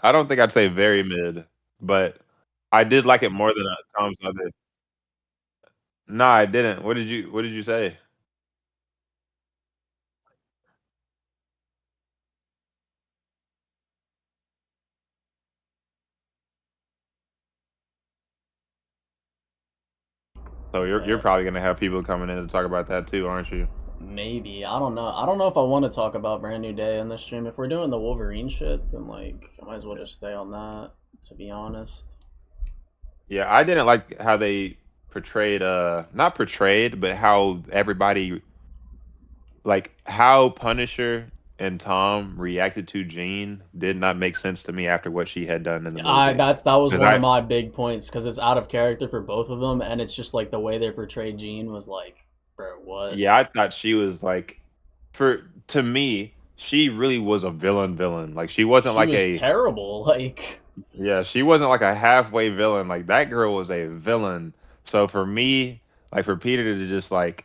I don't think I'd say very mid, but I did like it more than Tom's other. No, I didn't. What did you say? So you're Yeah, probably gonna have people coming in to talk about that too, aren't you? maybe. I don't know. I don't know if I want to talk about Brand New Day in this stream. If we're doing the Wolverine shit, then like I might as well just stay on that. To be honest. Yeah, I didn't like how they portrayed not portrayed, but how everybody like how Punisher and Tom reacted to Jean did not make sense to me after what she had done in the I movie. that was Because one I of my big points because it's out of character for both of them, and it's just like the way they portrayed Jean was like, bro, what? yeah, I thought she was like for to me, she really was a villain. Like she wasn't She like was a terrible. Like, yeah, she wasn't like a halfway villain. Like that girl was a villain. So for me, like for Peter to just like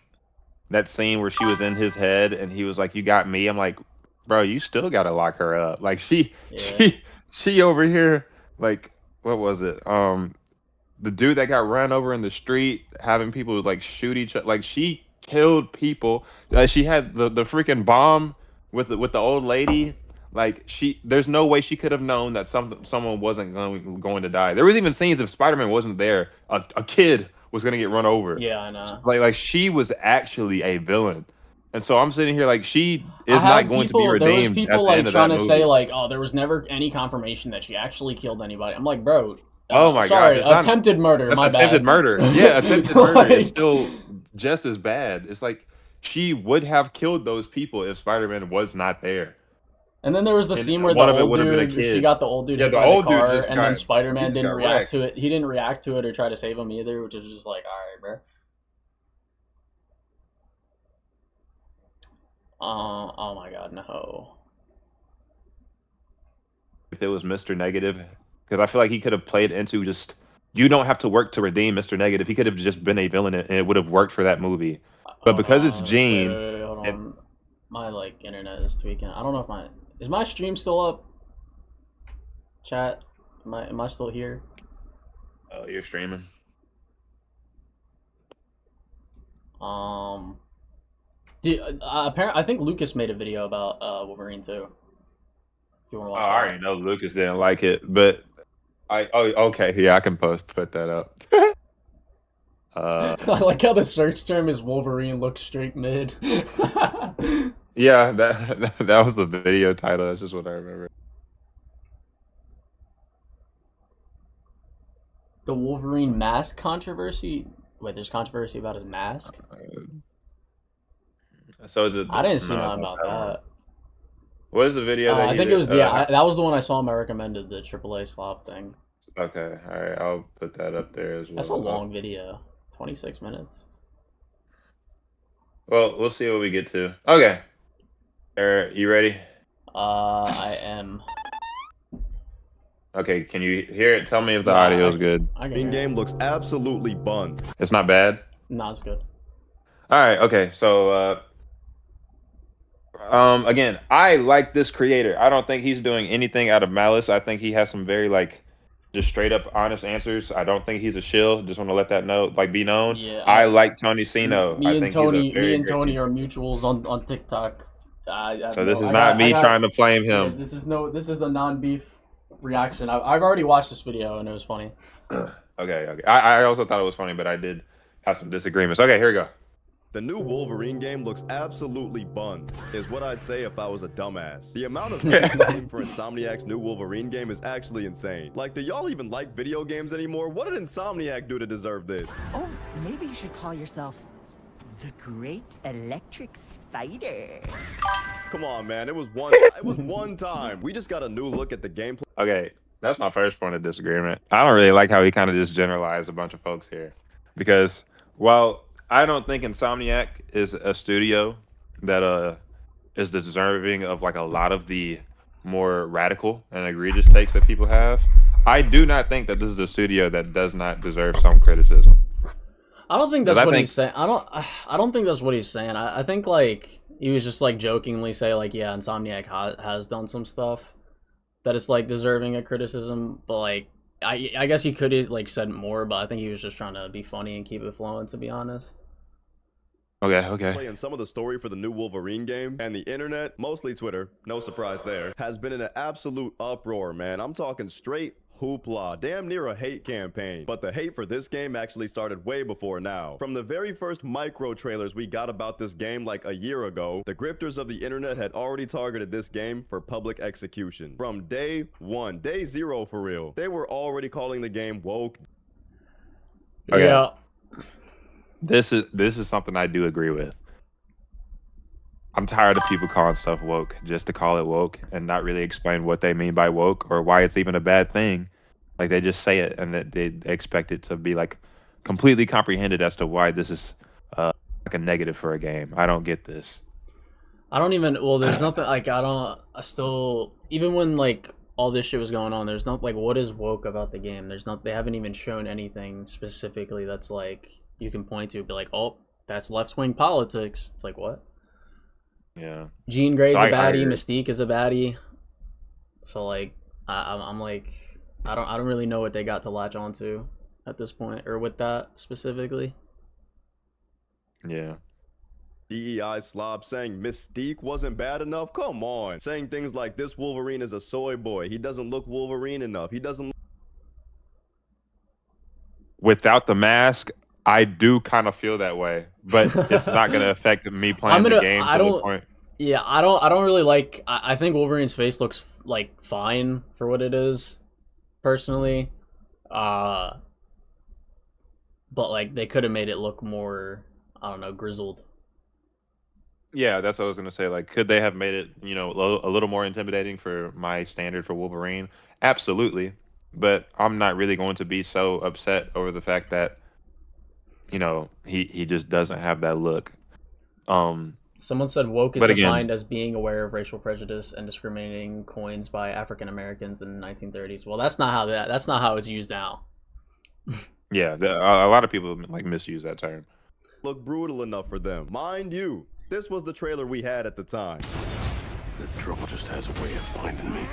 that scene where she was in his head and he was like, "You got me." I'm like, "Bro, you still got to lock her up." Like yeah, she over here like what was it? The dude that got run over in the street having people like shoot each other. Like she killed people. She had the freaking bomb with the old lady. Like there's no way she could have known that someone wasn't going to die. There was even scenes if Spider-Man wasn't there, a kid was gonna get run over. yeah, I know. Like she was actually a villain, and so I'm sitting here like she I is not had going to be people. There was redeemed at people the like end of trying that to say movie. like, oh, there was never any confirmation that she actually killed anybody. I'm like, bro, Oh my gosh, sorry, it's not. attempted murder. That's My attempted bad. murder. Yeah, attempted murder is Like, still just as bad. It's like she would have killed those people if Spider-Man was not there. and then there was the And scene where the one of it old would have been a dude, she kid. got the old dude Yeah, hit the by the old dude car, just and then got he Spider-Man just didn't got react wrecked. to it. He didn't react to it or try to save him either, which is just like, all right, bro. Oh my god, no. If it was Mr. Negative, because I feel like he could have played into just you don't have to work to redeem Mr. Negative. He could have just been a villain and it would have worked for that movie. But Hold because it's on, Jean, hold and on. My like internet is tweaking. I don't know if my stream still up. Chat, am I still here? oh, you're streaming. Um, apparently, I think Lucas made a video about Wolverine too. If you want to Oh, watch I that. already know Lucas didn't like it, but okay, yeah, I can put that up. I like how the search term is Wolverine looks straight mid. Yeah, that was the video title. That's just what I remember. The Wolverine mask controversy. Wait, there's controversy about his mask. So is it? I didn't see No, it's nothing not about that one. that. What is the video that I you think it did? was that was the one I saw him. I recommended the AAA slop thing. Okay, all right, I'll put that up there as That's a well. long video, 26 minutes. Well, we'll see what we get to. Okay, you ready? I am. Okay, can you hear it? Tell me if the Yeah, audio is good. I can In game looks absolutely bun. It's not bad. No, it's good. All right, okay, so again, I like this creator. I don't think he's doing anything out of malice. I think he has some very like just straight up honest answers. I don't think he's a shill. Just want to let that be known. Yeah, I like Tony Sino. me I and think he's a Tony, me very and great Tony are YouTuber. mutuals on TikTok. So this is not me trying to flame Yeah, him. this is a non-beef reaction. I've already watched this video and it was funny. Okay. I also thought it was funny, but I did have some disagreements. Okay, here we go. The new Wolverine game looks absolutely bun, is what I'd say if I was a dumbass. The amount of hate spending for Insomniac's new Wolverine game is actually insane. Like, do y'all even like video games anymore? What did Insomniac do to deserve this? Oh, maybe you should call yourself the Great Electric Spider. Come on, man, it was one time. We just got a new look at the gameplay. Okay, that's my first point of disagreement. I don't really like how he kind of just generalized a bunch of folks here. Because while I don't think Insomniac is a studio that is deserving of like a lot of the more radical and egregious takes that people have, I do not think that this is a studio that does not deserve some criticism. I don't think that's 'Cause I what think- he's saying. I don't think that's what he's saying. I think like he was just like jokingly say like, yeah, Insomniac has done some stuff. that it's like deserving of criticism, but like I guess he could have like said more, but I think he was just trying to be funny and keep it flowing, to be honest. Okay. Playing some of the story for the new Wolverine game, and the internet, mostly Twitter, no surprise there, has been in an absolute uproar, man. I'm talking straight hoopla, damn near a hate campaign. But the hate for this game actually started way before now. From the very first micro trailers we got about this game like a year ago, the grifters of the internet had already targeted this game for public execution. From day one, day zero for real, they were already calling the game woke. Okay. Yeah. This is something I do agree with. I'm tired of people calling stuff woke just to call it woke and not really explain what they mean by woke or why it's even a bad thing. Like they just say it and that they expect it to be like completely comprehended as to why this is like a negative for a game. I don't get this. I don't even. Well, there's nothing like I still even when like all this shit was going on. There's not like what is woke about the game. There's not. They haven't even shown anything specifically that's like you can point to. Be like, oh, that's left wing politics. It's like what? Yeah. Jean Grey's So a I baddie. agree. Mystique is a baddie. So like, I'm like, I don't really know what they got to latch onto at this point, or with that specifically. Yeah. DEI slob saying Mystique wasn't bad enough? Come on. Saying things like this Wolverine is a soy boy. He doesn't look Wolverine enough. He doesn't. Without the mask, I do kind of feel that way, but it's not going to affect me playing the game to the point. Yeah, I don't really like. I think Wolverine's face looks like fine for what it is, personally. But like they could have made it look more, I don't know, grizzled. Yeah, that's what I was gonna say. Like, could they have made it, a little more intimidating for my standard for Wolverine? Absolutely, but I'm not really going to be so upset over the fact that, he just doesn't have that look. Someone said woke is But again- defined as being aware of racial prejudice and discriminating coins by African Americans in the 1930s. Well, that's not how it's used now. Yeah, a lot of people like misuse that term. Look brutal enough for them. Mind you, this was the trailer we had at the time. The trouble just has a way of finding me.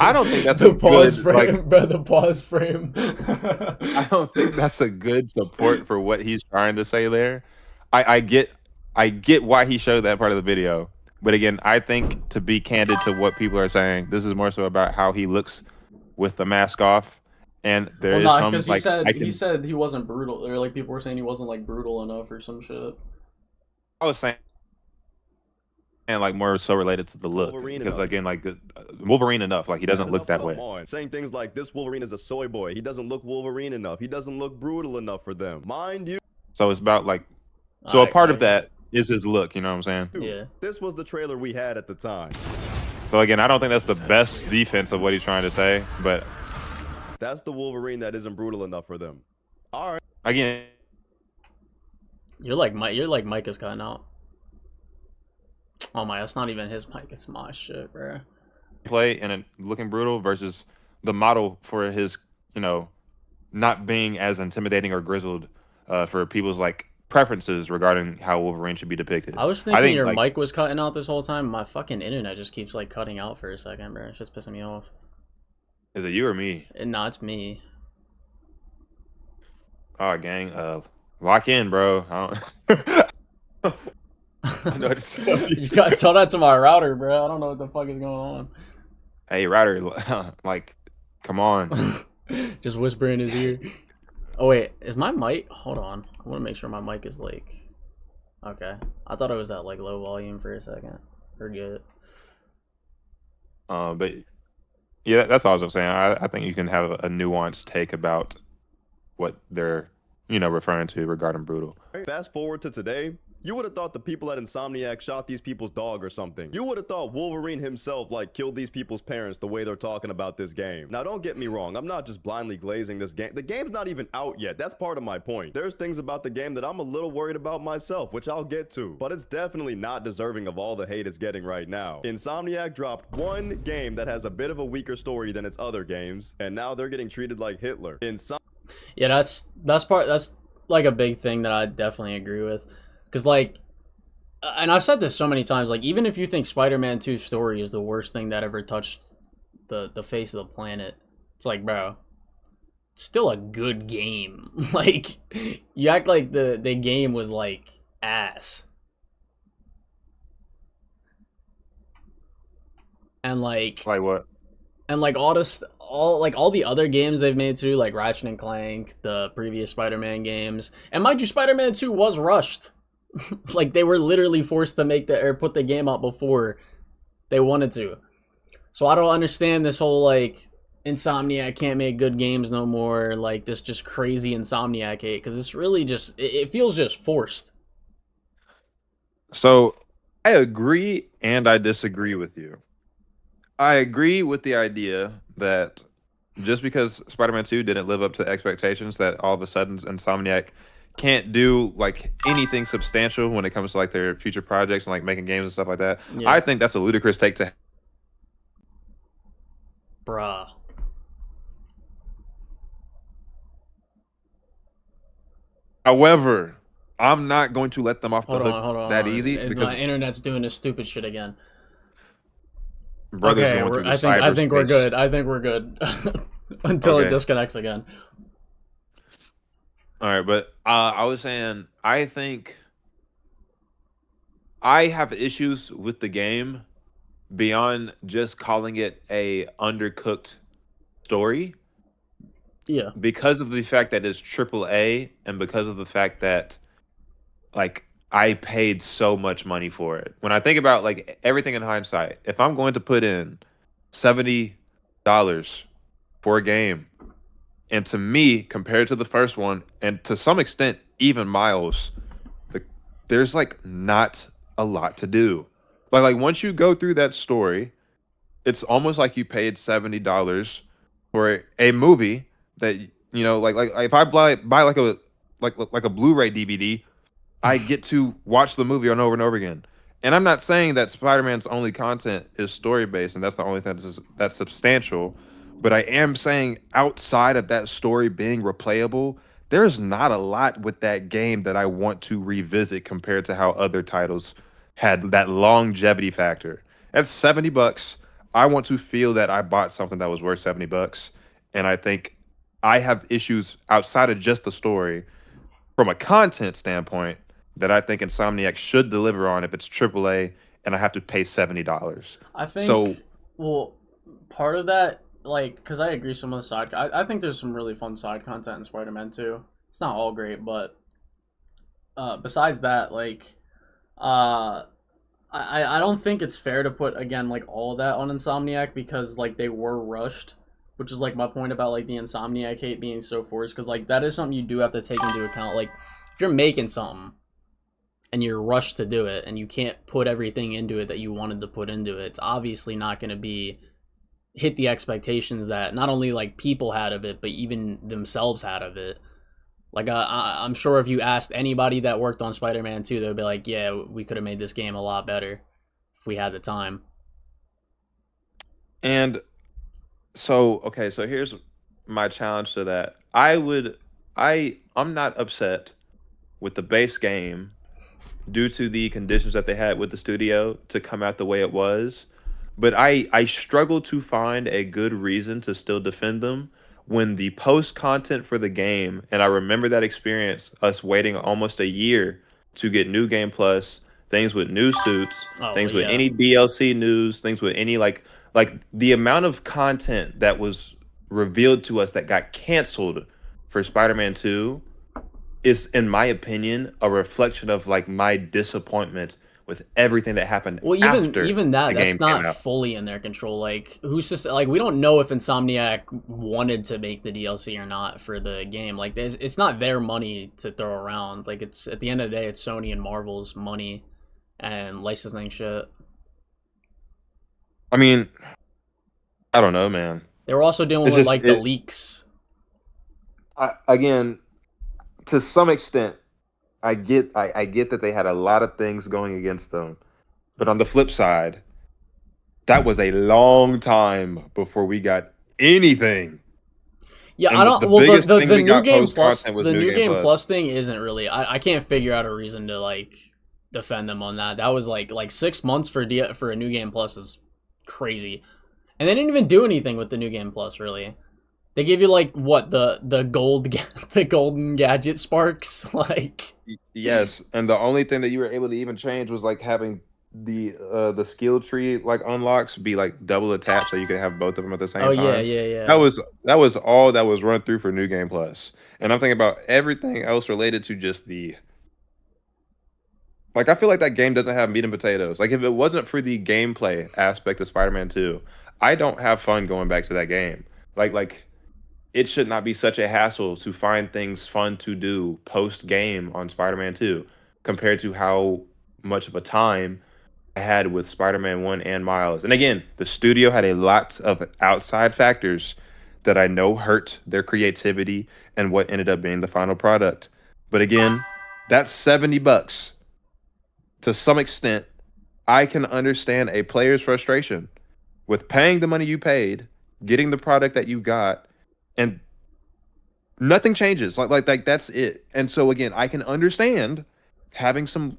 I don't think that's the a pause good, frame, bro. The pause frame. I don't think that's a good support for what he's trying to say there. I get why he showed that part of the video, but again, I think to be candid to what people are saying, this is more so about how he looks with the mask off, and there is some because like he said he wasn't brutal, or like people were saying he wasn't like brutal enough or some shit. I was saying, and like more so related to the look, Wolverine because enough. again, like Wolverine enough, like he doesn't look that way. Come on. Saying things like this Wolverine is a soy boy. He doesn't look Wolverine enough. He doesn't look brutal enough for them. Mind you. So it's about like, so a Alright, part of alright. that is his look. You know what I'm saying? Yeah. This was the trailer we had at the time. So again, I don't think that's the best defense of what he's trying to say, but That's the Wolverine that isn't brutal enough for them. All right. again, You're like Mike is cutting out. Oh my, that's not even his mic. It's my shit, bro. play and it looking brutal versus the model for his, not being as intimidating or grizzled for people's like preferences regarding how Wolverine should be depicted. I was thinking think, your like, mic was cutting out this whole time. My fucking internet just keeps like cutting out for a second, bro. It's just pissing me off. Is it you or me? No, it's me. Oh, gang, lock in, bro. I don't... I know it's You gotta tell that to my router, bro. I don't know what the fuck is going on. Hey, router, like, come on. Just whisper in his ear. Oh wait, is my mic? Hold on. I want to make sure my mic is like. Okay, I thought it was at like low volume for a second. We're good. But yeah, that's all I was saying. I think you can have a nuanced take about what they're, referring to regarding brutal. Fast forward to today. You would have thought the people at Insomniac shot these people's dog or something. You would have thought Wolverine himself killed these people's parents the way they're talking about this game. Now don't get me wrong, I'm not just blindly glazing this game. The game's not even out yet. That's part of my point. There's things about the game that I'm a little worried about myself, which I'll get to. But it's definitely not deserving of all the hate it's getting right now. Insomniac dropped one game that has a bit of a weaker story than its other games, and now they're getting treated like Hitler. Yeah, that's like a big thing that I definitely agree with. Because, like, and I've said this so many times, like, even if you think Spider-Man 2's story is the worst thing that ever touched the face of the planet, it's like, bro, it's still a good game. Like, you act like the game was, like, ass. And, like what? And like all the other games they've made too, like Ratchet and Clank, the previous Spider-Man games, and mind you, Spider-Man 2 was rushed. Like they were literally forced to put the game out before they wanted to. So I don't understand this whole like Insomniac can't make good games no more, like this just crazy Insomniac hate, because it's really just it feels just forced. So I agree and I disagree with you. I agree with the idea that just because Spider-Man 2 didn't live up to expectations, that all of a sudden Insomniac can't do like anything substantial when it comes to like their future projects and like making games and stuff like that. Yeah. I think that's a ludicrous take to. Bruh. However, I'm not going to let them off the Hold hook on. that easy because my internet's doing this stupid shit again. brother's Okay, going through the I think we're cyberspace. good. I think we're good until it Okay. disconnects again. All right, but I was saying I think I have issues with the game beyond just calling it a undercooked story Yeah. because of the fact that it's AAA and because of the fact that like I paid so much money for it. When I think about like everything in hindsight, if I'm going to put in $70 for a game, and to me, compared to the first one, and to some extent even Miles, there's like not a lot to do. Like once you go through that story, it's almost like you paid $70 for a movie that like if I buy like a Blu-ray DVD, I get to watch the movie over and over again. And I'm not saying that Spider-Man's only content is story-based and that's the only thing that's substantial, but I am saying outside of that story being replayable, there's not a lot with that game that I want to revisit compared to how other titles had that longevity factor. That's $70. I want to feel that I bought something that was worth $70. And I think I have issues outside of just the story from a content standpoint that I think Insomniac should deliver on if it's AAA and I have to pay $70. I think So well, part of that, like, because I agree some of the side, I think there's some really fun side content in Spider-Man 2. It's not all great, but besides that, like, I don't think it's fair to put again like all of that on Insomniac because like they were rushed, which is like my point about like the Insomniac hate being so forced, because like that is something you do have to take into account. Like if you're making something and you're rushed to do it and you can't put everything into it that you wanted to put into it, it's obviously not going to be hit the expectations that not only like people had of it but even themselves had of it. Like I'm sure if you asked anybody that worked on Spider-Man 2, they would be like, yeah, we could have made this game a lot better if we had the time. And so here's my challenge to that. I'm not upset with the base game due to the conditions that they had with the studio to come out the way it was, but I struggle to find a good reason to still defend them when the post content for the game, and I remember that experience, us waiting almost a year to get New Game Plus, things with new suits, things with any DLC news, things with any like the amount of content that was revealed to us that got canceled for Spider-Man 2 is, in my opinion, a reflection of like my disappointment with everything that happened. Well, even that, that's not fully in their control. Like, who's just like, we don't know if Insomniac wanted to make the DLC or not for the game. Like, it's not their money to throw around. Like, it's at the end of the day, it's Sony and Marvel's money and licensing shit. I mean, I don't know, man. They were also dealing with like the leaks. Again, to some extent, I get that they had a lot of things going against them, but on the flip side, that was a long time before we got anything. Yeah, and I don't. The well, the new Game Plus, was the New Game Plus thing isn't really. I can't figure out a reason to like defend them on that. That was like 6 months for a New Game Plus is crazy, and they didn't even do anything with the New Game Plus really. They gave you like what the gold the golden gadget sparks like. Yes, and the only thing that you were able to even change was like having the skill tree like unlocks be like double attached, so you could have both of them at the same time. Yeah. That was all that was run through for New Game Plus, and I'm thinking about everything else related to just the. Like I feel like that game doesn't have meat and potatoes. Like if it wasn't for the gameplay aspect of Spider-Man 2, I don't have fun going back to that game. Like it should not be such a hassle to find things fun to do post game on Spider-Man 2 compared to how much of a time I had with Spider-Man 1 and Miles. And again, the studio had a lot of outside factors that I know hurt their creativity and what ended up being the final product. But again, that's $70. To some extent, I can understand a player's frustration with paying the money you paid, getting the product that you got, and nothing changes. Like that's it. And so again, I can understand having some,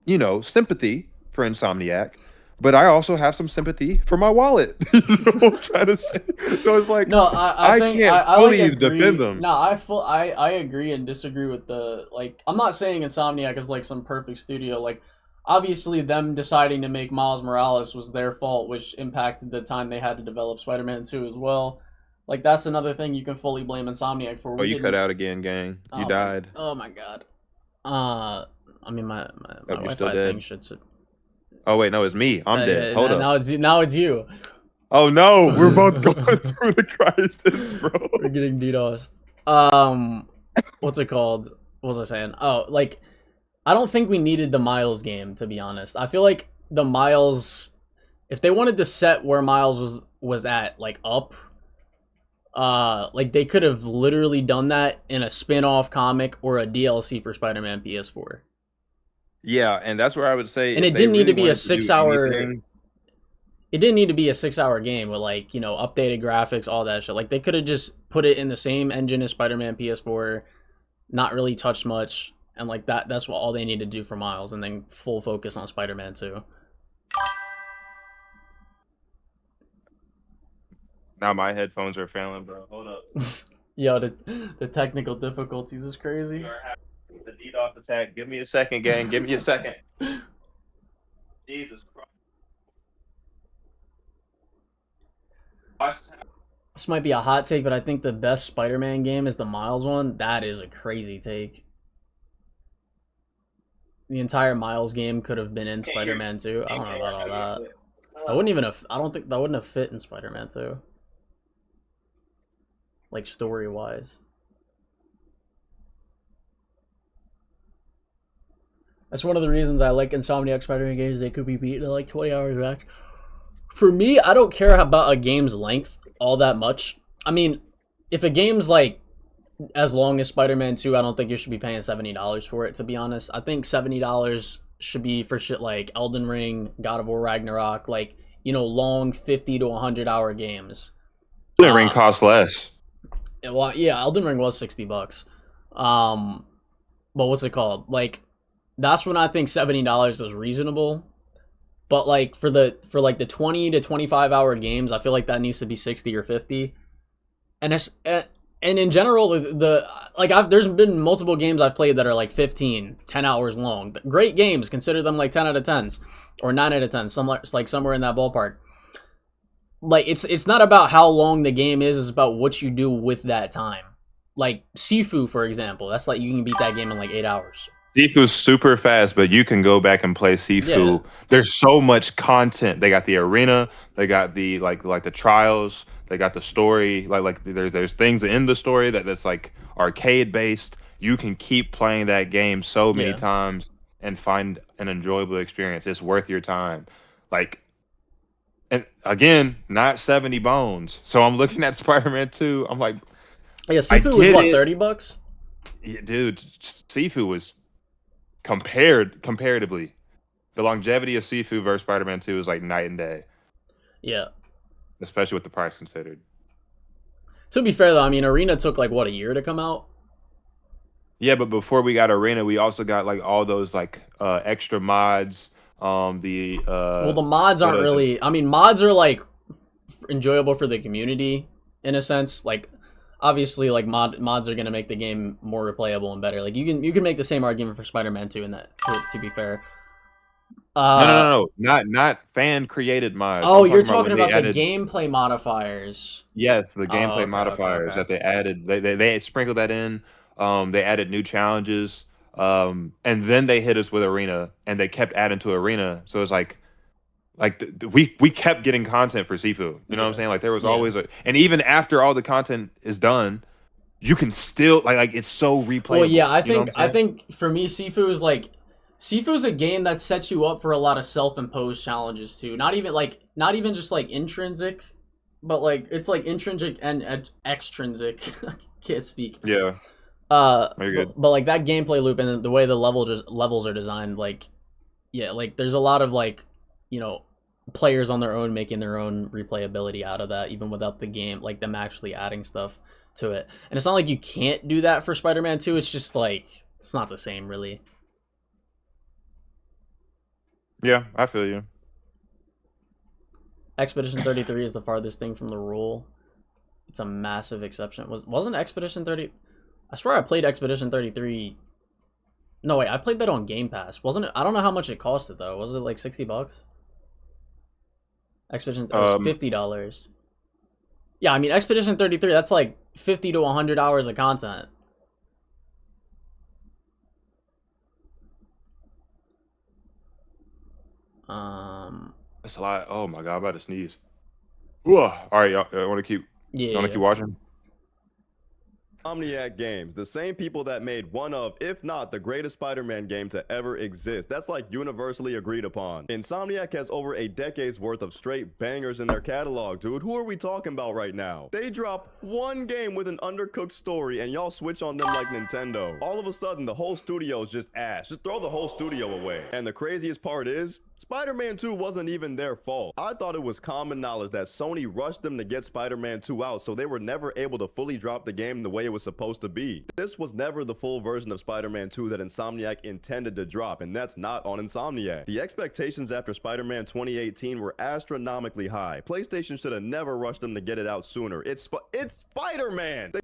sympathy for Insomniac, but I also have some sympathy for my wallet. You know what I'm trying to say? So it's like No, I think can't I fully agree. defend them. No, I agree and disagree with the like. I'm not saying Insomniac is like some perfect studio. Like, obviously, them deciding to make Miles Morales was their fault, which impacted the time they had to develop Spider-Man 2 as well. Like, that's another thing you can fully blame Insomniac for. Oh, you cut out again, gang. You died. Oh my god. I mean, my you Wi-Fi still dead? thing should. Oh wait, no, it's me. I'm dead. Hold up. Now it's you. Oh no, we're both going through the crisis, bro. We're getting DDoSed. What's it called? What was I saying? Oh, like, I don't think we needed the Miles game, to be honest. I feel like the Miles, if they wanted to set where Miles was at, like up, like they could have literally done that in a spin-off comic or a DLC for Spider-Man PS4. Yeah, and that's where I would say, And it didn't need to be a 6-hour. It didn't need to be a 6-hour game with like, updated graphics, all that shit. Like they could have just put it in the same engine as Spider-Man PS4, not really touched much, and like that's what all they need to do for Miles, and then full focus on Spider-Man 2. Now my headphones are failing, bro. Hold up. Yo, the technical difficulties is crazy. The DDoS attack. Give me a second, gang. Give me a second. Jesus Christ. This might be a hot take, but I think the best Spider-Man game is the Miles one. That is a crazy take. The entire Miles game could have been in Spider-Man 2. I don't know about all that. I don't think that wouldn't have fit in Spider-Man 2. Like story-wise. That's one of the reasons I like Insomniac Spider-Man games. They could be beaten in like 20 hours back. For me, I don't care about a game's length all that much. I mean, if a game's like as long as Spider-Man 2, I don't think you should be paying $70 for it, to be honest. I think $70 should be for shit like Elden Ring, God of War Ragnarok, like, long 50 to 100 hour games. Elden Ring costs less. Well, yeah, Elden Ring was $60. But what's it called? Like, that's when I think $70 is reasonable. But like for the 20 to 25 hour games, I feel like that needs to be 60 or 50. And in general, there's been multiple games I've played that are like 10 hours long. Great games, consider them like 10 out of 10s or 9 out of 10, somewhere in that ballpark. Like it's not about how long the game is, it's about what you do with that time. Like Sifu, for example, that's like you can beat that game in like 8 hours. Sifu's super fast, but you can go back and play Sifu. Yeah. There's so much content. They got the arena, they got the like the trials, they got the story. Like there's things in the story that's like arcade based. You can keep playing that game so many times and find an enjoyable experience. It's worth your time. Like, and again, not 70 bones. So I'm looking at Spider-Man 2. I'm like, yeah, Sifu was what, $30? Yeah, dude, Sifu was comparatively, the longevity of Sifu versus Spider-Man 2 is like night and day. Yeah. Especially with the price considered. To be fair though, I mean, Arena took like what, a year to come out? Yeah, but before we got Arena, we also got like all those like extra mods. The Well, the mods what aren't is it? really. I mean, mods are like enjoyable for the community in a sense. Like, obviously, like mods are gonna make the game more replayable and better. Like, you can make the same argument for Spider-Man 2 in that. To be fair. No, no, Uh no, no, not fan created mods. oh, I'm you're talking about when talking they about the added. gameplay modifiers. Yes, the Oh, gameplay okay, okay, modifiers okay. that they added. They sprinkled that in. They added new challenges. And then they hit us with Arena, and they kept adding to Arena. So it's like we kept getting content for Sifu. You know what I'm Yeah, saying? Like there was yeah. always and even after all the content is done, you can still like it's so replayable. Well, yeah, You know what I I'm saying? think for me, Sifu is a game that sets you up for a lot of self-imposed challenges too. Not even just like intrinsic, but like it's like intrinsic and extrinsic. Can't speak. Yeah, very good. But like that gameplay loop and the way the levels are designed, like yeah, like there's a lot of like, you know, players on their own making their own replayability out of that, even without the game, like them actually adding stuff to it. And it's not like you can't do that for Spider-Man 2. It's just like it's not the same, really. Yeah, I feel you. Expedition 33 is the farthest thing from the rule. It's a massive exception. Wasn't Expedition 30? I swear I played Expedition 33. No, wait, I played that on Game Pass. Wasn't it? I don't know how much it costed though. Was it like $60? Expedition, it was $50. Yeah, I mean Expedition 33, that's like 50 to 100 hours of content. That's a lot. Oh my god, I'm about to sneeze. Ooh. All right, y'all want to keep? Yeah. You want to keep watching? Insomniac Games, the same people that made one of, if not the greatest Spider-Man game to ever exist. That's like universally agreed upon. Insomniac has over a decade's worth of straight bangers in their catalog, dude. Who are we talking about right now? They drop one game with an undercooked story and y'all switch on them like Nintendo. All of a sudden, the whole studio's just ass. Just throw the whole studio away. And the craziest part is, Spider-Man 2 wasn't even their fault. I thought it was common knowledge that Sony rushed them to get Spider-Man 2 out, so they were never able to fully drop the game the way it was supposed to be. This was never the full version of Spider-Man 2 that Insomniac intended to drop, and that's not on Insomniac. The expectations after Spider-Man 2018 were astronomically high. PlayStation should have never rushed them to get it out sooner. It's Spider-Man! I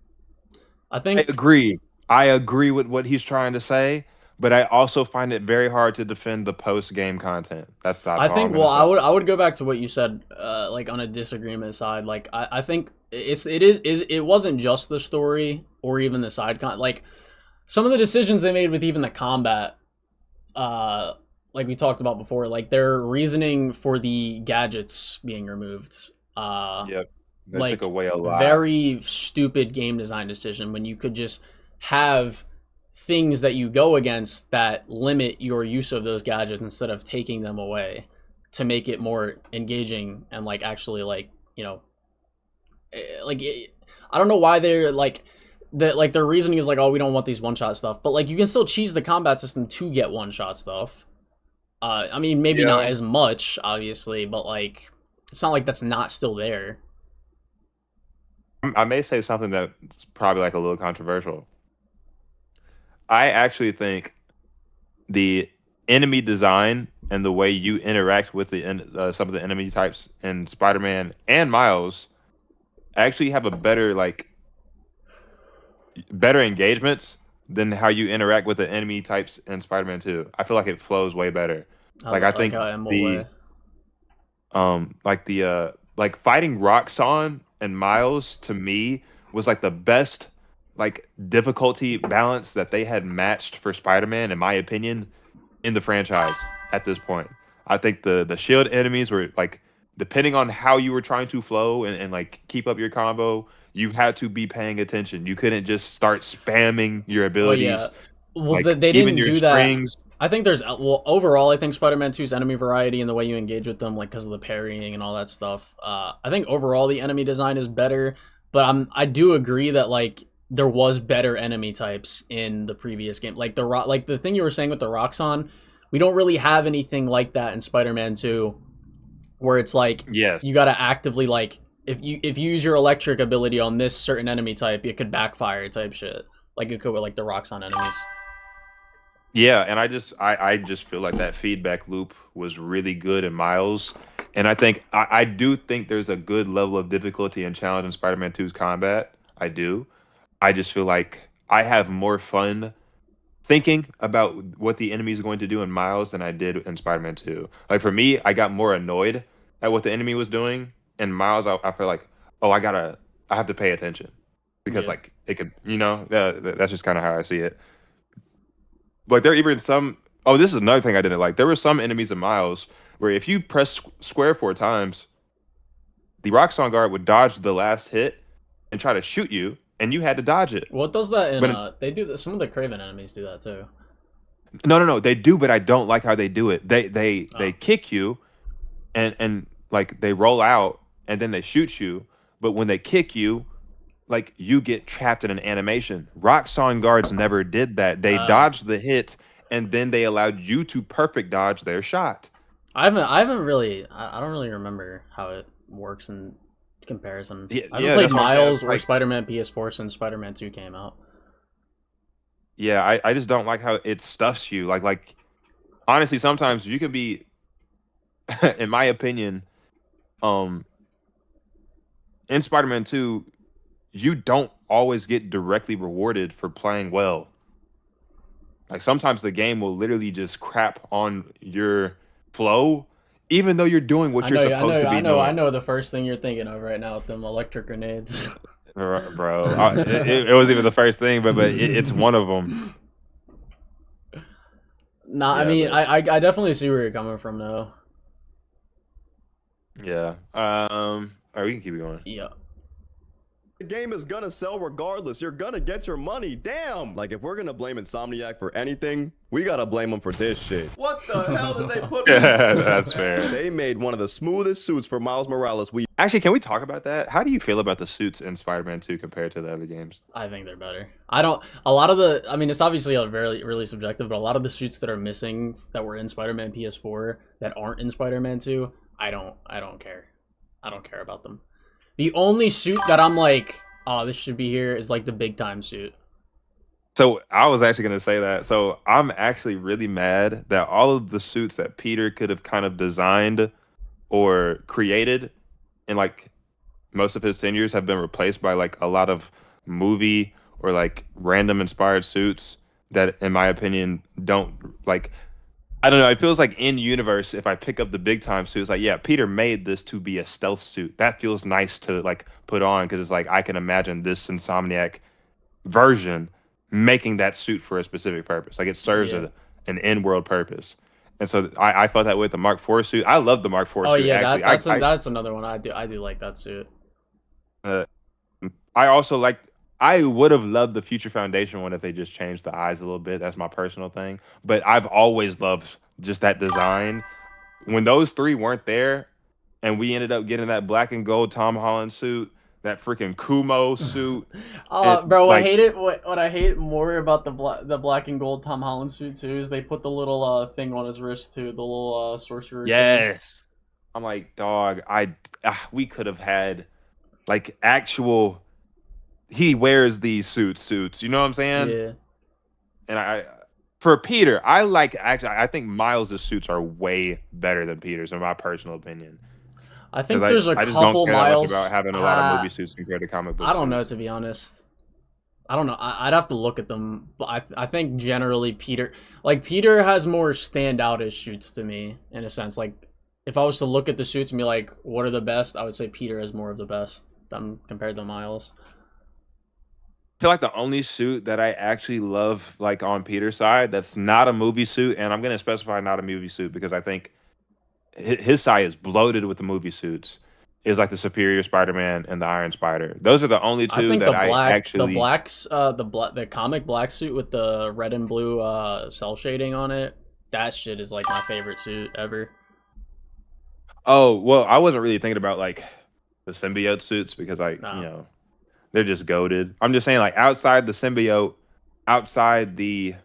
I think agree. I agree with what he's trying to say, but I also find it very hard to defend the post-game content. That's all I'm well, gonna say. I would go back to what you said, like on a disagreement side. Like I think it wasn't just the story or even the side like some of the decisions they made with even the combat, like we talked about before, like their reasoning for the gadgets being removed. Yep. That Like took away a lot. very stupid game design decision when you could just have things that you go against that limit your use of those gadgets instead of taking them away to make it more engaging and like actually like, you know, like I don't know why they're like their reasoning is like, oh, we don't want these one shot stuff, but like you can still cheese the combat system to get one shot stuff. I mean maybe not Yeah. as much obviously, but like it's not like that's not still there. I may say something that's probably like a little controversial. I actually think the enemy design and the way you interact with some of the enemy types in Spider-Man and Miles actually have a better engagements than how you interact with the enemy types in Spider-Man 2. I feel like it flows way better. Like I think the like fighting Roxxon and Miles to me was like the best like difficulty balance that they had matched for Spider-Man in my opinion in the franchise at this point. I think the shield enemies were like depending on how you were trying to flow and like keep up your combo, you had to be paying attention. You couldn't just start spamming your Oh abilities. yeah. Well, Like they even didn't your do that. strings. I think there's overall I think Spider-Man 2's enemy variety and the way you engage with them, like because of the parrying and all that stuff. I think overall the enemy design is better, but I do agree that like there was better enemy types in the previous game. Like the thing you were saying with the Roxxon, we don't really have anything like that in Spider-Man 2, where it's like Yes. you gotta actively like if you use your electric ability on this certain enemy type, it could backfire type shit. like it could with like the rocks on enemies. Yeah, and I just feel like that feedback loop was really good in Miles. And I do think there's a good level of difficulty and challenge in Spider-Man 2's combat. I do. I just feel like I have more fun thinking about what the enemy is going to do in Miles than I did in Spider-Man 2. Like for me, I got more annoyed at what the enemy was doing. In Miles, I feel like, oh, I have to pay attention because Yeah. like it could, that's just kind of how I see it. Like there are even some. Oh, this is another thing I didn't like. There were some enemies in Miles where if you press square 4 times, the Roxxon guard would dodge the last hit and try to shoot you, and you had to dodge it. Well, it does that in But they do that. Some of the Craven enemies do that too. no, they do, but I don't like how they do it. They Oh. kick you, and like they roll out, and then they shoot you. But when they kick you, like you get trapped in an animation. Roxxon guards never did that. They dodged the hit, and then they allowed you to perfect dodge their shot. I haven't really. I don't really remember how it works in comparison. Yeah, I haven't yeah, played that's what I'm saying. Miles or Like- Spider-Man PS4 since Spider-Man 2 came out. Yeah, I just don't like how it stuffs you. Like honestly, sometimes you can be, in my opinion, in Spider-Man 2, you don't always get directly rewarded for playing well. Like sometimes the game will literally just crap on your flow, even though you're doing what you're supposed to be doing. I know the first thing you're thinking of right now with them electric grenades. Bro. It wasn't even the first thing, but it's one of them. Nah, I Yeah, mean, but- I definitely see where you're coming from though. Yeah. All right, we can keep it going. Yeah. The game is gonna sell regardless. You're gonna get your money. Damn! Like, if we're gonna blame Insomniac for anything, we gotta blame them for this shit. What the hell did they put me Yeah, through? that's fair. They made one of the smoothest suits for Miles Morales we Actually, can we talk about that? How do you feel about the suits in Spider-Man 2 compared to the other games? I think they're better. I don't. A lot of the. I mean, it's obviously a really subjective, but a lot of the suits that are missing that were in Spider-Man PS4 that aren't in Spider-Man 2, I don't care. I don't care about them. The only suit that I'm like, oh, this should be here is like the big time suit. So I was actually going to say that. So I'm actually really mad that all of the suits that Peter could have kind of designed or created in like most of his tenures have been replaced by like a lot of movie or like random inspired suits that, in my opinion, don't like. I don't know. It feels like in universe, if I pick up the big time suit, it's like, yeah, Peter made this to be a stealth suit. That feels nice to like put on because it's like I can imagine this Insomniac version making that suit for a specific purpose. Like it serves an in-world purpose. And so I felt that with the Mark IV suit. I love the Mark IV Oh suit. yeah, Actually, that's another one. I do like that suit. I also like. I would have loved the Future Foundation one if they just changed the eyes a little bit. That's my personal thing. But I've always loved just that design. When those three weren't there, and we ended up getting that black and gold Tom Holland suit, that freaking Kumo suit. Bro, like- I hate it. What I hate more about the black and gold Tom Holland suit too is they put the little thing on his wrist too, the little sorcerer. thing. Yes. I'm like, dog, we could have had like actual. He wears these suits, you know what I'm saying? Yeah. And for Peter, I think Miles' suits are way better than Peter's in my personal opinion. I think 'Cause there's a I just couple don't care that much Miles about having a lot of movie suits compared to comic book I don't know, suits. to be honest. I don't know. I'd have to look at them, but I think generally Peter has more standout-ish suits to me in a sense. Like if I was to look at the suits and be like, what are the best? I would say Peter has more of the best than compared to Miles. I feel like the only suit that I actually love, like on Peter's side, that's not a movie suit, and I'm going to specify not a movie suit because I think his side is bloated with the movie suits, is like the Superior Spider-Man and the Iron Spider. Those are the only two I think that the comic black suit with the red and blue cell shading on it, that shit is like my favorite suit ever. Oh, well, I wasn't really thinking about like the symbiote suits because No. they're just goated. I'm just saying like outside the symbiote, outside the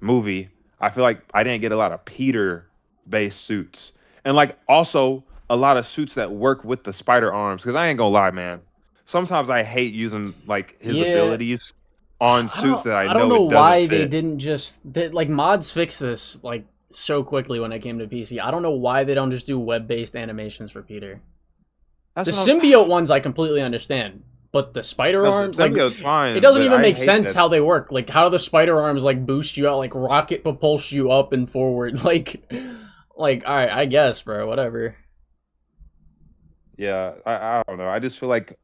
movie, I feel like I didn't get a lot of Peter based suits. And like also a lot of suits that work with the spider arms because I ain't gonna lie, man. Sometimes I hate using like his abilities on suits that I don't know know it why doesn't they fit. didn't just like mods fix this like so quickly when it came to PC. I don't know why they don't just do web-based animations for Peter. That's The what I'm, symbiote ones I completely understand, but the spider no, arms, like, symbiote's fine, it doesn't but even I make hate sense that. how they work. Like, how do the spider arms like boost you out, like rocket propulse you up and forward? Like, all right, I guess, bro, whatever. Yeah, I don't know. I just feel like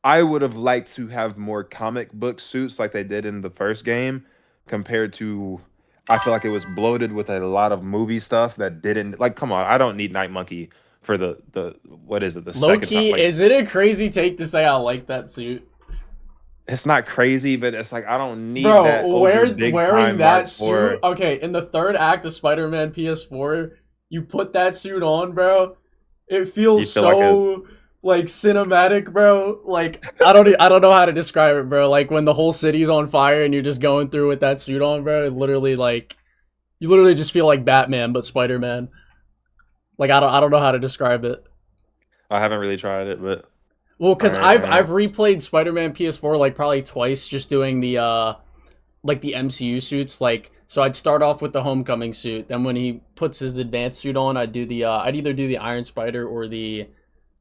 I would have liked to have more comic book suits like they did in the first game, compared to. I feel like it was bloated with a lot of movie stuff that didn't like. Come on, I don't need Night Monkey for the what is it, the Low second time? key, Like, is it a crazy take to say I like that suit? it's not crazy, but it's like I don't need that Bro, over big wearing time that Mark suit. IV. Okay, in the third act of Spider-Man PS4, you put that suit on, bro. It You feels feel like a so like cinematic, bro. Like I don't know how to describe it, bro. Like when the whole city's on fire and you're just going through with that suit on, bro. It literally like you literally just feel like Batman but Spider-Man. Like I don't know how to describe it. I haven't really tried it, but Well, because I don't I've know. replayed Spider-Man PS4 like probably twice, just doing the like the MCU suits. Like, so I'd start off with the Homecoming suit, then when he puts his advanced suit on, I'd do the I'd either do the Iron Spider or the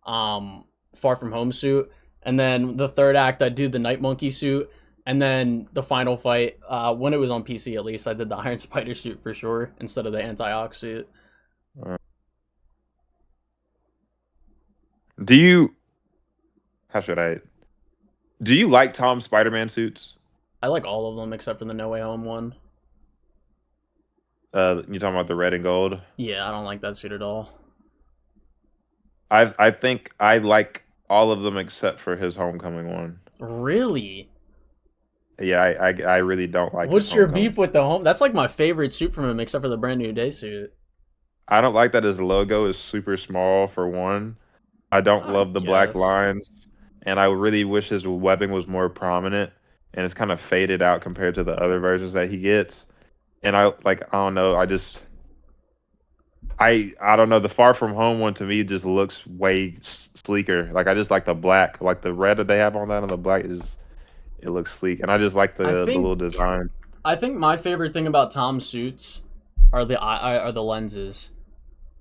Far From Home suit, and then the third act I'd do the Night Monkey suit, and then the final fight, when it was on PC at least, I did the Iron Spider suit for sure instead of the Anti-Ox suit. Do you? How should I? Do you like Tom's Spider-Man suits? I like all of them except for the No Way Home one. You talking about the red and gold? Yeah, I don't like that suit at all. I think I like all of them except for his Homecoming one. Really? Yeah, I really don't like. What's his your Homecoming. beef with the home? That's like my favorite suit from him, except for the Brand New Day suit. I don't like that his logo is super small for one. I don't I love the black guess. lines, and I really wish his webbing was more prominent, and it's kind of faded out compared to the other versions that he gets. And I don't know, I don't know, the Far From Home one to me just looks way sleeker. Like I just like the black, like the red that they have on that and the black is it looks sleek, and I just like I the think little design. I think my favorite thing about Tom's suits are the lenses.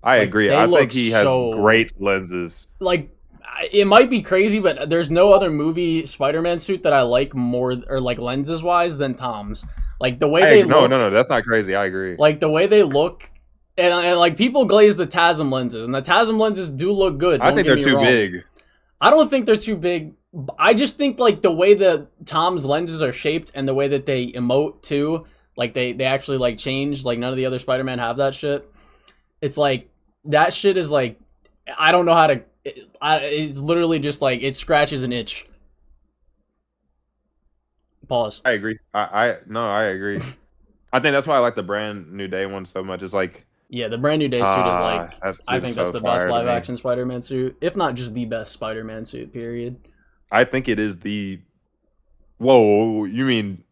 I Like, agree. they I look think he has so great lenses. like it might be crazy, but there's no other movie Spider-Man suit that I like more or like lenses wise than Tom's. Like the way they look, No, that's not crazy. I agree. like the way they look, and like people glaze the TASM lenses, and the TASM lenses do look good. I Don't think get they're me too wrong. big. I don't think they're too big. I just think like the way that Tom's lenses are shaped and the way that they emote too, like they actually like change. Like none of the other Spider-Man have that shit. It's like that shit is like I don't know how to. It's literally just like it scratches an itch. Pause. I agree. I agree. I think that's why I like the Brand New Day one so much. It's like Yeah, the Brand New Day suit is like that I suit think is that's so the best fire to live me. action Spider-Man suit, if not just the best Spider-Man suit. Period. I think it is the. Whoa, you mean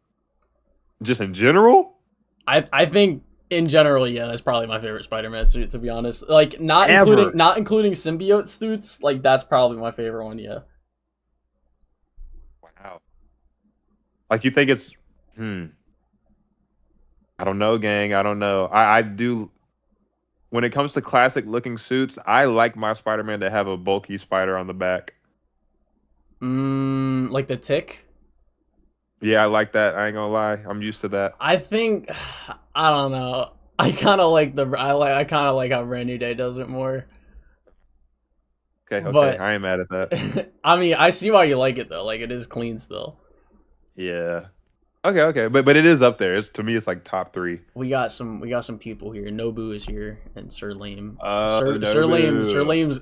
just in general? I think in general, yeah, that's probably my favorite Spider-Man suit, to be honest. Like not Ever. including symbiote suits, like that's probably my favorite one, yeah. Wow. Like you think it's I don't know, gang. I don't know. I do when it comes to classic looking suits, I like my Spider-Man to have a bulky spider on the back. Like the Tick? Yeah, I like that. I ain't gonna lie. I'm used to that. I think I don't know. I kind of like I kind of like how Brand New Day does it more. Okay, But I ain't mad at that. I mean, I see why you like it though. Like it is clean still. Yeah. Okay. But it is up there. It's to me it's like top 3. We got some people here. Nobu is here and Sir Lame. Nobu.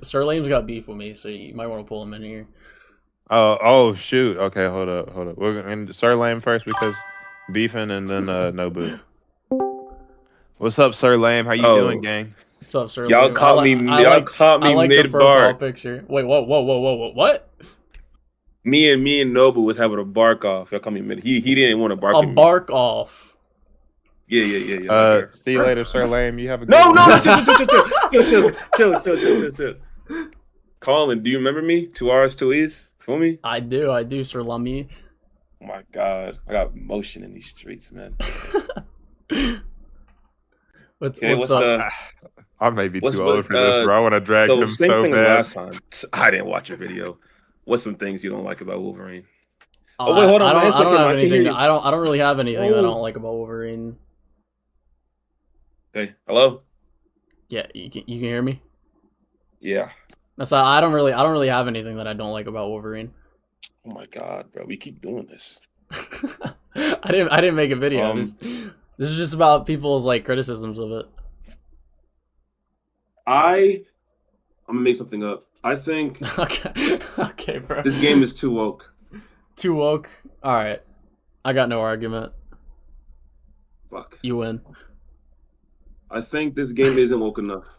Sir Lame's got beef with me, so you might want to pull him in here. Oh shoot. Okay, hold up. We're gonna Sir Lame first because beefing and then Nobu. What's up, Sir Lame? How you doing, gang? What's up, Sir Y'all Lame? caught me. Y'all caught me I like the mid profile bar. picture. Wait, whoa, what? Me and Nobu was having a bark off. Y'all caught me mid. He didn't want to bark A at me. bark off. Yeah. See you later, Sir Lame. You have a good No, one. chill. Colin, do you remember me? 2 R's, 2 E's. Feel me? I do, Sir Lummy. Oh my god, I got motion in these streets, man. What's Okay, what's what's up? the I may be what's too what old for this, bro. I want to drag so him same so thing as bad. last time. I didn't watch your video. What's some things you don't like about Wolverine? Oh, Oh wait, hold on, my I answer don't came. have I can hear anything. you. I don't really have anything that I Oh. don't like about Wolverine. Hey, hello? Yeah, you can hear me. Yeah. That's I don't really have anything that I don't like about Wolverine. Oh my god, bro, we keep doing this. I didn't make a video. Um, This is just about people's like criticisms of it. I'm gonna make something up. I think Okay, bro. this game is too woke. Too woke. All right, I got no argument. Fuck. You win. I think this game isn't woke enough.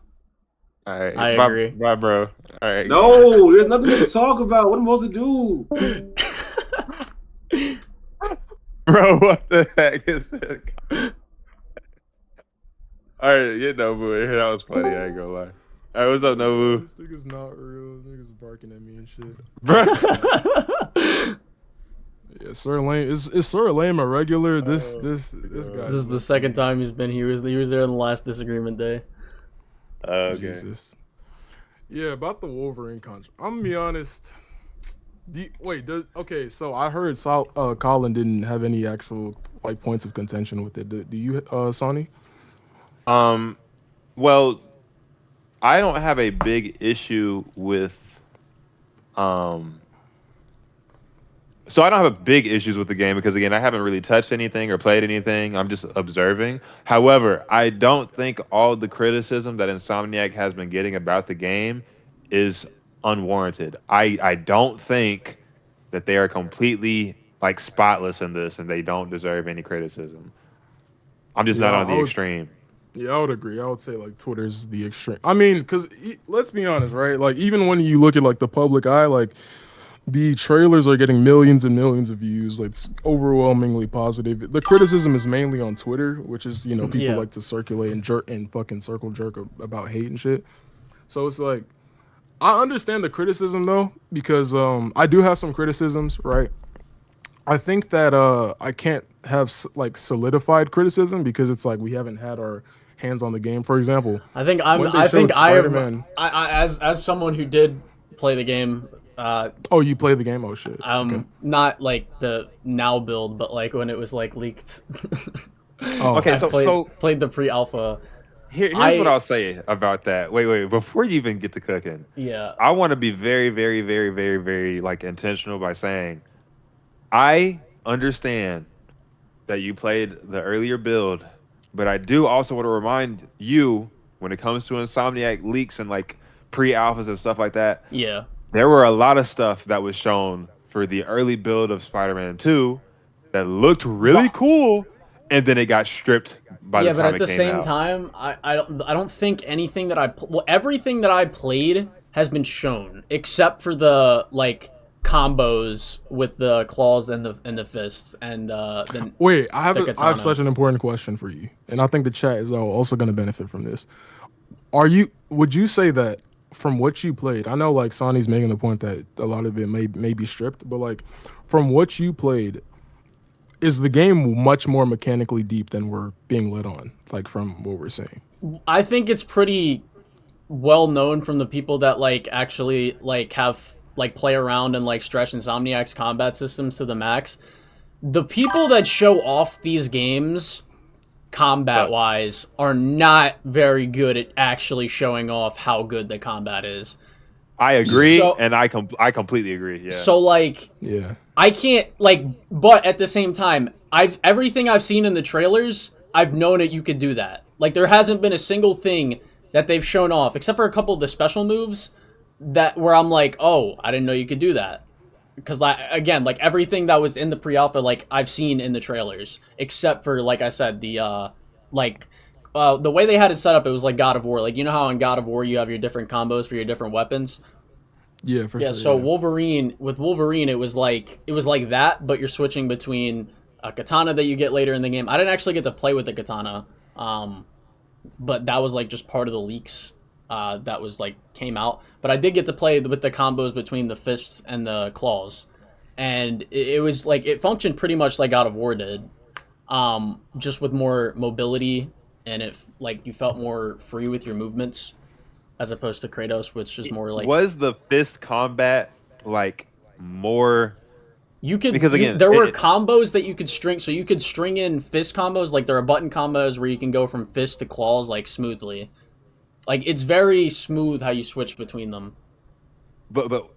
All right, I bye, agree. bye, bro. All right. No, there's nothing to talk about. What am I supposed to do? Bro, what the heck is that? All right, get Nobu in here. That was funny. I ain't gonna lie. All right, what's up, Nobu? This nigga's not real. This nigga's barking at me and shit. Bro, Yeah, Sir Lame is Sir Lame a regular? This guy. This is the second time he's been here. He was there on the last disagreement day. okay. Jesus. Yeah, about the Wolverine contract. I'm gonna be honest. Okay, so I heard Colin didn't have any actual like points of contention with it. Do you, Sonny? Well, I don't have a big issue with, so I don't have a big issues with the game because again, I haven't really touched anything or played anything. I'm just observing. However, I don't think all the criticism that Insomniac has been getting about the game is unwarranted. I don't think that they are completely like spotless in this and they don't deserve any criticism. I'm just not on the extreme. Yeah, I would agree. I would say like Twitter's the extreme. I mean, because let's be honest, right? Like even when you look at like the public eye, like the trailers are getting millions and millions of views. Like it's overwhelmingly positive. The criticism is mainly on Twitter, which is people like to circulate and jerk and fucking circle jerk about hate and shit. So it's like I understand the criticism though because I do have some criticisms, right? I think that I can't have like solidified criticism because it's like we haven't had our hands on the game. For example, I think as someone who did play the game. Oh, you played the game? Oh shit. Okay. Not like the now build, but like when it was like leaked. Oh. Okay, so played the pre-alpha. Here's what I'll say about that. Wait, before you even get to cooking. Yeah. I want to be very, very, very, very, very like intentional by saying I understand that you played the earlier build, but I do also want to remind you when it comes to Insomniac leaks and like pre-alphas and stuff like that. Yeah. There were a lot of stuff that was shown for the early build of Spider-Man 2 that looked really cool, and then it got stripped by the time it came out. Yeah, but at the same time, I don't think anything that everything that I played has been shown except for the like combos with the claws and the fists and then wait, I have such an important question for you, and I think the chat is also going to benefit from this. Would you say that from what you played, I know like Sonny's making the point that a lot of it may be stripped, but like from what you played, is the game much more mechanically deep than we're being lit on, like from what we're seeing? I think it's pretty well known from the people that like actually like have like play around and like stretch Insomniac's combat systems to the max. The people that show off these games combat wise are not very good at actually showing off how good the combat is. I agree, and I completely agree. Yeah. So like, yeah, I can't like, but at the same time, everything I've seen in the trailers, I've known that you could do that. Like there hasn't been a single thing that they've shown off, except for a couple of the special moves that where I'm like, oh, I didn't know you could do that. Because again, like everything that was in the pre-alpha, like I've seen in the trailers, except for like I said, the the way they had it set up, it was like God of War. Like you know how in God of War you have your different combos for your different weapons. Yeah, for sure. So yeah. Wolverine, it was like that, but you're switching between a katana that you get later in the game. I didn't actually get to play with the katana, but that was like just part of the leaks that was like came out. But I did get to play with the combos between the fists and the claws, and it was like it functioned pretty much like God of War did, just with more mobility, and it like you felt more free with your movements as opposed to Kratos, which is more like Was the fist combat like more? you could Because again, there were combos that you could string, so you could string in fist combos, like there are button combos where you can go from fist to claws like smoothly. Like it's very smooth how you switch between them. But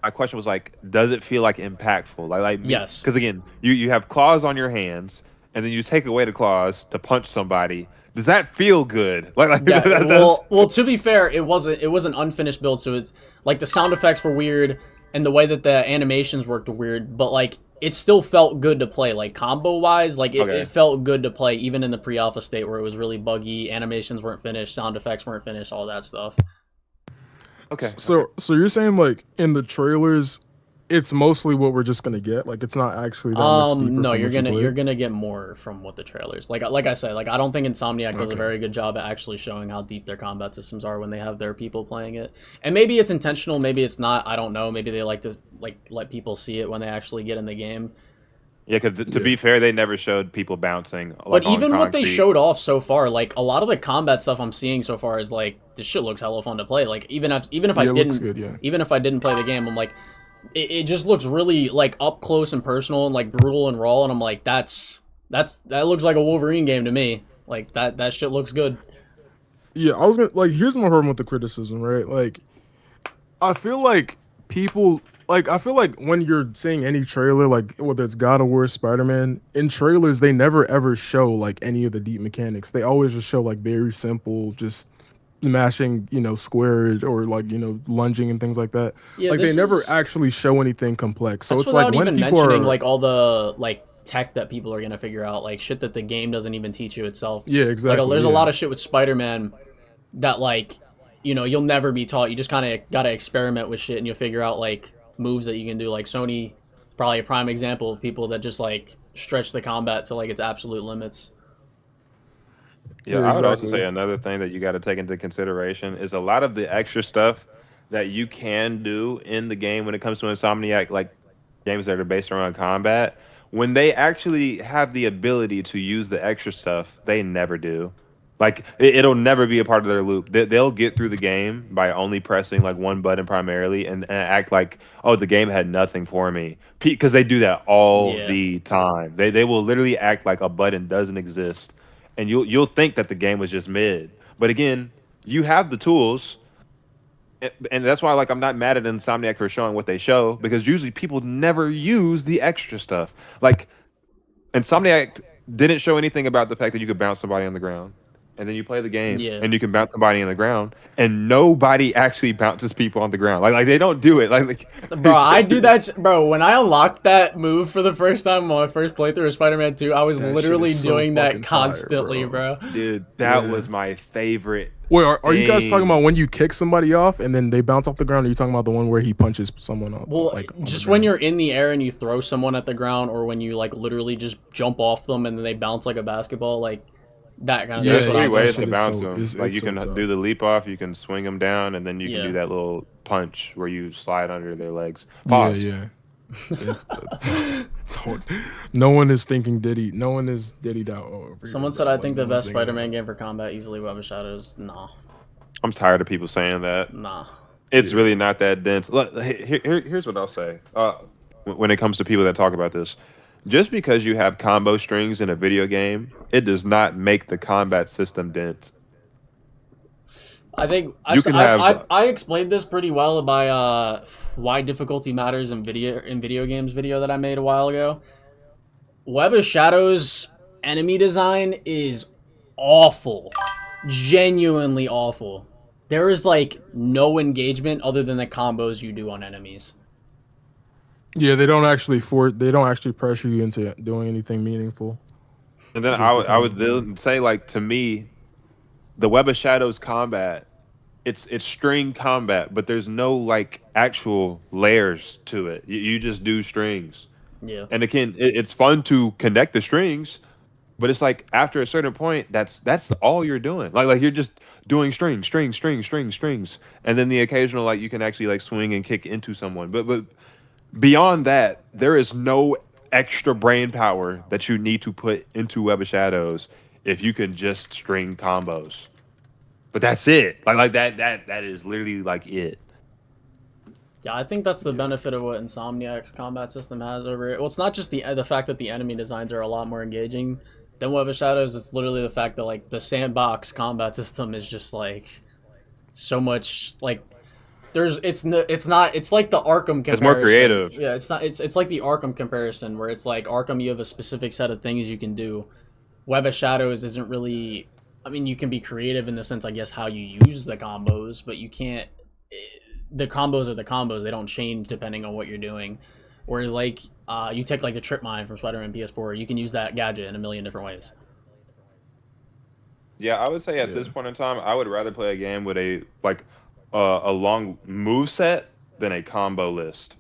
my question was like, does it feel like impactful? Like Yes. Because again, you have claws on your hands, and then you take away the claws to punch somebody. Does that feel good? Like Yeah, that, well, to be fair, it was an unfinished build, so it's like the sound effects were weird and the way that the animations worked were weird, but like it still felt good to play. Like combo wise, like it felt good to play even in the pre-alpha state where it was really buggy, animations weren't finished, sound effects weren't finished, all that stuff. Okay. So you're saying like in the trailers, it's mostly what we're just gonna get. Like it's not actually that much deeper. No, from what you're gonna get more from what the trailers. Like I said, like I don't think Insomniac does a very good job at actually showing how deep their combat systems are when they have their people playing it. And maybe it's intentional, maybe it's not. I don't know. Maybe they like to let people see it when they actually get in the game. Yeah, because to be fair, they never showed people bouncing. But even what they showed off so far, like a lot of the combat stuff I'm seeing so far is like this shit looks hella fun to play. Like even if I didn't play the game, I'm like, it just looks really like up close and personal and like brutal and raw, and I'm like that looks like a Wolverine game to me. Like that shit looks good. Yeah, I was gonna like. Here's my problem with the criticism, right? Like, I feel like people. Like, I feel like when you're seeing any trailer, like whether it's God of War, Spider-Man, in trailers, they never ever show like any of the deep mechanics. They always just show like very simple, just smashing, square or like, lunging and things like that. Yeah, like they never actually show anything complex. So that's it's like without when even people mentioning are like all the like tech that people are gonna figure out, like shit that the game doesn't even teach you itself. Yeah, exactly. Like there's a lot of shit with Spider-Man that like, you'll never be taught. You just kind of gotta experiment with shit and you'll figure out like moves that you can do. Like Sony, probably a prime example of people that just like stretch the combat to like its absolute limits. Yeah, I would also say another thing that you got to take into consideration is a lot of the extra stuff that you can do in the game when it comes to Insomniac, like games that are based around combat. When they actually have the ability to use the extra stuff, they never do. Like it'll never be a part of their loop. They'll get through the game by only pressing like one button primarily, and act like, oh, the game had nothing for me, because they do that all the time. They will literally act like a button doesn't exist, and you'll think that the game was just mid. But again, you have the tools, and that's why like I'm not mad at Insomniac for showing what they show, because usually people never use the extra stuff. Like Insomniac didn't show anything about the fact that you could bounce somebody on the ground. And then you play the game, and you can bounce somebody on the ground, and nobody actually bounces people on the ground. Like they don't do it. Like bro, I do that. Bro, when I unlocked that move for the first time on my first playthrough of Spider-Man 2, I was literally doing that constantly, bro. Dude, that was my favorite. Wait, are you guys talking about when you kick somebody off and then they bounce off the ground? Or are you talking about the one where he punches someone off? Well, like, just when you're in the air and you throw someone at the ground, or when you like literally just jump off them and then they bounce like a basketball, like that kind of There's thing. three ways to bounce them. Like you can do the leap off, you can swing them down, and then you can do that little punch where you slide under their legs. Pause. Yeah. No one is thinking Diddy. No one is Diddy'd out. Someone said I think the best Spider-Man game for combat easily Web of Shadows. Nah. I'm tired of people saying that. Nah. It's really not that dense. Look, here's what I'll say. When it comes to people that talk about this, just because you have combo strings in a video game, it does not make the combat system dense. I think I explained this pretty well by why difficulty matters in video games video that I made a while ago. Web of Shadows enemy design is awful. Genuinely awful. There is like no engagement other than the combos you do on enemies. Yeah, they don't actually pressure you into doing anything meaningful. And then I would say, like, to me, the Web of Shadows combat, it's string combat, but there's no like actual layers to it. You just do strings. Yeah. And again, it's fun to connect the strings, but it's like after a certain point, that's all you're doing. Like you're just doing strings, and then the occasional like you can actually like swing and kick into someone, but beyond that, there is no extra brain power that you need to put into Web of Shadows if you can just string combos. But that's it. Like that is literally like it. Yeah, I think that's the benefit of what Insomniac's combat system has over it. Well, it's not just the fact that the enemy designs are a lot more engaging than Web of Shadows. It's literally the fact that like the sandbox combat system is just like so much like it's like the Arkham comparison. It's more creative. Yeah, it's like the Arkham comparison where it's like Arkham you have a specific set of things you can do. Web of Shadows isn't really. I mean, you can be creative in the sense, I guess, how you use the combos, but you can't. The combos are the combos; they don't change depending on what you're doing. Whereas, like, you take like the trip mine from Spider-Man PS4, you can use that gadget in a million different ways. Yeah, I would say at this point in time, I would rather play a game with a long move set than a combo list.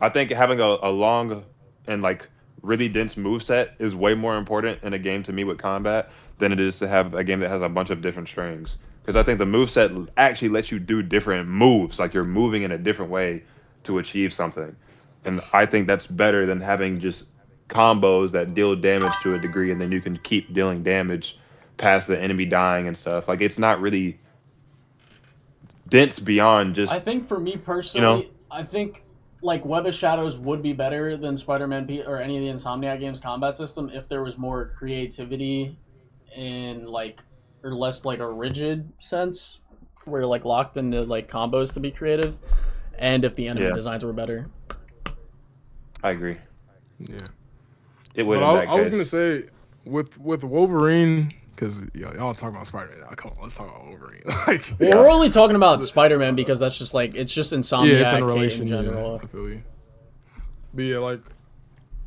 I think having a long and like really dense move set is way more important in a game to me with combat than it is to have a game that has a bunch of different strings. Because I think the move set actually lets you do different moves, like you're moving in a different way to achieve something. And I think that's better than having just combos that deal damage to a degree and then you can keep dealing damage past the enemy dying and stuff. Like it's not really dense beyond just. I think for me personally, I think like Web of Shadows would be better than Spider-Man or any of the Insomniac games combat system if there was more creativity in like or less like a rigid sense where you're like locked into like combos to be creative, and if the enemy designs were better. I agree. Yeah. It would. I was gonna say with Wolverine, because y'all talk about Spider-Man now. Come on, let's talk about Wolverine. Like, well, we're only talking about Spider-Man because that's just like it's just Insomniac it's in relation in general. I feel you. But yeah, like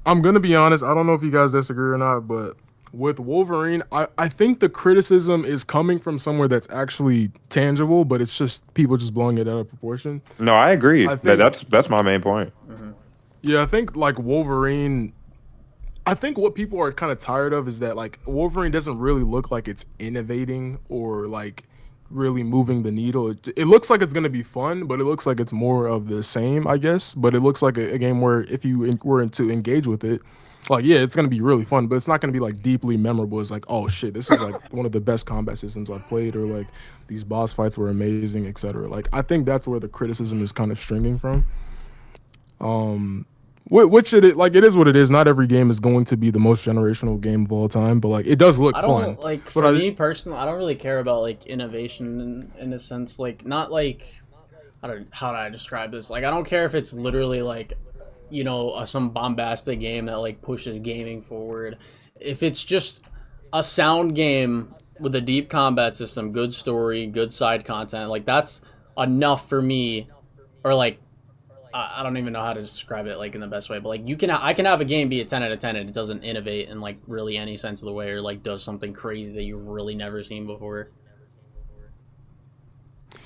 I'm gonna be honest. I don't know if you guys disagree or not, but with Wolverine, I think the criticism is coming from somewhere that's actually tangible, but it's just people just blowing it out of proportion. No, I agree. I think, that's my main point. Mm-hmm. Yeah, I think like Wolverine. I think what people are kind of tired of is that like Wolverine doesn't really look like it's innovating or like really moving the needle. It looks like it's gonna be fun, but it looks like it's more of the same, I guess. But it looks like a game where if you were to engage with it, like yeah, it's gonna be really fun, but it's not gonna be like deeply memorable. It's like oh shit, this is like one of the best combat systems I've played, or like these boss fights were amazing, etc. Like I think that's where the criticism is kind of stringing from. Which it is what it is. Not every game is going to be the most generational game of all time, but like it does look fun. Like for me personally, I don't really care about like innovation in a sense. Like not like how do I describe this? Like I don't care if it's literally like some bombastic game that like pushes gaming forward. If it's just a sound game with a deep combat system, good story, good side content, like that's enough for me. Or like I don't even know how to describe it like in the best way, but like I can have a game be a 10 out of 10 and it doesn't innovate in like really any sense of the way or like does something crazy that you've really never seen before.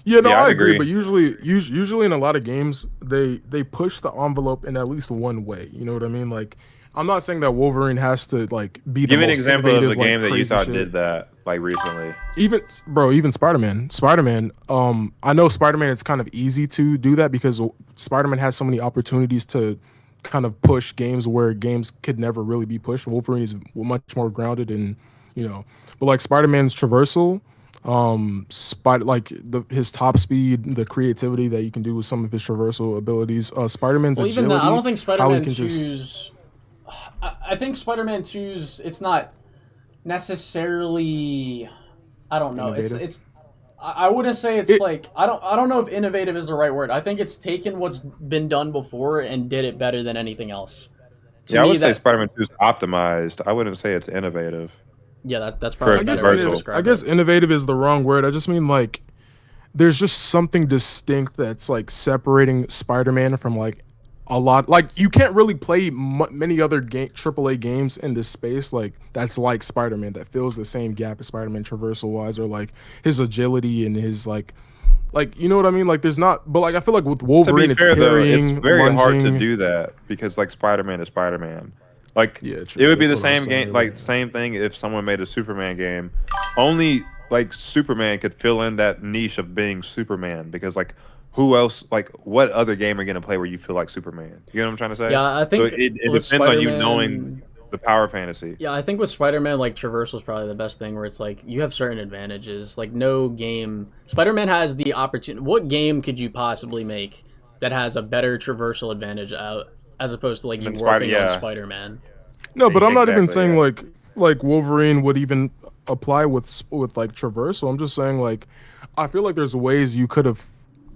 Yeah, no, I agree. But usually in a lot of games, they push the envelope in at least one way. You know what I mean? Like, I'm not saying that Wolverine has to like be. Give the me an most example of a like, game that you thought shit. did that like recently. Even Spider-Man. I know Spider-Man. It's kind of easy to do that because Spider-Man has so many opportunities to kind of push games where games could never really be pushed. Wolverine is much more grounded and but like Spider-Man's traversal. His top speed, the creativity that you can do with some of his traversal abilities. Spider-Man's agility. I don't think Spider-Man 2's. I think Spider-Man 2's. It's not necessarily. I don't know. Innovative? It's. I wouldn't say it's like I don't know if innovative is the right word. I think it's taken what's been done before and did it better than anything else. I would say Spider-Man 2 is optimized. I wouldn't say it's innovative. Yeah, that's probably. I guess innovative is the wrong word. I just mean like there's just something distinct that's like separating Spider-Man from like a lot. Like you can't really play many other AAA games in this space like that's like Spider-Man that fills the same gap as Spider-Man traversal wise or like his agility and his like you know what I mean? Like there's not, but like I feel like with Wolverine, to be fair, it's carrying, it's very hard to lunging. do that because like Spider-Man is Spider-Man. Like Yeah, true. it would be the That's what I'm same saying, game, like yeah. same thing if someone made a Superman game. Only like Superman could fill in that niche of being Superman because like who else? Like, what other game are you gonna play where you feel like Superman? You know what I'm trying to say? Yeah, I think so. It with depends on you Spider-Man- knowing the power fantasy. Yeah, I think with Spider-Man, like, traversal is probably the best thing, where it's like you have certain advantages. Like, no game, Spider-Man has the opportunity. What game could you possibly make that has a better traversal advantage out as opposed to like you Than working Spider- on yeah. Spider-Man? No, but I'm not even Exactly, saying yeah. like Wolverine would even apply with like traversal. I'm just saying like I feel like there's ways you could have.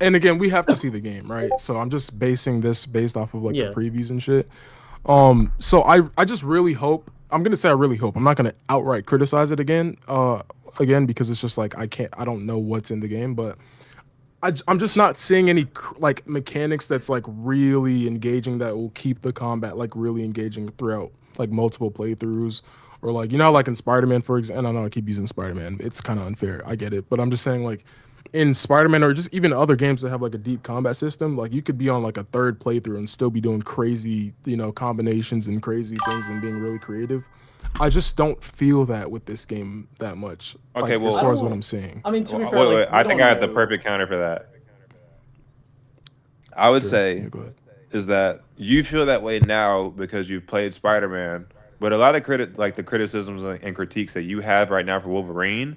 And again, we have to see the game, right? So I'm just basing this based off of like Yeah. the previews and shit. So I just really hope. I'm gonna say I really hope. I'm not gonna outright criticize it again. Again because it's just like I don't know what's in the game, but I'm just not seeing any like mechanics that's like really engaging that will keep the combat like really engaging throughout like multiple playthroughs, or like you know how, like in Spider-Man for example. And I know I keep using Spider-Man. It's kind of unfair. I get it, but I'm just saying like in Spider-Man or just even other games that have like a deep combat system, like you could be on like a third playthrough and still be doing crazy, you know, combinations and crazy things and being really creative. I just don't feel that with this game that much. Okay, like, well- as I far as don't- what I'm saying. I mean, to be Wait, fair, like, wait, we I think don't I have the know. perfect counter for that. I would Sure. say Yeah, go ahead. is that you feel that way now because you've played Spider-Man, but a lot of the criticisms and critiques that you have right now for Wolverine,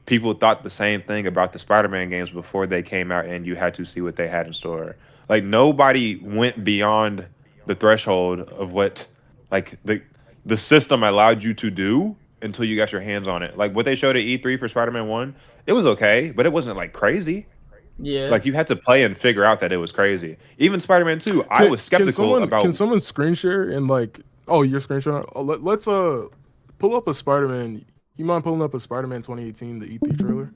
people thought the same thing about the Spider-Man games before they came out, and you had to see what they had in store. Like nobody went beyond the threshold of what like the system allowed you to do until you got your hands on it. Like what they showed at E3 for Spider-Man 1, it was okay, but it wasn't like crazy. Yeah. Like you had to play and figure out that it was crazy. Even Spider-Man 2, I was skeptical about. Can someone screen share and like? Oh, you're screen sharing. Oh, let's pull up a Spider-Man. You mind pulling up a Spider-Man 2018 the E3 trailer?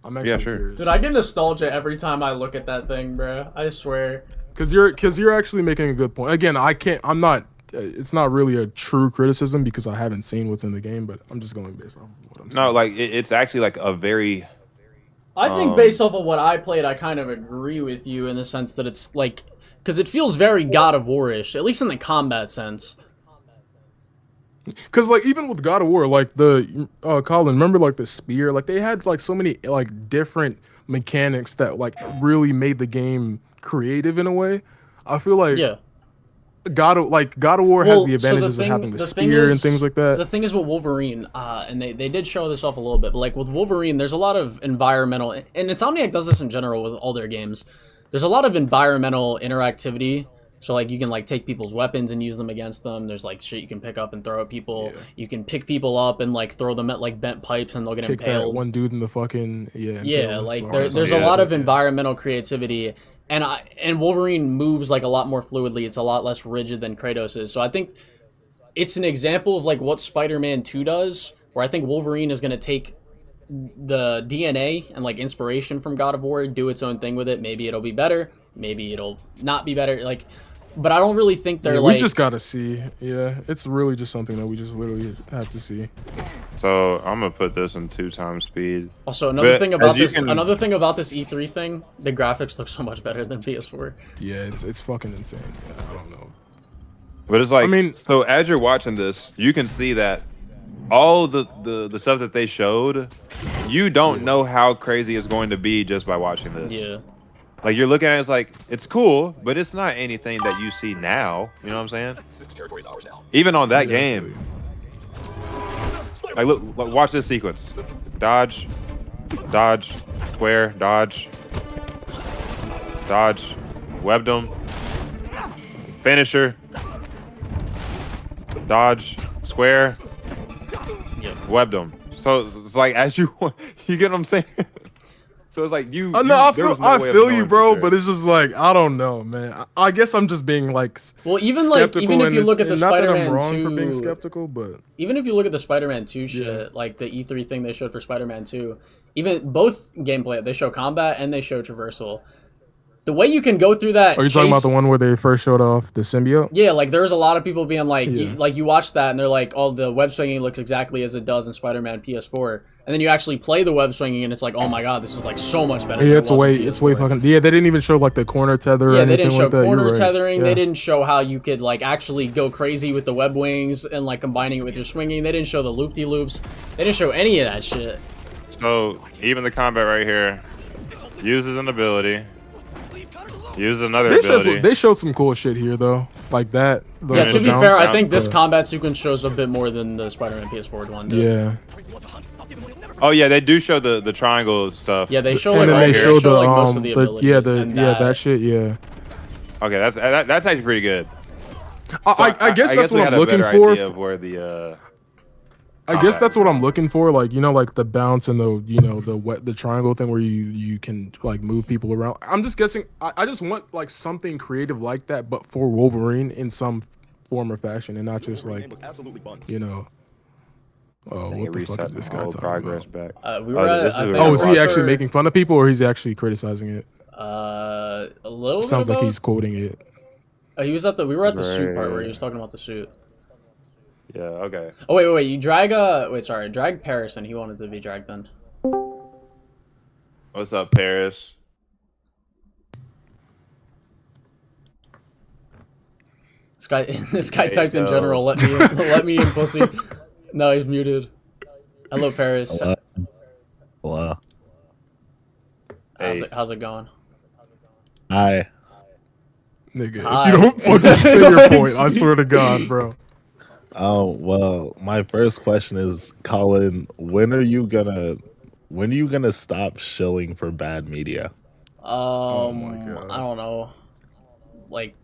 I'm actually sure. curious. Dude, I get nostalgia every time I look at that thing, bro. I swear. Because you're actually making a good point. Again, I can't. I'm not. It's not really a true criticism because I haven't seen what's in the game, but I'm just going based off of what I'm saying. No, like it's actually like a very. I think based off of what I played, I kind of agree with you in the sense that it's like, because it feels very God of War-ish, at least in the combat sense. Because like even with God of War, like the Colin, remember like the spear, like they had like so many like different mechanics that like really made the game creative in a way. I feel like Yeah. God of War has the advantages of having the thing spear is- and things like that. The thing is with Wolverine, and they did show this off a little bit, but like with Wolverine, there's a lot of environmental, and Insomniac does this in general with all their games. There's a lot of environmental interactivity. So like you can like take people's weapons and use them against them. There's like shit you can pick up and throw at people. Yeah. You can pick people up and like throw them at like bent pipes and they'll get Kick that impaled. one dude in the fucking Yeah, impale like us, there's a Yeah. lot of environmental creativity, and Wolverine moves like a lot more fluidly. It's a lot less rigid than Kratos is. So I think it's an example of like what Spider-Man 2 does, where I think Wolverine is gonna take the DNA and like inspiration from God of War, do its own thing with it. Maybe it'll be better, maybe it'll not be better. Like, but I don't really think they're Yeah, like. we just gotta see. Yeah, it's really just something that we just literally have to see. So I'm gonna put this in 2x speed. Also, another But thing as about you this, can- another thing about this E3 thing, the graphics look so much better than PS4. Yeah, it's fucking insane. Yeah, I don't know. But it's like, I mean- so as you're watching this, you can see that all the stuff that they showed, you don't know how crazy it's going to be just by watching this. Yeah. Like you're looking at it, it's like it's cool, but it's not anything that you see now. You know what I'm saying? This territory is ours now. Even on that Yeah, game. Like look, watch this sequence. Dodge, dodge, square, dodge, dodge, webbed him, finisher, dodge, square, Yep. webbed him. So it's like as you you get what I'm saying. So it's like you. No, you- I there feel was no way of knowing you, for bro. sure. But it's just like I don't know, man. I guess I'm just being like Well, even skeptical, if and you it's- look at the and not that Spider-Man I'm wrong 2, for being skeptical, but even if you look at the Spider-Man 2 shit, like the E3 thing they showed for Spider-Man 2, even both gameplay, they show combat and they show traversal. The way you can go through that. are you talking about chase- the one where they first showed off the symbiote? Yeah, like there's a lot of people being like, Yeah. you watch that and they're like, oh, the web swinging looks exactly as it does in Spider-Man PS4, and then you actually play the web swinging and it's like, oh my god, this is like so much better. Yeah, than it's it was way in it's way PS4. fucking. Yeah, they didn't even show like the corner tether or Yeah, they anything didn't show like that. You're corner right. tethering. Yeah. They didn't show how you could like actually go crazy with the web wings and like combining it with your swinging. They didn't show the loop-de-loops. They didn't show any of that shit. So even the combat right here uses an ability. Use another They ability. showed some cool shit here though, like that. Yeah, to be fair, I think this but- combat sequence shows a bit more than the Spider-Man PS4 one did. Yeah, Oh yeah, they do show the triangle stuff. Yeah, they show and like, then all, they showed show, the like most of the abilities. that shit. Yeah, Okay, that's actually pretty good. So I guess that's we what had I'm a looking better for. idea of where the I guess that's what I'm looking for, like, you know, like the bounce and the triangle thing where you can like move people around. I'm just guessing. I just want like something creative like that, but for Wolverine in some form or fashion, and not just like, you know. Oh, what the fuck is this guy talking progress about? back? We were at, I think Oh, is he Roger- actually making fun of people, or he's actually criticizing it? A little. Sounds bit like of he's quoting it. both. He was at the. We were at the suit part where he was talking about the suit. Yeah. Okay. Oh wait, you drag drag Paris, and he wanted to be dragged then. What's up, Paris? This guy Hey, typed in no. general. Let me in, let me in, pussy. No, he's muted. Hello, Paris. Hello. How's it going? Hi. Nigga, Hi. if you don't fucking say your point, I swear to God, bro. Oh well, my first question is, Colin, when are you gonna stop shilling for bad media? Oh my God. I don't know. Like,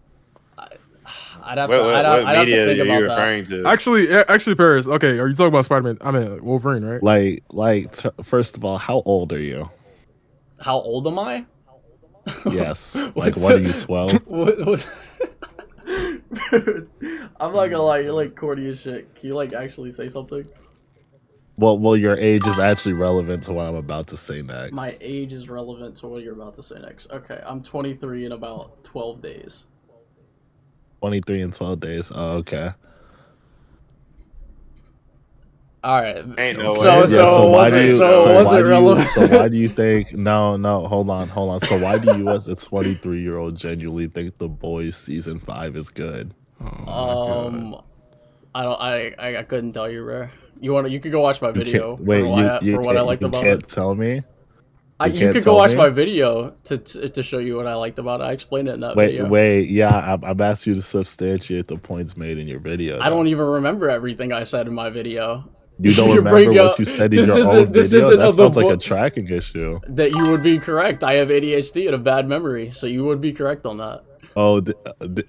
I'd have What to. I'd have to media think are you about that. referring to? Actually, Paris. Okay, are you talking about Spider-Man? I mean, like, Wolverine, right? First of all, how old are you? How old am I? Yes. Like, What's what are the- you, 12? I'm not gonna lie, you're like corny as shit. Can you like actually say something? Well, your age is actually relevant to what I'm about to say next. My age is relevant to what you're about to say next. Okay, I'm 23 in about 12 days. 23 and 12 days. Oh, okay. All right. Ain't no So way. so why was do it you? so was it relevant? So why do you think? No, hold on. So why do you, as a 23-year-old, genuinely think The Boys season 5 is good? Oh my God. I couldn't tell you, bro. You could go watch my video Wait, for what I liked about can't it. tell me. You could go watch my video to show you what I liked about it. I explained it in that video. Wait, yeah, I've asked you to substantiate the points made in your video. I don't even remember everything I said in my video. You don't You remember bring what up- you said in this your isn't- own this video? isn't That of the sounds like a book- tracking issue. That you would be correct. I have ADHD and a bad memory, so you would be correct on that. Oh,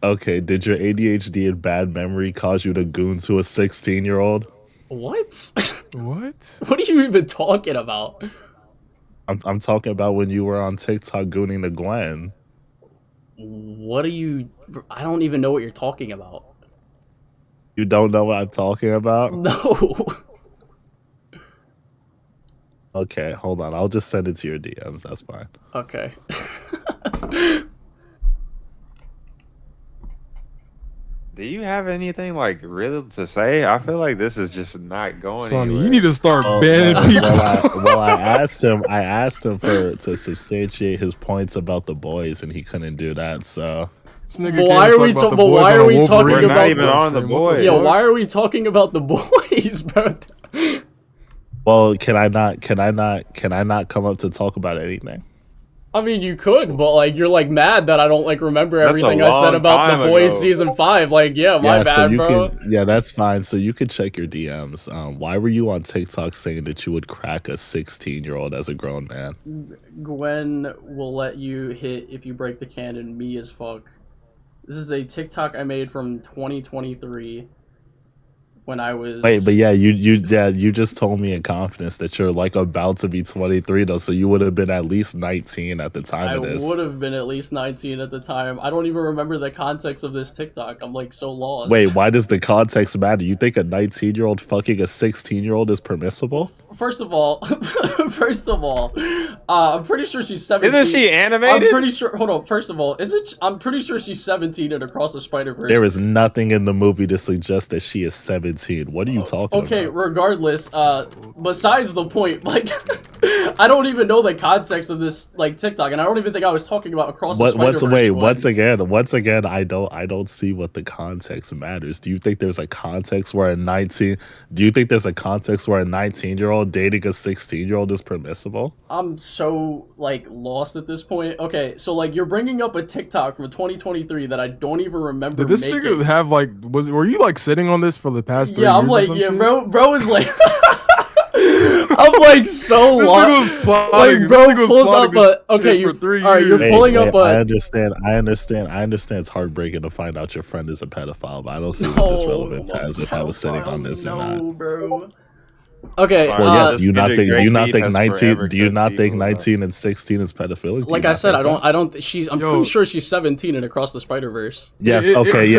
okay. Did your ADHD and bad memory cause you to goon to a 16-year-old? What? What? What are you even talking about? I'm talking about when you were on TikTok gooning to Gwen. What are you? I don't even know what you're talking about. You don't know what I'm talking about? No. Okay, hold on. I'll just send it to your DMs. That's fine. Okay. Do you have anything like real to say? I feel like this is just not going Sonny, anywhere. you need to start Well, banning people. I asked him to substantiate his points about The Boys, and he couldn't do that. So This nigga But can't why even are we talk ta- about the but boys why on are a we Wolverine talking We're game. not about even the- on the What boys. Yeah, fuck? why are we talking about the boys, bro? well, can I not come up to talk about anything? I mean, you could, but like, you're like mad that I don't like remember That's a everything I said long about time the boys ago. season 5. Like, yeah, my Yeah, bad, you bro. can. Yeah, that's fine. So you could check your DMs. Why were you on TikTok saying that you would crack a 16-year-old as a grown man? Gwen will let you hit if you break the canon. Me as fuck. This is a TikTok I made from 2023 when I was. Wait, but yeah, you just told me in confidence that you're like about to be 23 though, so you would have been at least 19 at the time I of this. would have been at least 19 at the time. I don't even remember the context of this TikTok. I'm like so lost. Wait, why does the context matter? You think a 19-year-old fucking a 16-year-old is permissible? First of all, I'm pretty sure she's 17. Isn't she animated? I'm pretty sure. Hold on. First of all, I'm pretty sure she's 17 and Across the Spider-Verse. There is nothing in the movie to suggest that she is 17. What are you talking Okay, about? regardless, besides the point, like, I don't even know the context of this like TikTok, and I don't even think I was talking about Across the Spider-Verse. Once again, I don't see what the context matters. Do you think there's a context where a 19-year-old dating a 16-year-old is permissible? I'm so like lost at this point. Okay, so like you're bringing up a TikTok from 2023 that I don't even remember. Did this nigga have like were you like sitting on this for the past 3 years? Yeah, I'm like, yeah, shit? bro is like I'm like so lost. Like, bro pulls up okay, for 3 years. All right, you're pulling up I understand it's heartbreaking to find out your friend is a pedophile, but I don't see what this relevance has if I was sitting on this or not. Bro. Okay. Well, yes. Do you not think 19 and 16 is pedophilic? Like I said, I don't. I'm pretty sure she's 17 in Across the Spider-Verse. Yes. Okay.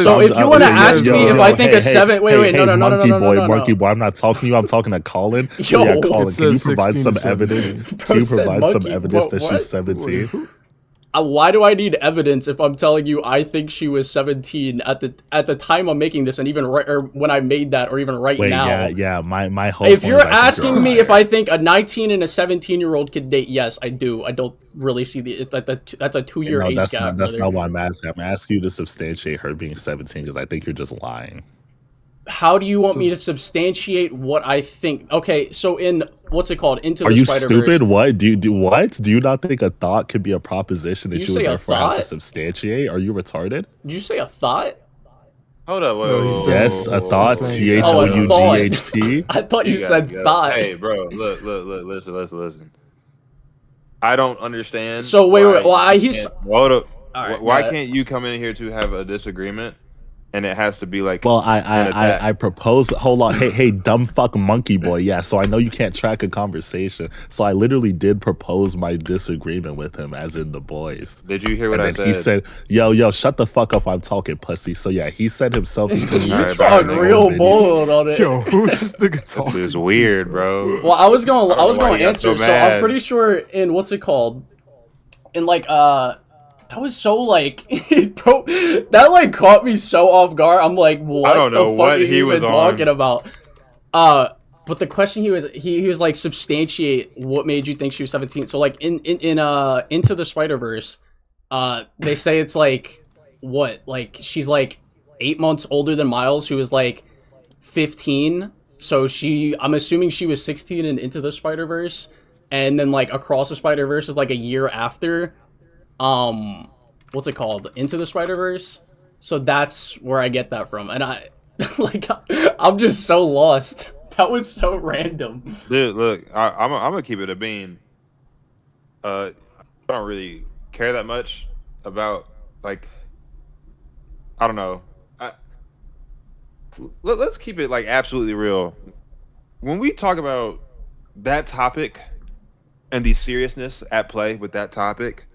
So if you want to ask me if I think a seven, wait, no, Monkey boy, I'm not talking to you. I'm talking to Colin. So yeah, Colin, can you provide some evidence? Can you provide some evidence that she's 17? Why do I need evidence if I'm telling you I think she was 17 at the time I'm making this, and even or when I made that, or even now? Yeah. My whole. If you're asking me if I think a 19 and a 17-year-old could date, yes, I do. I don't really see that's a 2-year age gap. That's not what I'm asking. I'm asking you to substantiate her being 17 because I think you're just lying. How do you want me to substantiate what I think? Okay, so in what's it called? Into the Are you Spider-Verse. stupid? What do you do? What do you not think a thought could be a proposition that you would therefore have to substantiate? Are you retarded? Did you say a thought? Hold up. Yes, a thought. THOUGHT. I thought you said thought. Hey, bro, look, listen. I don't understand. So wait. Well, he's. Hold up. Right, why can't you come in here to have a disagreement? And it has to be like. Well, I propose. Hold on, hey, dumb fuck monkey boy. Yeah, so I know you can't track a conversation. So I literally did propose my disagreement with him, as in the boys. Did you hear what I said? He said, "Yo, shut the fuck up! I'm talking pussy." So yeah, he said himself. You talk real bold on it. Yo, who's this nigga talking? It's weird, bro. Well, I was going to answer. So I'm pretty sure in what's it called? In like that was so like, bro, that like caught me so off guard. I'm like, what the fuck are you even talking about? But the question he was like, substantiate what made you think she was 17. So like in Into the Spider-Verse, they say it's like what, like she's like 8 months older than Miles, who is like 15. So I'm assuming she was 16 in Into the Spider-Verse, and then like Across the Spider-Verse is like a year after. What's it called? Into the Spider-Verse. So that's where I get that from, and I'm just so lost. That was so random. Dude, look, I'm gonna keep it a bean. I don't really care that much about like, I don't know. Let's keep it like absolutely real. When we talk about that topic and the seriousness at play with that topic,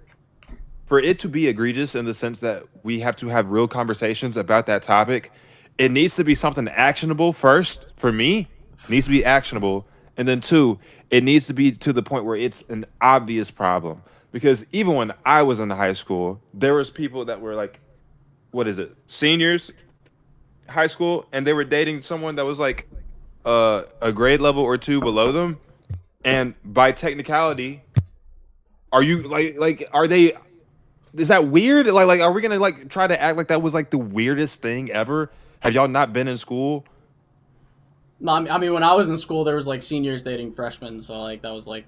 for it to be egregious in the sense that we have to have real conversations about that topic, it needs to be something actionable first. For me, it needs to be actionable. And then two, it needs to be to the point where it's an obvious problem. Because even when I was in high school, there was people that were like, seniors, high school, and they were dating someone that was like a grade level or two below them. And by technicality, are you are they... Is that weird? Like, are we gonna like try to act like that was like the weirdest thing ever? Have y'all not been in school? I mean, when I was in school, there was like seniors dating freshmen, so like that was like.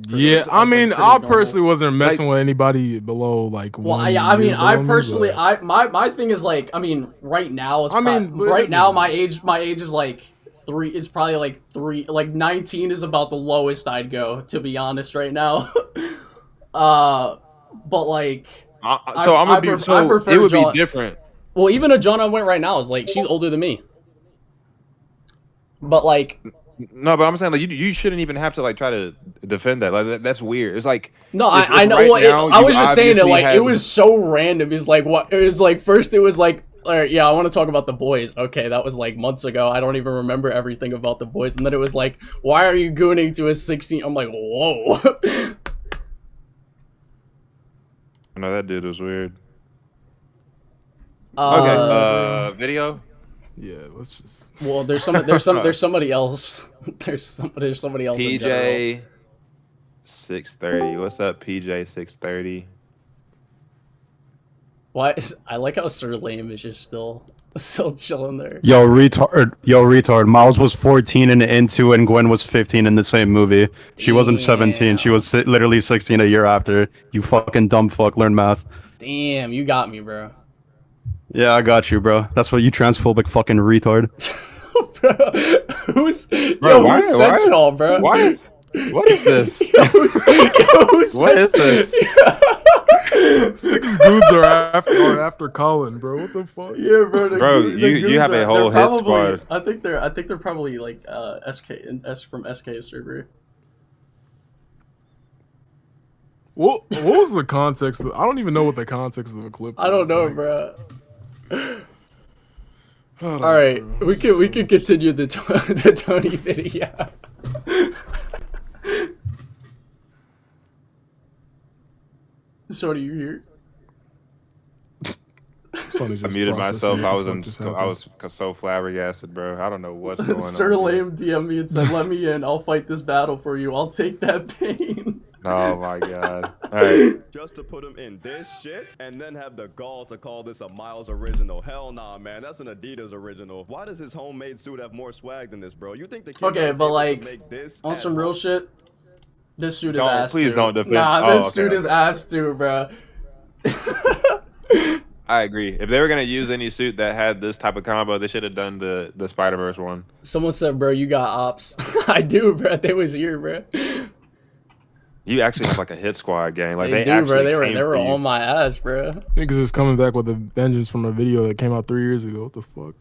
Yeah, I mean, I personally wasn't messing with anybody below like. Well, I mean, I personally, my thing is like, I mean, right now, right now, my age is like 3. It's probably like 3, like 19 is about the lowest I'd go, to be honest, right now. But like, it would be different. Well, even a John I went right now is like, she's older than me. But like, no, but I'm saying like you shouldn't even have to like try to defend that. Like that's weird. It's like no, I know. Right well, I was just saying it like it was so random. It's like what it was like. First, it was like, all right, yeah, I want to talk about the boys. Okay, that was like months ago. I don't even remember everything about the boys. And then it was like, why are you gooning to a 16? I'm like, whoa. No, that dude was weird. Okay, video. Yeah, let's just. Well, there's somebody else. There's somebody else. PJ. 630. What's up, PJ 630? Why? I like how Sir Lame is just still chilling there. Yo, retard. Miles was 14 and into, and Gwen was 15 in the same movie. She wasn't 17. She was literally 16 a year after. You fucking dumb fuck. Learn math. Damn, you got me, bro. Yeah, I got you, bro. That's what you transphobic fucking retard. Bro, who's Bro, who said y'all, bro? What is this? What is this? These goons are after Colin, bro. What the fuck? Yeah, bro. Bro, you have a whole hit squad. I think they're probably like from SK server. What was the context? I don't even know what the context of the clip. I don't know, bro. All right, we could continue the Tony video. Shorty, you here? I muted myself. I was so flabbergasted, bro. I don't know what's going on. Sir Lame DM me and said, "Let me in. I'll fight this battle for you. I'll take that pain." Oh my god. All right. Just to put him in this shit and then have the gall to call this a Miles original. Hell nah, man. That's an Adidas original. Why does his homemade suit have more swag than this, bro? You think the kid Okay, but like make this on some real shit, this suit is Don't, ass. please too. don't defend- Nah, oh, this okay, suit is okay. ass too, bro. I agree. If they were gonna use any suit that had this type of combo, they should have done the Spider-Verse one. Someone said, "Bro, you got ops." I do, bro. They was here, bro. You actually have like a hit squad gang. Like They they do, actually bro. They came were for you. on my ass, bro. Niggas is coming back with a vengeance from a video that came out 3 years ago. What the fuck?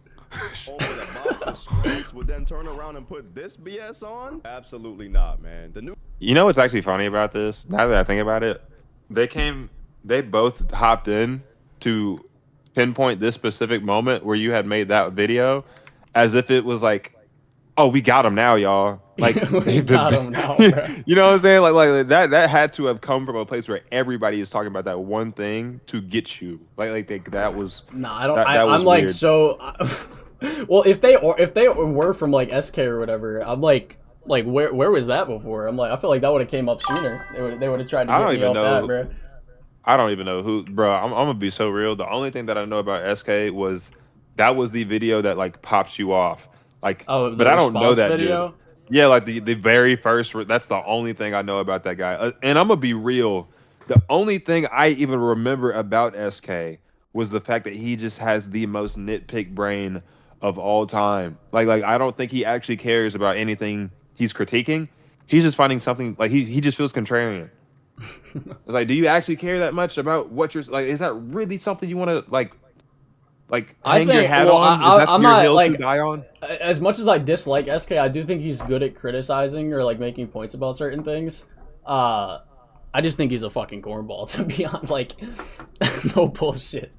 over the box of stripes would then turn around and put this BS on? Absolutely not, man. The new You know what's actually funny about this? Now that I think about it, they both hopped in to pinpoint this specific moment where you had made that video as if it was like, oh, we got him now, y'all. Like We got him now, bro. You know what I'm saying? Like that had to have come from a place where everybody is talking about that one thing to get you. That was Nah, I don't. that was I'm like weird. so. Well, if they were from like SK or whatever, I'm like where was that before? I'm like, I feel like that would have came up sooner. They would have tried to I get don't me even off know. that, bro. I don't even know who, bro. I'm gonna be so real. The only thing that I know about SK was that was the video that like pops you off. Like, Oh, but I don't know response that video? dude. Yeah, like the very first. That's the only thing I know about that guy. And I'm gonna be real. The only thing I even remember about SK was the fact that he just has the most nitpick brain of all time. Like I don't think he actually cares about anything he's critiquing. He's just finding something like he just feels contrarian. It's like, do you actually care that much about what you're like? Is that really something you want to like I hang your think- hat well, on? I- Is that I'm your not, hill like- to die on? As much as I dislike SK, I do think he's good at criticizing or like making points about certain things. I just think he's a fucking cornball, to be honest. Like, no bullshit.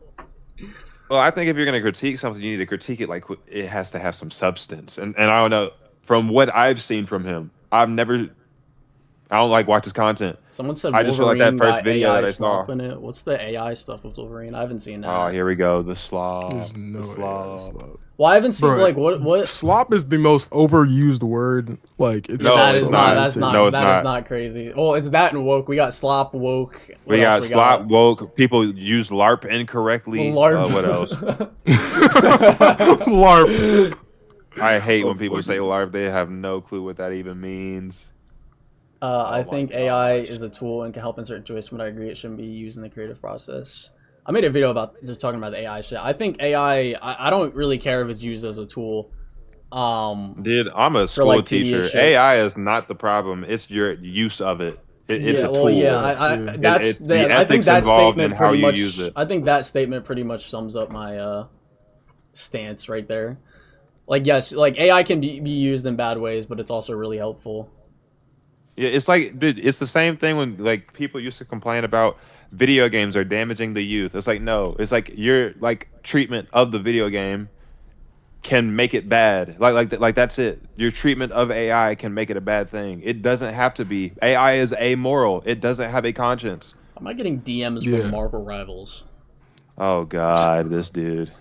Well, I think if you're gonna critique something, you need to critique it like it has to have some substance. And I don't know, from what I've seen from him, I don't like watch his content. Someone said I just feel like that Wolverine first got video AI that I saw. slop in it. What's the AI stuff with Wolverine? I haven't seen that. Oh, here we go. The slob. There's no the AI slob. slop. Well, I haven't seen Bro, like what. Slop is the most overused word. Like it's No, That it's is not. not. That's not. No, it's that is not. not crazy. Well, it's that and woke. We got slop, woke. What We got else slop woke. People use LARP incorrectly. LARP. What else? LARP. I hate when people say LARP. They have no clue what that even means. I my think AI is a tool and can help in certain situations, but I agree it shouldn't be used in the creative process. I made a video about just talking about the AI shit. I think AI. I don't really care if it's used as a tool. Dude, I'm a school like, teacher. tedious shit. AI is not the problem. It's your use of it. It's a tool. That's It's the I think ethics that involved in statement how pretty you much. use it. I think that statement pretty much sums up my stance right there. Like, yes, like AI can be used in bad ways, but it's also really helpful. Yeah, it's like, dude, it's the same thing when like people used to complain about video games are damaging the youth. It's like, no, it's like your like treatment of the video game can make it bad. Like that's it. Your treatment of AI can make it a bad thing. It doesn't have to be. AI is amoral. It doesn't have a conscience. Am I getting DMs Yeah. from Marvel Rivals? Oh God, this dude.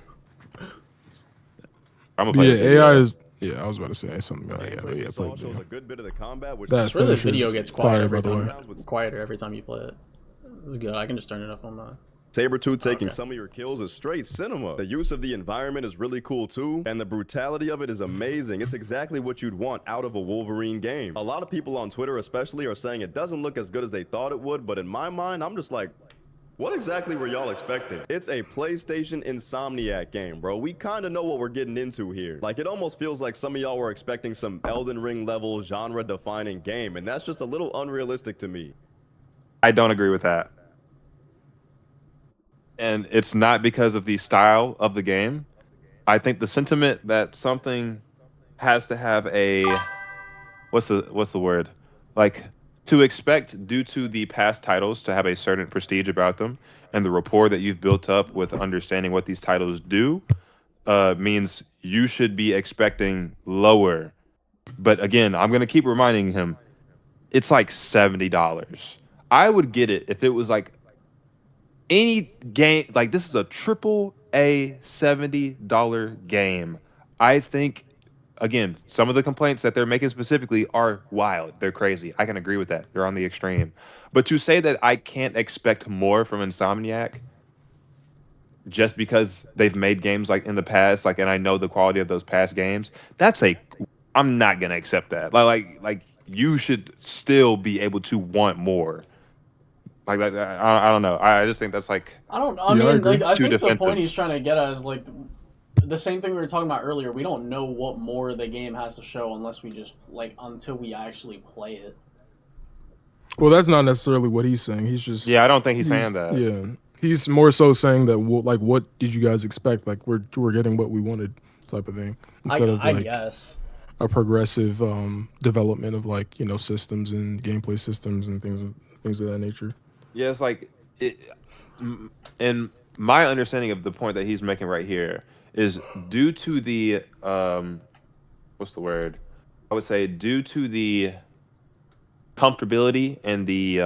I'm gonna play. Yeah, the video. AI is Yeah, I was about to say something about yeah, but yeah, Saw play shows a good bit of the combat, which that. I swear the Finish video is gets quieter fire, every by the way. time. Quieter every time you play it. This is good. I can just turn it up on my. Sabretooth taking Okay. some of your kills is straight cinema. The use of the environment is really cool too, and the brutality of it is amazing. It's exactly what you'd want out of a Wolverine game. A lot of people on Twitter especially are saying it doesn't look as good as they thought it would, but in my mind, I'm just like, what exactly were y'all expecting? It's a PlayStation Insomniac game, bro. We kind of know what we're getting into here. Like, it almost feels like some of y'all were expecting some Elden Ring level genre-defining game, and that's just a little unrealistic to me. I don't agree with that. And it's not because of the style of the game. I think the sentiment that something has to have a what's the word? Like to expect due to the past titles to have a certain prestige about them and the rapport that you've built up with understanding what these titles do means you should be expecting lower. But again, I'm gonna keep reminding him it's like $70. I would get it if it was like any game, like this is a triple A $70 game. I think, again, some of the complaints that they're making specifically are wild. They're crazy. I can agree with that. They're on the extreme. But to say that I can't expect more from Insomniac just because they've made games like in the past, like, and I know the quality of those past games, I'm not gonna accept that. Like you should still be able to want more. Like I don't know. I just think that's like I don't know. I Yeah, I mean, agree. like, I Too think the point defensive. he's trying to get at is like the same thing we were talking about earlier. We don't know what more the game has to show unless we just until we actually play it. Well, that's not necessarily what he's saying. He's just I don't think he's saying that. Yeah, he's more so saying that like, what did you guys expect? Like, we're getting what we wanted, type of thing, instead of I like guess. a progressive development of like systems and gameplay systems and things of that nature. Yeah, it's like and my understanding of the point that he's making right here is due to the what's the word? I would say due to the comfortability and the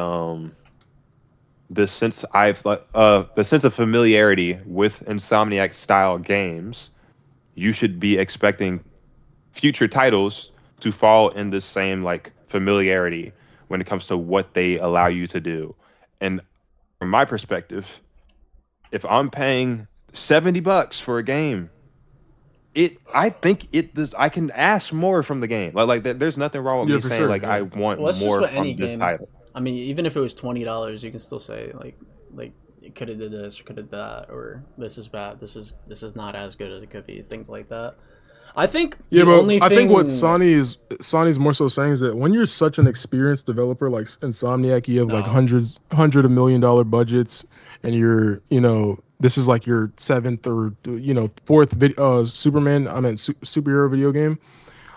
sense the sense of familiarity with Insomniac style games, you should be expecting future titles to fall in the same like familiarity when it comes to what they allow you to do. And from my perspective, if I'm paying $70 for a game, I think it does. I can ask more from the game. There's nothing wrong with me for saying sure, like yeah. I want Well, that's just more what from any this game. title. I mean, even if it was $20, you can still say like it could have did this or could have that, or this is bad. This is not as good as it could be. Things like that. I think Yeah, the but only I think what thing- Sonny's more so saying is that when you're such an experienced developer like Insomniac, you have like No. hundred of $1 million budgets, and you're this is like your seventh or fourth superhero video game,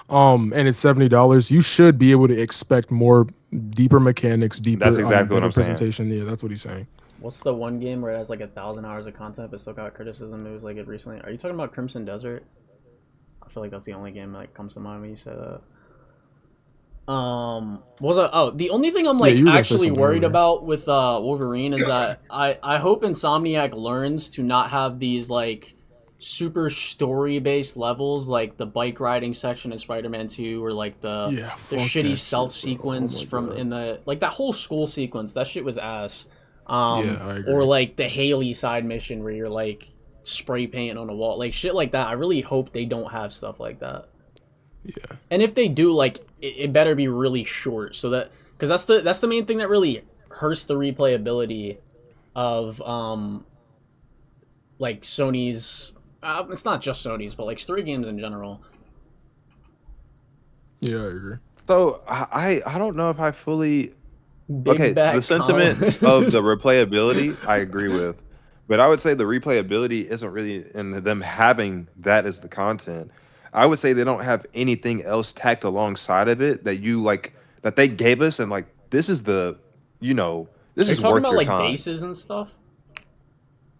and it's $70. You should be able to expect more, deeper mechanics, That's exactly what better I'm saying. presentation. Yeah, that's what he's saying. What's the one game where it has like 1,000 hours of content but still got criticism? It was like it recently. Are you talking about Crimson Desert? I feel like that's the only game that comes to mind when you say that. The only thing I'm like you were gonna say actually something worried earlier. about with Wolverine is that I hope Insomniac learns to not have these like super story based levels like the bike riding section in Spider-Man 2 or like the fuck shitty that stealth shit, bro. sequence Oh my from God. in the like that whole school sequence. That shit was ass. Yeah, I agree. Or like the Haley side mission where you're like spray painting on a wall, like shit like that. I really hope they don't have stuff like that. Yeah. And if they do, like it better be really short, so that because that's the main thing that really hurts the replayability of like Sony's. It's not just Sony's, but like story games in general. Yeah, I agree. So I don't know if I fully Big back the sentiment Colin. of the replayability I agree with, but I would say the replayability isn't really in them having that as the content. I would say they don't have anything else tacked alongside of it that you like that they gave us and like this is the this Are you is talking worth about your like time. bases and stuff?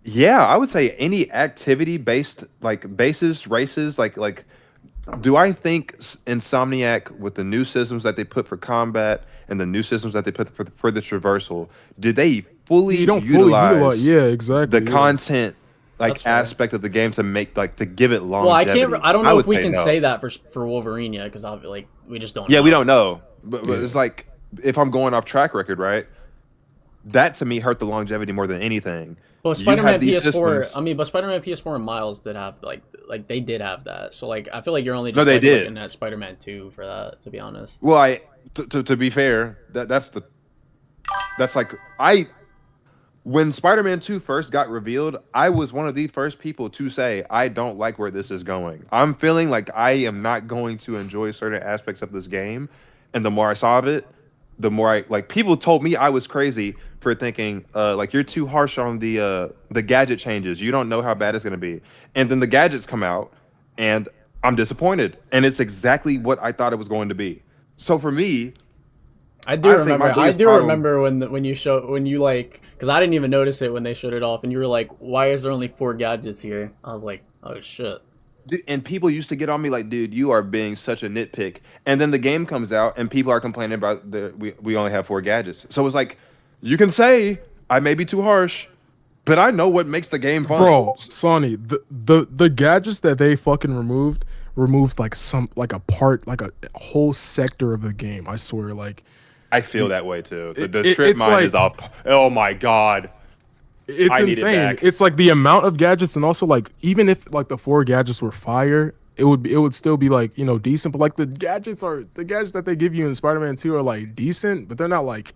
Yeah, I would say any activity based like bases, races, like do I think Insomniac with the new systems that they put for combat and the new systems that they put for the traversal, did they fully You don't utilize fully utilize. Yeah, exactly. the yeah. content That's fair. aspect of the game to make to give it Well, I longevity. can't. I don't know if would we say can no. say that for Wolverine yet, because like we just don't. Yeah, know. we don't know, but it's like if I'm going off track record, right? That to me hurt the longevity more than anything. Well, You have Spider-Man these PS4. systems- I mean, but Spider-Man PS4 and Miles did have like they did have that. So like I feel like you're only No, just they like, did. looking at Spider-Man 2 for that. To be honest. Well, to be fair, that's like when Spider-Man 2 first got revealed, I was one of the first people to say I don't like where this is going. I'm feeling like I am not going to enjoy certain aspects of this game, and the more I saw of it, the more I like. People told me I was crazy for thinking like you're too harsh on the gadget changes. You don't know how bad it's gonna be, and then the gadgets come out, and I'm disappointed, and it's exactly what I thought it was going to be. So for me, I do remember. I biggest do problem- remember when you like, because I didn't even notice it when they showed it off, and you were like, "Why is there only 4 gadgets here?" I was like, "Oh shit." And people used to get on me like, dude, you are being such a nitpick. And then the game comes out and people are complaining about we only have 4 gadgets. So it's like, you can say I may be too harsh, but I know what makes the game fun. Bro, Sonny, the gadgets that they fucking removed like a part, like a whole sector of the game. I swear, like I feel that way too. The it- trip it's mine like- is up. Oh my god. it's I need it insane. back. It's like the amount of gadgets, and also like even if like the 4 gadgets were fire, it would still be like, you know, decent. But like the gadgets that they give you in Spider-Man 2 are like decent, but they're not like,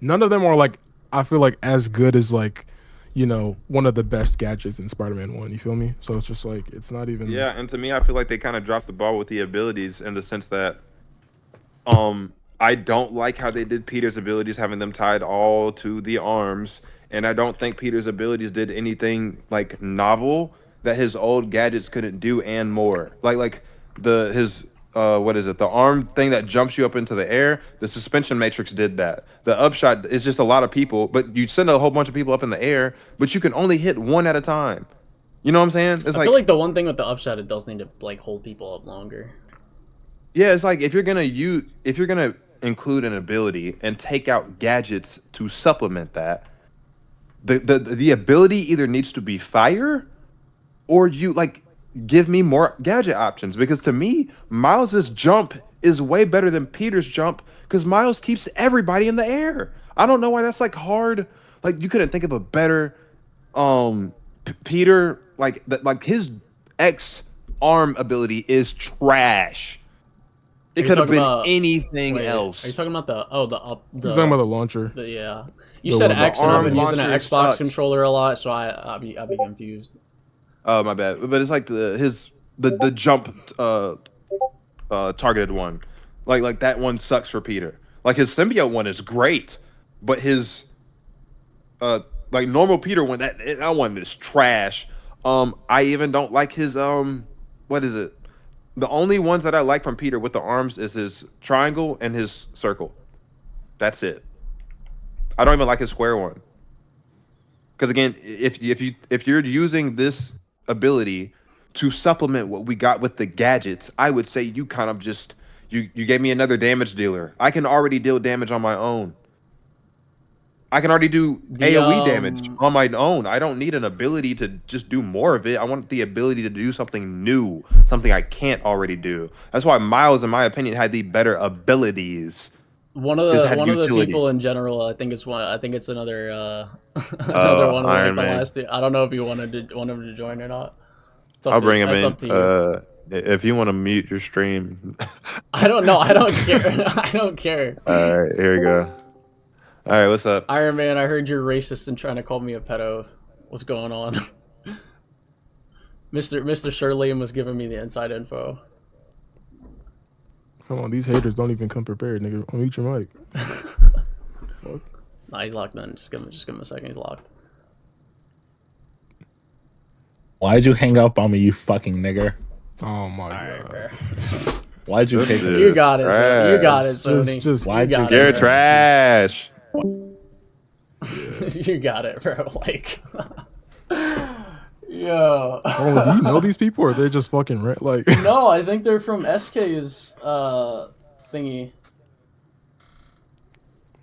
none of them are like, I feel like as good as like, you know, one of the best gadgets in Spider-Man 1. You feel me? So it's just like it's not even. Yeah, and to me, I feel like they kind of dropped the ball with the abilities in the sense that, I don't like how they did Peter's abilities, having them tied all to the arms, and I don't think Peter's abilities did anything like novel that his old gadgets couldn't do and more. Like his what is it? The arm thing that jumps you up into the air. The suspension matrix did that. The upshot is just a lot of people, but you send a whole bunch of people up in the air, but you can only hit one at a time. You know what I'm saying? It's I feel like the one thing with the upshot, it does need to like hold people up longer. yeah, it's like if you're gonna include an ability and take out gadgets to supplement that, the ability either needs to be fire, or you like give me more gadget options, because to me, Miles's jump is way better than Peter's jump because Miles keeps everybody in the air. I don't know why that's like hard. Like you couldn't think of a better Peter like his X arm ability is trash. It Are you could have talking been about- anything Wait, else. Are you talking about the He's talking about the launcher. yeah. You The said one- X, the and I've arm been using an launcher Xbox sucks. controller a lot, so I'll be confused. Oh my bad, but it's like the jump targeted one, like that one sucks for Peter. Like his symbiote one is great, but his like normal Peter one, that one is trash. I even don't like his what is it? The only ones that I like from Peter with the arms is his triangle and his circle. That's it. I don't even like his square one. Because again, if you're using this ability to supplement what we got with the gadgets, I would say you kind of just you gave me another damage dealer. I can already deal damage on my own. I can already do AoE damage on my own. I don't need an ability to just do more of it. I want the ability to do something new, something I can't already do. That's why Miles, in my opinion, had the better abilities. One of Is that the utility. people in general, I think it's another another one of like Iron the Man. last two. I don't know if you want him to join or not. It's up I'll to- bring him that's in. up to you. If you want to mute your stream. I don't know. I don't care. I don't care. All right, here we go. All right, what's up? Iron Man, I heard you're racist and trying to call me a pedo. What's going on? Mr. Sherliam was giving me the inside info. Come on, these haters don't even come prepared, nigga. Unmute your mic. Nah, he's locked in. Just give him a second. He's locked. Why'd you hang up on me, you fucking nigger? Oh my Alright, god. bro. Why'd you This hang is- You got it. You got it, Sony. Just Why'd you you got get You're it, bro. trash. You got it, bro. Like, yo. oh, do you know these people, or are they just fucking like? No, I think they're from SK's thingy.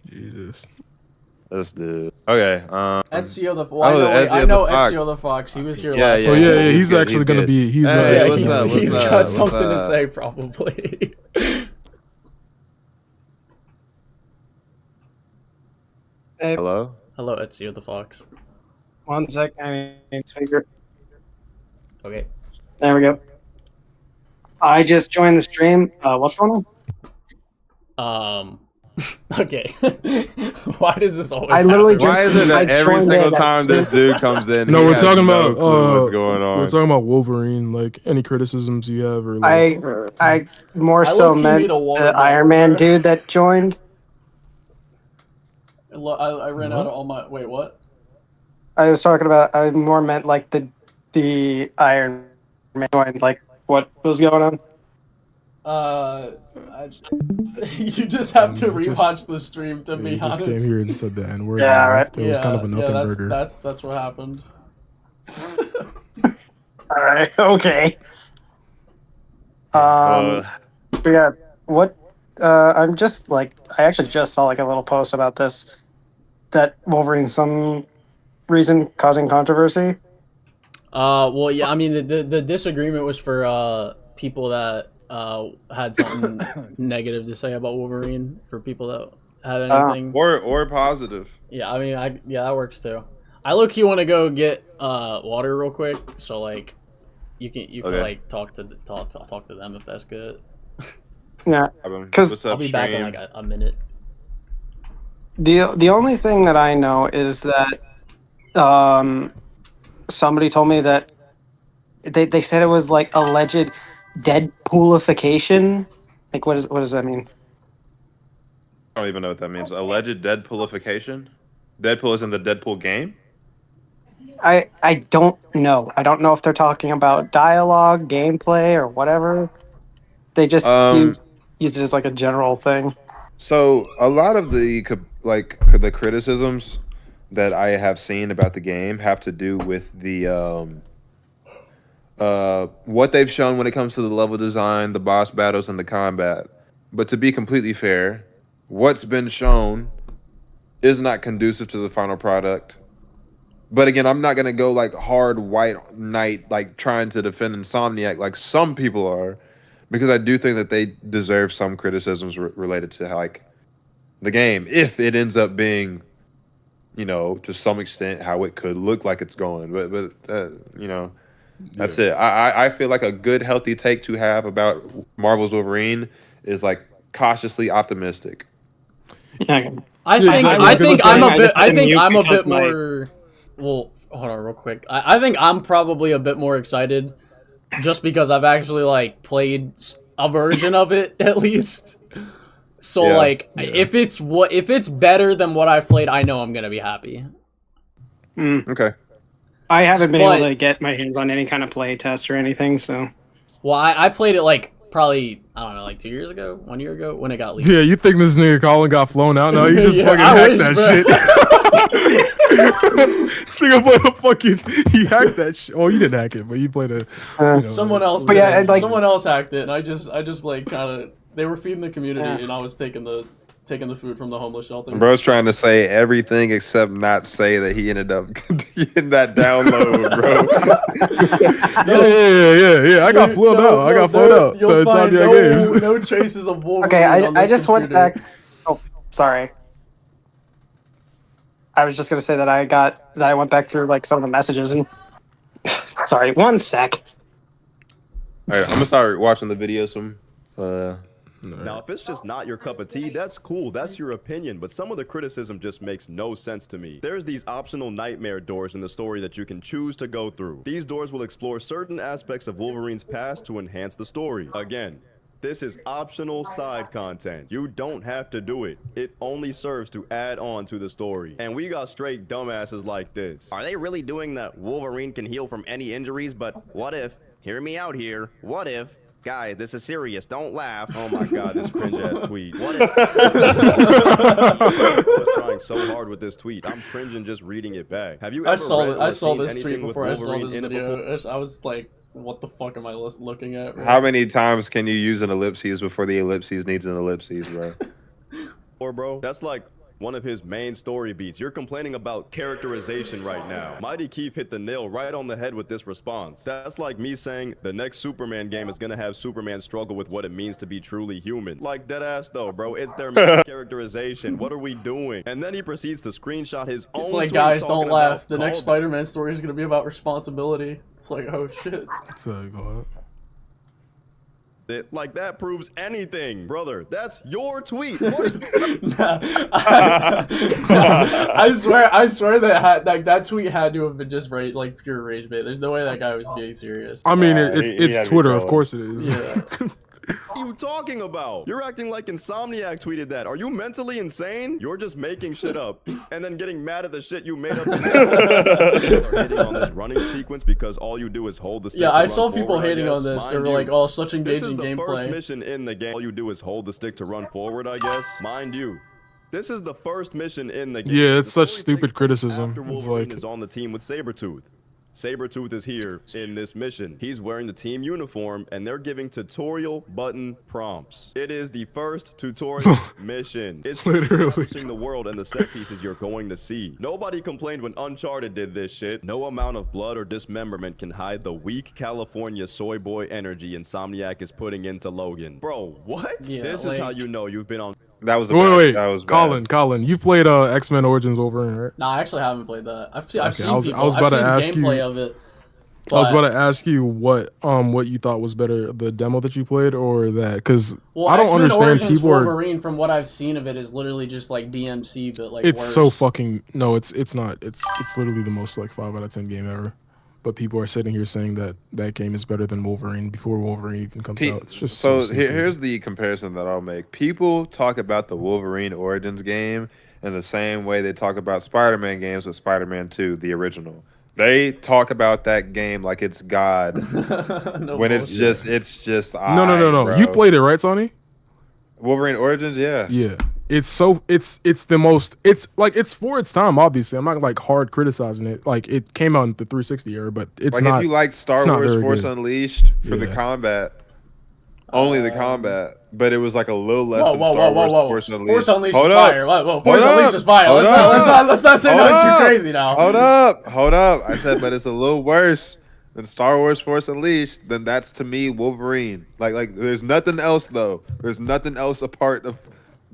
Jesus. Let's do. Okay. Ezio the Oh, I know, wait, Ezio I the know Fox. Ezio the Fox. He was here Yeah, last yeah, So time. yeah, he's he's good, actually he's gonna good. be. He's Hey, gonna hey, Yeah, actually what's up, be- what's he's up, got what's something to up? say probably. Hey, Hello. Hello, Ezio the Fox. 1 sec. I mean, trigger. Okay. There we go. I just joined the stream. What's going on? Okay. Why does this always I literally happen? Why is it I that every joined single in as time this dude comes in, No, he we're has talking no about clue what's going we're on? talking about Wolverine. Like any criticisms you have, or like I more I so low-key meant need a water the Iron bottle, Man bro. dude that joined. I ran out What? of all my. Wait, what? I was talking about. I more meant like the Iron Man joined. Like what was going on? You just have to You rewatch just- the stream to he be just honest. came here and said the N word Yeah, and right. left. It was kind of a nothing burger. That's what happened. All right. Okay. But yeah. What? I'm just like I actually just saw like a little post about this that Wolverine some reason causing controversy. Well, yeah. I mean, the disagreement was for people that had something negative to say about Wolverine. For people that had anything. Or positive. Yeah, I mean, yeah, that works too. I low key want to go get water real quick, so like you can Okay. like talk to them if that's good. Yeah. What's up, I'll be back in stream? like a minute. The only thing that I know is that somebody told me that they said it was like alleged Deadpoolification. Like what does that mean? I don't even know what that means. Alleged Deadpoolification? Deadpool is in the Deadpool game? I don't know. I don't know if they're talking about dialogue, gameplay, or whatever. They just use it as like a general thing. So a lot of the the criticisms that I have seen about the game have to do with the what they've shown when it comes to the level design, the boss battles, and the combat. But to be completely fair, what's been shown is not conducive to the final product. But again, I'm not gonna go like hard white knight, like trying to defend Insomniac like some people are, because I do think that they deserve some criticisms related to like the game if it ends up being, you know, to some extent how it could look like it's going. But you know, that's it. I feel like a good healthy take to have about Marvel's Wolverine is like cautiously optimistic. Yeah. I think I'm a bit more. Well, hold on, real quick. I think I'm probably a bit more excited, just because I've actually like played a version of it at least. So if it's better than what I've played, I know I'm gonna be happy. Okay. I haven't been able to get my hands on any kind of play test or anything, so. Well, I played it like probably I don't know, like 2 years ago, 1 year ago when it got leaked. Yeah, you think this nigga Colin got flown out? No, you just Yeah, fucking I hacked wish, that bro. shit. This nigga played a fucking. He hacked that shit. Oh, you didn't hack it, but you played a. You know, Someone else. But Did yeah, it. like- Someone else hacked it, and I just like kind of. They were feeding the community, and I was taking the food from the homeless shelter. Bro's trying to say everything except not say that he ended up getting that download, bro. Yeah. I got flowed out. I got flowed out. You'll So it's find on your games. no traces of Wolverine. Okay, on I this just went computer. back. Oh, sorry. I was just gonna say that I went back through like some of the messages and. Sorry, 1 sec. All right, I'm gonna start watching the videos from. Now, if it's just not your cup of tea, that's cool. That's your opinion. But some of the criticism just makes no sense to me. There's these optional nightmare doors in the story that you can choose to go through. These doors will explore certain aspects of Wolverine's past to enhance the story. Again, this is optional side content. You don't have to do it. It only serves to add on to the story. And we got straight dumbasses like this. Are they really doing that Wolverine can heal from any injuries, but what if, hear me out here, what if, guys, this is serious, don't laugh. Oh my god, this cringe-ass tweet. What if... I was trying so hard with this tweet. I'm cringing just reading it back. Have you ever I saw seen this tweet anything with before I saw Wolverine this in it video. before? I was like, what the fuck am I looking at? Bro? How many times can you use an ellipses before the ellipses needs an ellipses, bro? Or bro, that's like one of his main story beats. You're complaining about characterization right now. Mighty Keith hit the nail right on the head with this response. That's like me saying the next Superman game is gonna have Superman struggle with what it means to be truly human. Like, deadass though, bro. It's their main characterization. What are we doing? And then he proceeds to screenshot his own It's like, tweet guys, talking don't laugh. about The next call- Spider-Man story is gonna be about responsibility. It's like, oh shit. Like, that proves anything, brother. That's your tweet. What I swear that tweet had to have been just like pure rage bait. There's no way that guy was being serious. I mean, it's Twitter, of course it is. Yeah. are you talking about? You're acting like Insomniac tweeted that. Are you mentally insane? You're just making shit up and then getting mad at the shit you made up. Are hitting on this running sequence because all you do is hold the stick. Yeah, to I run saw people forward, hating I on this. guess. They were Mind like, you, "Oh, such this is engaging the first gameplay." mission in the game. All you do is hold the stick to run forward, I guess. Mind you, this is the first mission in the game. Yeah, it's The such story stupid takes place criticism. after It's Wolverine like- is on the team with Sabretooth. Sabretooth is here in this mission. He's wearing the team uniform, and they're giving tutorial button prompts. It is the first tutorial mission. It's Literally. seeing the world and the set pieces you're going to see. Nobody complained when Uncharted did this shit. No amount of blood or dismemberment can hide the weak California soy boy energy Insomniac is putting into Logan. Bro, what? Yeah, This is how you know you've been on. That was Wait, that was Colin, you played X-Men Origins Wolverine, right? Nah, I actually haven't played that. I've seen I was people. about to I've ask seen gameplay you- of it. I was but- about to ask you what you thought was better, the demo that you played or that, because Well, I don't X-Men understand Origins people are. Wolverine, from what I've seen of it, is literally just like DMC, but like It's worse. so fucking no, it's not. It's literally the most like 5 out of 10 game ever. But people are sitting here saying that that game is better than Wolverine before Wolverine even comes out. It's just so stupid. here's the comparison that I'll make. People talk about the Wolverine Origins game in the same way they talk about Spider-Man games with Spider-Man 2, the original. They talk about that game like it's God. No when bullshit. it's just No. bro. You played it, right, Sonny? Wolverine Origins, yeah. Yeah. It's the most, it's like, it's for its time, obviously. I'm not like hard criticizing it. Like, it came out in the 360 era, but it's like not. if you like Star it's not Wars very Force good. Unleashed for the Yeah. combat, only the combat, but it was like a little less Whoa, than whoa, Star whoa, Wars whoa, whoa! Force Unleashed. Force Unleashed Hold is up. fire. Whoa, Hold Force up. Unleashed is fire. Hold Let's not say Hold nothing up. too crazy now. Hold up. I said, but it's a little worse than Star Wars Force Unleashed. Then that's to me Wolverine. Like there's nothing else though. There's nothing else apart of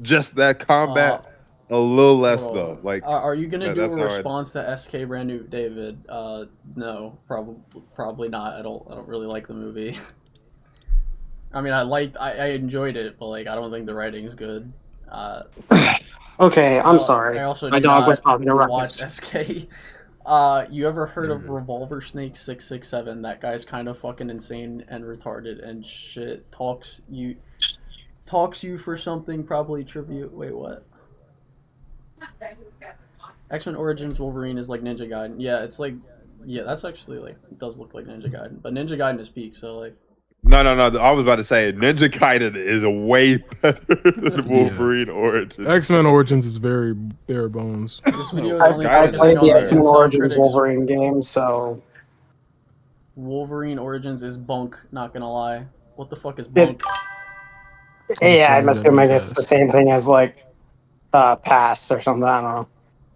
just that combat. A little less Hold though. on. Like, are you gonna do a that's how I- response to SK Brand New David? No, probably not. I don't really like the movie. I mean, I enjoyed it, but like I don't think the writing's good. Okay, I'm sorry. I also My do dog not was talking to watch Ruckus. SK. You ever heard of Revolver Snake 667? That guy's kind of fucking insane and retarded and shit. Talks you for something, probably tribute. Wait, what? X-Men Origins Wolverine is like Ninja Gaiden. Yeah, it's like, yeah, that's actually like, it does look like Ninja Gaiden, but Ninja Gaiden is peak, so like. No. I was about to say Ninja Gaiden is a way better than Wolverine Origins. X-Men Origins is very bare bones. This video is I only played focusing on the the X-Men Inside Origins critics. Wolverine game, so Wolverine Origins is bunk, not gonna lie. What the fuck is bunk? yeah, I'm assuming assuming that it's the same thing as like Pass or something. I don't know.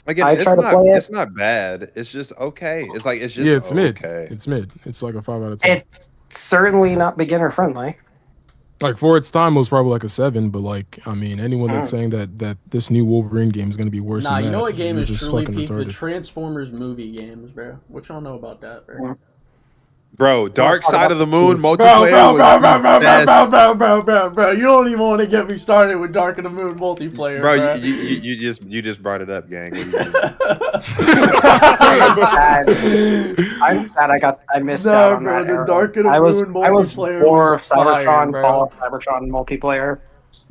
Again, I try to play it. it's not bad. It's just okay. It's like it's just Yeah, it's mid. okay. It's mid. It's like a 5 out of 10. It's certainly not beginner friendly. Like for its time, it was probably like a 7. But like, I mean, anyone that's saying that this new Wolverine game is gonna be worse Nah, than you that, know what game you're is just truly fucking peak? The retarded. Transformers movie games, bro. What y'all know about that, bro? Bro, Dark talk Side about of the the Moon food. multiplayer was the best. Bro, you don't even want to get me started with Dark of the Moon multiplayer, Bro, bro. you just brought it up, gang. What do you mean? I'm sad I missed Nah, out on bro, that. the era. Dark of the I was Moon multiplayer more was of Cybertron, fire, bro. Fall of Cybertron multiplayer.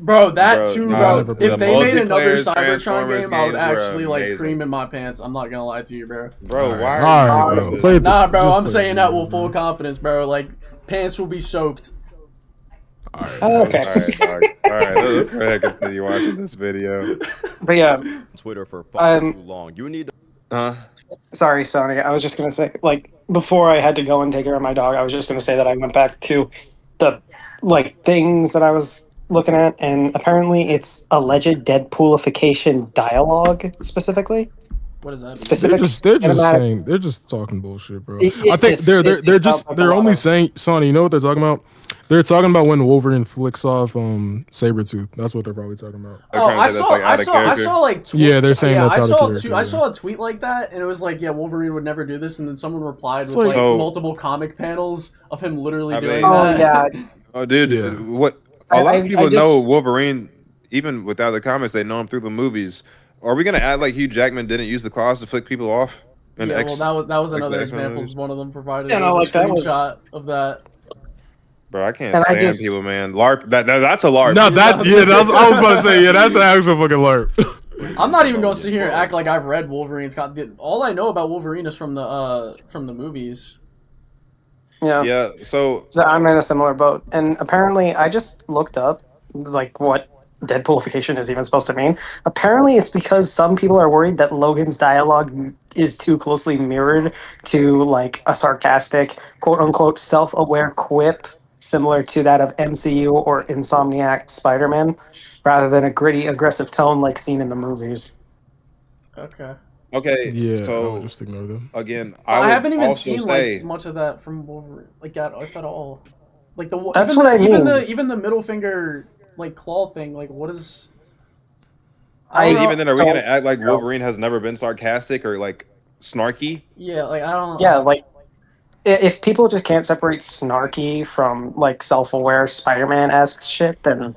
Bro, that Bro, too, nah, bro. never If played they made another multiplayer Cybertron Transformers game, I would games were actually like amazing. cream in my pants. I'm not gonna lie to you, bro. Bro, why All are right, you bro. Play it. Nah, bro, Just I'm play saying it, that bro. with full confidence, bro. Like, pants will be soaked. All right. Okay. All right, let's go ahead and continue watching this video. But yeah, Twitter for far Um, too long. You need to sorry, Sony. I was just gonna say, like, before I had to go and take care of my dog, I was just gonna say that I went back to the like things that I was looking at, and apparently it's alleged Deadpoolification dialogue specifically. What does that mean? Specific They're just cinematic- saying they're just talking bullshit, bro. It I think just- they're it sounds like a they're lot only of- saying, Sonny, you know what they're talking about? They're talking about when Wolverine flicks off Sabretooth. That's what they're probably talking about. Oh, I saw like tweets. Yeah, they're saying that's I out of saw character, I yeah. saw a tweet like that, and it was like, yeah, Wolverine would never do this, and then someone replied It's with like- like So- multiple comic panels of him literally I doing mean- Oh that. yeah, Oh, dude, Yeah. what? A lot of I people just- know Wolverine, even without the comics. They know him through the movies. Are we gonna add like Hugh Jackman didn't use the claws to flick people off? in Yeah, X- well, that was like another the X-Men example. movies? One of them provided. Yeah, There no, was like, a that was- screenshot of that. Bro, I can't And I stand just- people, man. LARP. That's a LARP. No, that's I was about to say, yeah, that's an actual fucking LARP. I'm not even going to sit here and act like I've read Wolverine's comic. All I know about Wolverine is from the movies. yeah. Yeah. So So I'm in a similar boat, and apparently I just looked up like what Deadpoolification is even supposed to mean. Apparently, it's because some people are worried that Logan's dialogue is too closely mirrored to like a sarcastic, quote unquote, self-aware quip similar to that of MCU or Insomniac Spider-Man, rather than a gritty, aggressive tone like seen in the movies. Okay. okay. Yeah, I So would just ignore them. again, I would haven't even also seen say, like much of that from Wolverine, like that, if at all. Like the That's even what I mean. even the middle finger like claw thing. Like what is? I don't know. even then, are we don't gonna act like know. Wolverine has never been sarcastic or like snarky? Yeah, like I don't. Yeah, like if people just can't separate snarky from like self-aware Spider-Man-esque shit, then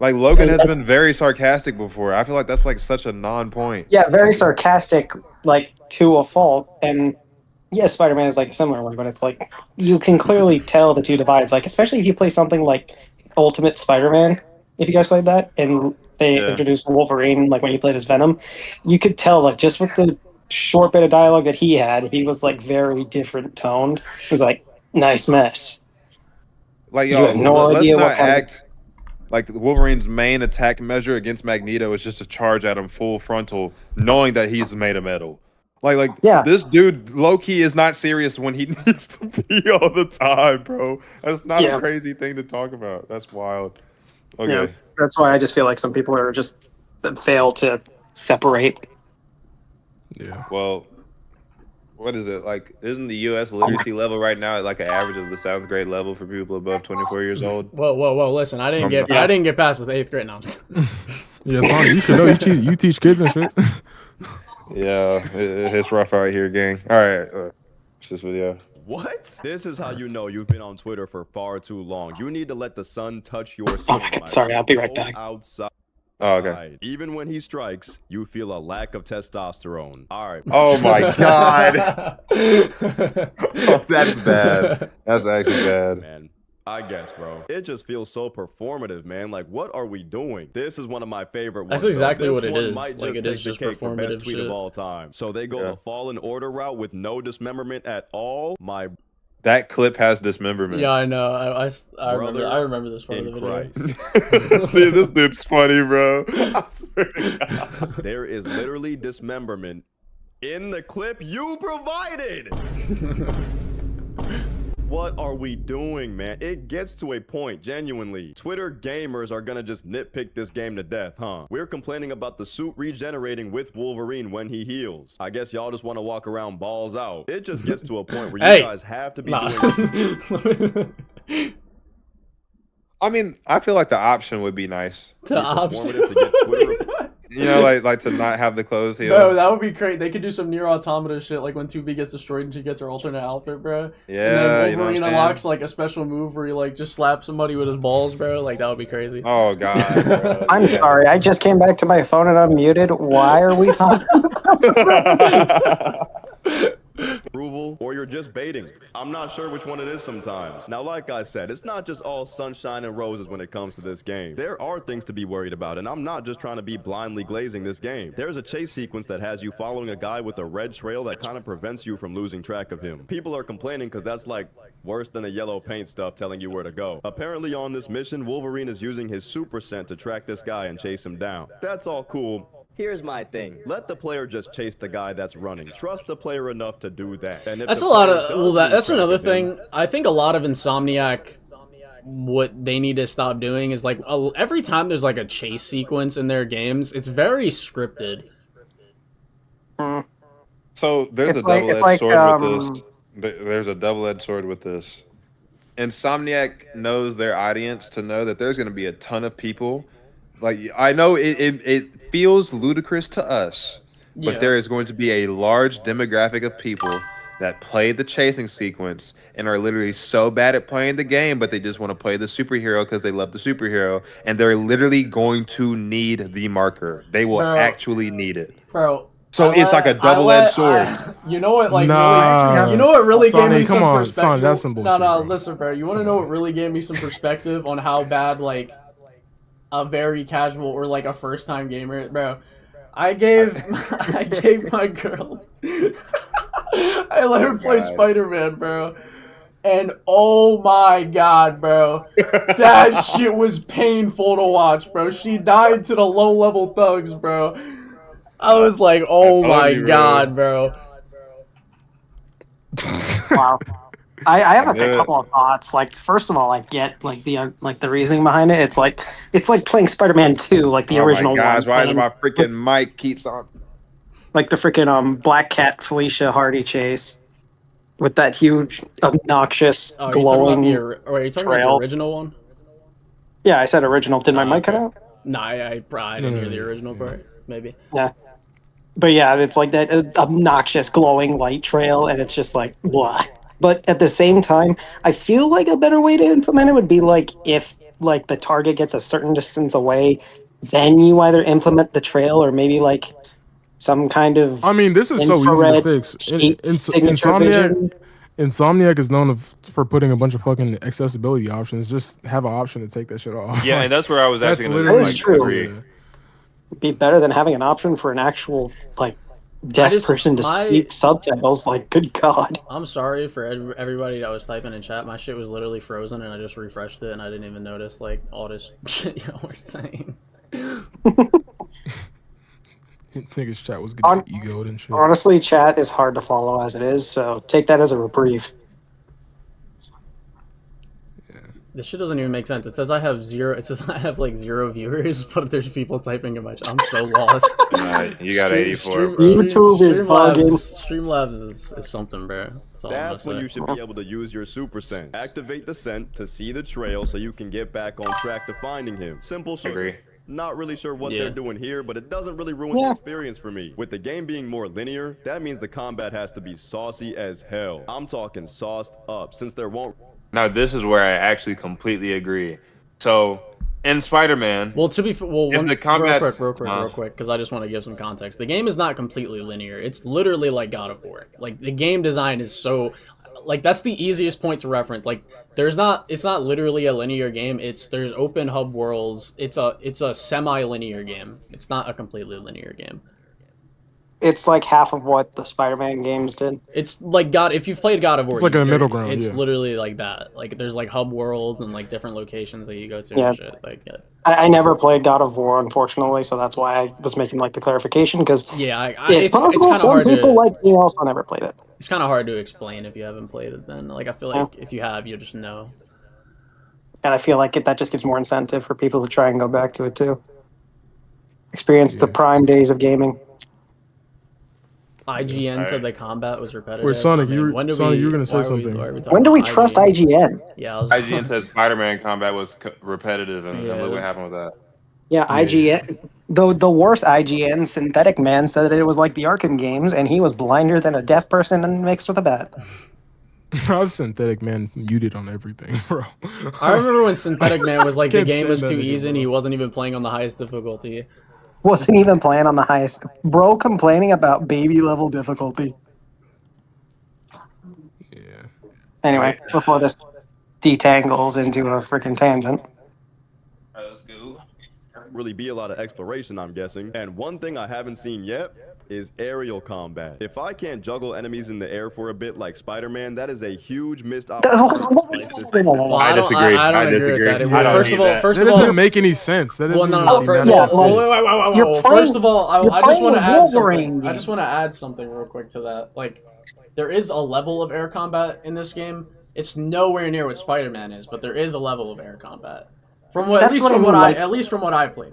Like Logan has That's- been very sarcastic before. I feel like that's like such a non-point. yeah, very sarcastic, like to a fault. And yeah, Spider-Man is like a similar one, but it's like you can clearly tell the two divides. Like especially if you play something like Ultimate Spider-Man, if you guys played that, and they Yeah. introduced Wolverine, like when you played as Venom, you could tell like just with the short bit of dialogue that he had, he was like very different toned. He was like, "Nice mess." Like You yo, have no let's idea what not kind of- act like Wolverine's main attack measure against Magneto is just to charge at him full frontal, knowing that he's made of metal. Like Yeah. this dude low-key is not serious when he needs to be all the time, bro. That's not Yeah. a crazy thing to talk about. That's wild. Okay. Yeah, that's why I just feel like some people are just that fail to separate. Yeah. Well, what is it like? Isn't the U.S. literacy level right now at like an average of the 7th grade level for people above 24 years old? Whoa! Listen, I didn't get Yeah. I didn't get past the 8th grade now. Yeah, Sonny, you should know. You teach kids and shit. Yeah, it's rough out here, gang. All right, watch this video. What? This is how you know you've been on Twitter for far too long. You need to let the sun touch your skin. Oh my God, sorry, I'll be right Go back. Outside. Oh, okay. Even when he strikes, you feel a lack of testosterone. All right. Oh my god. Oh, that's bad. That's actually bad. Man, I guess, bro. It just feels so performative, man. Like, what are we doing? This is one of my favorite ones. That's exactly though. what This it one is. might Like, it take is the just cake for best performative tweet shit. of all time. So they go Yeah. the Fallen Order route with no dismemberment at all. My That clip has dismemberment. Yeah, I know. I remember. Brother I remember this part of the in video. Christ. Dude, this dude's funny, bro. I swear to God. There is literally dismemberment in the clip you provided. What are we doing, man? It gets to a point, genuinely. Twitter gamers are gonna just nitpick this game to death, huh? We're complaining about the suit regenerating with Wolverine when he heals. I guess y'all just want to walk around balls out. It just gets to a point where you Hey! guys have to be Nah. doing I mean, I feel like the option would be nice. The option. performative to get Twitter. You know, like to not have the clothes healed. No, that would be great. They could do some near automata shit, like when 2B gets destroyed and she gets her alternate outfit, bro. Yeah, and you then know what I'm Wolverine saying? unlocks like a special move where he like just slaps somebody with his balls, bro. Like that would be crazy. Oh god. Bro. I'm sorry, I just came back to my phone and I'm muted. Why are we talking? Approval, or you're just baiting. I'm not sure which one it is sometimes. Now, like I said, it's not just all sunshine and roses when it comes to this game. There are things to be worried about, and I'm not just trying to be blindly glazing this game. There's a chase sequence that has you following a guy with a red trail that kind of prevents you from losing track of him. People are complaining because that's like worse than the yellow paint stuff telling you where to go. Apparently on this mission, Wolverine is using his super scent to track this guy and chase him down. That's all cool. Here's my thing. Let the player just chase the guy that's running. Trust the player enough to do that. And if That's the a lot player of. does Well, lose that's track another of him, thing. I think a lot of Insomniac what they need to stop doing is like every time there's like a chase sequence in their games, it's very scripted. So there's It's a like- double-edged it's like, sword with this. There's a double-edged sword with this. Insomniac knows their audience to know that there's going to be a ton of people. Like, I know it feels ludicrous to us, but Yeah. there is going to be a large demographic of people that play the chasing sequence and are literally so bad at playing the game, but they just want to play the superhero because they love the superhero, and they're literally going to need the marker. They will actually need it. Bro. So it's like a double-edged sword. You know what? Like, Nah, really, you know what really gave Sonny, me some come on, perspective. Sonny, that's some bullshit, No, bro. listen, bro. You want to know what really gave me some perspective on how bad like a very casual or like a first-time gamer, bro? I gave my girl. I let her play Spider-Man, bro. And oh my god, bro. That shit was painful to watch, bro. She died to the low-level thugs, bro. I was like, oh my god, bro. Wow. I have a couple of thoughts. Like, first of all, I get like the reasoning behind it. It's like playing Spider-Man 2, like the original Oh my gosh, one. why is my freaking mic keeps on? Like the freaking Black Cat Felicia Hardy chase with that huge, obnoxious, glowing are you talking about the original one? Yeah, I said original. Did my mic cut out? Nah, I didn't hear the original part. Maybe. Yeah. But yeah, it's like that obnoxious glowing light trail, and it's just like blah. But at the same time, I feel like a better way to implement it would be like if like the target gets a certain distance away, then you either implement the trail or maybe like some kind of. I mean, this is so easy to infrared fix. signature vision. Insomniac is known for putting a bunch of fucking accessibility options. Just have an option to take that shit off. Yeah, and that's where I was actually going to That is true. Be better than having an option for an actual like deaf person to speak subtitles. Like, good god. I'm sorry for everybody that was typing in chat. My shit was literally frozen, and I just refreshed it, and I didn't even notice like all this shit y'all were saying. Niggas chat was getting egoed and shit. Honestly, chat is hard to follow as it is, so take that as a reprieve. This shit doesn't even make sense. It says I have zero. It says I have like 0 viewers, but there's people typing in my chat. I'm so lost. You got 84. Bro. YouTube is bugging. Streamlabs is something, bro. That's when you should be able to use your super sense. Activate the scent to see the trail so you can get back on track to finding him. Simple shit. Agree. Not really sure what they're doing here, but it doesn't really ruin the experience for me. With the game being more linear, that means the combat has to be saucy as hell. I'm talking sauced up, since there won't. Now this is where I actually completely agree. So in Spider-Man, well, to be the combat real quick, because I just want to give some context. The game is not completely linear. It's literally like God of War. Like the game design is so, like that's the easiest point to reference. Like it's not literally a linear game. There's open hub worlds. It's a semi-linear game. It's not a completely linear game. It's like half of what the Spider-Man games did. It's like if you've played God of War, it's like a middle ground. It's literally like that. Like there's like hub world and like different locations that you go to and shit. Like I never played God of War, unfortunately, so that's why I was making like the clarification because it's possible kind of some hard people to. like me also never played it. It's kind of hard to explain if you haven't played it. Then like I feel like if you have, you just know. And I feel like that just gives more incentive for people to try and go back to it too. Experience the prime days of gaming. IGN said the combat was repetitive. Wait, Sonic, you were going to say something. When do we trust IGN? Yeah, IGN said Spider-Man combat was repetitive, and look what happened with that. Yeah, IGN. The worst IGN, Synthetic Man, said that it was like the Arkham games, and he was blinder than a deaf person and mixed with a bat. I've Synthetic Man muted on everything, bro. I remember when Synthetic Man was like the game was too easy and he wasn't even playing on the highest difficulty. Wasn't even playing on the highest. Bro complaining about baby level difficulty. Yeah. Anyway, before this detangles into a freaking tangent. Let's go. Really be a lot of exploration, I'm guessing. And one thing I haven't seen yet is aerial combat. If I can't juggle enemies in the air for a bit like Spider-Man, that is a huge missed opportunity. I disagree. I don't agree with that. I don't First of all, that doesn't make any sense. That doesn't First of all, I just want to add Wolverine something. I just want to add something real quick to that. Like, there is a level of air combat in this game, It's nowhere near what Spider-Man is, but there is a level of air combat. From what, That's what I mean, like- at least from what I played.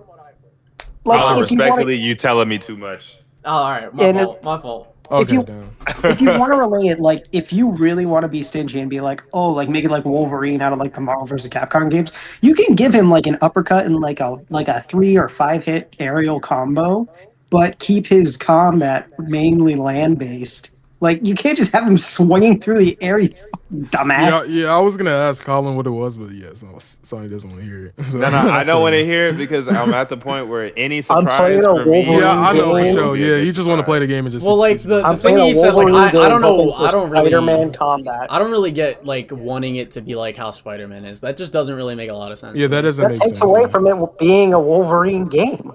Like, Colin, if you wanna- respectfully, you telling me too much. Oh, all right, my And fault. My fault. If Okay, you damn. if you want to relate it, like if you really want to be stingy and be like, oh, like make it like Wolverine out of like the Marvel vs. Capcom games, you can give him like an uppercut and like a 3 or 5 hit aerial combo, but keep his combat mainly land based. Like you can't just have him swinging through the air, you fucking dumbass. Yeah, I was gonna ask Colin what it was, but yes, no, Sonny doesn't want to hear it. So No, I that's don't want to fair. hear it because I'm at the point where any I'm surprise playing a for me. Wolverine Yeah, I know for game. sure. Yeah, you just want to play the game and just. Well, like the I'm thing playing he a said, like Wolverine I game don't know, hoping for I don't really, Spider-Man combat. I don't really get like wanting it to be like how Spider-Man is. That just doesn't really make a lot of sense. Yeah, to that me. doesn't That make takes sense. away man. from it being a Wolverine game.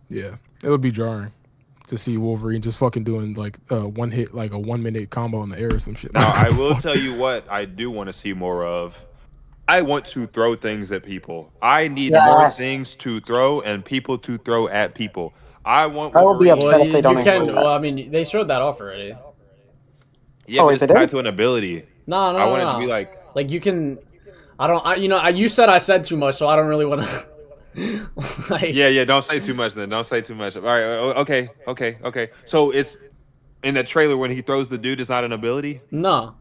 Yeah, it would be jarring to see Wolverine just fucking doing like one hit, like a 1 minute combo in the air or some shit. Now, I will tell you what I do want to see more of. I want to throw things at people. I need more Yes. things to throw and people to throw at people. I want I will be Wolverine. upset if they don't you can. include that. Well, I mean, they showed that off already. Yeah, Oh, but wait, it's they did? tied to an ability. No, I want it to be like you can. I don't. You said I said too much, so I don't really want to. Like, yeah. Don't say too much then. Don't say too much. All right. Okay. So it's in the trailer when he throws the dude. It's not an ability. No,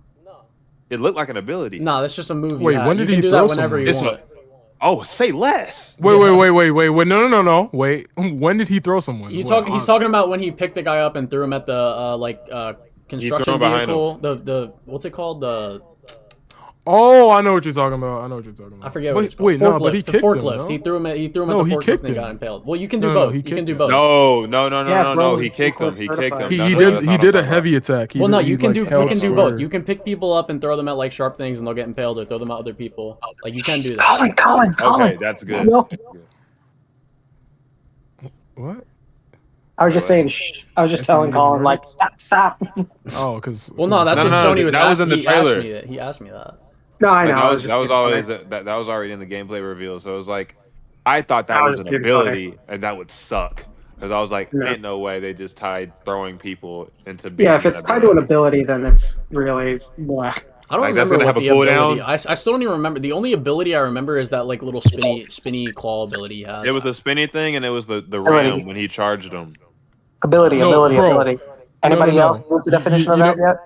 It looked like an ability. no, that's just a movie. Wait, when did you he can do throw that whenever you someone? want. Oh, say less. Wait. No. Wait. When did he throw someone? He's talking about when he picked the guy up and threw him at the construction him behind vehicle. The what's it called? Oh, I know what you're talking about. I forget what it's called. Wait, no, Forklift. but he the kicked forklift. him. No? He threw him at No, the he forklift kicked and he got him. impaled. Well, you can do No, both. he You can kicked do him. both. No. bro, He kicked him. He kicked him. He No, did. that's He not did a what I'm heavy attack. Well, no, you can like, do held both. square. You can pick people up and throw them at like sharp things, and they'll get impaled, or throw them at other people. Like you can do that. Colin. Okay, that's good. No. What? I was just saying. Shh. I was just It's telling in Colin, the like, stop. Oh, because Well, no, that's No, what no, Sony was that was asking. in the trailer. He asked me that. No, I Like, know. that was always that was already in the gameplay reveal. So it was like, I thought that That was was an pretty ability, and that would suck. Because I was like, No. ain't no way they just tied throwing people into being Yeah, if it's tied to an ability, then it's really blah. I don't Like, that's remember gonna what have a the cooldown? ability. I still don't even remember. The only ability I remember is that like little spinny claw ability he has. It was the spinny thing, and it was the Ability. ram when he charged him. Ability. bro. Anybody No. else knows the definition of that yet?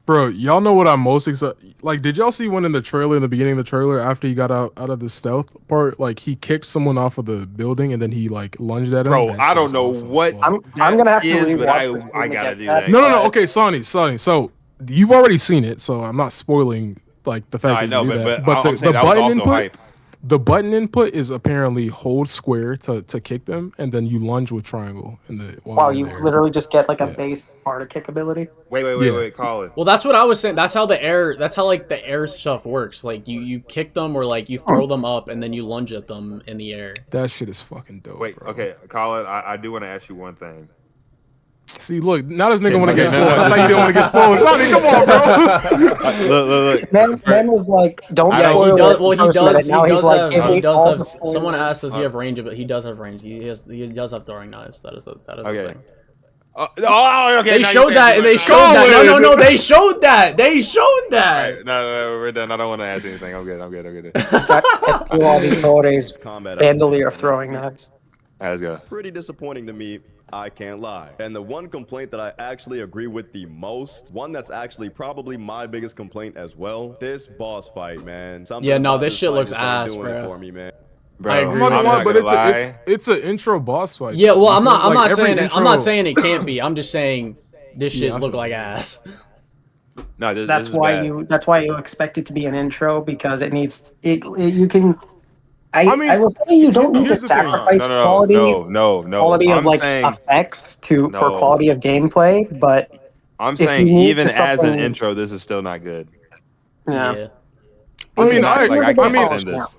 Bro, y'all know what I'm most excited. Like, did y'all see one in the trailer, in the beginning of the trailer, after he got out of the stealth part? Like, he kicked someone off of the building and then he like lunged at him. Bro, That I shit don't was know awesome as what fuck. I'm gonna have to is, rewatch but this game I to gotta get do that. that. No. Okay, Sonny. So you've already seen it, so I'm not spoiling like the fact I that know, you do that. but I'm the saying that was button also input, hype. the button input is apparently hold square to kick them, and then you lunge with triangle. Wow, you're you there. literally just get like a base part of kick ability. Wait, Colin. Well, that's what I was saying. That's how the air stuff works. Like you kick them or like you throw them up and then you lunge at them in the air. That shit is fucking dope. Wait, bro. okay, Colin, I do want to ask you one thing. See, look, now this nigga want to Okay, get no, spoiled. no. I thought you didn't want to get spoiled. Sonny, come on, bro. Look. Man was like, don't Yeah, spoil he does. it. Well, he First does. minute. Now He he's does like, have. give He me does all have. the Someone spoilers. asked, does he have range? But he does have range. He does have throwing knives. That is a Okay. thing. Okay. They now you're showed that, saying and they too showed much. that. No. They showed that. They showed that. Alright, no, we're done. I don't want to ask anything. I'm good. He's got Torres Combat bandolier of throwing knives. Let's go. Pretty disappointing to me, I can't lie. And the one complaint that I actually agree with the most, one that's actually probably my biggest complaint as well, this boss fight, man. Something Yeah, no, about this shit fight looks just ain't ass, doing it bro. for me, man. Bro, I agree I'm not gonna with lie, that. but it's an intro boss fight. Yeah, well, I'm Like, not every saying it. I'm intro- not saying it can't be. I'm just saying this shit Yeah, I look feel like you. ass. No, this That's is why bad. That's why you expect it to be an intro because it needs it. You can. I mean, will say you don't need to here's the thing. sacrifice No. quality I'm of like saying, effects for No. quality of gameplay, but I'm if you saying need even to as an something- intro, this is still not good. yeah. I mean, This is not- I like, I mean, can't defend this.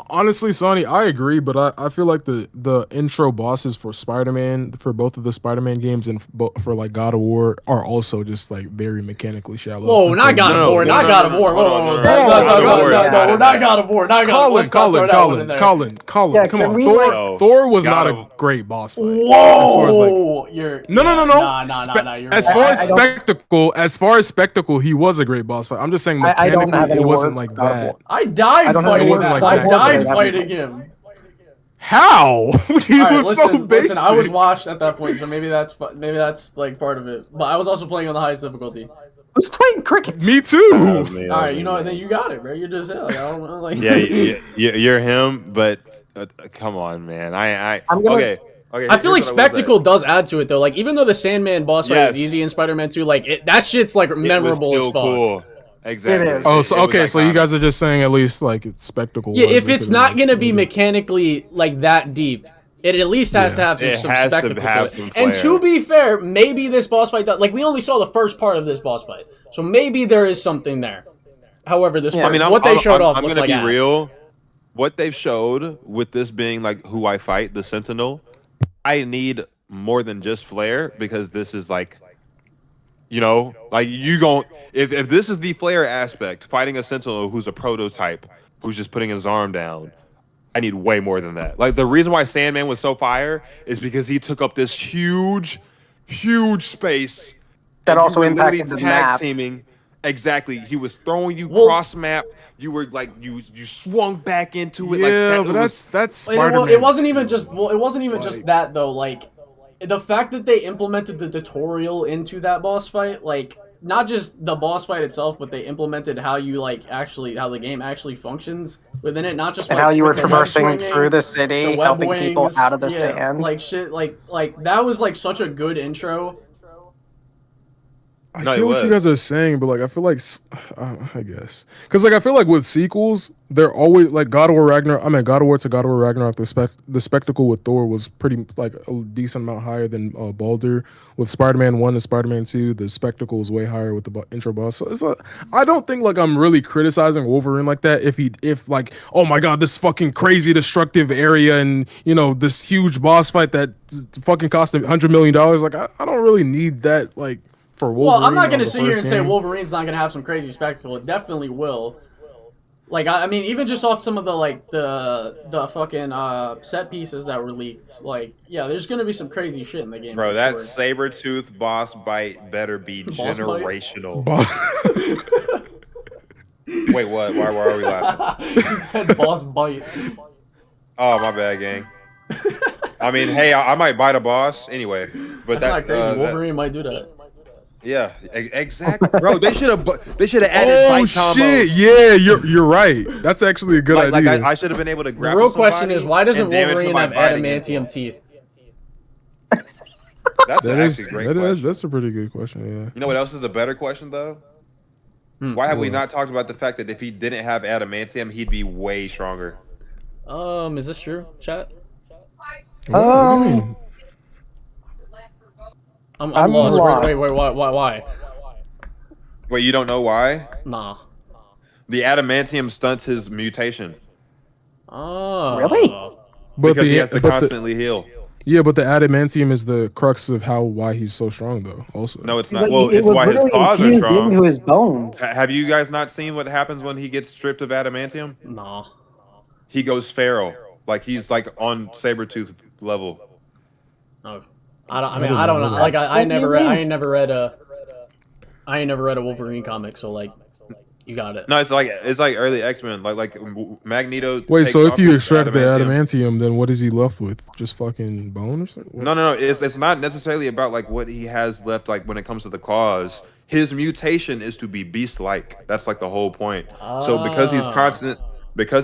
Honestly, Sonny, I agree, but I feel like the intro bosses for Spider-Man, for both of the Spider-Man games and for like God of War, are also just like very mechanically shallow. Whoa, not God of War, not God of War. Whoa, no, no, not God of War, not God of War. Let's not throw that one in there. Colin, Yeah, come can on. we, Thor was not a great boss fight. Whoa! As far as like, You're no. Nah, you're As wrong. far as spectacle, he was a great boss fight. I'm just saying I don't have mechanically, any it wasn't words like for God of that. War. I died don't have any fighting words that. for God I of War, but died I have- fighting him. How? He All right, was so listen. basic. I was washed at that point, so maybe that's like part of it. But I was also playing on the highest difficulty. I was playing cricket. Me too. All right, you know, then you got it, bro. You're just like, I don't know, like. Yeah, you're him, but come on, man. I'm gonna- Okay. I feel like here's what I will say. spectacle does add to it though. Like even though the Sandman boss fight is Yes. easy in Spider-Man 2, like that shit's like It was memorable as still fuck. cool. Exactly. It is. Oh, so It was okay, so you iconic. guys are just saying at least like it's spectacle. Yeah, if it's not gonna be mechanically like that deep, it at least has to have It some has to spectacle to have it. some And flair. to be fair, maybe this boss fight, like we only saw the first part of this boss fight, so maybe there is something there. However, this I mean, what they showed off I'm looks gonna like be ass. real. What they've showed with this being like who I fight, the Sentinel, I need more than just flair because this is like, you know, like you gon' if this is the flair aspect, fighting a Sentinel who's a prototype, who's just putting his arm down, I need way more than that. Like the reason why Sandman was so fire is because he took up this huge space That and you also were literally impacted the tag map. teaming. Exactly. He was throwing you Well- cross map. You were like you swung back into it. Yeah, like that. but It was- that's And Spider-Man. it wasn't even just just that though. Like the fact that they implemented the tutorial into that boss fight, like not just the boss fight itself, but they implemented how you how the game actually functions within it. Not just And like, how you were with the web traversing swinging, through the city, the web helping people wings, out of the yeah, stand. like shit, like that was like such a good intro. I No, it get what you was. guys are saying, but like I feel like I guess because like I feel like with sequels, they're always like God of War Ragnarok. I mean God of War to God of War Ragnarok. The spectacle with Thor was pretty like a decent amount higher than Baldur. With Spider-Man 1 and Spider-Man 2, the spectacle is way higher with the intro boss. So it's I don't think like I'm really criticizing Wolverine like that. If like oh my god, this fucking crazy destructive area and you know this huge boss fight that fucking cost him $100 million. Like I don't really need that like. For Wolverine Well, I'm not on gonna the sit here first and say game. Wolverine's not gonna have some crazy spectacle. It definitely will. Like I mean, even just off some of the like the fucking set pieces that were leaked, like yeah, there's gonna be some crazy shit in the game. Bro, for that sure. Sabretooth boss bite better be Boss bite? generational. Boss- Wait, what? Why are we laughing? He said boss bite. Oh, my bad, gang. I mean, hey, I might bite a boss anyway, but That's not crazy. Wolverine might do that. Yeah, exactly, bro. They should have added Oh bite combos. shit! Yeah, you're right. That's actually a good Like idea. I should have been able to The grab. real question is why doesn't Wolverine have adamantium adamantium teeth? That's actually a great question. That's a pretty good question. Yeah. You know what else is a better question though? Why have we not talked about the fact that if he didn't have adamantium, he'd be way stronger? Is this true, chat? What do you mean? I'm I'm lost. lost. Wait, why? Wait, you don't know why? Nah. The adamantium stunts his mutation Oh. Really? because he has to constantly heal. Yeah, but the adamantium is the crux of why he's so strong, though. Also, No, it's not. But Well, it it's was why his literally claws are infused strong. into his bones. Have you guys not seen what happens when he gets stripped of adamantium? Nah. He goes feral. Like he's like on Sabretooth level. Oh. I don't know. Like I ain't never read a Wolverine comic, so like you got it. No, it's like early X-Men. Like Magneto. wait. takes So if off you his extract the adamantium, then what is he left with? Just fucking bone or something? No. It's not necessarily about like what he has left. Like when it comes to the claws, his mutation is to be beast-like. That's like the whole point. So because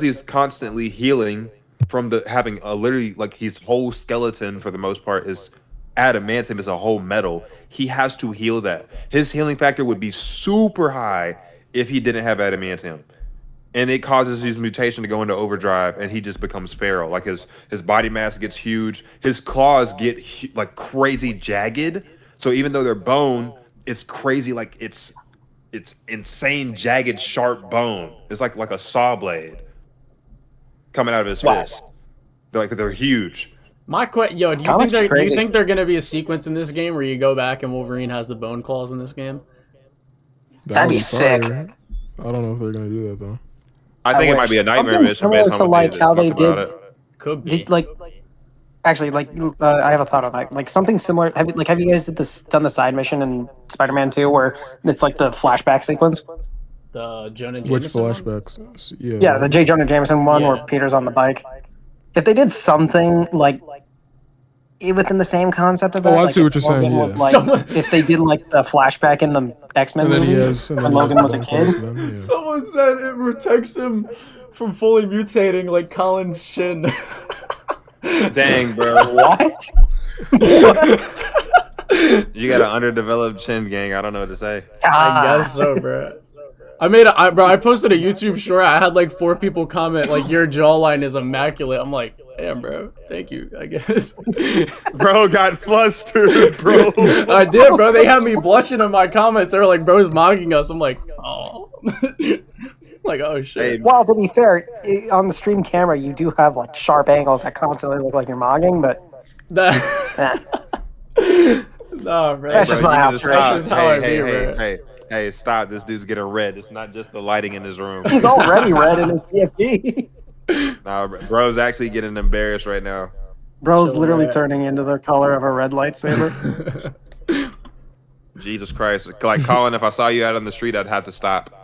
he's constantly healing from having a literally like his whole skeleton for the most part is adamantium, is a whole metal. He has to heal that. His healing factor would be super high if he didn't have adamantium. And it causes his mutation to go into overdrive and he just becomes feral. Like his body mass gets huge. His claws get like crazy jagged. So even though they're bone, it's crazy, like it's insane jagged sharp bone. It's like a saw blade. coming out of his Wow. fist. They're huge. My yo, do you Comics think are do you crazy. think they're gonna be a sequence in this game where you go back and Wolverine has the bone claws in this game? That'd be sick. fire. I don't know if they're gonna do that though. I think it might wish. be a nightmare Something mission similar based on to, what like, they how they talked about did- it. Could be. Actually, I have a thought on that. Like something similar. Have you guys done the side mission in Spider-Man 2 where it's like the flashback sequence? The Jonah Which Jameson one? flashbacks? Yeah. Yeah, the J. Jonah Jameson one where Yeah. Peter's on the bike. If they did something like within the same concept of that, I like see if what you're saying, Logan yeah. was, like, Someone- if they did like the flashback in the X-Men And then movie he has. And when then he has Logan the was a bone kid. claws then, yeah. Someone said it protects him from fully mutating like Colin's chin. Dang, bro. What? You got an underdeveloped chin, gang. I don't know what to say. I guess so, bro. I posted a YouTube short. I had like 4 people comment like your jawline is immaculate. I'm like, damn, bro. Thank you. I guess. Bro got flustered, bro. I did, bro. They had me blushing in my comments. They were like, bro's mocking us. I'm like, oh. Like, oh shit. Hey, Well, to be fair, on the stream camera, you do have like sharp angles that constantly look like you're mogging, but Nah, bro. That's just bro, my you need to observation. stop. That's how I be, hey, bro. hey, stop. This dude's getting red. It's not just the lighting in his room. he's already red in his PFG. Nah, bro's actually getting embarrassed right now. Bro's Chill, literally bro. turning into the color of a red lightsaber. Jesus Christ. Like, Colin, if I saw you out on the street, I'd have to stop.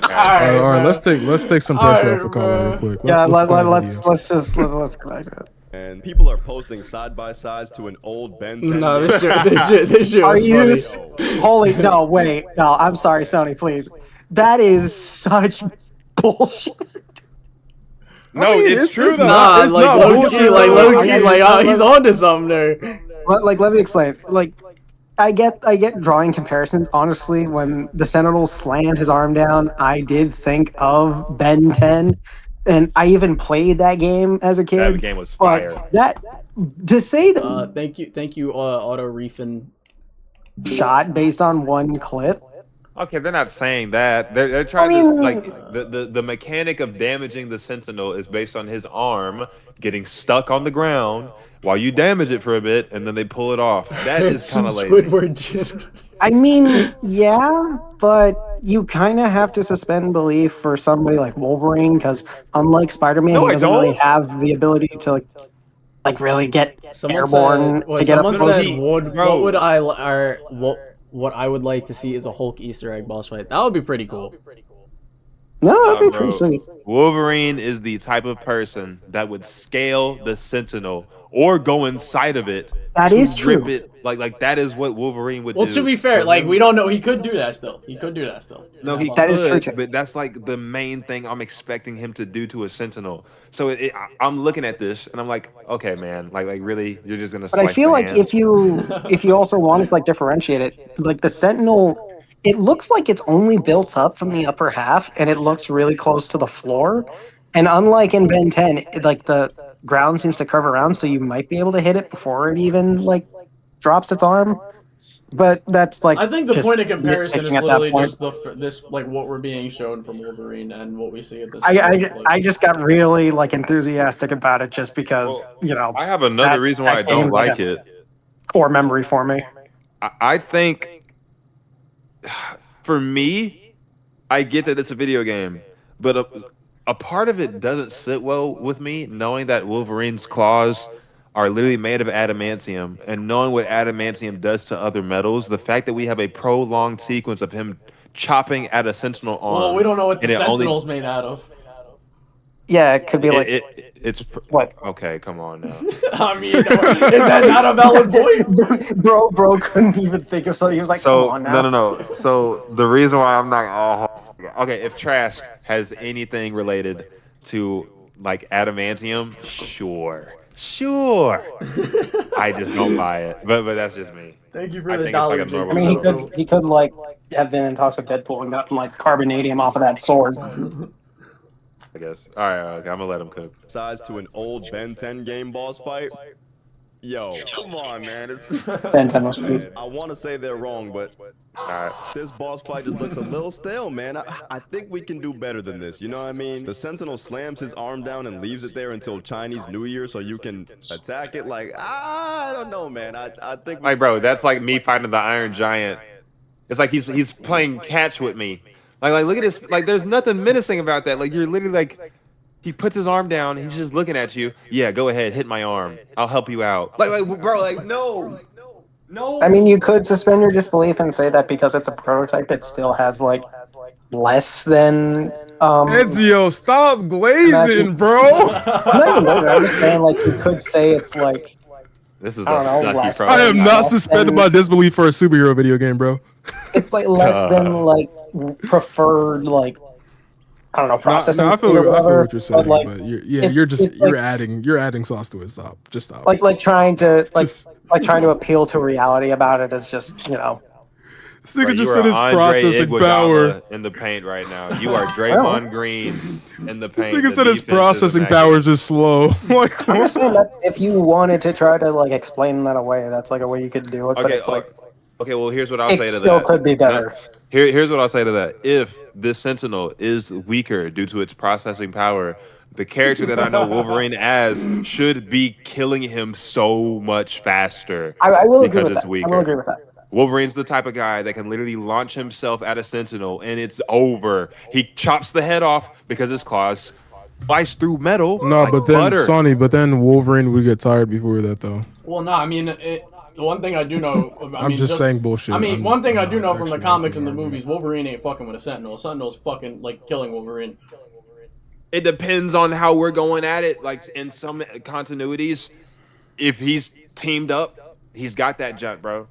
All right, let's take some pressure off of Colin real quick. Yeah, go to the let's video. let's connect it. And people are posting side by sides to an old Ben 10 No, game. this shit Are was you funny. holy? No, wait, no. I'm sorry, Sony. Please, that is such bullshit. No, it's true, though. Nah, It's like not low bullshit. key, like low key, Okay, like let- he's onto something there. Let me explain. Like, I get drawing comparisons. Honestly, when the Sentinel slammed his arm down, I did think of Ben 10, and I even played that game as a kid. That game was fire. But that to say that Thank you, Auto Reefin. shot based on one clip. Okay, they're not saying that. They're trying I mean- to, like, the mechanic of damaging the Sentinel is based on his arm getting stuck on the ground while you damage it for a bit, and then they pull it off. That is kind of lazy. Squidward chin. I mean, yeah, but you kind of have to suspend belief for somebody like Wolverine because, unlike Spider-Man, No, he I doesn't really don't. have the ability to like really get Someone airborne said, to get up someone close. said Bro. what would what I would like to see is a Hulk Easter egg boss fight. That would be pretty cool. No, that'd be Bro, pretty sweet. Wolverine is the type of person that would scale the Sentinel or go inside of it. That to is true. rip it. Like that is what Wolverine would Well, do. to be fair, For like him- we don't know. He could do that still. He could do that still. No, he That is could, true. but that's like the main thing I'm expecting him to do to a Sentinel. So I'm looking at this and I'm like, okay, man, like really, you're just gonna. But I slice feel the like hand? if you also want to like differentiate it, like the Sentinel, it looks like it's only built up from the upper half, and it looks really close to the floor. And unlike in Ben 10, like the ground seems to curve around, so you might be able to hit it before it even like drops its arm. But that's like I think the just point of comparison is nitpicking at that literally point. just this like what we're being shown from Wolverine and what we see at this. I just got really like enthusiastic about it just because I have another that- reason why I that don't game's like a it. core memory for me. I think for me, I get that it's a video game, but a part of it doesn't sit well with me, knowing that Wolverine's claws are literally made of adamantium, and knowing what adamantium does to other metals. The fact that we have a prolonged sequence of him chopping at a Sentinel arm. Well, we don't know what the and it only- Sentinel's made out of. Yeah, it could be like it's what? Okay, come on now. I mean, is that not a valid point? bro couldn't even think of something. He was like, So come on now. no. So the reason why I'm not okay, if Trask has anything related to like adamantium, sure. I just don't buy it, but that's just me. Thank you for I the think it's like a dollar. normal I mean, metal. he could like have been in talks with Deadpool and gotten like carbonadium off of that sword. I guess. All right, okay, I'm gonna let him cook. Sides to an old Ben 10 game boss fight. Yo, come on, man. It's, Man, I want to say they're wrong, but this boss fight just looks a little stale, man. I think we can do better than this. You know what I mean? The Sentinel slams his arm down and leaves it there until Chinese New Year so you can attack it. Like, I don't know, man. I think Like, bro, that's like me fighting the Iron Giant. It's like he's playing catch with me. Like look at this. Like, there's nothing menacing about that. Like, you're literally like, he puts his arm down. He's just looking at you. Yeah, go ahead, hit my arm. I'll help you out. Like, bro, like, no. I mean, you could suspend your disbelief and say that because it's a prototype, it still has like less than. Ezio, stop glazing, imagine- bro. I'm not even glazing. I'm just saying, like, you could say it's like. This is I don't know, sucky less problem. I am not less suspended than- my disbelief for a superhero video game, bro. It's like less than like preferred like. I don't know, processing. No, I feel speed or whatever, what you're saying, like, but it's- you're just it's like- adding sauce to it. Stop, just stop. like trying to Just- trying to appeal to reality about it is just, you know. This Bro, nigga just you said are his Andre processing Iguodala power. in the paint right now. You are Draymond Green in the This paint. nigga The said his defense is processing immaculate. power is just slow. Like, I'm just saying that if you wanted to try to like explain that away, that's like a way you could do it. But Okay, it's like okay. Well, here's what I'll it say to still that. could be better. Here's what I'll say to that. If this Sentinel is weaker due to its processing power, the character that I know Wolverine as should be killing him so much faster. I will agree because with it's that. weaker. I will agree with that. Wolverine's the type of guy that can literally launch himself at a Sentinel and it's over. He chops the head off because his claws slice through metal. no, like but then butter. Sonny, but then Wolverine would get tired before that though. Well, no, I mean, the one thing I do know. I'm just saying bullshit. I mean, I'm- one thing I I'm do not know from the actually comics and making the an movies, Wolverine ain't fucking with a Sentinel. Sentinel's fucking like killing Wolverine. It depends on how we're going at it. Like in some continuities, if he's teamed up, he's got that jump, bro.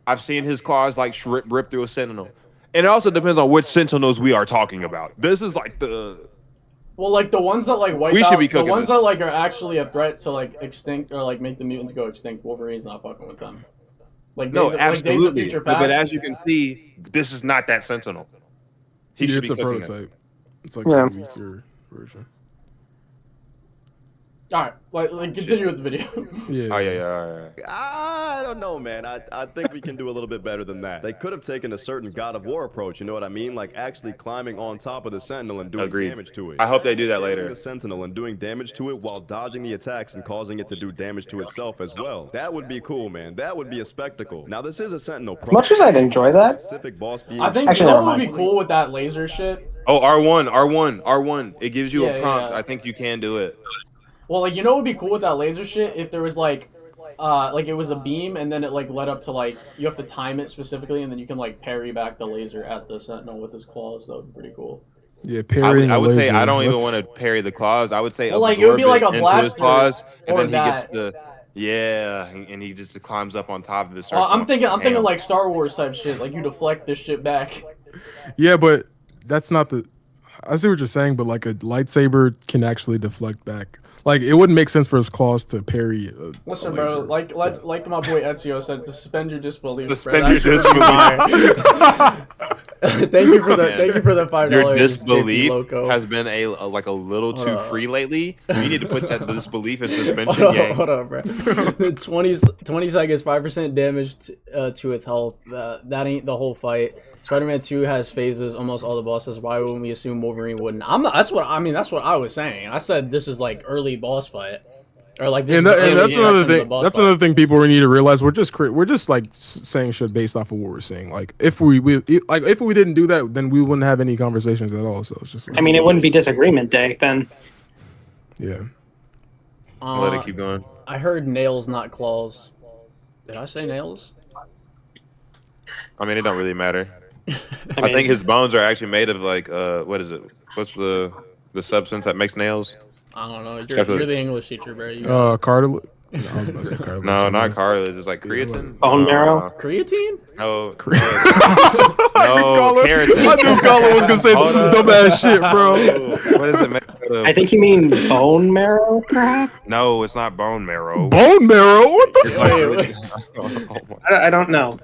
I've seen his claws like rip through a Sentinel. And it also depends on which Sentinels we are talking about. This is like the... Well, like the ones that like wipe We should out, be the cooking ones this. that like are actually a threat to like extinct or like make the mutants go extinct. Wolverine's not fucking with them. Like No, Days of, like Days of absolutely. Future But Past. as you can see, this is not that Sentinel. He should It's a be cooking it. prototype. It's like Yeah. a weaker version. All right, like continue with the video. Yeah. Oh, yeah, all right. I don't know, man. I think we can do a little bit better than that. They could have taken a certain God of War approach, you know what I mean? Like actually climbing on top of the Sentinel and doing Agreed. damage to it. I hope they do that Scaling later. the Sentinel and doing damage to it while dodging the attacks and causing it to do damage to itself as well. That would be cool, man. That would be a spectacle. Now this is a Sentinel As much as I'd enjoy that, specific boss being I think Actually, you know never what would be mind. cool with that laser shit. Oh, R1. It gives you Yeah, a prompt. yeah. I think you can do it. Well, like you know what would be cool with that laser shit if there was like it was a beam and then it like led up to like you have to time it specifically and then you can like parry back the laser at the Sentinel with his claws. That would be pretty cool. Yeah, parrying I would a say laser. I don't even Let's- want to parry the claws. I would say Well, like, it would be absorb like a into his blaster claws, and or then he gets that. the and he just climbs up on top of it. I'm thinking like Star Wars type shit. Like you deflect this shit back. Yeah, but that's not the. I see what you're saying, but like a lightsaber can actually deflect back. Like it wouldn't make sense for his claws to parry. Listen, bro. Like my boy Ezio said, suspend your disbelief. Suspend bro. your disbelief. Thank you for the $5. Your JP disbelief Loco. has been a little too free lately. You need to put that disbelief in suspension, Hold on, gang. hold on, bro. 20 seconds, 5% damage to its health. That ain't the whole fight. Spider-Man 2 has phases, almost all the bosses. Why wouldn't we assume Wolverine wouldn't? That's what I was saying. I said this is like early boss fight. Or like this And, is that, the and early that's another section of the thing. boss That's fight. another thing people need to realize. We're just like saying shit based off of what we're saying. Like if we didn't do that, then we wouldn't have any conversations at all. So it's just. Like, I mean, it wouldn't be disagreement day then. Yeah. Let it keep going. I heard nails, not claws. Did I say nails? I mean, it don't really matter. I think his bones are actually made of like what is it? What's the substance that makes nails? I don't know. Definitely. You're the English teacher, bro. You Cartilage. No, I was about to say cartilage. No, not Something cartilage. It's like creatine. Bone marrow? Creatine? No. No, Colin, keratin. I knew Colin was gonna say Hold some up. dumbass shit, bro. What is it made out of? I think you mean bone marrow, perhaps? No, it's not bone marrow. Bone marrow? What the fuck? I don't know.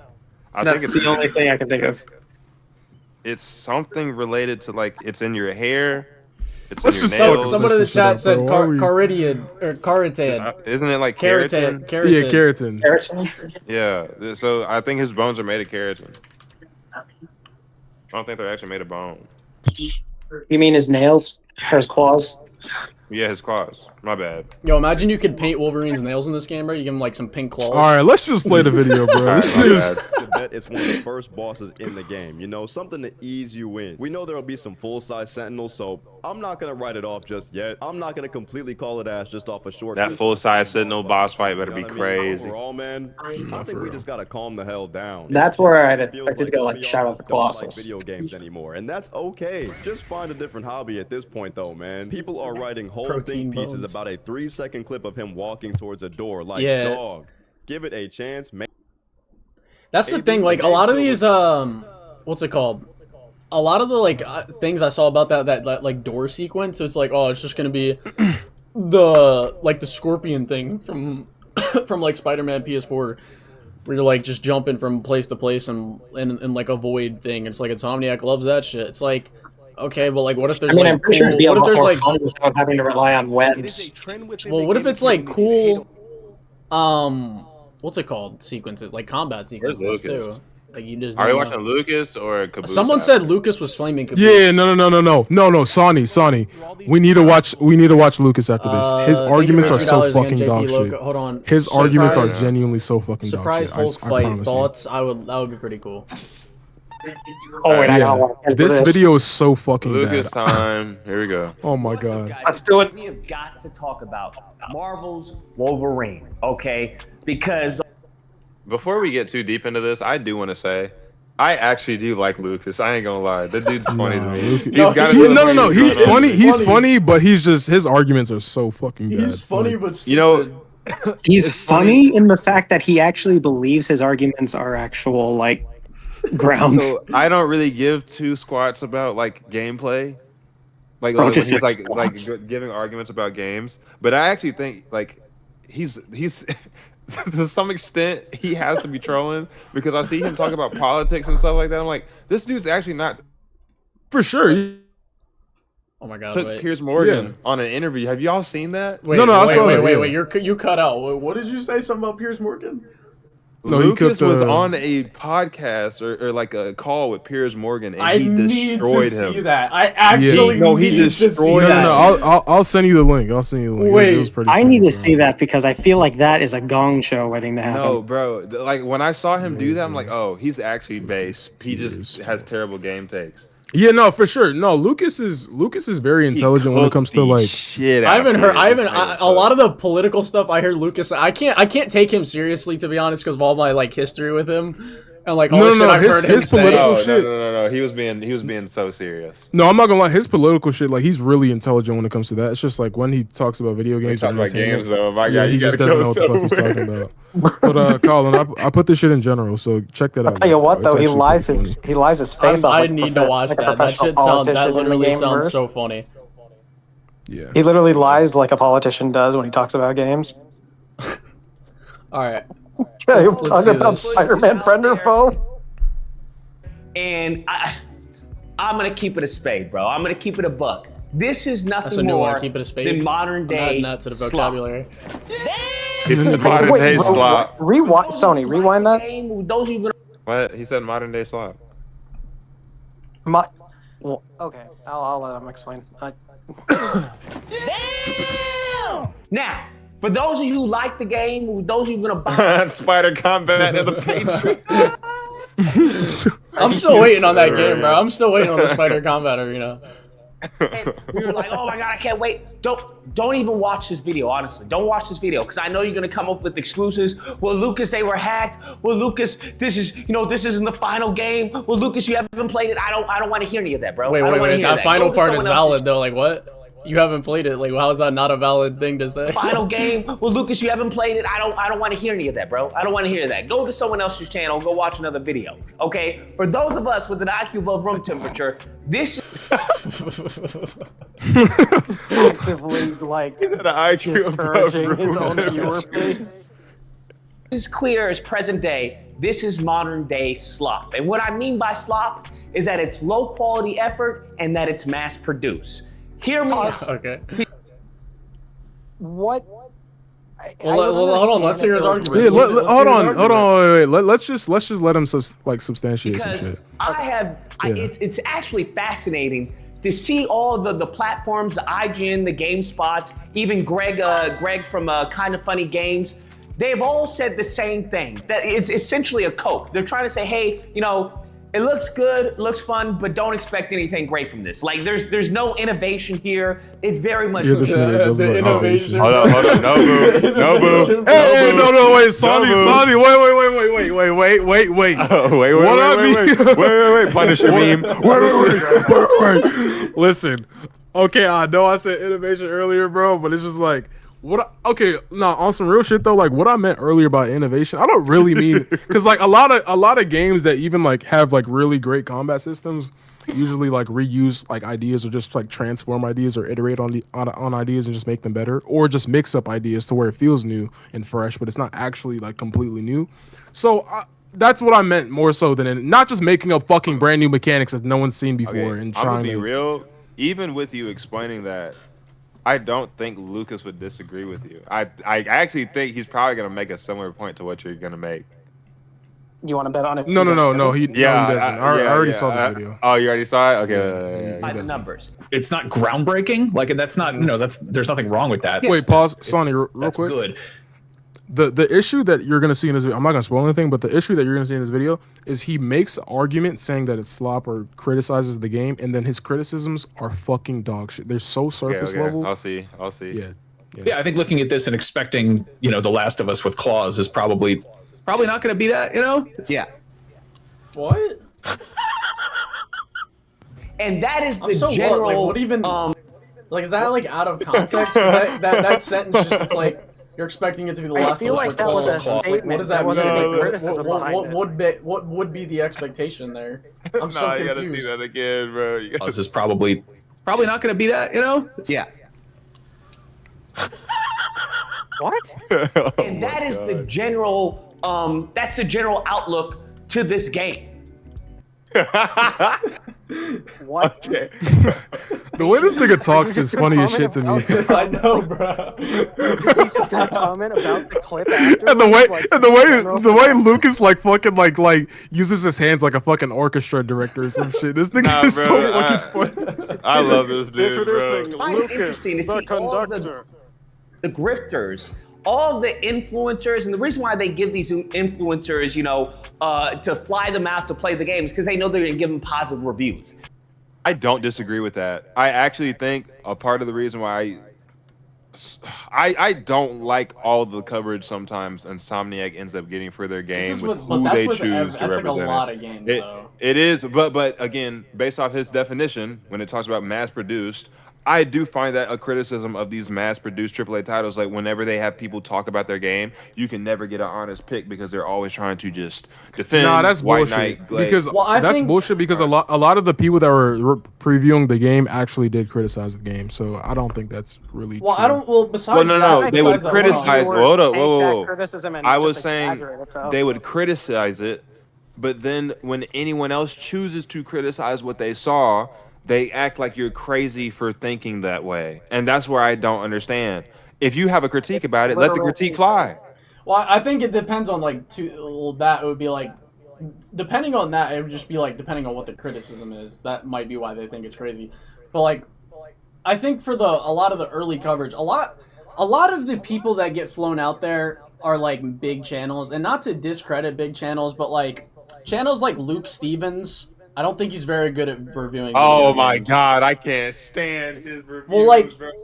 I That's think it's the only thing I can think of. it's something related to like it's in your hair. It's Let's in just your fuck nails. Someone in the This shit chat up, said bro. Why we- Caridian or Caritan. Isn't it like Keratin. keratin? Yeah, keratin. Keratin? Yeah. So I think his bones are made of keratin. I don't think they're actually made of bone. You mean his nails or his claws? Yeah, his claws. My bad. Yo, imagine you could paint Wolverine's nails in this game, bro. You give him like some pink claws. All right, let's just play the video, bro. Alright, This my is To bet it's one of the first bosses in the game. You know, something to ease you in. We know there'll be some full-size sentinels, so I'm not gonna write it off just yet. I'm not gonna completely call it ass just off a short. That full-size Sentinel boss fight better be You know what I mean? crazy. Overall, man, I think we just gotta calm the hell down. That's where I'd It feels expected to go some like of y'all shout out just the don't like Colossus. video games anymore, and that's okay. Just find a different hobby at this point, though, man. People are writing whole Protein think pieces bones. about a 3-second clip of him walking towards a door. Like, Yeah. dog, give it a chance, man. That's the Maybe thing. Like a the lot of game's these, what's it called? A lot of the like things I saw about that like door sequence. It's like, oh, it's just gonna be the scorpion thing from from like Spider-Man PS4, where you're like just jumping from place to place and like a void thing. It's like Insomniac loves that shit. It's like, okay, but like, what if there's I mean, like I'm pretty sure cool, it'd be a what if lot there's more like fun without having to rely on webs. well, what if it's like cool, what's it called? Sequences, like combat sequences Lucas? too. Like you just Are you don't watching know. Lucas or Caboose? Someone said Lucas was flaming Caboose. yeah, no, Sonny. We need to watch Lucas after this. His Thank you arguments for are so $2 again, fucking JP dog Loco. shit. Hold on. His arguments are Surprise- genuinely so fucking dog Surprise shit. Hulk I fight promise you. thoughts. That would be pretty cool. Oh wait, I got Yeah, one. this video is so fucking Lucas bad. time. Here we go. Oh my god. Let's do it. We have got to talk about Marvel's Wolverine, okay? Because Before we get too deep into this, I do want to say, I actually do like Lucas. I ain't gonna lie. The dude's funny to me. Lucas- He's No, got he- his No, little he's things going on. funny. He's funny, but he's just his arguments are so fucking bad. He's funny, Like, but stupid. You know, He's It's funny in the fact that he actually believes his arguments are actual like grounds. so I don't really give two squats about like gameplay. Like, Bro, when just he's said like squats. giving arguments about games, but I actually think like he's to some extent he has to be trolling because I see him talk about politics and stuff like that. I'm like, this dude's actually not for sure. He- Oh my god! Wait. Piers Morgan Yeah. on an interview. Have y'all seen that? Wait, No, I wait, saw wait, that, wait, yeah. wait. You cut out. What did you say? Something about Piers Morgan? No, he Lucas cooked, was uh, on a podcast or like a call with Piers Morgan, and I he need to destroyed see him. that. I actually No, he need to see destroyed that. No, I'll send you the link. I'll send you the link. Wait, It was pretty I funny, need to bro. see that because I feel like that is a gong show waiting to happen. No, bro. Like when I saw him do that, I'm like, Amazing. oh, he's actually base. He just has terrible game takes. Yeah, no, for sure. No, Lucas is very intelligent when it comes to like. shit. I haven't heard. A lot of the political stuff I heard Lucas. I can't take him seriously, to be honest, because of all my like history with him and like all No, the shit no, I've heard him his say. political No, shit. no. He was being so serious. No, I'm not gonna lie. His political shit, like he's really intelligent when it comes to that. It's just like when he talks about video He games. talking and about games entertainment, though. My yeah, God, he you just gotta doesn't know what the fuck he's somewhere. talking about. But Colin, I put this shit in general, so check that out. Tell you what It's though, he actually lies pretty his funny. he lies his face off. I like a need to profe- watch like a that. That professional shit sounds. That politician in the literally sounds gameverse. so funny. Yeah. He literally lies like a politician does when he talks about games. All right. Yeah, Let's he's talking do about this. Spider-Man friend or foe. and I'm gonna keep it a spade, bro. I'm gonna keep it a buck. This is That's nothing a new more one. Keep it a spade. than modern I'm day adding that to the slop. vocabulary. He said modern day bro, slop. Rewind, Sony, rewind that. Game, those of you gonna What? He said modern day slop. Well, okay, I'll let him explain. now, for those of you who like the game, those of you gonna buy Spider Combat in the Patriots. I'm still waiting on that game, bro. I'm still waiting on the Spider Combat Arena. and you're like, oh my god, I can't wait. Don't even watch this video, honestly. Don't watch this video, because I know you're gonna come up with exclusives. Well, Lucas, they were hacked. Well, Lucas, this isn't the final game. Well, Lucas, you haven't played it. I don't want to hear any of that, bro. Wait, I don't wanna hear that final Go to part is someone else's valid though. Like what? You haven't played it. Like how is that not a valid thing to say? final game. Well, Lucas, you haven't played it. I don't want to hear any of that, bro. I don't want to hear that. Go to someone else's channel. Go watch another video. Okay? For those of us with an IQ above room temperature, this Actively like An IQ above discouraging his own room viewer temperature. base. is clear as present day. This is modern day slop. And what I mean by slop is that it's low quality effort and that it's mass produced. Hear me out. Okay. What? Well, hold on. Let's hear his argument. Yeah, Hold on. wait. Let's just let him substantiate some Because shit. it's actually fascinating to see all the platforms, the IGN, the GameSpot, even Greg from Kind of Funny Games. They've all said the same thing, that it's essentially a Coke. They're trying to say, hey, you know, it looks good, looks fun, but don't expect anything great from this. Like, there's no innovation here. It's very much the innovation. Hold on, Nobu. Hey, no, wait, Sonny, wait. Wait, Punisher meme. Wait. Listen, okay, I know I said innovation earlier, bro, but it's just like, on some real shit though, like what I meant earlier about innovation, I don't really mean, because like a lot of games that even like have like really great combat systems usually like reuse like ideas or just like transform ideas or iterate on ideas and just make them better, or just mix up ideas to where it feels new and fresh, but it's not actually like completely new. So that's what I meant more so than not just making up fucking brand new mechanics that no one's seen before and I'm trying gonna be to real. Even with you explaining that, I don't think Lucas would disagree with you. I actually think he's probably gonna make a similar point to what you're gonna make. You want to bet on it? No, he doesn't. I already saw this video. Oh, you already saw it? Okay. By the numbers. It's not groundbreaking, like, and that's not, there's nothing wrong with that. Wait, pause, Sonny, real that's quick. Good. The issue that you're gonna see in this video, I'm not gonna spoil anything, but the issue that you're gonna see in this video is he makes an argument saying that it's slop or criticizes the game, and then his criticisms are fucking dog shit. They're so surface level. I'll see. Yeah, I think looking at this and expecting, The Last of Us with claws is probably not going to be that, Yeah. What? And that is the I'm so general. Like, what even? Like, is that like out of context? That sentence just, it's like you're expecting it to be the last. I feel like that was a like, statement. what does that wasn't mean? any criticism behind it. What would be the expectation there? I'm so You gotta see confused. that again, bro. This is probably not going to be that, Yeah. What? And that is the general. That's the general outlook to this game. What? Okay. The way this nigga talks is funny as shit to me. I know, bro. Is he just gonna comment about the clip after? And the way Lucas like fucking like uses his hands like a fucking orchestra director or some shit. This nigga is so fucking funny. I love this dude, bro. I find it interesting to see all the grifters, all the influencers, and the reason why they give these influencers, to fly them out to play the games, because they know they're gonna give them positive reviews. I don't disagree with that. I actually think a part of the reason why I don't like all the coverage sometimes Insomniac ends up getting for their game with who they choose to represent. That's like a lot of games, though. It is, but again, based off his definition, when it talks about mass-produced, I do find that a criticism of these mass-produced AAA titles. Like whenever they have people talk about their game, you can never get an honest pick because they're always trying to just defend. Nah, that's White bullshit. Knight, Because that's bullshit. Because a lot of the people that were previewing the game actually did criticize the game. So I don't think that's really. Well, true. I don't. Well, besides no. They would criticize. Hold up, whoa. Criticism and I was just saying exaggerate it, they would criticize it, but then when anyone else chooses to criticize what they saw, they act like you're crazy for thinking that way. And that's where I don't understand. If you have a critique about it, let the critique fly. Well, I think it depends on that. It would be like, depending on that, it would just be like depending on what the criticism is. That might be why they think it's crazy. But like, I think for a lot of the early coverage, a lot of the people that get flown out there are like big channels, and not to discredit big channels, but like channels like Luke Stevens. I don't think he's very good at reviewing. Oh my god, I can't stand his reviews. Well,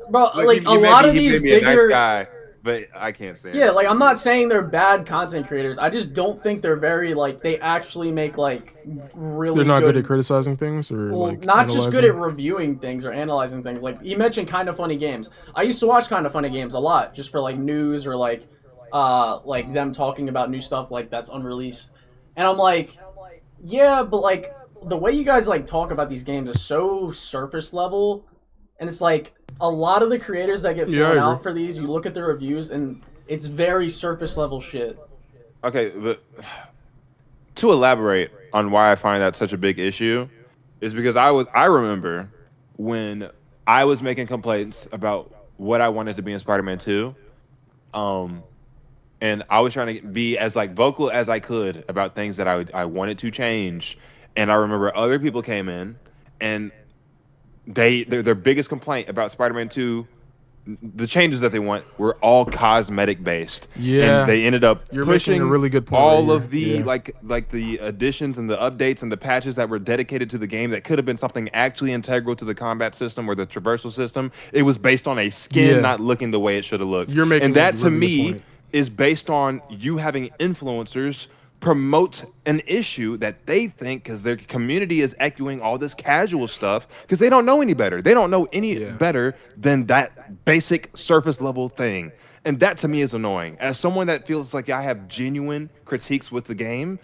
bro, like a lot of these bigger nice guy, but I can't stand. Yeah, like I'm not saying they're bad content creators. I just don't think they're very they actually make really. They're not good at criticizing things, or not just good at reviewing things or analyzing things. Like you mentioned, Kind of Funny Games. I used to watch Kind of Funny Games a lot, just for news or like them talking about new stuff that's unreleased, and I'm like, yeah, but the way you guys talk about these games is so surface level, and it's like a lot of the creators that get flown out for these, you look at their reviews and it's very surface level shit. Okay, but to elaborate on why I find that such a big issue is because I remember when I was making complaints about what I wanted to be in Spider-Man 2. And I was trying to be as like vocal as I could about things that I wanted to change. And I remember other people came in and their biggest complaint about Spider-Man 2, the changes that they want were all cosmetic based. Yeah, and they ended up You're pushing making a really good point all right of the here. Yeah. like the additions and the updates and the patches that were dedicated to the game that could have been something actually integral to the combat system or the traversal system. It was based on a skin Yeah. not looking the way it should have looked. You're making and that a to really good me point. is based on you having influencers promote an issue that they think, because their community is echoing all this casual stuff, because they don't know any better. They don't know any better than that basic surface level thing. And that to me is annoying. As someone that feels like I have genuine critiques with the game,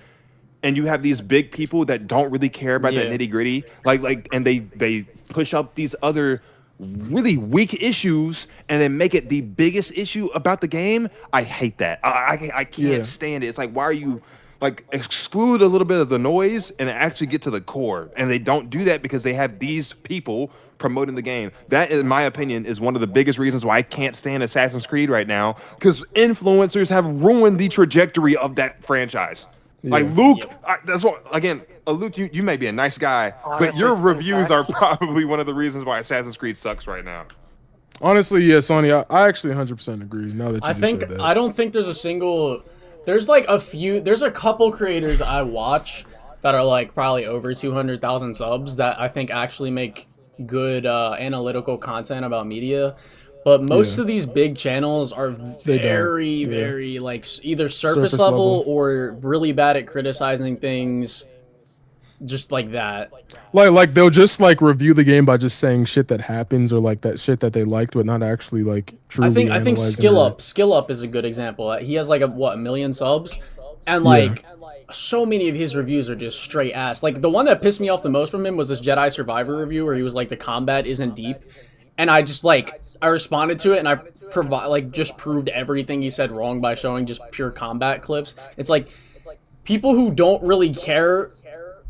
and you have these big people that don't really care about that nitty gritty, and they push up these other really weak issues and then make it the biggest issue about the game. I hate that. I can't stand it. It's like, why are you like exclude a little bit of the noise and actually get to the core? And they don't do that because they have these people promoting the game. That, in my opinion, is one of the biggest reasons why I can't stand Assassin's Creed right now, because influencers have ruined the trajectory of that franchise. Like Luke, that's what, again, Luke, you may be a nice guy, but your reviews are probably one of the reasons why Assassin's Creed sucks right now. Honestly, yeah, Sonny, I actually 100% agree. Now that you just said that, I don't think there's a single. There's like a few. There's a couple creators I watch that are like probably over 200,000 subs that I think actually make good analytical content about media. But most of these big channels are very like either surface level or really bad at criticizing things, just like that. Like they'll just like review the game by just saying shit that happens or like that shit that they liked, but not actually like truly. I think Skill Up is a good example. He has like a 1 million subs, and like so many of his reviews are just straight ass. Like the one that pissed me off the most from him was this Jedi Survivor review where he was like, the combat isn't deep. And I just I responded to it and I just proved everything he said wrong by showing just pure combat clips. It's like people who don't really care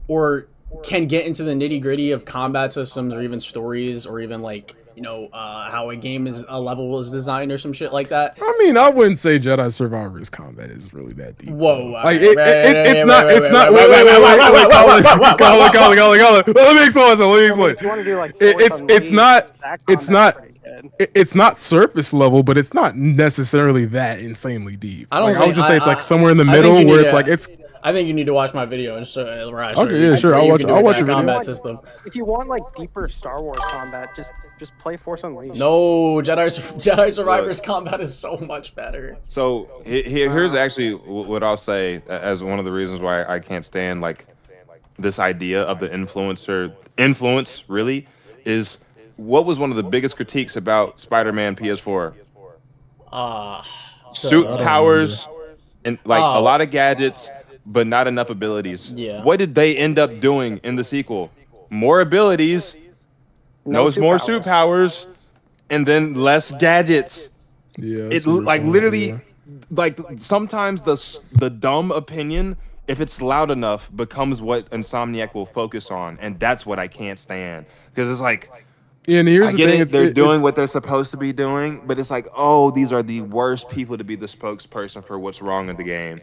or can get into the nitty gritty of combat systems or even stories or even like, how a level is designed or some shit like that. I mean, I wouldn't say Jedi Survivor's combat is really that deep. Whoa. Like it's not. Wait. Let me explain. It's not surface level, but it's not necessarily that insanely deep. I would just say it's like somewhere in the middle where it's like it's. I think you need to watch my video and show. Okay, yeah, sure. I'll watch your video. Combat system. If you want like deeper Star Wars combat, just play Force Unleashed. No, Jedi Survivor's combat is so much better. So here's actually what I'll say as one of the reasons why I can't stand like this idea of the influence really is what was one of the biggest critiques about Spider-Man PS4? Suit powers and like a lot of gadgets, but not enough abilities. Yeah. What did they end up doing in the sequel? More abilities, more suit powers, and then less gadgets. Yeah. It like literally, like sometimes the dumb opinion, if it's loud enough, becomes what Insomniac will focus on, and that's what I can't stand, because it's like. Yeah, and here's I get it. They're doing what they're supposed to be doing, but it's like, oh, these are the worst people to be the spokesperson for what's wrong in the game.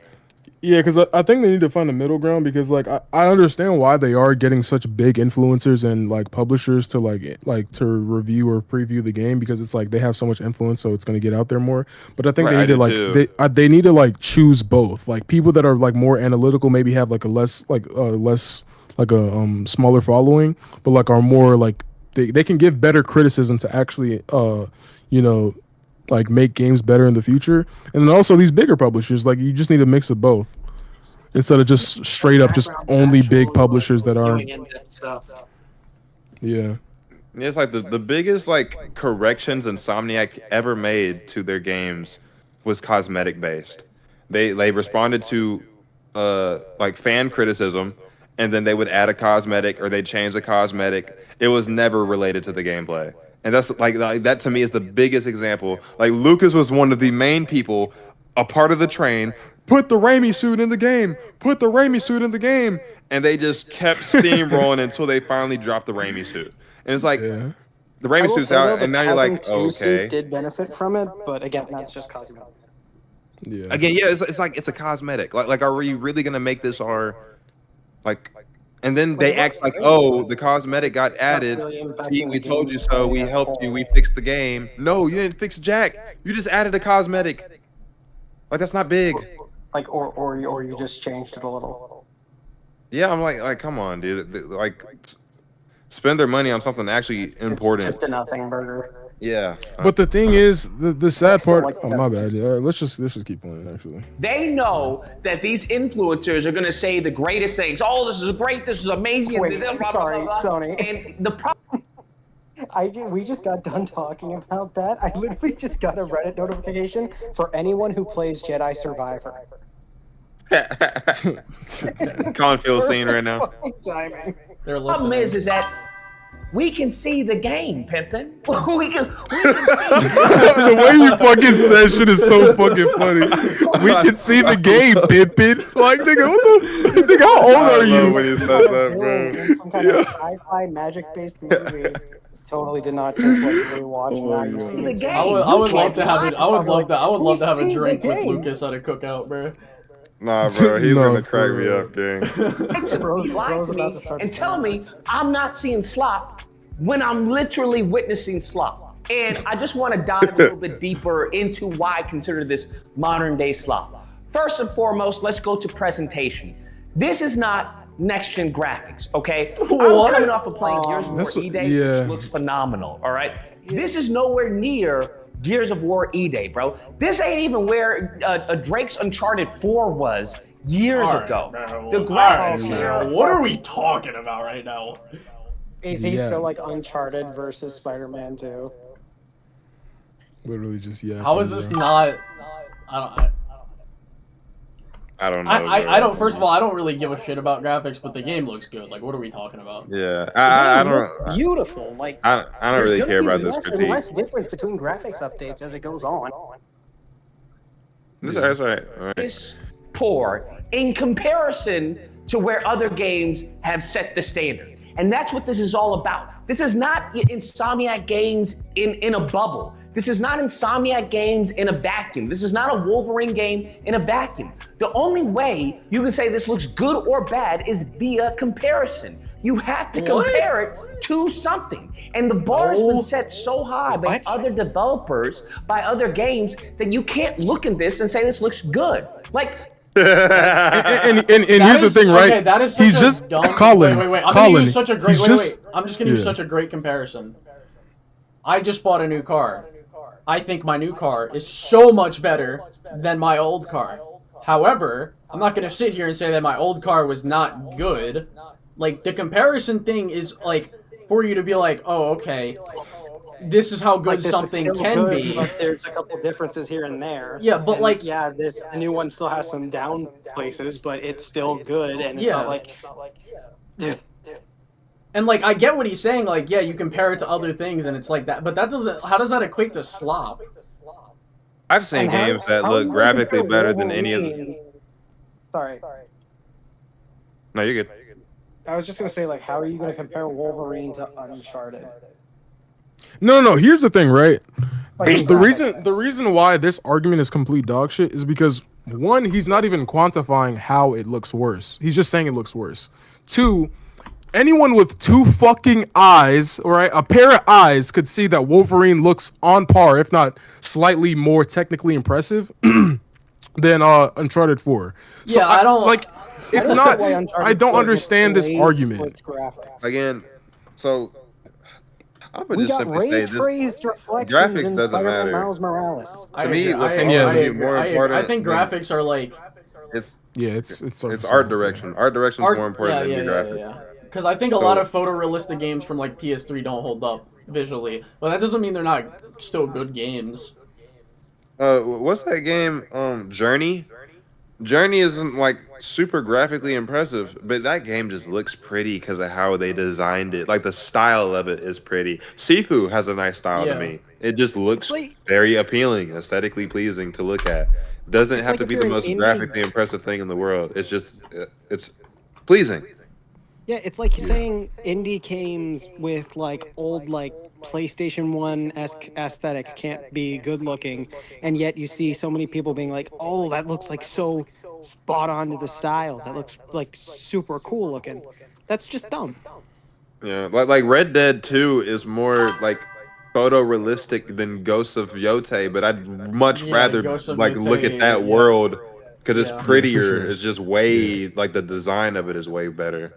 Yeah, because I think they need to find a middle ground, because like I understand why they are getting such big influencers and like publishers to like to review or preview the game, because it's like they have so much influence, so it's gonna get out there more. But I think they need to they need to like choose both. Like people that are like more analytical maybe have like a smaller following, but like are more like they can give better criticism to actually like make games better in the future. And then also these bigger publishers, like you just need a mix of both instead of just straight up just only big publishers that aren't. Yeah. It's like the biggest like corrections Insomniac ever made to their games was cosmetic based. They responded to like fan criticism, and then they would add a cosmetic or they'd change the cosmetic. It was never related to the gameplay. And that's like that to me is the biggest example. Like Lucas was one of the main people, a part of the train. Put the Raimi suit in the game. Put the Raimi suit in the game. And they just kept steamrolling until they finally dropped the Raimi suit. And it's like, The I Raimi will suit's say, though, out, the and now you're like, Cosm 2 suit okay. did benefit from it, but again, that's just cosmetic. Yeah. Again, yeah, it's like it's a cosmetic. Like, are we really gonna make this our like? And then they act like, oh, the cosmetic got added. See, we told you so. We helped you. We fixed the game. No, you didn't fix Jack. You just added a cosmetic. Like that's not big. Like, or you just changed it a little. Yeah, I'm like, come on, dude. Like, spend their money on something actually important. It's just a nothing burger. Yeah. But the thing is, the sad part. Oh my bad. Yeah, let's just keep playing. Actually, They know that these influencers are going to say the greatest things. Oh, this is great. This is amazing. Wait, blah, blah, sorry, blah, blah. Sony. And the problem. We just got done talking about that. I literally just got a Reddit notification for anyone who plays Jedi Survivor. Cornfield scene right now. Timing. They're Problem listening. is that we can see the game, Pimpin. we can see. the way you fucking said shit is so fucking funny. We can see the game, Pippin. Like, nigga, nigga, how old are you? When he said that, bro. Some kind of sci-fi magic-based movie. Totally did not just like rewatch now. You see the game. I would love to have it. I would love to have a see the drink with game. Lucas at a cookout, bro. Nah, bro, he's No, gonna crack for me real. up, gang. Lie to me and tell me I'm not seeing slop when I'm literally witnessing slop. And I just want to dive a little bit deeper into why I consider this modern day slop. First and foremost, let's go to presentation. This is not next gen graphics, okay? I'm coming off of playing Gears of War E-Day, yeah. which looks phenomenal, all right? This is nowhere near Gears of War E-Day, bro. This ain't even where Drake's Uncharted 4 was years ago. The graphics here. What are we talking about right now? Is he Yeah. still like Uncharted versus Spider-Man 2? Literally just yeah. How is this not? I don't know. I don't. First of all, I don't really give a shit about graphics, but the game looks good. Like, what are we talking about? Yeah, I don't. Beautiful. Like I don't really care about this less and critique. less difference between graphics updates as it goes on. That's right. All right. Is poor in comparison to where other games have set the standard. And that's what this is all about. This is not Insomniac games in a bubble. This is not Insomniac games in a vacuum. This is not a Wolverine game in a vacuum. The only way you can say this looks good or bad is via comparison. You have to compare it to something. And the bar's been set so high by other developers, by other games, that you can't look at this and say this looks good. Like, and here's the thing, right? Okay, that is such He's a just dumb, Colin. Wait. I'm Colin. gonna use such a great. He's Wait. just, I'm just gonna use yeah. such a great comparison. I just bought a new car. I think my new car is so much better than my old car. However, I'm not gonna sit here and say that my old car was not good. Like, the comparison thing is like for you to be like, oh, okay, this is how good Like, this is something still can good, be. But there's a couple differences here and there. Yeah, but And, like, yeah, the new one still has some down places, but it's still good, and it's Yeah. not like. Yeah. And like, I get what he's saying. Like, yeah, you compare it to other things, and it's like that. But that doesn't. How does that equate to slop? I've seen games that look graphically better than any of them. Sorry. No, you're good. I was just gonna say, like, how are you gonna compare Wolverine to Uncharted? No. Here's the thing, right? Like, The reason why this argument is complete dog shit is because one, he's not even quantifying how it looks worse. He's just saying it looks worse. Two, anyone with two fucking eyes, right, a pair of eyes, could see that Wolverine looks on par, if not slightly more technically impressive than Uncharted 4. So Yeah, I don't like. It's don't not. get why Uncharted I don't 4 understand gets this praised argument. for its graphics. Again, so I'm gonna We just got simply say ray this: traced reflections graphics in doesn't Spider-Man matter. Miles Morales. To me, what's I more important. I think graphics are like It's it's art direction. Art direction is more important than your graphics. Yeah. Because I think a lot of photorealistic games from like PS3 don't hold up visually, but that doesn't mean they're not still good games. What's that game? Journey. Journey isn't like super graphically impressive, but that game just looks pretty because of how they designed it. Like the style of it is pretty. Sifu has a nice style to me. It just looks very appealing, aesthetically pleasing to look at. Doesn't have to be the most graphically impressive thing in the world. It's just it's pleasing. Yeah, it's like saying indie games with like old like PlayStation 1-esque aesthetics can't be good looking, and yet you see so many people being like, "Oh, that looks like so spot on to the style. That looks like super cool looking." That's just dumb. Yeah, like Red Dead 2 is more like photorealistic than Ghosts of Yotei, but I'd much rather Ghost of like look at Yotei, that world because it's Yeah. prettier. sure. It's just way like the design of it is way better.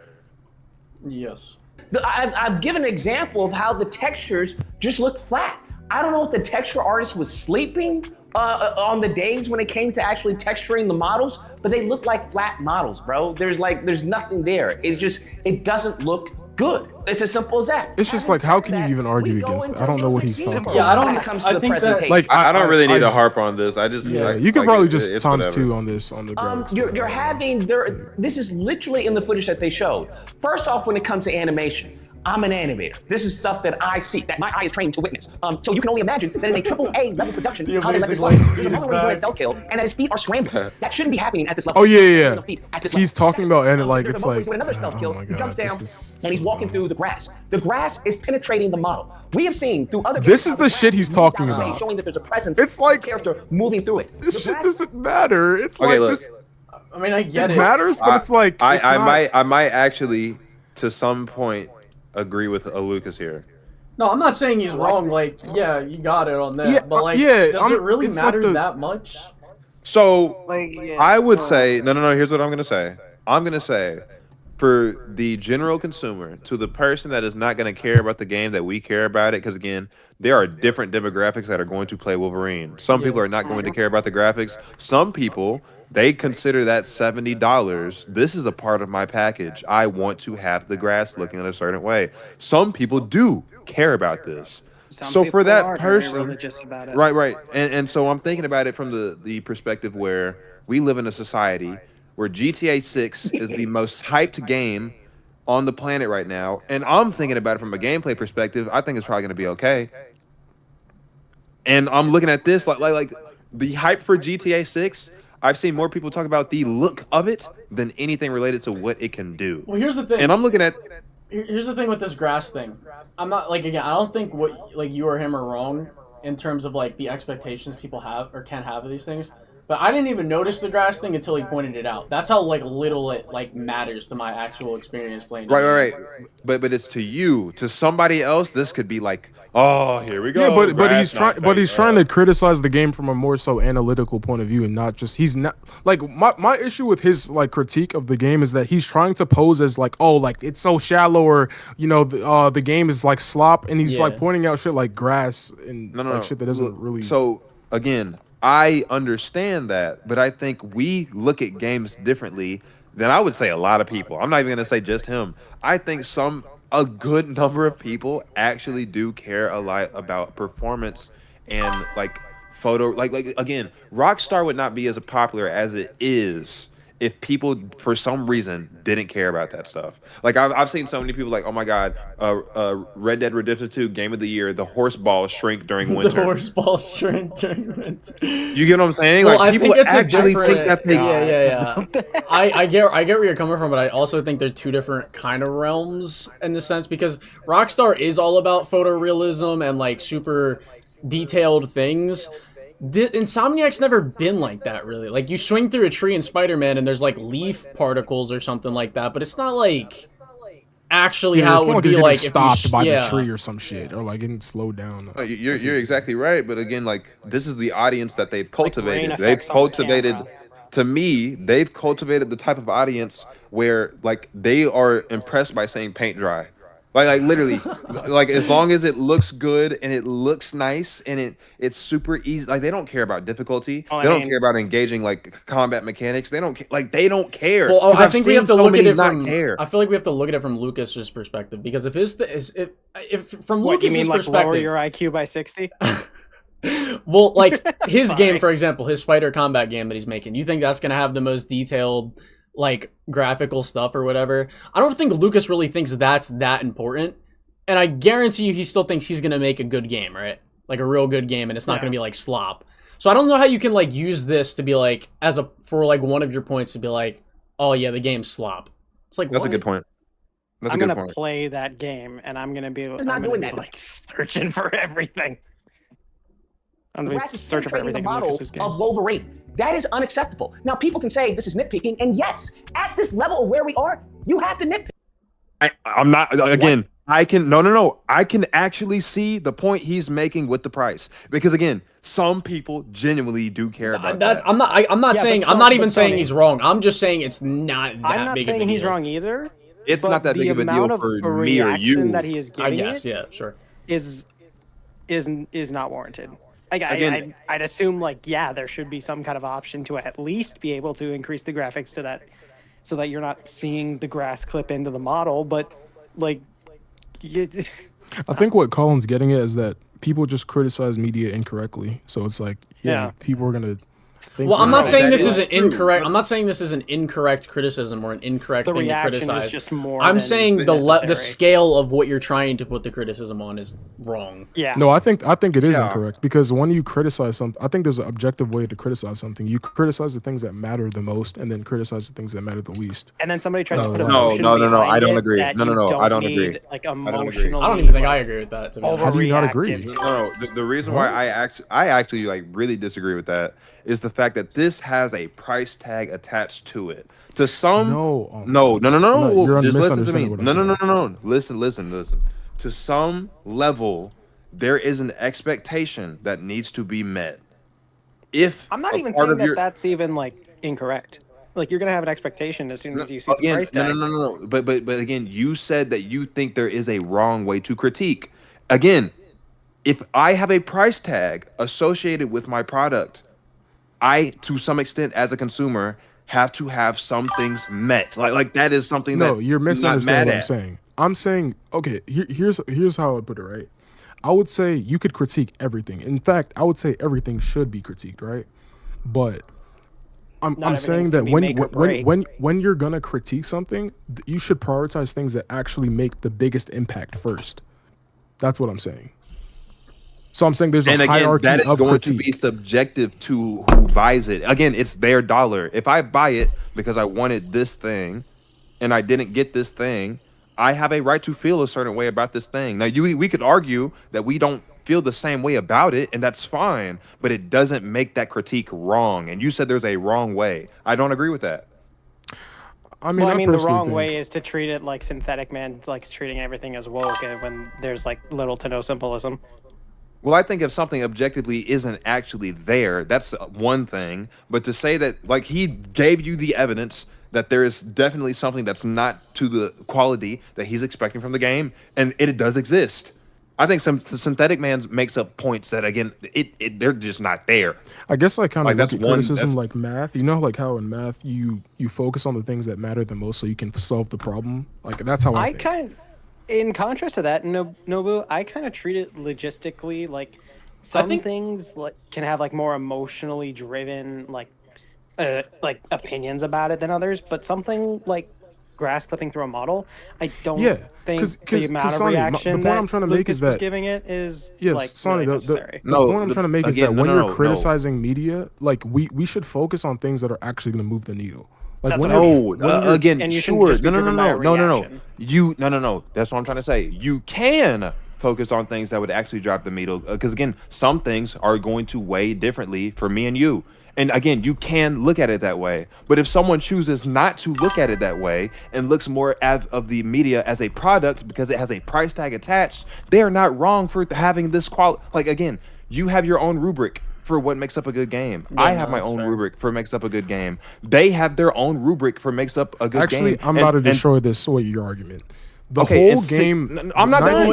Yes. I've given an example of how the textures just look flat. I don't know if the texture artist was sleeping on the days when it came to actually texturing the models, but they look like flat models, bro. There's nothing there. It doesn't look good. It's as simple as that. It's just like, how can you even argue against that? I don't know what he's talking about. Yeah, I don't. When it comes to I the think that presentation. Like, I don't really need to harp on this. I just you can like, probably just it's times whatever. 2 on this on the graphics. You're having this is literally in the footage that they showed. First off, when it comes to animation, I'm an animator. This is stuff that I see, that my eye is trained to witness. So you can only imagine that in a AAA level production, how they let this run. There's a moment where he's doing a stealth kill, and his feet are scrambling. That shouldn't be happening at this level. Oh yeah. At this He's level. talking about and like There's it's a moment like where he's doing another stealth kill. my He jumps God, down, this is and he's walking through the grass. The grass is penetrating the model. We have seen through other. This games is the shit he's talking how the grass about. showing that there's a presence. It's like of the character moving through it. This shit doesn't matter. It's Okay, like look. this. I mean, I get It it. matters, but it's like it's I not- might actually to some point agree with Lucas here. No, I'm not saying he's wrong. Like, yeah, you got it on that. Yeah, but like, yeah, does it really it's like matter the- that much? So Like, yeah, I would say no. Here's what I'm gonna say. I'm gonna say for the general consumer, to the person that is not gonna care about the game that we care about it, because again, there are different demographics that are going to play Wolverine. Some people are not going to care about the graphics. Some people, they consider that $70. This is a part of my package. I want to have the grass looking in a certain way. Some people do care about this. So for that person, religious about it. right, and so I'm thinking about it from the perspective where we live in a society where GTA 6 is the most hyped game on the planet right now, and I'm thinking about it from a gameplay perspective. I think it's probably going to be okay. And I'm looking at this like the hype for GTA 6. I've seen more people talk about the look of it than anything related to what it can do. Well, here's the thing. And I'm looking at Here's the thing with this grass thing. I'm not like again. I don't think what like you or him are wrong in terms of like the expectations people have or can have of these things. But I didn't even notice the grass thing until he pointed it out. That's how like little it like matters to my actual experience playing. right. But it's to you. To somebody else, this could be like, oh, here we go. Yeah, but he's grass, trying trying to criticize the game from a more so analytical point of view and not just he's not like my issue with his like critique of the game is that he's trying to pose as like, oh, like it's so shallow, or you know the game is like slop, and he's like pointing out shit like grass and like shit that doesn't really. So again, I understand that, but I think we look at games differently than I would say a lot of people. I'm not even gonna say just him. I think a good number of people actually do care a lot about performance and like photo. Like again, Rockstar would not be as popular as it is if people for some reason didn't care about that stuff. Like I've seen so many people like, oh my god, Red Dead Redemption 2 Game of the Year, the horse balls shrink during winter. The horse balls shrink during winter. You get what I'm saying? Well, like I people think it's actually a think that's yeah. I get where you're coming from, but I also think they're two different kind of realms in the sense because Rockstar is all about photorealism and like super detailed things. Insomniac's never been like that, really. Like, you swing through a tree in Spider-Man and there's, like, leaf particles or something like that, but it's not, like, actually how it would be, like, stopped by the tree or some shit, or, like, getting slowed down. You're exactly right, but again, like, this is the audience that they've cultivated. They've cultivated, to me, they've cultivated the type of audience where, like, they are impressed by saying paint dry. Like literally, like as long as it looks good and it looks nice and it's super easy. Like they don't care about difficulty. They don't care about engaging like combat mechanics. They don't they don't care. Well, I think we have to look at it from. Care. I feel like we have to look at it from Lucas's perspective because if from What, Lucas's you mean, like, perspective, lower your IQ by 60? well, like his game, for example, his Spider Combat game that he's making, you think that's gonna have the most detailed like graphical stuff or whatever? I don't think Lucas really thinks that's that important, and I guarantee you he still thinks he's gonna make a good game, right? Like a real good game, and it's not gonna be like slop. So I don't know how you can like use this to be like for like one of your points to be like, oh yeah, the game's slop. It's like that's a good point. That's I'm a good gonna point. play that game, and I'm gonna be, It's not I'm gonna doing be that. like searching for everything. I'm The gonna be grass is searching for penetrating the everything in model Lucas's game. of Wolverine. That is unacceptable. Now, people can say this is nitpicking, and yes, at this level of where we are, you have to nitpick. I'm not again. I can no. I can actually see the point he's making with the price because again, some people genuinely do care about that. I'm not Yeah, saying. but I'm not even but saying Tony, he's wrong. I'm just saying it's not that I'm not big of a saying he's deal. wrong either. It's but not that the big of a amount deal of for a me or reaction you. that he is I giving guess, yeah, sure. is not warranted. Like Again- I'd assume like there should be some kind of option to at least be able to increase the graphics to that, so that you're not seeing the grass clip into the model. But like, I think what Colin's getting at is that people just criticize media incorrectly. So it's like, Yeah. people are gonna think. Well, I'm not saying this is is an true, incorrect. but- I'm not saying this is an incorrect criticism or an incorrect the thing to reaction criticize. is just more. I'm than saying the necessary. scale of what you're trying to put the criticism on is wrong. Yeah. No, I think it is Yeah. incorrect because when you criticize something, I think there's an objective way to criticize something. You criticize the things that matter the most, and then criticize the things that matter the least. And then somebody tries to No, put no, emotion no, behind I don't it agree. that No, you I don't need, agree. Like don't agree. emotional. I don't even think I agree with that. To be honest. How do you not agree? No. The reason why I actually like really disagree with that is the fact that this has a price tag attached to it. To some, No, no. you're Just listen to misunderstanding me. what I'm No. Listen. To some level, there is an expectation that needs to be met. If I'm not a even part saying of that your- that's even like incorrect. Like you're gonna have an expectation as soon as you see the Again, price tag. no. But again, you said that you think there is a wrong way to critique. Again, if I have a price tag associated with my product, I, to some extent, as a consumer, have to have some things met. Like that is something No, that you're I'm not misunderstanding mad what I'm at. saying. I'm saying, okay, here's how I would put it, right? I would say you could critique everything. In fact, I would say everything should be critiqued, right? But I'm saying everything's that gonna be make or break. when you're gonna critique something, you should prioritize things that actually make the biggest impact first. That's what I'm saying. So I'm saying there's a And again, hierarchy that is of going to critique. be subjective to who buys it. Again, it's their dollar. If I buy it because I wanted this thing and I didn't get this thing, I have a right to feel a certain way about this thing. Now, we could argue that we don't feel the same way about it, and that's fine, but it doesn't make that critique wrong. And you said there's a wrong way. I don't agree with that. I mean, Well, I mean, the personally wrong think- way is to treat it like Synthetic Man likes treating everything as woke, and when there's like little to no symbolism. Well, I think if something objectively isn't actually there, that's one thing. But to say that, like, he gave you the evidence that there is definitely something that's not to the quality that he's expecting from the game, and it does exist. I think some Synthetic Man makes up points that, again, they're just not there. I guess I kind of Like, look that's at one- criticism that's- like math. You know, like how in math you focus on the things that matter the most so you can solve the problem. Like that's how I I think. kind, in contrast to that, Nobu, I kind of treat it logistically. Like some things like can have like more emotionally driven like opinions about it than others, but something like grass clipping through a model, I don't think the amount of Sonny, reaction the point I'm that trying to make Lucas is was that giving it is yes, like Sonny, really the necessary. point I'm trying to make is that again, when no, you're no, no. criticizing media, like we should focus on things that are actually going to move the needle. Like That's when what you're, No, again, and you shouldn't sure. just be driven by a No. reaction. No. That's what I'm trying to say. You can focus on things that would actually drive the needle, because again, some things are going to weigh differently for me and you. And again, you can look at it that way. But if someone chooses not to look at it that way and looks more of the media as a product because it has a price tag attached, they are not wrong for having this quality. Like, again, you have your own rubric for what makes up a good game. Yeah, I have my that's own fair. rubric for makes up a good game. They have their own rubric for makes up a good game. actually, I'm about to destroy this with your argument. The Okay, whole it's game. I'm not done.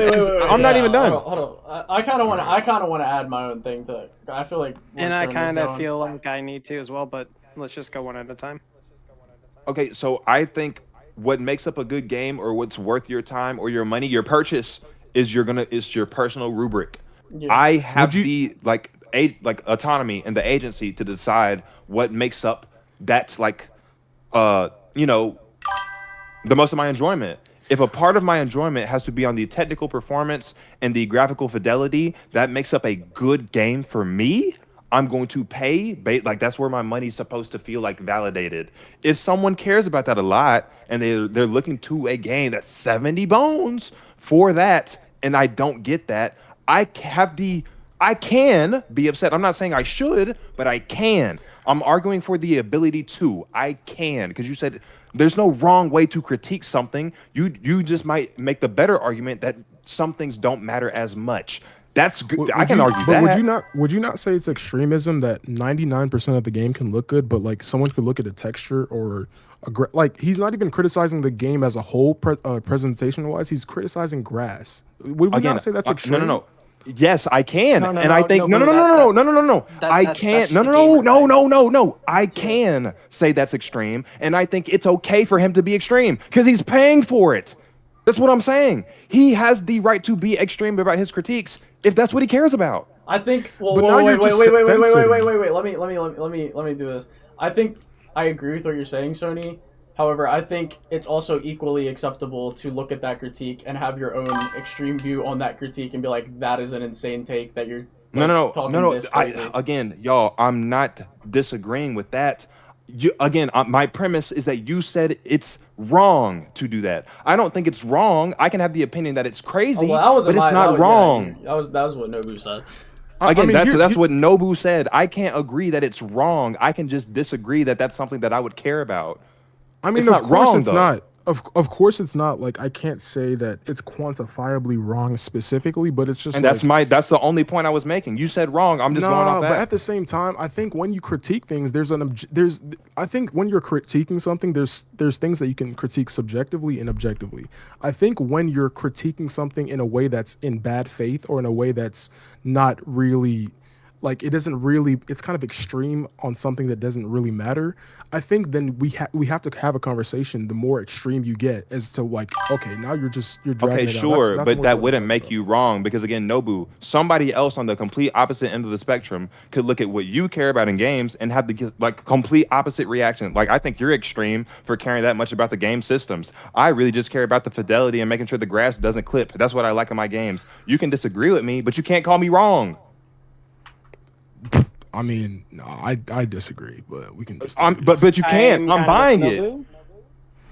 I'm not even done. Hold on. I kind of want to add my own thing to it. I feel like. And I Sherman was kind of going. feel like I need to as well, but let's just go one at a time. Okay, so I think what makes up a good game or what's worth your time or your money, your purchase is your personal rubric. Yeah. I have the like autonomy and the agency to decide what makes up that's like the most of my enjoyment. If a part of my enjoyment has to be on the technical performance and the graphical fidelity that makes up a good game for me, I'm going to pay. Like that's where my money's supposed to feel like validated. If someone cares about that a lot and they're looking to a game that's 70 bones for that, and I don't get that, I can be upset. I'm not saying I should, but I can. I'm arguing for the ability to. I can, because you said there's no wrong way to critique something. You just might make the better argument that some things don't matter as much. That's good. I can argue that. But would you not say it's extremism that 99% of the game can look good, but like someone could look at a texture or like he's not even criticizing the game as a whole presentation wise. He's criticizing grass. Would we not say that's extreme? No. Yes, I can, No, and I think no. I can't. No. I can say that's extreme, and I think it's okay for him to be extreme because he's paying for it. That's what I'm saying. He has the right to be extreme about his critiques if that's what he cares about. I think. Well, But now wait. you're just Wait. Let me do this. I think I agree with what you're saying, Sony. However, I think it's also equally acceptable to look at that critique and have your own extreme view on that critique and be like, that is an insane take that you're No. This crazy. Again, y'all, I'm not disagreeing with that. My premise is that you said it's wrong to do that. I don't think it's wrong. I can have the opinion that it's crazy, but it's not wrong. That was what Nobu said. Again, that's what Nobu said. I can't agree that it's wrong. I can just disagree that that's something that I would care about. I mean, of course it's not. Of course it's not. Like, I can't say that it's quantifiably wrong specifically, but it's just. And like, that's the only point I was making. You said wrong. I'm just going off that. But at the same time, I think when you critique things, I think when you're critiquing something, there's things that you can critique subjectively and objectively. I think when you're critiquing something in a way that's in bad faith or in a way that's not really. Like it's kind of extreme on something that doesn't really matter. I think then we have to have a conversation. The more extreme you get as to like, okay, now you're dragging Okay, it out. sure, That's but more that what wouldn't I'm make you wrong because again, Nobu, somebody else on the complete opposite end of the spectrum could look at what you care about in games and have the like complete opposite reaction. Like I think you're extreme for caring that much about the game systems. I really just care about the fidelity and making sure the grass doesn't clip. That's what I like in my games. You can disagree with me, but you can't call me wrong. I mean, no, I disagree, but we can just. But you can't. I'm buying it.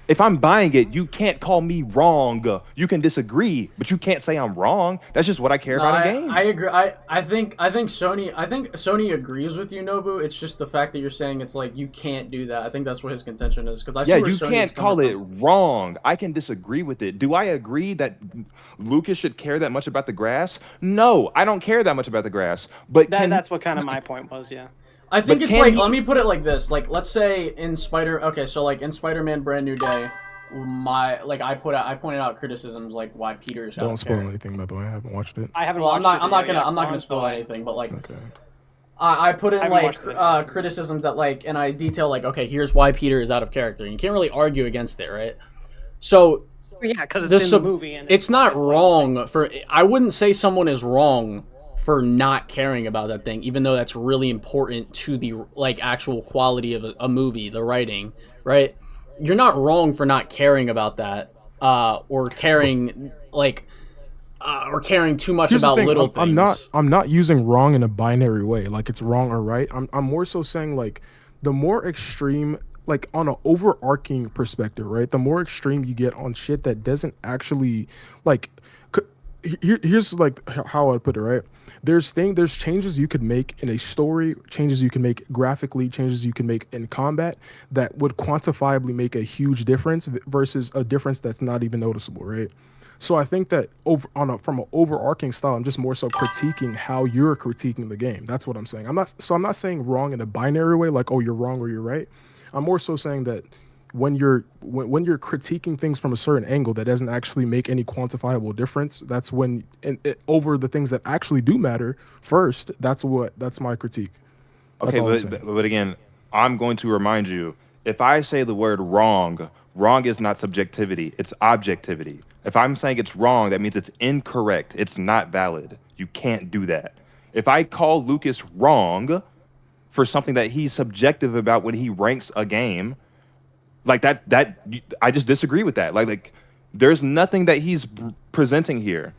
If I'm buying it, you can't call me wrong. You can disagree, but you can't say I'm wrong. That's just what I care about in games. I agree. I think Sony agrees with you, Nobu. It's just the fact that you're saying it's like you can't do that. I think that's what his contention is. Because you can't call it wrong. I can disagree with it. Do I agree that Lucas should care that much about the grass? No, I don't care that much about the grass. But that's what kind of my point was. Yeah. I think it's like, let me put it like this. Like, let's say in Spider-Man Brand New Day, I pointed out criticisms like why Peter's Don't spoil anything, by the way. I haven't watched it. I haven't. Well, I'm not gonna spoil anything, but like, okay. I put in like criticisms that like, and I detail like, okay, here's why Peter is out of character. And you can't really argue against it, right? So yeah, because it's in the movie, and it's not wrong for. I wouldn't say someone is wrong for not caring about that thing, even though that's really important to the like actual quality of a movie, the writing, right? You're not wrong for not caring about that, or caring too much about little things. I'm not using wrong in a binary way, like it's wrong or right. I'm more so saying like the more extreme, like on an overarching perspective, right? The more extreme you get on shit that doesn't actually like. Here's like how I'd put it, right? There's changes you could make in a story, changes you can make graphically, changes you can make in combat that would quantifiably make a huge difference versus a difference that's not even noticeable, right? So I think that from an overarching style, I'm just more so critiquing how you're critiquing the game. That's what I'm saying. I'm not saying wrong in a binary way, like, oh, you're wrong or you're right. I'm more so saying that when you're critiquing things from a certain angle that doesn't actually make any quantifiable difference, that's when over the things that actually do matter first, that's my critique. That's okay, but again, I'm going to remind you, if I say the word wrong is not subjectivity, it's objectivity. If I'm saying it's wrong, that means it's incorrect. It's not valid. You can't do that. If I call Lucas wrong for something that he's subjective about when he ranks a game, like that I just disagree with that. Like there's nothing that he's presenting here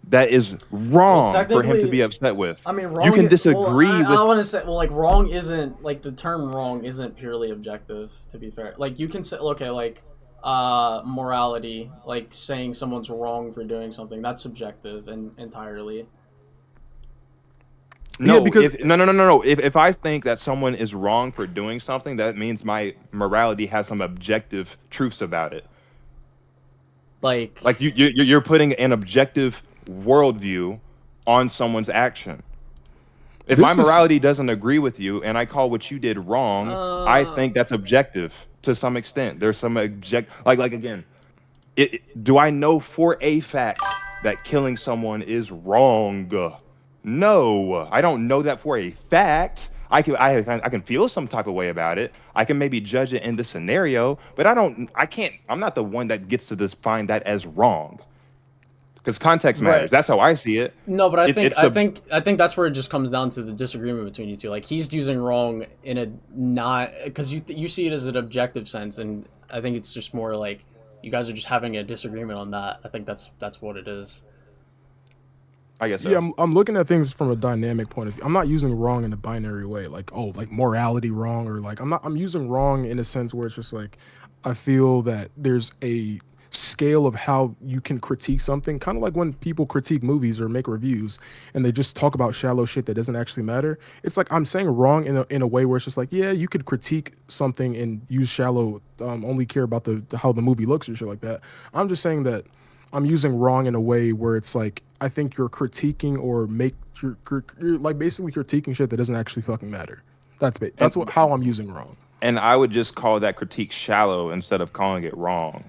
that is wrong for him to technically- be upset with. I mean, wrong. You can is- disagree well, with. I want to say, well, like wrong isn't like the term wrong isn't purely objective. To be fair, like you can say, okay, like morality, like saying someone's wrong for doing something, that's subjective and entirely. No, Yeah, because- no. If I think that someone is wrong for doing something, that means my morality has some objective truths about it. Like you're putting an objective worldview on someone's action. If my morality doesn't agree with you and I call what you did wrong, I think that's objective to some extent. There's some like again, do I know for a fact that killing someone is wrong? No, I don't know that for a fact. I can feel some type of way about it. I can maybe judge it in the scenario, but I'm not the one that gets to define that as wrong. Because context matters. Right. That's how I see it. No, but I think that's where it just comes down to the disagreement between you two. Like he's using wrong in a not because you see it as an objective sense, and I think it's just more like you guys are just having a disagreement on that. I think that's what it is. I guess so. Yeah, I'm looking at things from a dynamic point of view. I'm not using wrong in a binary way, like like morality wrong, or like I'm using wrong in a sense where it's just like I feel that there's a scale of how you can critique something, kind of like when people critique movies or make reviews and they just talk about shallow shit that doesn't actually matter. It's like I'm saying wrong in a way where it's just like, yeah, you could critique something and use shallow, only care about the how the movie looks or shit like that. I'm just saying that I'm using wrong in a way where it's like I think you're critiquing or you're like basically critiquing shit that doesn't actually fucking matter. That's how I'm using wrong. And I would just call that critique shallow instead of calling it wrong.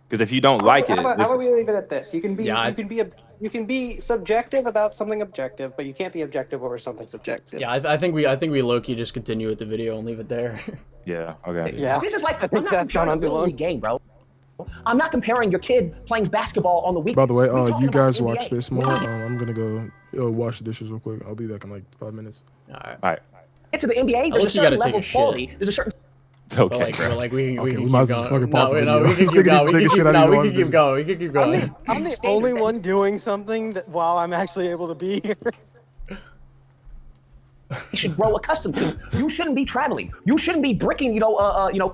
Because if you don't like it, how about we leave it at this? You can be subjective about something objective, but you can't be objective over something subjective. Yeah, I think we low-key just continue with the video and leave it there. Yeah. Okay. Yeah. This is like I think that's gone on too long. game, bro. I'm not comparing your kid playing basketball on the weekend. By the way, We're talking you about guys NBA. watch this more. I'm gonna go wash the dishes real quick. I'll be back in like 5 minutes. All right. Get to the NBA. There's a certain level of quality. There's a certain. Okay, we can might as well just fucking pause the video. We can keep going. We can keep going. I'm the only one doing something that while I'm actually able to be here. You should grow accustomed to. You shouldn't be traveling. You shouldn't be bricking,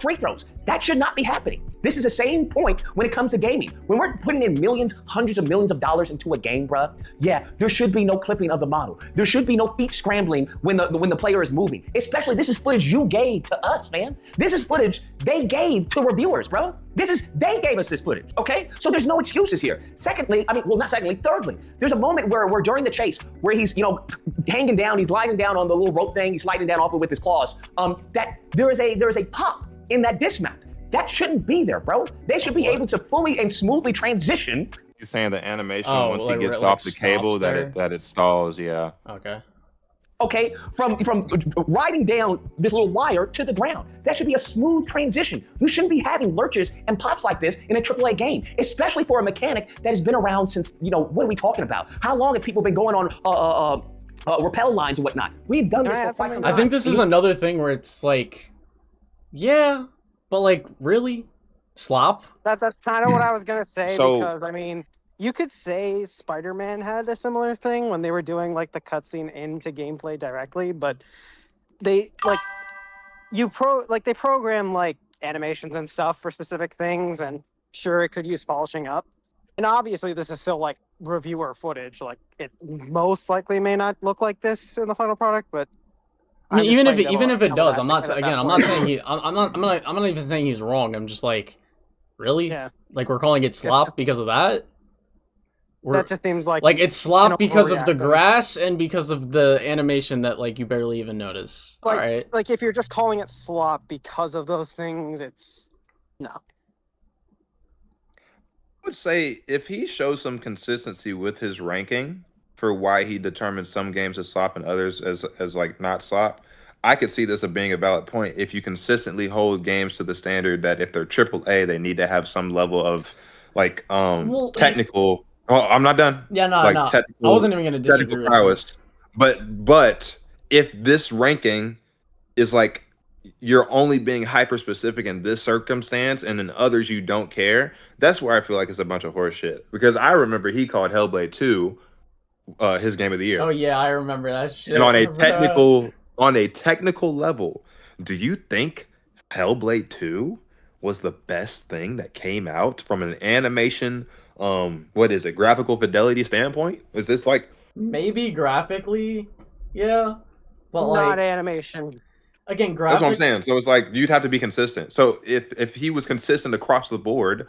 free throws. That should not be happening. This is the same point when it comes to gaming. When we're putting in millions, hundreds of millions of dollars into a game, bruh, yeah, there should be no clipping of the model. There should be no feet scrambling when the player is moving. Especially, this is footage you gave to us, man. This is footage they gave to reviewers, bro. They gave us this footage, okay? So there's no excuses here. Thirdly, there's a moment where during the chase, where he's, hanging down, he's gliding down on the little rope thing, he's sliding down off it with his claws, that there is a pop in that dismount. That shouldn't be there, bro. They should be able to fully and smoothly transition. You're saying the animation once like, he gets like off the cable there? that it stalls, yeah. Okay. Okay, from riding down this little wire to the ground. That should be a smooth transition. You shouldn't be having lurches and pops like this in a AAA game, especially for a mechanic that has been around since, what are we talking about? How long have people been going on rappel lines and whatnot? We've done this for quite some time. I think this is another thing where it's like, yeah, but like, really? Slop? That's kind of what I was gonna say, So- because I mean, you could say Spider-Man had a similar thing when they were doing like the cutscene into gameplay directly, but they they program like animations and stuff for specific things, and sure, it could use polishing up. And obviously, this is still like reviewer footage. Like, it most likely may not look like this in the final product, but I mean, I'm just even if it does, I'm not saying saying I'm not even saying he's wrong. I'm just like, really? Yeah. Like, we're calling it slop because of that? That just seems like it's slop because of the overreacting. grass and because of the animation that like you barely even notice. Like, All right. like if you're just calling it slop because of those things, it's no. I would say if he shows some consistency with his ranking for why he determines some games as slop and others as like not slop, I could see this as being a valid point. If you consistently hold games to the standard that if they're AAA, they need to have some level of like technical. Oh, I'm not done. Yeah, no. I technical- wasn't even gonna disagree technical with prowess. But if this ranking is like you're only being hyper specific in this circumstance and in others you don't care, that's where I feel like it's a bunch of horse shit. Because I remember he called Hellblade 2 his game of the year. Oh yeah, I remember that shit. And bro. on a technical level, do you think Hellblade 2 was the best thing that came out from an animation, what is it, graphical fidelity standpoint? Is this like maybe graphically, yeah, but Not like animation. again, that's what I'm graphic. saying. So it's like you'd have to be consistent. So if he was consistent across the board,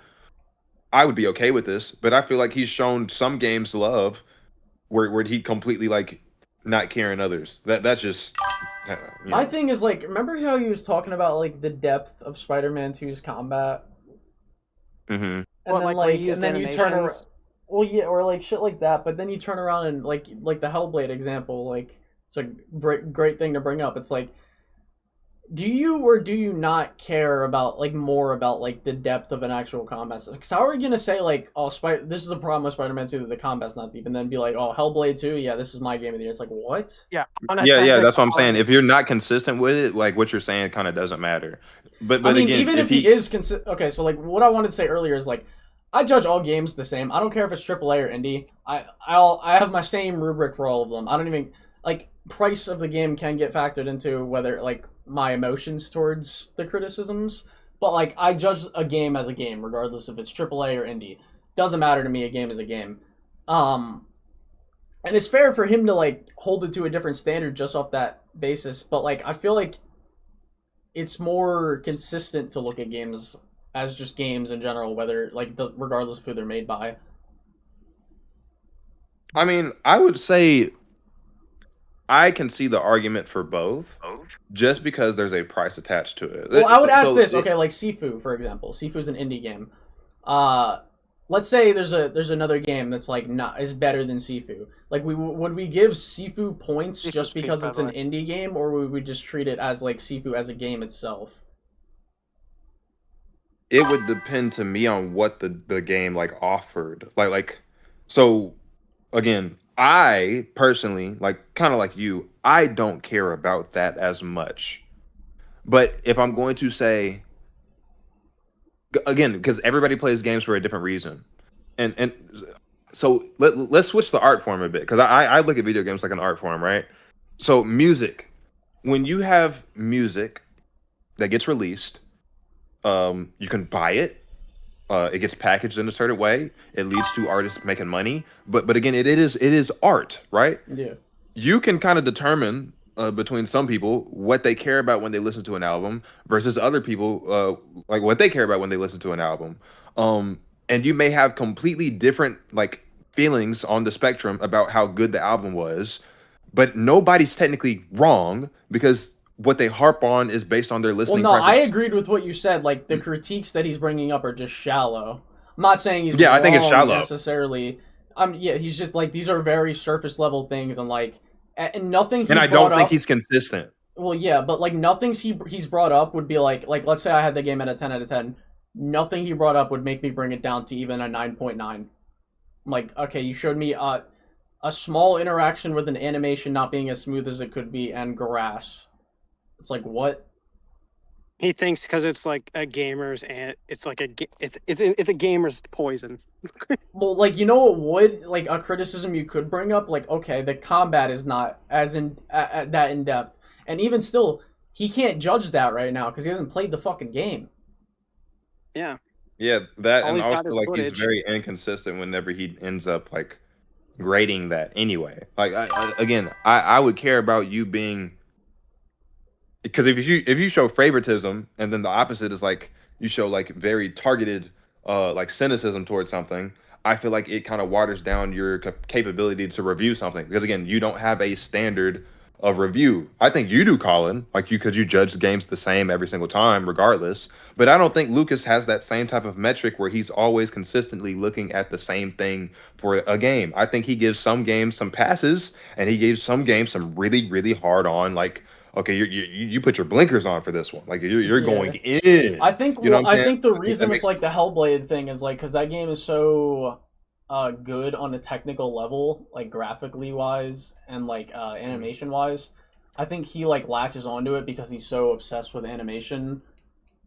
I would be okay with this. But I feel like he's shown some games love where he completely like not caring others. That's just My thing is like, remember how he was talking about like the depth of Spider-Man 2's combat, Mm-hmm. and What, then like, and reused then you turn around. animations? Well, yeah, or like shit like that. But then you turn around and like the Hellblade example, like it's a great thing to bring up. It's like, do you or do you not care about like more about like the depth of an actual combat? Because how are we gonna say like, oh, this is the problem with Spider-Man 2 that the combat's not deep, and then be like, oh, Hellblade 2, yeah, this is my game of the year. It's like what? Yeah. Yeah, that's what I'm saying. If you're not consistent with it, like what you're saying kind of doesn't matter. But I mean, again, even if he is consistent, okay. So like, what I wanted to say earlier is like, I judge all games the same. I don't care if it's AAA or indie. I have my same rubric for all of them. I don't even like price of the game can get factored into whether like my emotions towards the criticisms. But like, I judge a game as a game, regardless if it's AAA or indie. Doesn't matter to me. A game is a game. And it's fair for him to like hold it to a different standard just off that basis. But like, I feel like it's more consistent to look at games as just games in general, whether like regardless of who they're made by. I mean, I would say I can see the argument for both, just because there's a price attached to it. Well, I would ask this, okay, like Sifu, for example. Sifu's an indie game. Let's say there's another game that's like not is better than Sifu. Like, would we give Sifu points just because it's an indie game, or would we just treat it as like Sifu as a game itself? It would depend to me on what the game like offered. So again, I personally, like kind of like you, I don't care about that as much. But if I'm going to say again, because everybody plays games for a different reason. And so let's switch the art form a bit, because I look at video games like an art form, right? So music, when you have music that gets released, you can buy it. It gets packaged in a certain way. It leads to artists making money. But again, it is art, right? Yeah. You can kind of determine between some people what they care about when they listen to an album versus other people like what they care about when they listen to an album. And you may have completely different like feelings on the spectrum about how good the album was, but nobody's technically wrong because what they harp on is based on their listening Well, no, I preference. agreed with what you said. Like, the critiques that he's bringing up are just shallow. I'm not saying he's I think it's wrong shallow necessarily. Yeah, he's just like, these are very surface level things, and like, and nothing. And I don't think he's consistent. Well, yeah, but like nothing he's brought up would be like let's say I had the game at a 10 out of 10. Nothing he brought up would make me bring it down to even a 9.9. Like, okay, you showed me a small interaction with an animation not being as smooth as it could be and grass. It's like, what? He thinks because it's like a gamer's and it's like it's a gamer's poison. Well, like, you know what would, like, a criticism you could bring up, like, okay, the combat is not as that in depth, and even still, he can't judge that right now because he hasn't played the fucking game. Yeah. Yeah, that, All and he's got also is like he's footage. very inconsistent whenever he ends up like grading that anyway. Like I would care about you being, because if you show favoritism and then the opposite is like you show like very targeted like cynicism towards something, I feel like it kind of waters down your capability to review something, because again, you don't have a standard of review. I think you do, Colin, like because you judge the games the same every single time regardless, but I don't think Lucas has that same type of metric where he's always consistently looking at the same thing for a game. I think he gives some games some passes and he gives some games some really hard on, like, okay, you put your blinkers on for this one. Like you're going in. I think You know what I'm I saying? think the I think that reason with makes- like the Hellblade thing is like because that game is so good on a technical level, like graphically wise and like animation wise. I think he like latches onto it because he's so obsessed with animation.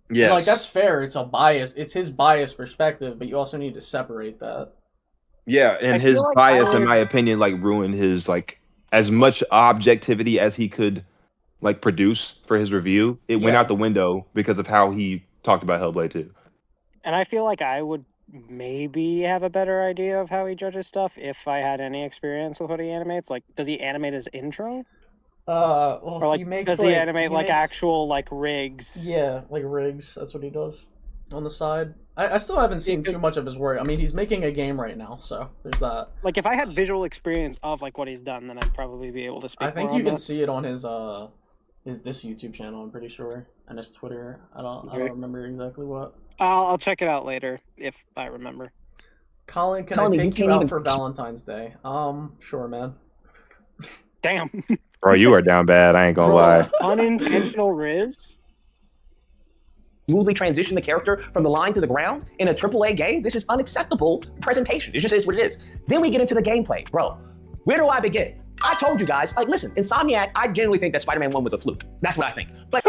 Yes. And, like, that's fair. It's a bias. It's his biased perspective, but you also need to separate that. Yeah, and I his feel like bias, I in would- my opinion, like ruined his like as much objectivity as he could like produce for his review. It went Yeah. out the window because of how he talked about Hellblade 2. And I feel like I would maybe have a better idea of how he judges stuff if I had any experience with what he animates. Like, does he animate his intro? Well, Or like, he makes does he animate like actual like rigs? Yeah, like rigs. That's what he does on the side. I still haven't seen too much of his work. I mean, he's making a game right now, so there's that. Like, if I had visual experience of like what he's done, then I'd probably be able to speak. I think more you on can that. see it on his this YouTube channel. I'm pretty sure, and his Twitter. I don't remember exactly what. I'll check it out later if I remember. Colin, can Colin, I you take you can't out even- for Valentine's Day? Sure, man. Damn. Bro, you are down bad. I ain't gonna lie. Unintentional riz. Smoothly transition the character from the line to the ground in a AAA game. This is unacceptable presentation. It just is what it is. Then we get into the gameplay, bro. Where do I begin? I told you guys, like, listen, Insomniac, I genuinely think that Spider-Man 1 was a fluke. That's what I think. But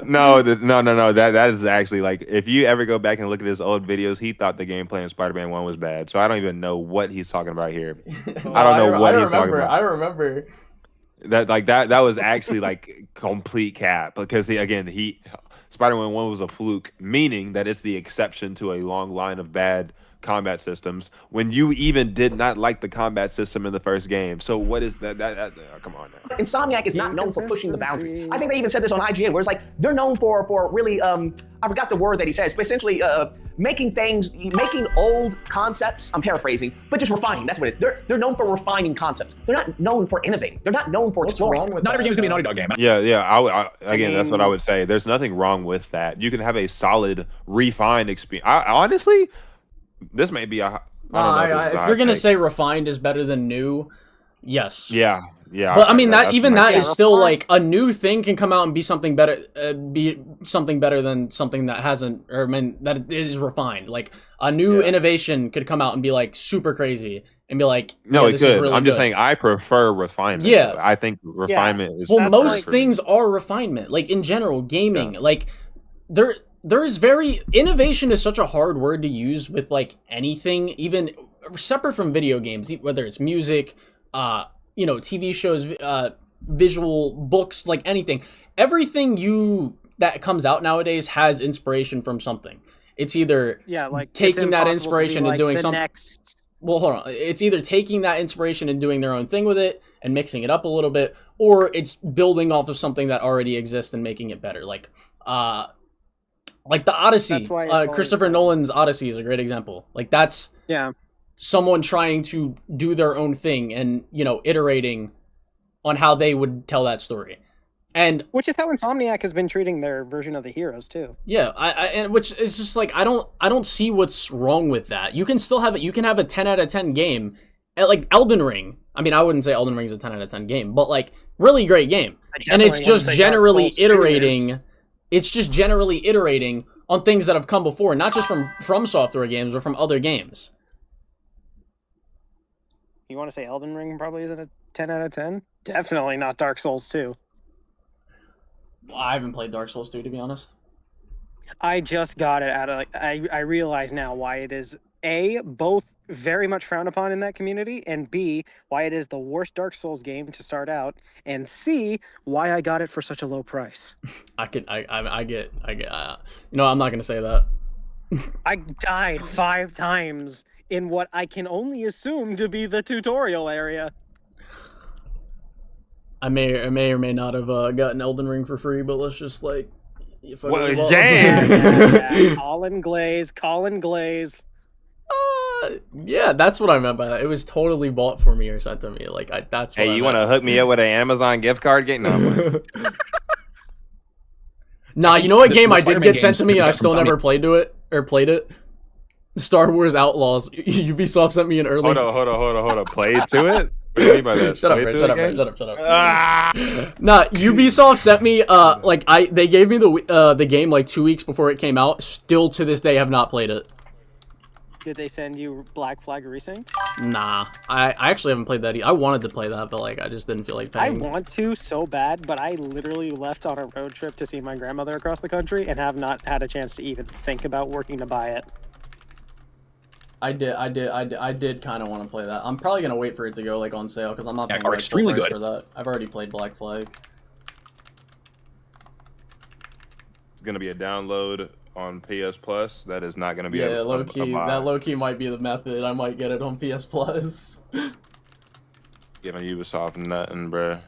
No. That is actually like if you ever go back and look at his old videos, he thought the gameplay in Spider-Man 1 was bad. So I don't even know what he's talking about here. I don't know what he's talking about. I remember. That was actually like complete cap because Spider-Man 1 was a fluke, meaning that it's the exception to a long line of bad combat systems when you even did not like the combat system in the first game. So what is that come on now. Insomniac is not known for pushing the boundaries. I think they even said this on IGN, where it's like they're known for really I forgot the word that he says, but essentially making old concepts. I'm paraphrasing, but just refining. That's what it is. They're known for refining concepts. They're not known for innovating. They're not known for exploring. Not every game's gonna be a Naughty Dog game. Yeah. Again, that's what I would say. There's nothing wrong with that. You can have a solid, refined experience. Honestly, this may be a. If you're gonna say refined is better than new, yes. Yeah. But I mean that is still refined. like a new thing can come out and be something better, than something that hasn't, or I mean that is refined. Like a new innovation could come out and be like super crazy and be like, No, yeah, it this is could. really I'm just good. saying I prefer refinement. Yeah. I think refinement is. Well, That's most like- things are refinement. Like in general, gaming, like there's innovation is such a hard word to use with like anything, even separate from video games, whether it's music, TV shows, visual books, like anything. Everything that comes out nowadays has inspiration from something. It's either Like taking it's that impossible to be inspiration and like doing the something. next. Well, hold on. It's either taking that inspiration and doing their own thing with it and mixing it up a little bit, or it's building off of something that already exists and making it better. Like the Odyssey. That's why it's always Christopher Nolan's Odyssey is a great example. Like that's someone trying to do their own thing and iterating on how they would tell that story. And which is how Insomniac has been treating their version of the heroes too. Yeah, and which is just like I don't see what's wrong with that. You can still have it. You can have a 10 out of 10 game, like Elden Ring. I mean, I wouldn't say Elden Ring is a 10 out of 10 game, but like really great game. And it's just generally iterating. It's just generally iterating on things that have come before, not just from software games, but from other games. You want to say Elden Ring probably isn't a 10 out of 10? Definitely not Dark Souls 2. Well, I haven't played Dark Souls 2, to be honest. I just got it out of I realize now why it is A, both very much frowned upon in that community, and B, why it is the worst Dark Souls game to start out, and C, why I got it for such a low price. I get I'm not gonna say that. I died 5 times in what I can only assume to be the tutorial area. I may or may not have gotten Elden Ring for free, but let's just like. Well, damn. Colin Glaze. Yeah, that's what I meant by that. It was totally bought for me or sent to me. Like that's. What Hey, you want to hook me up with an Amazon gift card? Nah, you know what game I did Spider-Man get sent games to me and I picked up still from never played it? Star Wars Outlaws. Ubisoft sent me an early. Hold on. Played to it? What do you mean by that? Shut up, Played Ray, to shut the up, Ray, game? shut up. Nah, Ubisoft sent me they gave me the game like 2 weeks before it came out. Still to this day have not played it. Did they send you Black Flag Resync? Nah, I actually haven't played that. I wanted to play that, but like I just didn't feel like I paying. want to so bad, but I literally left on a road trip to see my grandmother across the country and have not had a chance to even think about working to buy it. I did kind of want to play that. I'm probably gonna wait for it to go like on sale because I'm not paying are like, extremely full price good. for that. I've already played Black Flag. It's gonna be a download on PS Plus. That is not gonna be Yeah, a low key. buy. That low key might be the method. I might get it on PS Plus. Giving Ubisoft nothing, bruh.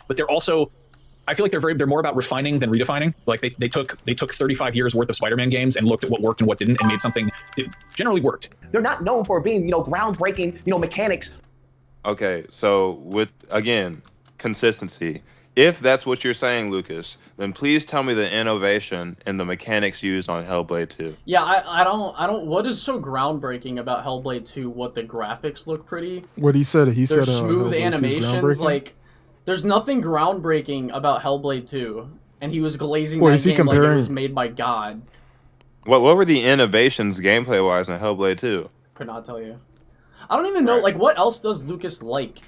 But they're also, I feel like they're more about refining than redefining. Like they took 35 years worth of Spider-Man games and looked at what worked and what didn't and made something that generally worked. They're not known for being, groundbreaking, mechanics. Okay, so with again consistency. If that's what you're saying, Lucas, then please tell me the innovation and the mechanics used on Hellblade 2. Yeah, I don't. What is so groundbreaking about Hellblade 2? What the graphics look pretty. What he said. He There's said smooth Hellblade 2 is animations. groundbreaking? Like, there's nothing groundbreaking about Hellblade 2, and he was glazing Wait, that is he game like it comparing- was made by God. What were the innovations gameplay wise in Hellblade 2? Could not tell you. I don't even know. Like, what else does Lucas like?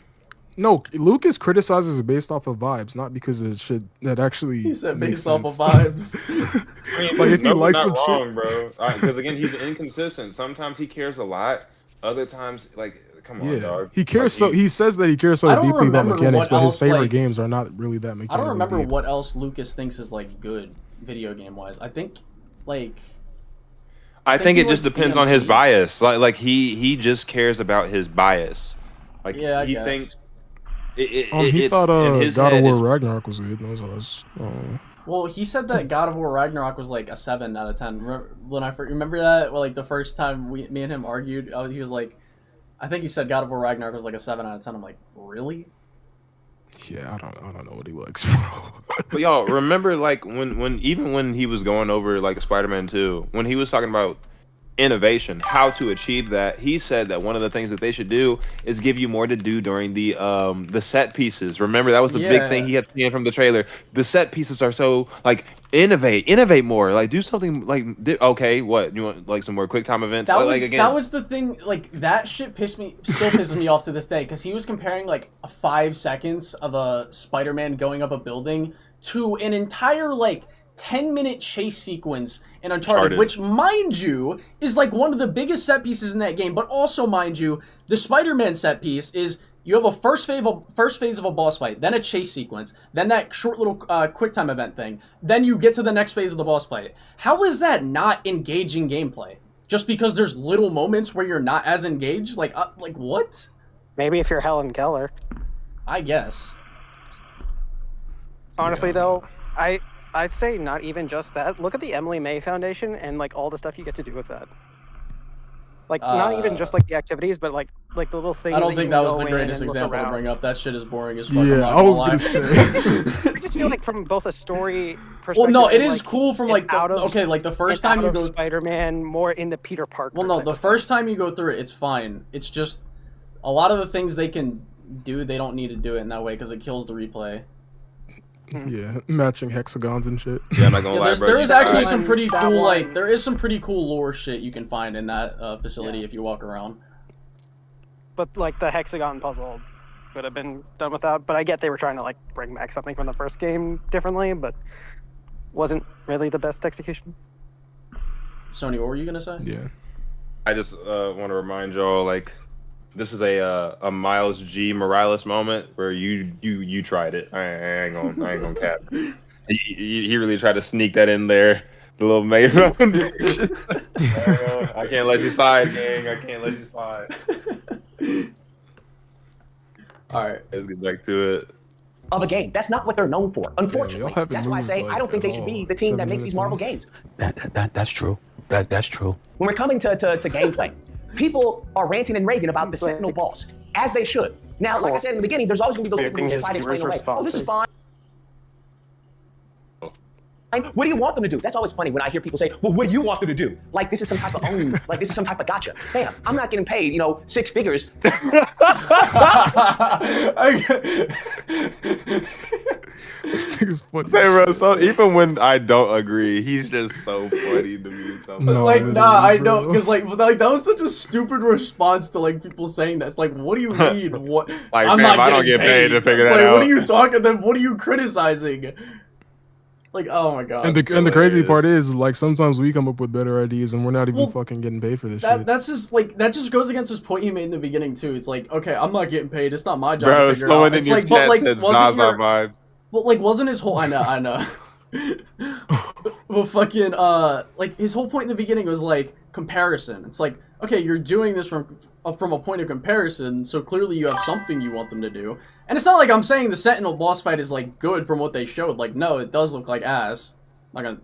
No, Lucas criticizes it based off of vibes, not because of shit that actually. He said makes based off of sense. vibes. I mean, Like, if he no, likes not some wrong, bro. Because again, he's inconsistent. Sometimes he cares a lot. Other times, like, come on, Yeah, dog. he cares Like, he says that he cares so I don't deeply about remember mechanics, what but his else, favorite like- games are not really that mechanically I don't remember deep. what else Lucas thinks is like good video game wise. I think like I think he it just likes depends on his DMC. bias. Like he just cares about his bias. Like Yeah, I he guess. thinks. He It's thought in his God of head, War it's- Ragnarok was good. That was Well, he said that God of War Ragnarok was like a 7 out of 10. Remember that? Well, like the first time me and him argued, he was like, I think he said God of War Ragnarok was like a 7 out of 10. I'm like, really? Yeah, I don't know what he likes, bro. But y'all remember, like when even when he was going over like Spider-Man 2, when he was talking about innovation, how to achieve that, he said that one of the things that they should do is give you more to do during the set pieces. Remember, that was the big thing he had seen from the trailer. The set pieces are so like innovate more, like do something like okay, what you want, like some more quick time events? That like was again, that was the thing. Like that shit still pisses me off to this day because he was comparing like 5 seconds of a Spider-Man going up a building to an entire like 10-minute chase sequence in Uncharted, which, mind you, is like one of the biggest set pieces in that game. But also, mind you, the Spider-Man set piece is you have a first phase of a boss fight, then a chase sequence, then that short little quick time event thing, then you get to the next phase of the boss fight. How is that not engaging gameplay? Just because there's little moments where you're not as engaged? Like what? Maybe if you're Helen Keller. I guess. Honestly, though, I'd say not even just that. Look at the Emily May Foundation and like all the stuff you get to do with that. Like not even just like the activities, but like the little things. I don't think that was the go in greatest and look example to around. bring up. That shit is boring as fuck. I'm Yeah, not I was gonna gonna say. I just feel like from both a story perspective. Well, no, it and, is cool from like out of okay, like the first time you go Spider-Man more into Peter Parker. Well, no, the first time you go through it, it's fine. It's just a lot of the things they can do, they don't need to do it in that way because it kills the replay. Yeah, matching hexagons and shit. Yeah, I'm not gonna lie, bro. There is actually That some one- pretty that cool one- like there is some pretty cool lore shit you can find in that facility if you walk around. But like the hexagon puzzle would have been done without. But I get they were trying to like bring back something from the first game differently, but wasn't really the best execution. Sony, what were you gonna say? Yeah. I just want to remind y'all, like, this is a Miles G. Morales moment where you tried it. I ain't gonna cap. He really tried to sneak that in there. The little May Foundation. I can't let you slide, gang. I can't let you slide. All right, let's get back to it. Of a game. That's not what they're known for. Unfortunately, haven't that's why I moved, say like, I don't think at they should be all. the team that 7 makes these minutes Marvel in. games. That's true. That's true. When we're coming to gameplay, people are ranting and raving about the Sentinel boss, as they should. Now, like I said in the beginning, there's always going to be those people who just try to explain away. Oh, this is fine. What do you want them to do? That's always funny when I hear people say, well, what do you want them to do? Like this is some type of own, like this is some type of gotcha. Fam, I'm not getting paid, 6 figures. This nigga's funny. Say, bro, so even when I don't agree, he's just so funny to me. No, like nah, I bro. know because like that was such a stupid response to like people saying that. It's like, what do you mean? What? Like, I'm fam, not I don't getting get paid to figure It's that like, out. what are you talking? Then what are you criticizing? Like, oh my god. And the crazy part is, like, sometimes we come up with better ideas and we're not even fucking getting paid for this shit. That's just like that just goes against his point he made in the beginning too. It's like, okay, I'm not getting paid. It's not my job Bro, to figure it someone out. in It's your like, chat but like, said wasn't Zaza your, vibe. but like, wasn't his whole? I know. Well, fucking, like his whole point in the beginning was like comparison. It's like, okay, you're doing this from a point of comparison, so clearly you have something you want them to do. And it's not like I'm saying the Sentinel boss fight is like good from what they showed. Like, no, it does look like ass. Like,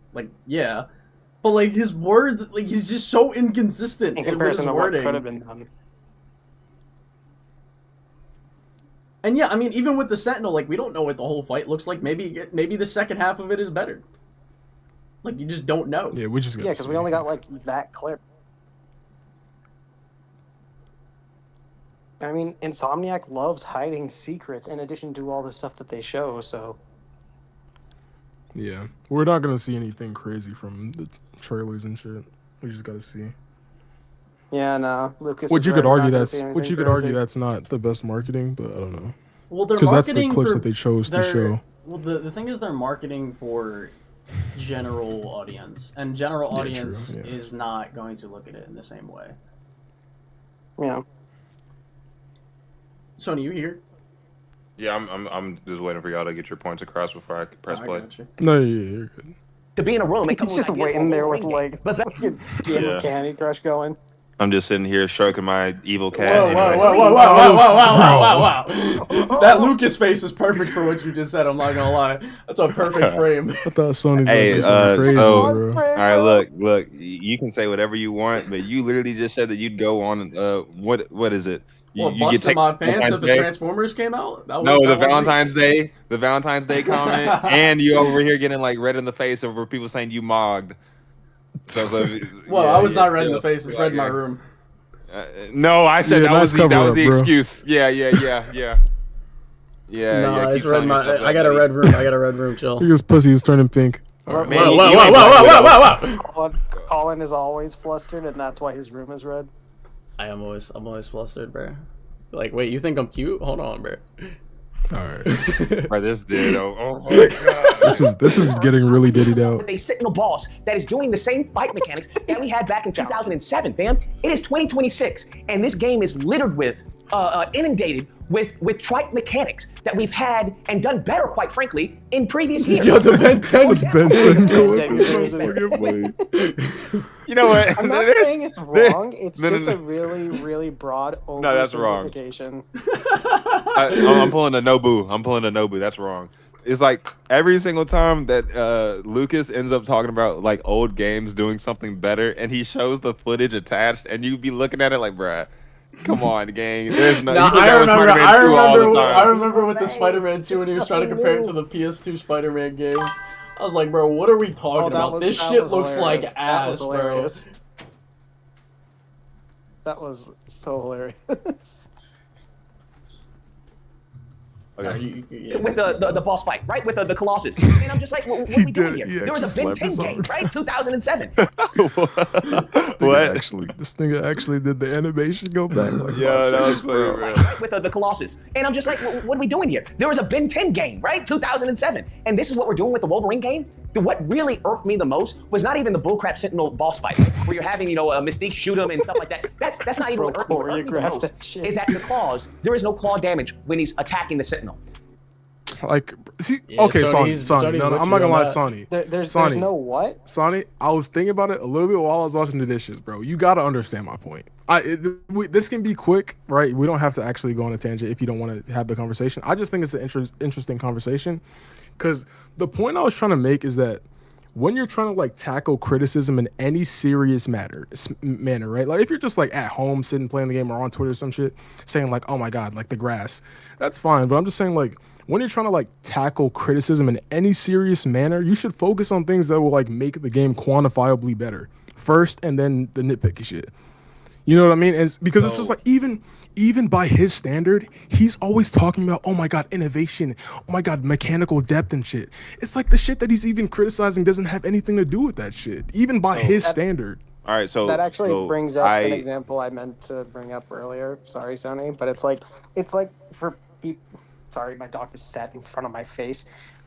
yeah, but like his words, like he's just so inconsistent In with comparison his to what wording. could have been done. And yeah, I mean, even with the Sentinel, like we don't know what the whole fight looks like. Maybe the second half of it is better. Like you just don't know. Yeah, we just got because we only got like that clip. I mean, Insomniac loves hiding secrets in addition to all the stuff that they show. So Yeah, we're not gonna see anything crazy from the trailers and shit. We just gotta see. yeah, no, Lucas. Which is you right, could we're argue not gonna that's see anything argue crazy. that's not the best marketing, but I don't know. Well, they're Because that's the marketing clips for that they chose to show. Well, the thing is, they're marketing for general audience, and general Yeah, audience true, yeah. is not going to look at it in the same way. Yeah. Sony, you here? Yeah, I'm just waiting for y'all to get your points across before I press I play. got you. No, yeah, you're good. To be in a room and come He's up with just ideas waiting for a there with Wolverine game. like But that, fucking Game Yeah. of Candy Crush going. I'm just sitting here stroking my evil cat. Whoa, anyway. wow. That Lucas face is perfect for what you just said. I'm not gonna lie. That's a perfect frame. I thought Sony's Hey, was something crazy, so bro. all right, look, you can say whatever you want, but you literally just said that you'd go on. What is it? What, You busting my pants if Valentine's the Day? Transformers came out? That No, was, the that wasn't me. Valentine's Day comment, and you over here getting like red in the face over people saying you mogged. So, Well, yeah, I was yeah, not red in chill. the face. It's red in my room. No, I said Yeah, that was nice the cover up, the bro. excuse. Yeah. No, it's keep red. telling yourself I that, got a buddy. red room. I got a red room. Chill. His pussy is turning pink. All right. Man, you ain't like that. Colin is always flustered, and that's why his room is red. I'm always flustered, bro. Like, wait, you think I'm cute? Hold on, bro. All right. Bro, this dude. Oh my god. This is getting really diddied out. with a Sentinel boss that is doing the same fight mechanics that we had back in 2007, fam. It is 2026, and this game is littered with, inundated with trite mechanics that we've had and done better, quite frankly, in previous years. Yo, the Ben 10. You know what? I'm not saying it's wrong. It's just a really, really broad that's wrong. oversimplification. I'm pulling a Nobu. That's wrong. It's like every single time that Lucas ends up talking about like old games doing something better, and he shows the footage attached, and you be looking at it like, bruh, come on, gang. There's no. Nah, you think that was Spider-Man 2 all the time. I remember with the Spider-Man 2 when he was trying to compare it to the PS2 Spider-Man game. I was like, bro, what are we talking about? This shit looks like ass, bro. That was so hilarious. Okay. With the boss fight, right? With the Colossus. And I'm just like, what are we doing here? There was a Ben 10 game, right? 2007. This thing actually did the animation go back like Yeah, that was funny, bro. With the Colossus. And I'm just like, what are we doing here? There was a Ben 10 game, right? 2007. And this is what we're doing with the Wolverine game? What really irked me the most was not even the bullcrap Sentinel boss fight, where you're having, a Mystique shoot him and stuff like that. That's not even what irked me. What irked me the most is that the claws, there is no claw damage when he's attacking the Sentinel. Like, see, Yeah, okay, Sony's Sonny. No, with I'm you not gonna on lie, that. Sonny. There's Sonny. no what? Sonny, I was thinking about it a little bit while I was washing the dishes, bro. You gotta understand my point. This can be quick, right? We don't have to actually go on a tangent if you don't want to have the conversation. I just think it's an interesting conversation, because the point I was trying to make is that when you're trying to like tackle criticism in any serious manner, right? Like if you're just like at home sitting playing the game or on Twitter or some shit saying like, oh my God, like the grass, that's fine. But I'm just saying like when you're trying to like tackle criticism in any serious manner, you should focus on things that will like make the game quantifiably better first, and then the nitpicky shit. You know what I mean? And because it's just like even by his standard, he's always talking about, oh my God, innovation, oh my God, mechanical depth and shit. It's like the shit that he's even criticizing doesn't have anything to do with that shit, even by his standard. All right, so That actually brings up an an example I meant to bring up earlier. Sorry, Sony, but it's like for people. Sorry, my dog just sat in front of my face.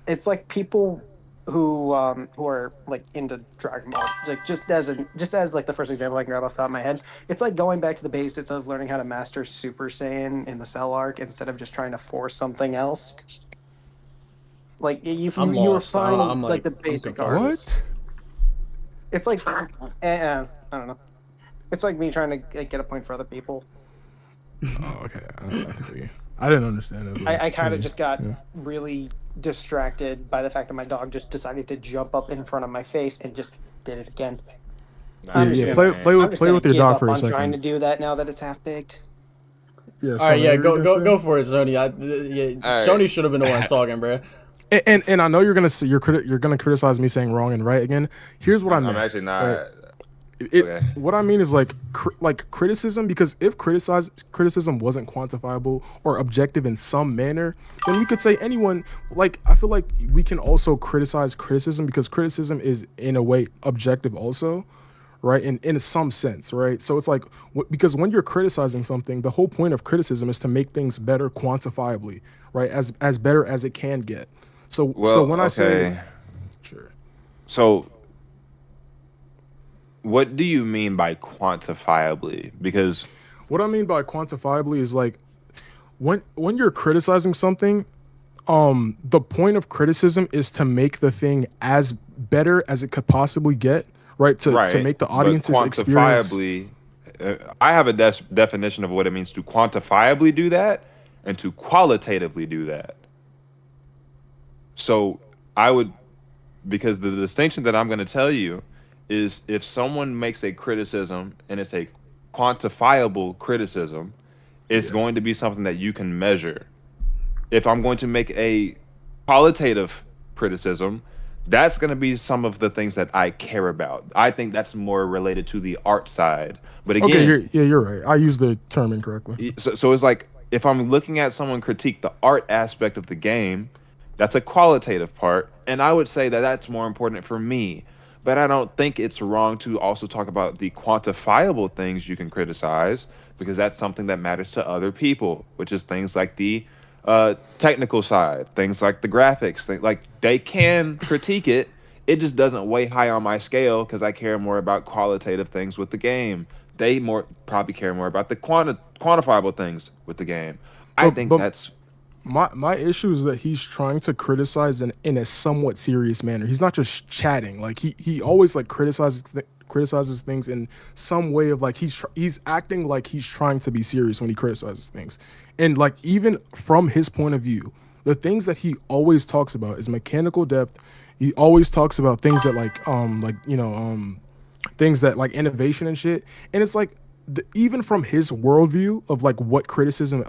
It's like people who are like into Dragon Ball. Like just as like the first example I can grab off the top of my head, it's like going back to the basics of learning how to master Super Saiyan in the Cell arc instead of just trying to force something else. Like if I'm you lost. refine I'm like the I'm basic confused. arts. It's like I don't know. It's like me trying to like, get a point for other people. Oh, okay. I feel you. I didn't understand it. I kind of yeah, just got yeah. really distracted by the fact that my dog just decided to jump up in front of my face and just did it again. I'm just gonna, Play I'm just with gonna your give dog up for a on trying to second. do that now that it's half baked. Yeah. All right, yeah, go for it, Sony. Sony should have been the one talking, bro. And I know you're gonna see you're gonna criticize me saying wrong and right again. Here's what I meant. I'm actually not. Right? Okay. What I mean is like criticism, because if criticism wasn't quantifiable or objective in some manner, then we could say anyone. Like I feel like we can also criticize criticism because criticism is in a way objective also, right? In some sense, right? So it's like because when you're criticizing something, the whole point of criticism is to make things better quantifiably, right? As better as it can get. So when I say, sure. So what do you mean by quantifiably? Because what I mean by quantifiably is like when you're criticizing something, the point of criticism is to make the thing as better as it could possibly get, right? To make the audience's experience. Quantifiably, I have a definition of what it means to quantifiably do that and to qualitatively do that. So I would, because the distinction that I'm going to tell you is if someone makes a criticism and it's a quantifiable criticism, it's going to be something that you can measure. If I'm going to make a qualitative criticism, that's going to be some of the things that I care about. I think that's more related to the art side. But again, okay, you're right. I used the term incorrectly. So it's like if I'm looking at someone critique the art aspect of the game, that's a qualitative part, and I would say that that's more important for me. But I don't think it's wrong to also talk about the quantifiable things you can criticize, because that's something that matters to other people, which is things like the technical side, things like the graphics. Like they can critique it. It just doesn't weigh high on my scale because I care more about qualitative things with the game. They probably care more about the quantifiable things with the game. I think that's... My issue is that he's trying to criticize in a somewhat serious manner. He's not just chatting. Like he always like criticizes things in some way of like he's acting like he's trying to be serious when he criticizes things. And like even from his point of view, the things that he always talks about is mechanical depth. He always talks about things that things that like innovation and shit. And it's like even from his worldview of like what criticism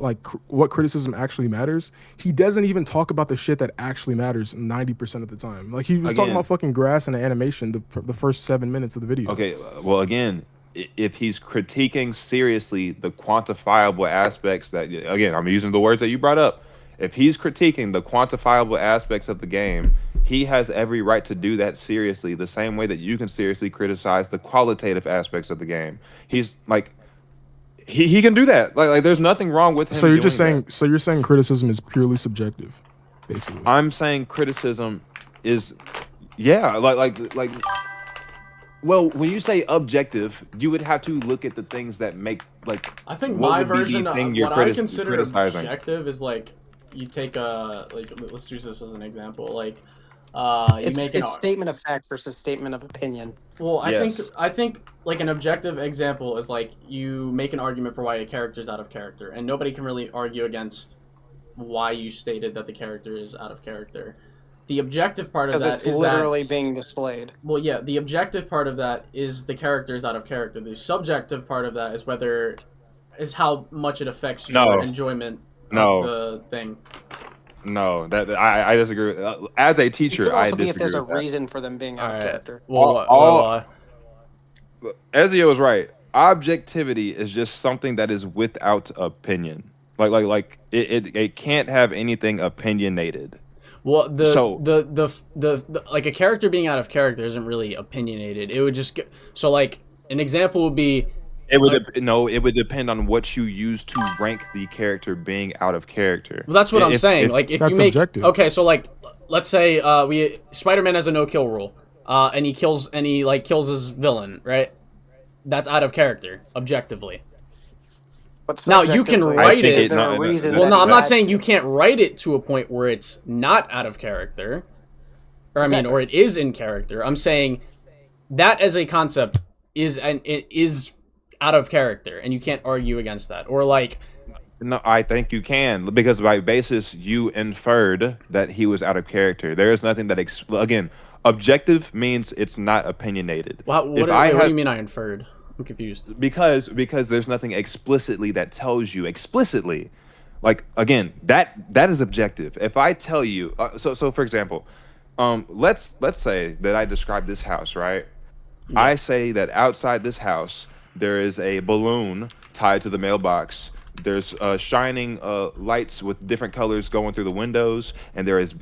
actually matters, he doesn't even talk about the shit that actually matters 90% of the time. Like he was talking about fucking grass and the animation the first 7 minutes of the video. Okay, well again, if he's critiquing seriously the quantifiable aspects that, again, I'm using the words that you brought up. If he's critiquing the quantifiable aspects of the game, he has every right to do that seriously, the same way that you can seriously criticize the qualitative aspects of the game. He's like, he can do that. Like there's nothing wrong with him. So you're just saying, so you're saying criticism is purely subjective, basically. I'm saying criticism is, yeah, like. Well, when you say objective, you would have to look at the things that make like. I think my version of what I consider criticizing. objective is like you take a let's use this as an example. Like you make it's statement of fact versus statement of opinion. Well, I think like an objective example is like you make an argument for why a character is out of character, and nobody can really argue against why you stated that the character is out of character. The objective part of that is it's literally being displayed. Well, yeah, the objective part of that is the character is out of character. The subjective part of that is how much it affects your enjoyment of the thing. No, that I disagree. As a teacher, I disagree. If there's a reason for them being out of character. Ezio is right. Objectivity is just something that is without opinion. Like it can't have anything opinionated. Well, the like a character being out of character isn't really opinionated. It would just so like an example would be. It would depend on what you use to rank the character being out of character. Well, that's what I'm saying. Like if you make objective. Okay, so like let's say Spider-Man has a no-kill rule, and he kills his villain, right? That's out of character, objectively. Now you can write it. Well, no, I'm not saying you can't write it to a point where it's not out of character, or I mean, or it is in character. I'm saying that as a concept is out of character, and you can't argue against that. Or like, no, I think you can, because by basis you inferred that he was out of character. There is nothing that again, objective means it's not opinionated. What do you mean I inferred? I'm confused. Because there's nothing explicitly that tells you explicitly, like again, that is objective. If I tell you, so for example, let's say that I describe this house, right? Yeah. I say that outside this house there is a balloon tied to the mailbox. There's shining lights with different colors going through the windows, and there is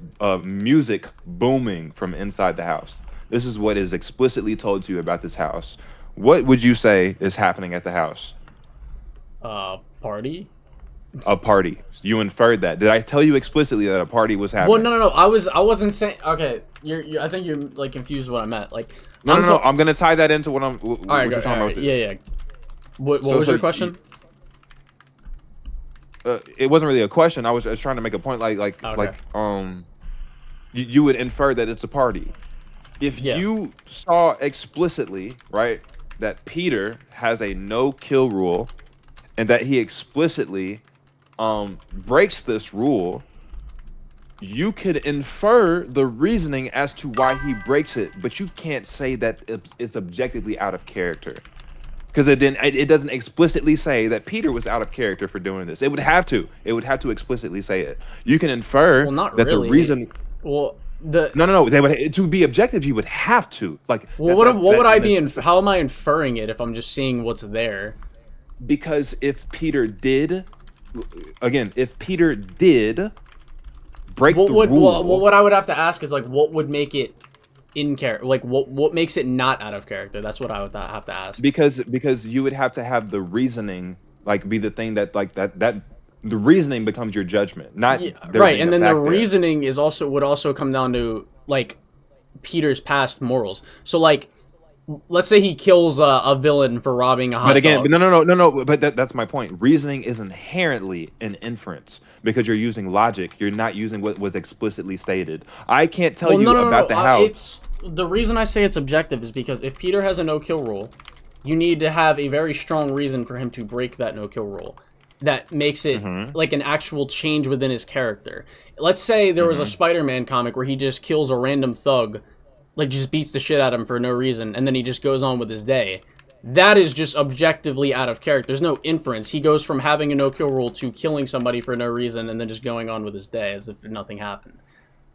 music booming from inside the house. This is what is explicitly told to you about this house. What would you say is happening at the house? Party? A party. You inferred that. Did I tell you explicitly that a party was happening? Well, no. I wasn't saying. Okay, I think you're like confused what I meant. Like, no. I'm gonna tie that into what I'm. All right, go, all right. Yeah. What was your question? It wasn't really a question. I was trying to make a point. You would infer that it's a party. If you saw explicitly, right, that Peter has a no-kill rule, and that he explicitly breaks this rule, you could infer the reasoning as to why he breaks it, but you can't say that it's objectively out of character, because it doesn't explicitly say that Peter was out of character for doing this. It would have to explicitly say it. You can infer that the reason. Well, no. They would, to be objective, you would have to like. Well, what would I be? How am I inferring it if I'm just seeing what's there? Because if Peter did break the rule, what I would have to ask is like, what would make it in character? Like, what makes it not out of character? That's what I would have to ask. Because you would have to have the reasoning like be the thing that like that the reasoning becomes your judgment, not right. And then the reasoning would also come down to like Peter's past morals. So like, let's say he kills a villain for robbing a hot dog. No. But that's my point. Reasoning is inherently an inference because you're using logic. You're not using what was explicitly stated. I can't tell you about the house. The reason I say it's objective is because if Peter has a no-kill rule, you need to have a very strong reason for him to break that no-kill rule. That makes it like an actual change within his character. Let's say there was a Spider-Man comic where he just kills a random thug, like just beats the shit out of him for no reason, and then he just goes on with his day. That is just objectively out of character. There's no inference. He goes from having a no-kill rule to killing somebody for no reason and then just going on with his day as if nothing happened.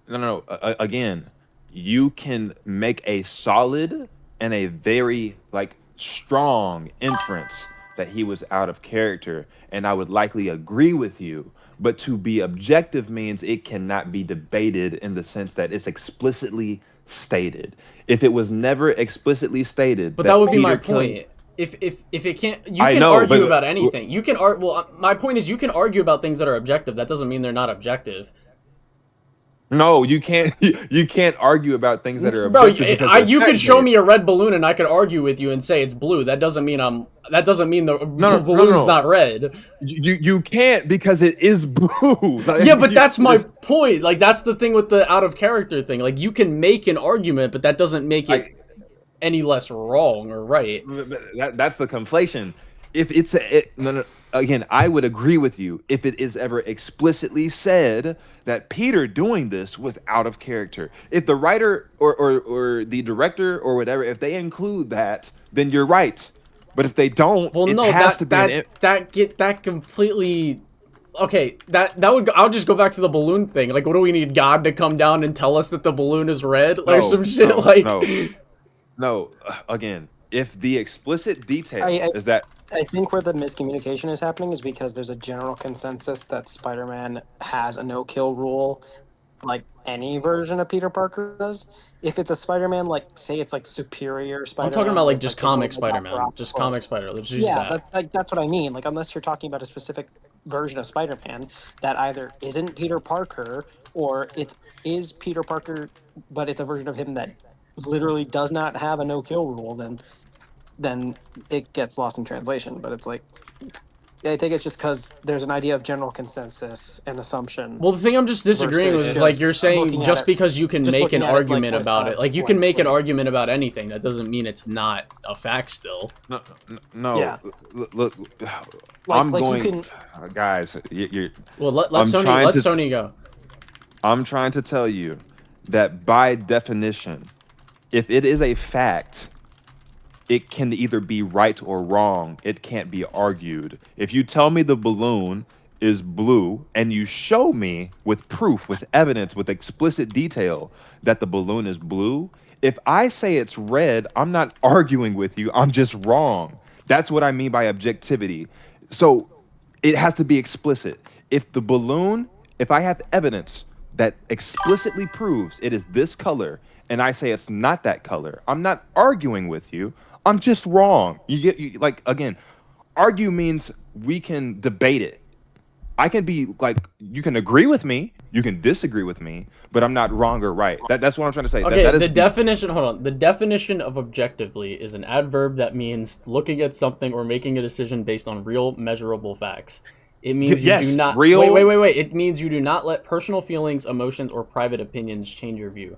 No. Again, you can make a solid and a very like strong inference that he was out of character, and I would likely agree with you. But to be objective means it cannot be debated in the sense that it's explicitly stated. If it was never explicitly stated, but that would be my point. If it can't, you can argue about anything. You can my point is you can argue about things that are objective. That doesn't mean they're not objective. No, you can't. You can't argue about things that are objective. Bro, you could show me a red balloon and I could argue with you and say it's blue. That doesn't mean That doesn't mean the balloon's not red. You can't because it is blue. Like, yeah, but that's my point. Like that's the thing with the out of character thing. Like you can make an argument, but that doesn't make it any less wrong or right. That's the conflation. If it's again, I would agree with you if it is ever explicitly said that Peter doing this was out of character. If the writer or the director or whatever, if they include that, then you're right. But if they don't, that completely. Okay, that would. I'll just go back to the balloon thing. Like, what do we need? God to come down and tell us that the balloon is red, or some shit No. Again, if the explicit detail is that. I think where the miscommunication is happening is because there's a general consensus that Spider-Man has a no-kill rule, like any version of Peter Parker does. If it's a Spider-Man, like say it's like superior Spider-Man. I'm talking about like just comic Spider-Man, just comic Spider-Man. That's what I mean. Like unless you're talking about a specific version of Spider-Man that either isn't Peter Parker or it is Peter Parker, but it's a version of him that literally does not have a no-kill rule, then it gets lost in translation. But it's like, I think it's just because there's an idea of general consensus and assumption. Well, the thing I'm just disagreeing with is like you're saying just because you can make an argument about it, like you can make an argument about anything. That doesn't mean it's not a fact still. No. Yeah. Look, I'm going, guys. You're. Well, let Sony go. I'm trying to tell you that by definition, if it is a fact, it can either be right or wrong. It can't be argued. If you tell me the balloon is blue and you show me with proof, with evidence, with explicit detail that the balloon is blue, if I say it's red, I'm not arguing with you. I'm just wrong. That's what I mean by objectivity. So it has to be explicit. If I have evidence that explicitly proves it is this color and I say it's not that color, I'm not arguing with you. I'm just wrong. Like, again, argue means we can debate it. I can be like, you can agree with me, you can disagree with me, but I'm not wrong or right. That's what I'm trying to say. Okay, the definition, hold on. The definition of objectively is an adverb that means looking at something or making a decision based on real measurable facts. It means you do not wait. It means you do not let personal feelings, emotions, or private opinions change your view.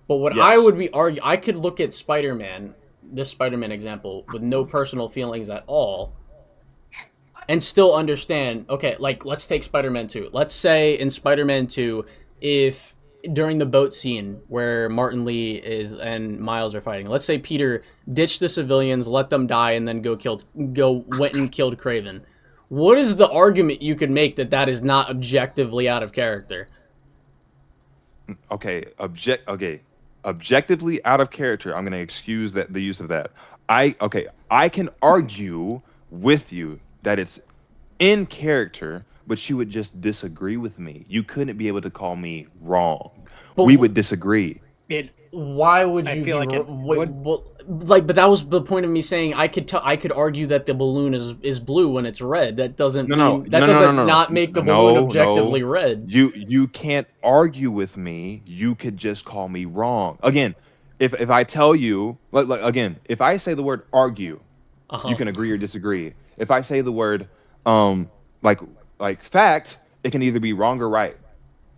But what I would be I could look at Spider-Man, this Spider-Man example, with no personal feelings at all, and still understand, okay, like, let's take Spider-Man 2. Let's say in Spider-Man 2, if during the boat scene where Martin Lee and Miles are fighting, let's say Peter ditched the civilians, let them die, and then went and killed Kraven. What is the argument you could make that is not objectively out of character? Okay, objectively out of character. I'm going to excuse the use of that. I can argue with you that it's in character, but you would just disagree with me. You couldn't be able to call me wrong. But we would disagree. Why would you? I feel like it would. But that was the point of me saying I could argue that the balloon is blue when it's red. That doesn't not make the balloon objectively red. You can't argue with me. You could just call me wrong. Again, if I tell you, if I say the word argue, you can agree or disagree. If I say the word like fact, it can either be wrong or right.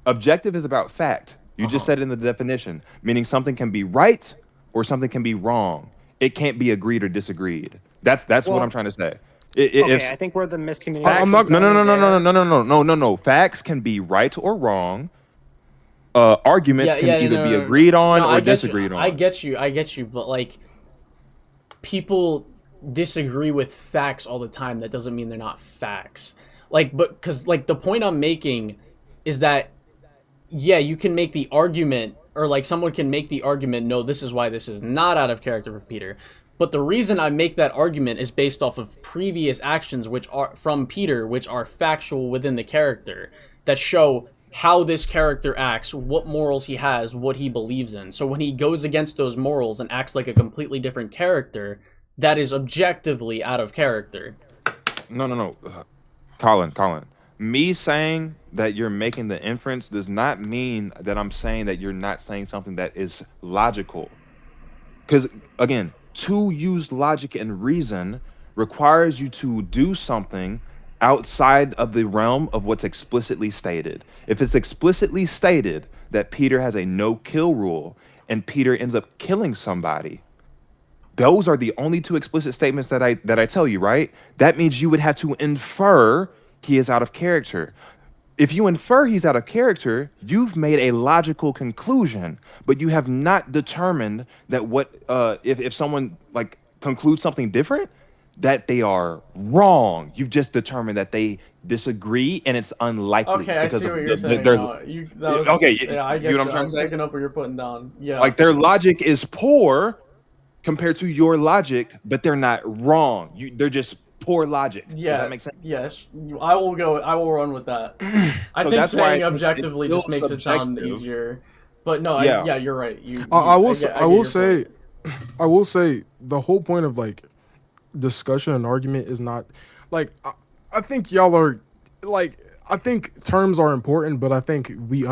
Objective is about fact. You just said it in the definition, meaning something can be right or something can be wrong. It can't be agreed or disagreed. That's what I'm trying to say. I think we're the miscommunication. No. Facts can be right or wrong. Arguments can either be agreed on or disagreed on. I get you, but like, people disagree with facts all the time. That doesn't mean they're not facts. Because the point I'm making is that, yeah, you can make the argument, or like someone can make the argument, no, this is why this is not out of character for Peter. But the reason I make that argument is based off of previous actions which are from Peter, which are factual within the character, that show how this character acts, what morals he has, what he believes in. So when he goes against those morals and acts like a completely different character, that is objectively out of character. No. Colin. Me saying that you're making the inference does not mean that I'm saying that you're not saying something that is logical. Because, again, to use logic and reason requires you to do something outside of the realm of what's explicitly stated. If it's explicitly stated that Peter has a no-kill rule and Peter ends up killing somebody, those are the only two explicit statements that I tell you, right? That means you would have to infer he is out of character. If you infer he's out of character, you've made a logical conclusion, but you have not determined that if someone like concludes something different, that they are wrong. You've just determined that they disagree, and it's unlikely. Okay, I see what you're saying. You know what I'm trying to say? Picking up what you're putting down. Yeah. Like, their logic is poor compared to your logic, but they're not wrong. They're just poor logic. Yeah. Does that make sense? Yes. I will run with that. I think saying objectively just makes it sound easier. But no, yeah, you're right. I will say the whole point of like discussion and argument is not like, I think y'all are like I think terms are important, but I think we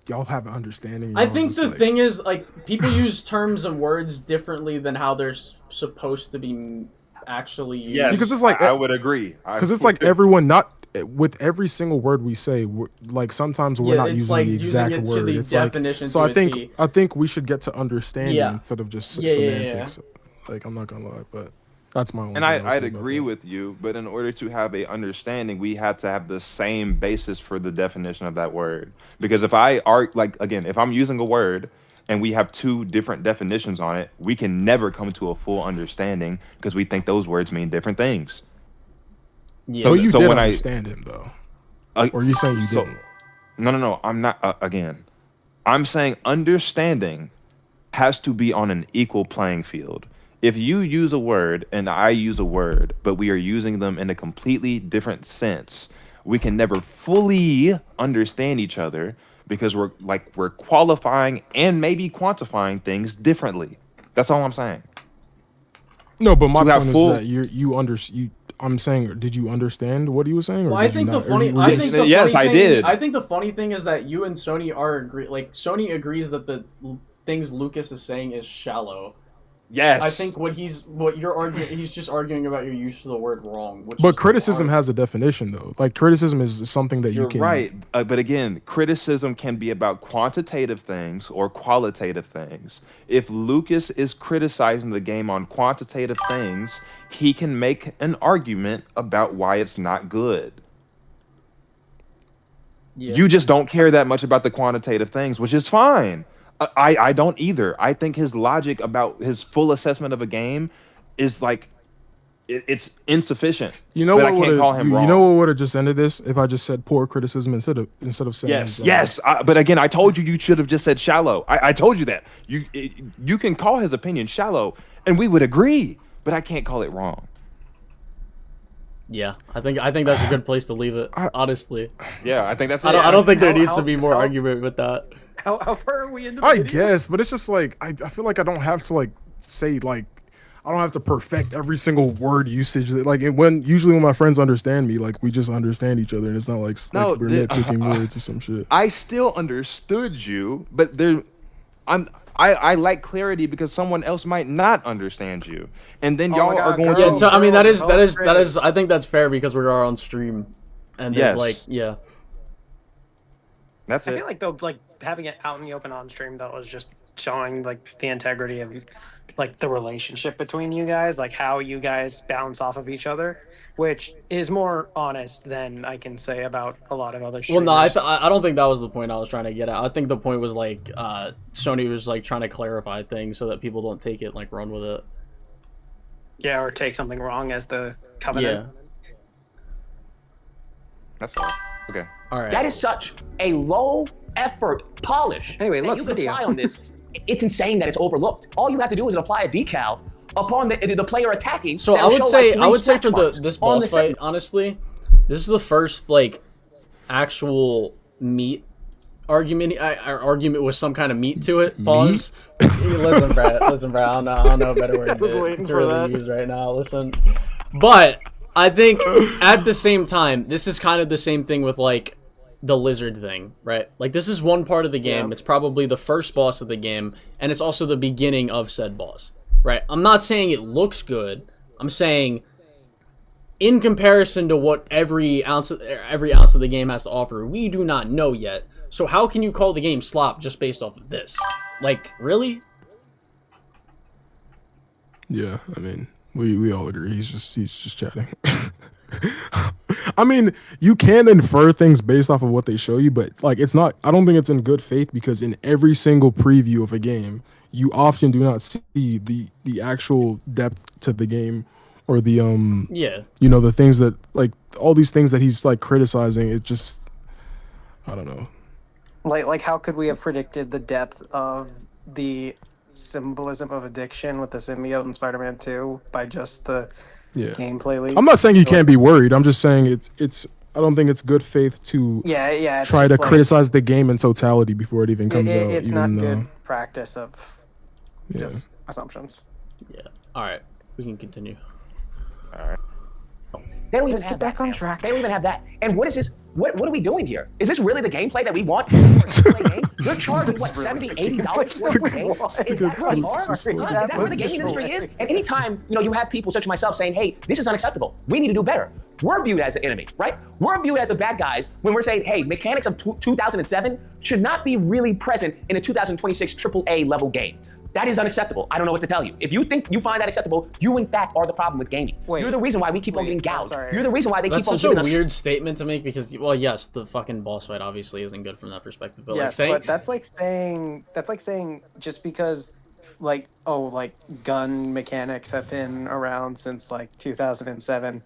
y'all have an understanding. I think the thing is, like, people use terms and words differently than how they're supposed to be actually used. Yes, because it's like I would agree. Because it's like everyone, not with every single word we say, like sometimes we're not using like the exact using it word. to the It's definition. like, so to I think we should get to understanding instead of just semantics. Yeah. Like, I'm not gonna lie, but that's my own. And I'd agree with you, but in order to have a understanding, we have to have the same basis for the definition of that word. Because if I are like, again, if I'm using a word and we have two different definitions on it, we can never come to a full understanding because we think those words mean different things. Yeah. So you did understand him though, or are you saying you didn't? No. I'm not. Again, I'm saying understanding has to be on an equal playing field. If you use a word and I use a word, but we are using them in a completely different sense, we can never fully understand each other because we're qualifying and maybe quantifying things differently. That's all I'm saying. No, but my point is that I'm saying, did you understand what he was saying? Well, I think the funny thing is that you and Sony Sony agrees that the things Lucas is saying is shallow. Yes. I think what you're arguing, he's just arguing about your use of the word wrong. But criticism has a definition, though. Like, criticism is something that you can. You're right. But again, criticism can be about quantitative things or qualitative things. If Lucas is criticizing the game on quantitative things, he can make an argument about why it's not good. Yeah. You just don't care that much about the quantitative things, which is fine. I don't either. I think his logic about his full assessment of a game is like it's insufficient. You know but what? I can't call him wrong. You know what would have just ended this if I just said poor criticism instead of saying yes. But again, I told you should have just said shallow. I told you that you can call his opinion shallow, and we would agree. But I can't call it wrong. Yeah, I think that's a good place to leave it. Honestly. Yeah, I think that's. I don't think there needs to be more argument with that. How far are we into the video? Guess, but it's just like I feel like I don't have to say I don't have to perfect every single word usage. Like usually when my friends understand me, like we just understand each other, and it's not like we're nitpicking words or some shit. I still understood you, but I like clarity because someone else might not understand you, and then y'all are going to. Yeah, so I mean that is. I think that's fair because we are on stream, and there's That's it. I feel like though, having it out in the open on stream, though, was just showing the integrity of the relationship between you guys, like how you guys bounce off of each other, which is more honest than I can say about a lot of other streamers. Well, no, I don't think that was the point I was trying to get at. I think the point was Sony was trying to clarify things so that people don't take it run with it. Yeah, or take something wrong as the covenant. Yeah. That's all. Okay. All right. That is such a low effort polish. Anyway, look, you can video. apply on this. It's insane that it's overlooked. All you have to do is apply a decal upon the player attacking. So I would say for this boss fight, honestly, this is the first actual meat argument. Argument with some kind of meat to it. Pause. Listen, Brad. I don't know a better word to really use right now. Listen, but I think at the same time, this is kind of the same thing with the lizard thing, right? This is one part of the game. Yeah. It's probably the first boss of the game, and it's also the beginning of said boss, right? I'm not saying it looks good. I'm saying in comparison to what every ounce of the game has to offer, we do not know yet. So how can you call the game slop just based off of this? Really? Yeah, I mean, we all agree. He's just chatting. I mean, you can infer things based off of what they show you, but it's not. I don't think it's in good faith because in every single preview of a game, you often do not see the actual depth to the game or the the things that all these things that he's criticizing. It just, I don't know. How could we have predicted the depth of the symbolism of addiction with the symbiote in Spider-Man 2 by just the gameplay leak? I'm not saying you can't be worried. I'm just saying it's. I don't think it's good faith to try to criticize the game in totality before it even comes out. It's not good practice of just assumptions. Yeah. All right. We can continue. All right. They don't even Let's have get back that, on man. track. They don't even have that. And what is this? What are we doing here? Is this really the gameplay that we want? You're charging what, $70, $80 for a game? Is that who we are? Is that where the gaming industry is? And anytime you have people such as myself saying, "Hey, this is unacceptable. We need to do better," we're viewed as the enemy, right? We're viewed as the bad guys when we're saying, "Hey, mechanics of 2007 should not be really present in a 2026 AAA level game." That is unacceptable. I don't know what to tell you. If you think you find that acceptable, you in fact are the problem with gaming. You're the reason why we keep on getting gouged. You're the reason why they keep on giving us. That's such a weird statement to make because, well, yes, the fucking boss fight obviously isn't good from that perspective. But Yes, but that's like saying just because like gun mechanics have been around since like 2007,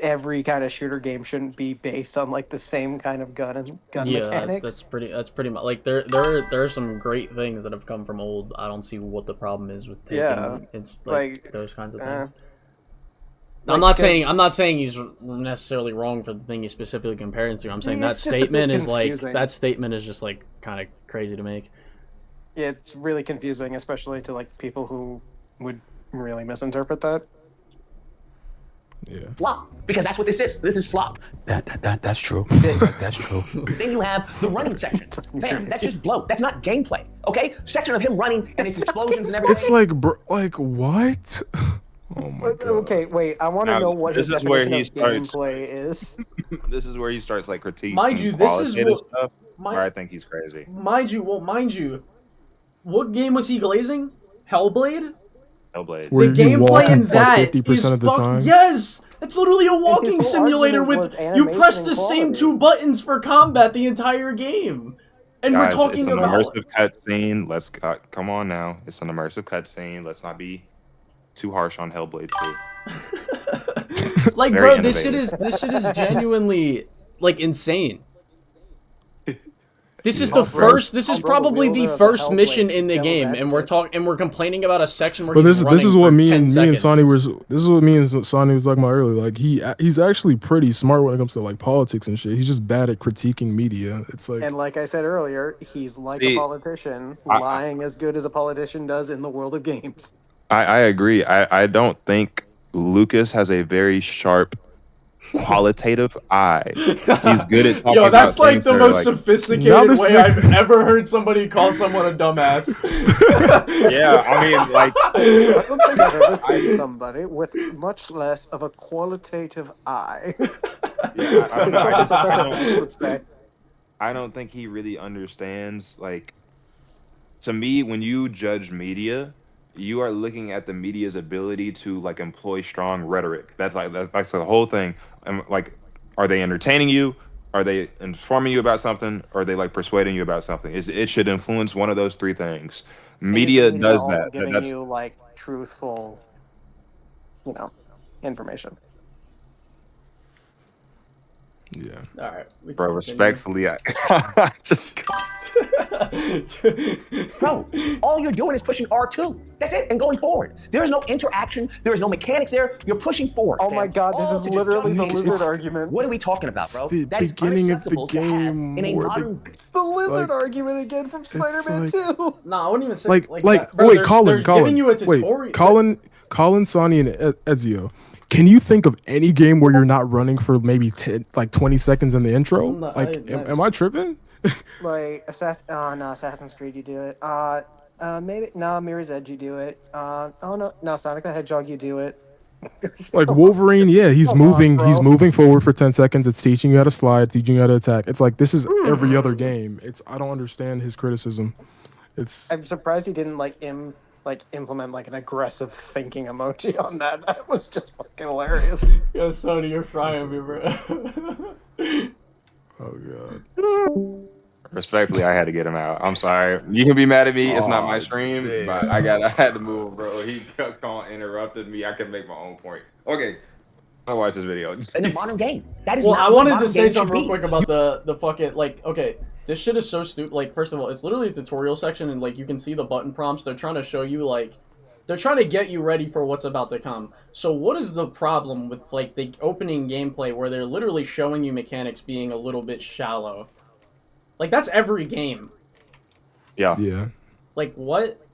every kind of shooter game shouldn't be based on like the same kind of gun mechanics. That's pretty much like there are some great things that have come from old. I don't see what the problem is with taking it's like those kinds of things. I'm not saying he's necessarily wrong for the thing he's specifically comparing to. I'm saying that statement is just like kind of crazy to make. Yeah, it's really confusing, especially to like people who would really misinterpret that. Yeah. Slop, because that's what this is. This is slop. That's true. That's true. Then you have the running section. Fam, that's just bloat. That's not gameplay. Okay, section of him running and his explosions and everything. It's like, like what? Oh my god. Okay, wait. I want to know what his definition of gameplay is. This is where he starts like critiquing. Mind you, this is what stuff, where I think he's crazy. Mind you, what game was he glazing? Hellblade? Hellblade. Where the gameplay in that 50% of the time. Yes, it's literally a walking simulator with you press the same two buttons for combat the entire game, and Guys, we're talking about it's an immersive cutscene. Let's come on now. It's an immersive cutscene. Let's not be too harsh on Hellblade 2. like, bro, this shit is genuinely like insane. This is the first. This is probably the first mission in the game, and we're complaining about a section where. But this is what me and Sonny was. This is what me and Sonny was talking about earlier. Like he's actually pretty smart when it comes to like politics and shit. He's just bad at critiquing media. It's like. And like I said earlier, he's like a politician, lying as good as a politician does in the world of games. I agree. I don't think Lucas has a very sharp qualitative eye. He's good at talking. Yo, that's about like the most sophisticated way I've ever heard somebody call someone a dumbass. Yeah, I mean, like, I don't think I've ever seen somebody with much less of a qualitative eye. Yeah, I don't think he really understands. Like, to me, when you judge media, you are looking at the media's ability to like employ strong rhetoric. That's the whole thing. And like, are they entertaining you? Are they informing you about something? Or are they like persuading you about something? It should influence one of those three things. Media does that. Giving you like truthful, information. Yeah. All right. Bro, respectfully, I just. Bro, all you're doing is pushing R2. That's it. And going forward. There is no interaction. There is no mechanics there. You're pushing forward. Oh my god, this is literally the lizard argument. What are we talking about, bro? The beginning of the game. It's the lizard argument again from Spider-Man 2. No, I wouldn't even say Like, bro, wait, Colin, wait, Colin, Sonny, and Ezio. Can you think of any game where you're not running for maybe 20 seconds in the intro? No, am I tripping? Like Assassin's Creed, you do it. Maybe Mirror's Edge, you do it. No, Sonic the Hedgehog, you do it. Like Wolverine, yeah, he's moving forward for 10 seconds. It's teaching you how to slide, teaching you how to attack. It's like this is every other game. I don't understand his criticism. I'm surprised he didn't implement like an aggressive thinking emoji on that. That was just fucking hilarious. Yo, Sony, you're frying me, bro. Oh god. Respectfully, I had to get him out. I'm sorry. You can be mad at me. It's not my stream, but I had to move him, bro. He kept on interrupted me. I could make my own point. Okay, I'll watch this video. In a modern game, that is. Well, not I wanted to modern say game something real should be. quick about the fucking okay. This shit is so stupid. Like, first of all, it's literally a tutorial section, and like you can see the button prompts. They're trying to show you they're trying to get you ready for what's about to come. So what is the problem with like the opening gameplay where they're literally showing you mechanics being a little bit shallow? Like, that's every game. Yeah. Yeah. Like, what?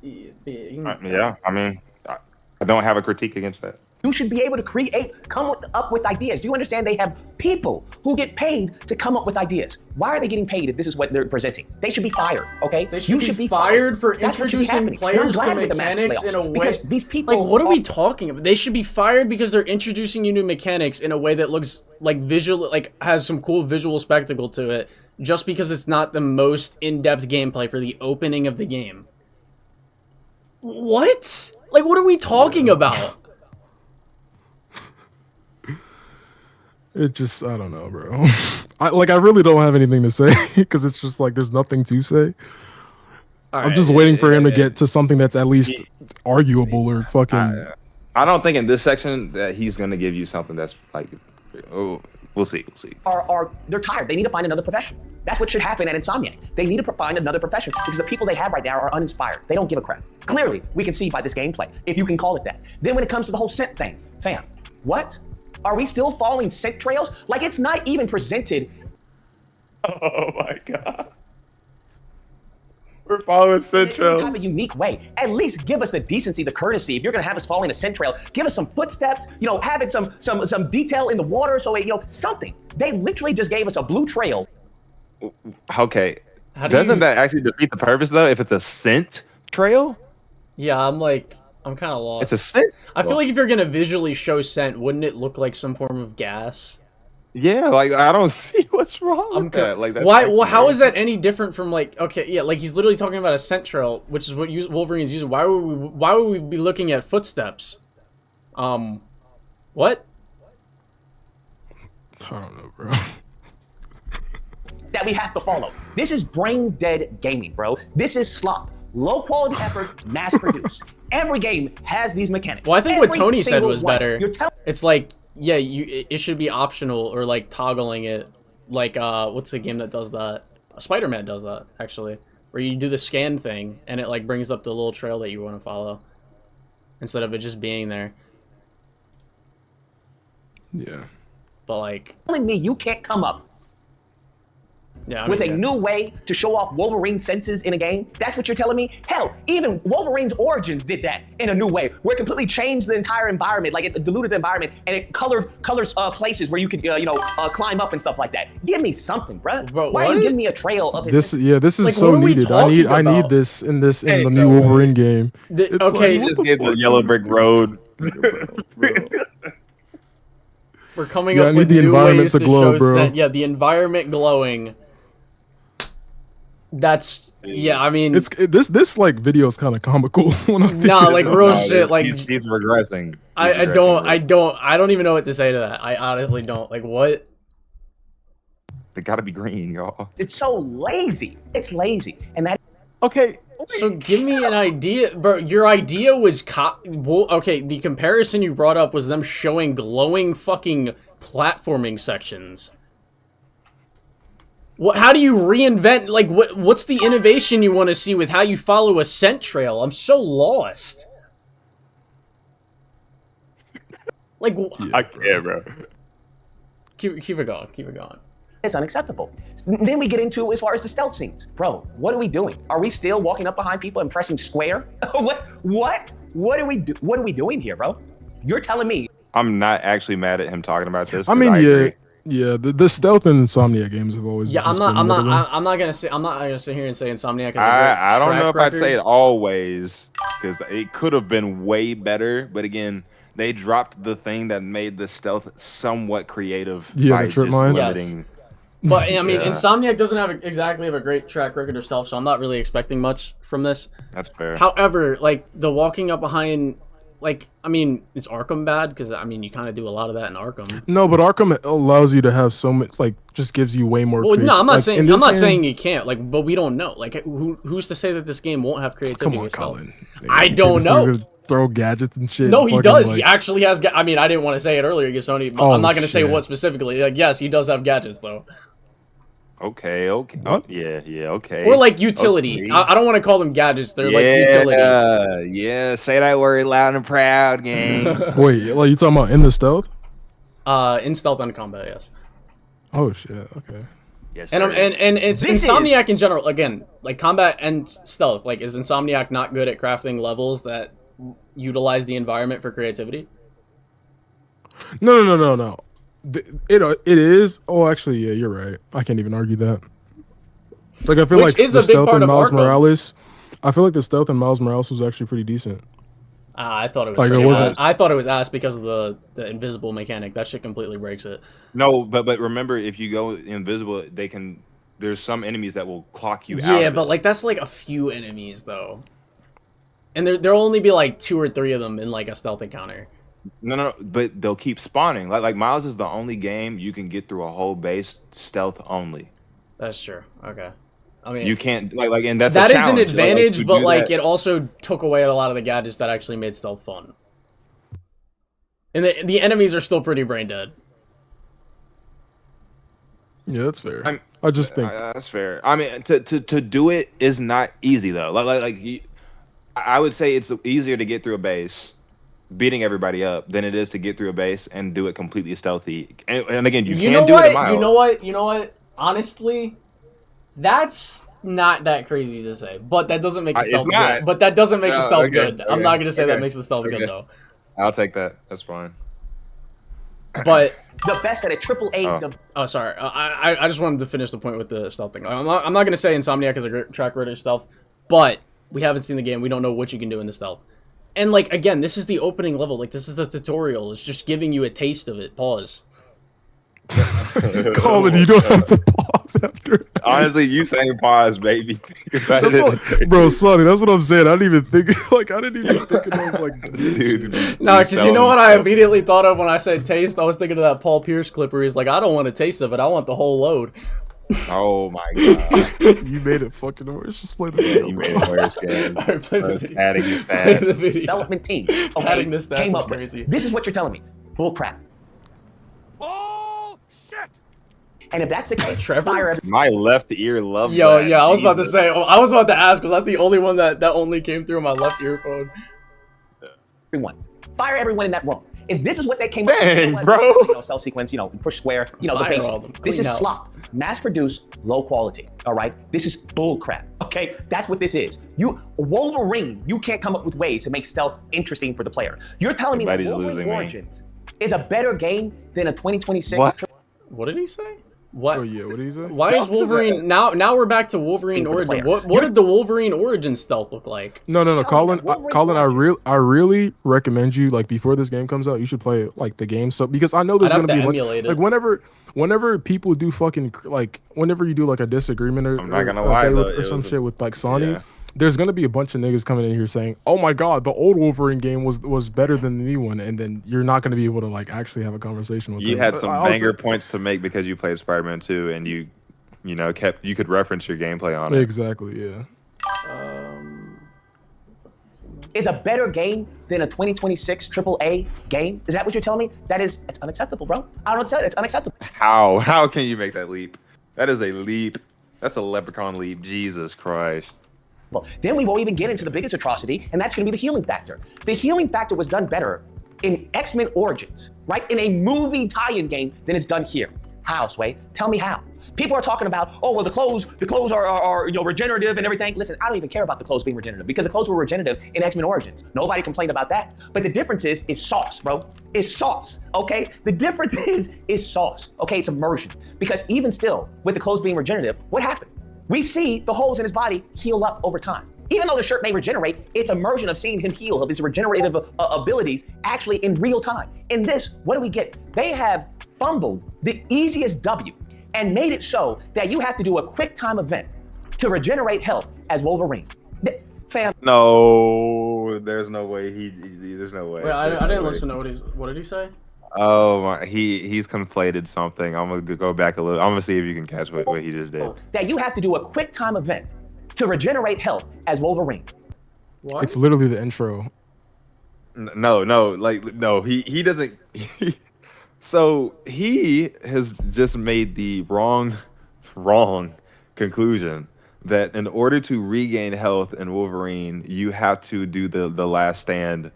Yeah, I mean, I don't have a critique against that. You should be able to come up with ideas. Do you understand they have people who get paid to come up with ideas? Why are they getting paid if this is what they're presenting? They should be fired, okay? They should be fired for introducing players to mechanics in a way. Because these people, like, what are we talking about? They should be fired because they're introducing you new mechanics in a way that looks like visual, like has some cool visual spectacle to it, just because it's not the most in-depth gameplay for the opening of the game. What? Like, what are we talking about? It just, I don't know, bro. I really don't have anything to say because it's just like there's nothing to say. I'm just waiting for him to get to something that's at least arguable or fucking. I don't think in this section that he's gonna give you something that's like, oh, we'll see. They're tired. They need to find another profession. That's what should happen at Insomniac. They need to find another profession because the people they have right now are uninspired. They don't give a crap. Clearly, we can see by this gameplay, if you can call it that. Then when it comes to the whole scent thing, fam, what? Are we still following scent trails? Like, it's not even presented. Oh my god. We're following scent trails. In kind of a unique way. At least give us the decency, the courtesy. If you're gonna have us following a scent trail, give us some footsteps, you know, have it some detail in the water so it, you know, something. They literally just gave us a blue trail. Okay. Doesn't that actually defeat the purpose though if it's a scent trail? Yeah, I'm kind of lost. It's a scent. I feel like if you're gonna visually show scent, wouldn't it look like some form of gas? Yeah, like I don't see what's wrong with that. Like, that's why? Well, how is that any different from like? Okay, yeah, like he's literally talking about a scent trail, which is what Wolverine's using. Why would we be looking at footsteps? What? I don't know, bro. That we have to follow. This is brain dead gaming, bro. This is slop. Low quality effort, mass produced. Every game has these mechanics. Well, I think what Tony said single was one. better. It's like, yeah, it should be optional or like toggling it. Like, what's the game that does that? Spider-Man does that, actually. Where you do the scan thing and it like brings up the little trail that you want to follow. Instead of it just being there. Yeah. But like... Telling me you can't come up with a new way to show off Wolverine's senses in a game? That's what you're telling me? Hell, even Wolverine's Origins did that in a new way, where it completely changed the entire environment, like it diluted the environment, and it colors places where you could, climb up and stuff like that. Give me something, bruh. Bro, why are you giving me a trail of his... This is like, so what are we needed. talking I need about? this in the new Wolverine game. Okay, He just gave the yellow brick road. We're coming Yeah, I up need with the new environment ways to to glow, show bro. scent. Yeah, the environment glowing. That's I mean, this like video is kind of comical. Nah, like real shit. Like he's regressing. I don't even know what to say to that. I honestly don't. Like what? They gotta be green, y'all. It's so lazy. It's lazy, and that. Okay. So give me an idea, bro. Your idea was okay. The comparison you brought up was them showing glowing fucking platforming sections. What? How do you reinvent? Like, what's the innovation you want to see with how you follow a scent trail? I'm so lost. Like, I can't, bro. Keep it going. Keep it going. It's unacceptable. Then we get into as far as the stealth scenes. Bro, what are we doing? Are we still walking up behind people and pressing square? What are we doing here, bro? You're telling me. I'm not actually mad at him talking about this. I mean, yeah, the stealth and Insomniac games have always. Yeah, I'm not gonna sit here and say Insomniac. I don't know if I'd say it always, because it could have been way better. But again, they dropped the thing that made the stealth somewhat creative. Yeah, by the trip just mines. limiting. But I mean, Insomniac doesn't have exactly a great track record of stealth, so I'm not really expecting much from this. That's fair. However, like the walking up behind, like, I mean, is Arkham bad? Because I mean, you kind of do a lot of that in Arkham. No, but Arkham allows you to have so much, like, just gives you way more. Well, no, I'm not saying saying you can't. Like, but we don't know. Like, who's to say that this game won't have creativity? Come on, with stealth? Colin. I don't know. Throw gadgets and shit. No, he fucking, does. like... He actually has. I mean, I didn't want to say it earlier, Sony. But I'm not going to say what specifically. Like, yes, he does have gadgets though. Okay. Oh, yeah, okay. Or like utility. Okay. I don't want to call them gadgets. They're like utility. Yeah, say that word loud and proud, gang. Wait, like you talking about in the stealth? In stealth and combat, yes. Oh shit. Okay. Yes. And it's Insomniac in general. Again, like combat and stealth. Like, is Insomniac not good at crafting levels that utilize the environment for creativity? No. It is. Oh, actually, yeah, you're right. I can't even argue that. Like I feel Which like is the a big stealth part in of Miles Arkham. Morales. I feel like the stealth in Miles Morales was actually pretty decent. I thought it was Like, it pretty wasn't- ass. I thought it was ass because of the invisible mechanic. That shit completely breaks it. No, but remember, if you go invisible, they can. There's some enemies that will clock you out. Yeah, of but it. like that's like a few enemies though, and there'll only be like 2 or 3 of them in like a stealth encounter. No, but they'll keep spawning. Like Miles is the only game you can get through a whole base stealth only. That's true. Okay. I mean, You can't and that's that a is an challenge. advantage, to but do like that- it also took away a lot of the gadgets that actually made stealth fun. And the enemies are still pretty brain dead. Yeah, that's fair. I just think that's fair. I mean, to do it is not easy though. I would say it's easier to get through a base, beating everybody up, than it is to get through a base and do it completely stealthy. And again, you know can do what? it in Miles. You know what? Honestly, that's not that crazy to say, but that doesn't make the It's stealth not. good. But that doesn't make the stealth Okay, good. I'm okay, not gonna say that okay, makes the stealth okay. good though. I'll take that. That's fine. But The best at a AAA. oh, sorry. I just wanted to finish the point with the stealth thing. I'm not gonna say Insomniac is a great track record of stealth, but we haven't seen the game. We don't know what you can do in the stealth. And like again, this is the opening level. Like this is a tutorial. It's just giving you a taste of it. Pause. Colin, you don't have to pause after. Honestly, you saying pause, baby. That's what, bro, Sonny, that's what I'm saying. I didn't even think like I didn't even think of like dude. No, because you know what I immediately thought of when I said taste? I was thinking of that Paul Pierce clip where he's like, I don't want a taste of it. I want the whole load. Oh my god. You made it fucking worse. Just play the video. You made it worse, guys. Alright, play the video. Adding your Play the stats. video. Development team. Okay, Adding the stats came is up with. crazy. This is what you're telling me. Bull crap. And if that's the case, Trevor? fire every- My left ear loves Yo, that. yeah, I was about to Jesus. say. I was about to ask. Was that the only one that only came through my left earphone? everyone. Fire everyone in that room. If this is what they came Dang, up with, bro. You know, cell sequence, you know, push square, you know, the Fire basic. all them. This Clean is house. slop. Mass-produced, low quality. All right, this is bull crap. Okay, that's what this is. Wolverine, you can't come up with ways to make stealth interesting for the player. You're telling me that Everybody's Wolverine losing me. Origins is a better game than a 2026. What? What did he say? What? Oh yeah, what did he say? Why is Wolverine now? We're back to Wolverine For the Origin. player. What did the Wolverine Origin stealth look like? No, Colin, Colin. Wolverine Colin, Origins. I really recommend you like before this game comes out, you should play like the game. So because I know there's I'd have gonna be to a bunch, emulate it. like whenever people do fucking like whenever you do like a disagreement or I'm not gonna or lie, day though, with- or it some was a- shit with like Sony. yeah. There's gonna be a bunch of niggas coming in here saying, "Oh my god, the old Wolverine game was better than the new one," and then you're not gonna be able to like actually have a conversation with You them. had some I was banger like- points to make because you played Spider-Man 2 and you could reference your gameplay on it. Exactly, yeah. Is a better game than a 2026 AAA game? Is that what you're telling me? It's unacceptable, bro. I don't know what to tell you. It's unacceptable. How can you make that leap? That is a leap. That's a leprechaun leap. Jesus Christ. Well, then we won't even get into the biggest atrocity, and that's going to be the healing factor. The healing factor was done better in X-Men Origins, right? In a movie tie-in game than it's done here. How, Sway? Tell me how. People are talking about, oh, well, the clothes are regenerative and everything. Listen, I don't even care about the clothes being regenerative because the clothes were regenerative in X-Men Origins. Nobody complained about that. But the difference is sauce, bro. It's sauce, okay? The difference is sauce, okay? It's immersion. Because even still, with the clothes being regenerative, what happened? We see the holes in his body heal up over time. Even though the shirt may regenerate, it's immersion of seeing him heal, of his regenerative abilities actually in real time. In this, what do we get? They have fumbled the easiest W and made it so that you have to do a quick time event to regenerate health as Wolverine. Fam. No, there's no way there's no way. Wait, I There's no didn't way. listen to what did he say? Oh my, he's conflated something. I'm gonna go back a little. I'm gonna see if you can catch what he just did. That you have to do a quick time event to regenerate health as Wolverine. What? It's literally the intro. No, he doesn't. So he has just made the wrong conclusion that in order to regain health in Wolverine, you have to do the last stand.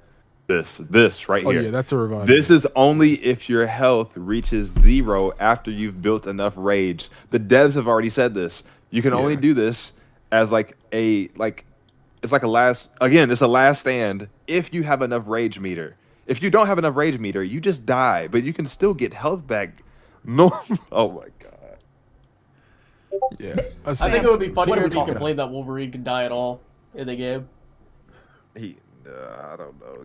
This right Oh here. yeah, that's a revival. This is only if your health reaches 0 after you've built enough rage. The devs have already said this. You can only do this as like it's like a last it's a last stand if you have enough rage meter. If you don't have enough rage meter, you just die, but you can still get health back. No, oh my god. Yeah, I think it would be funnier if he complained that Wolverine could die at all in the game. I don't know.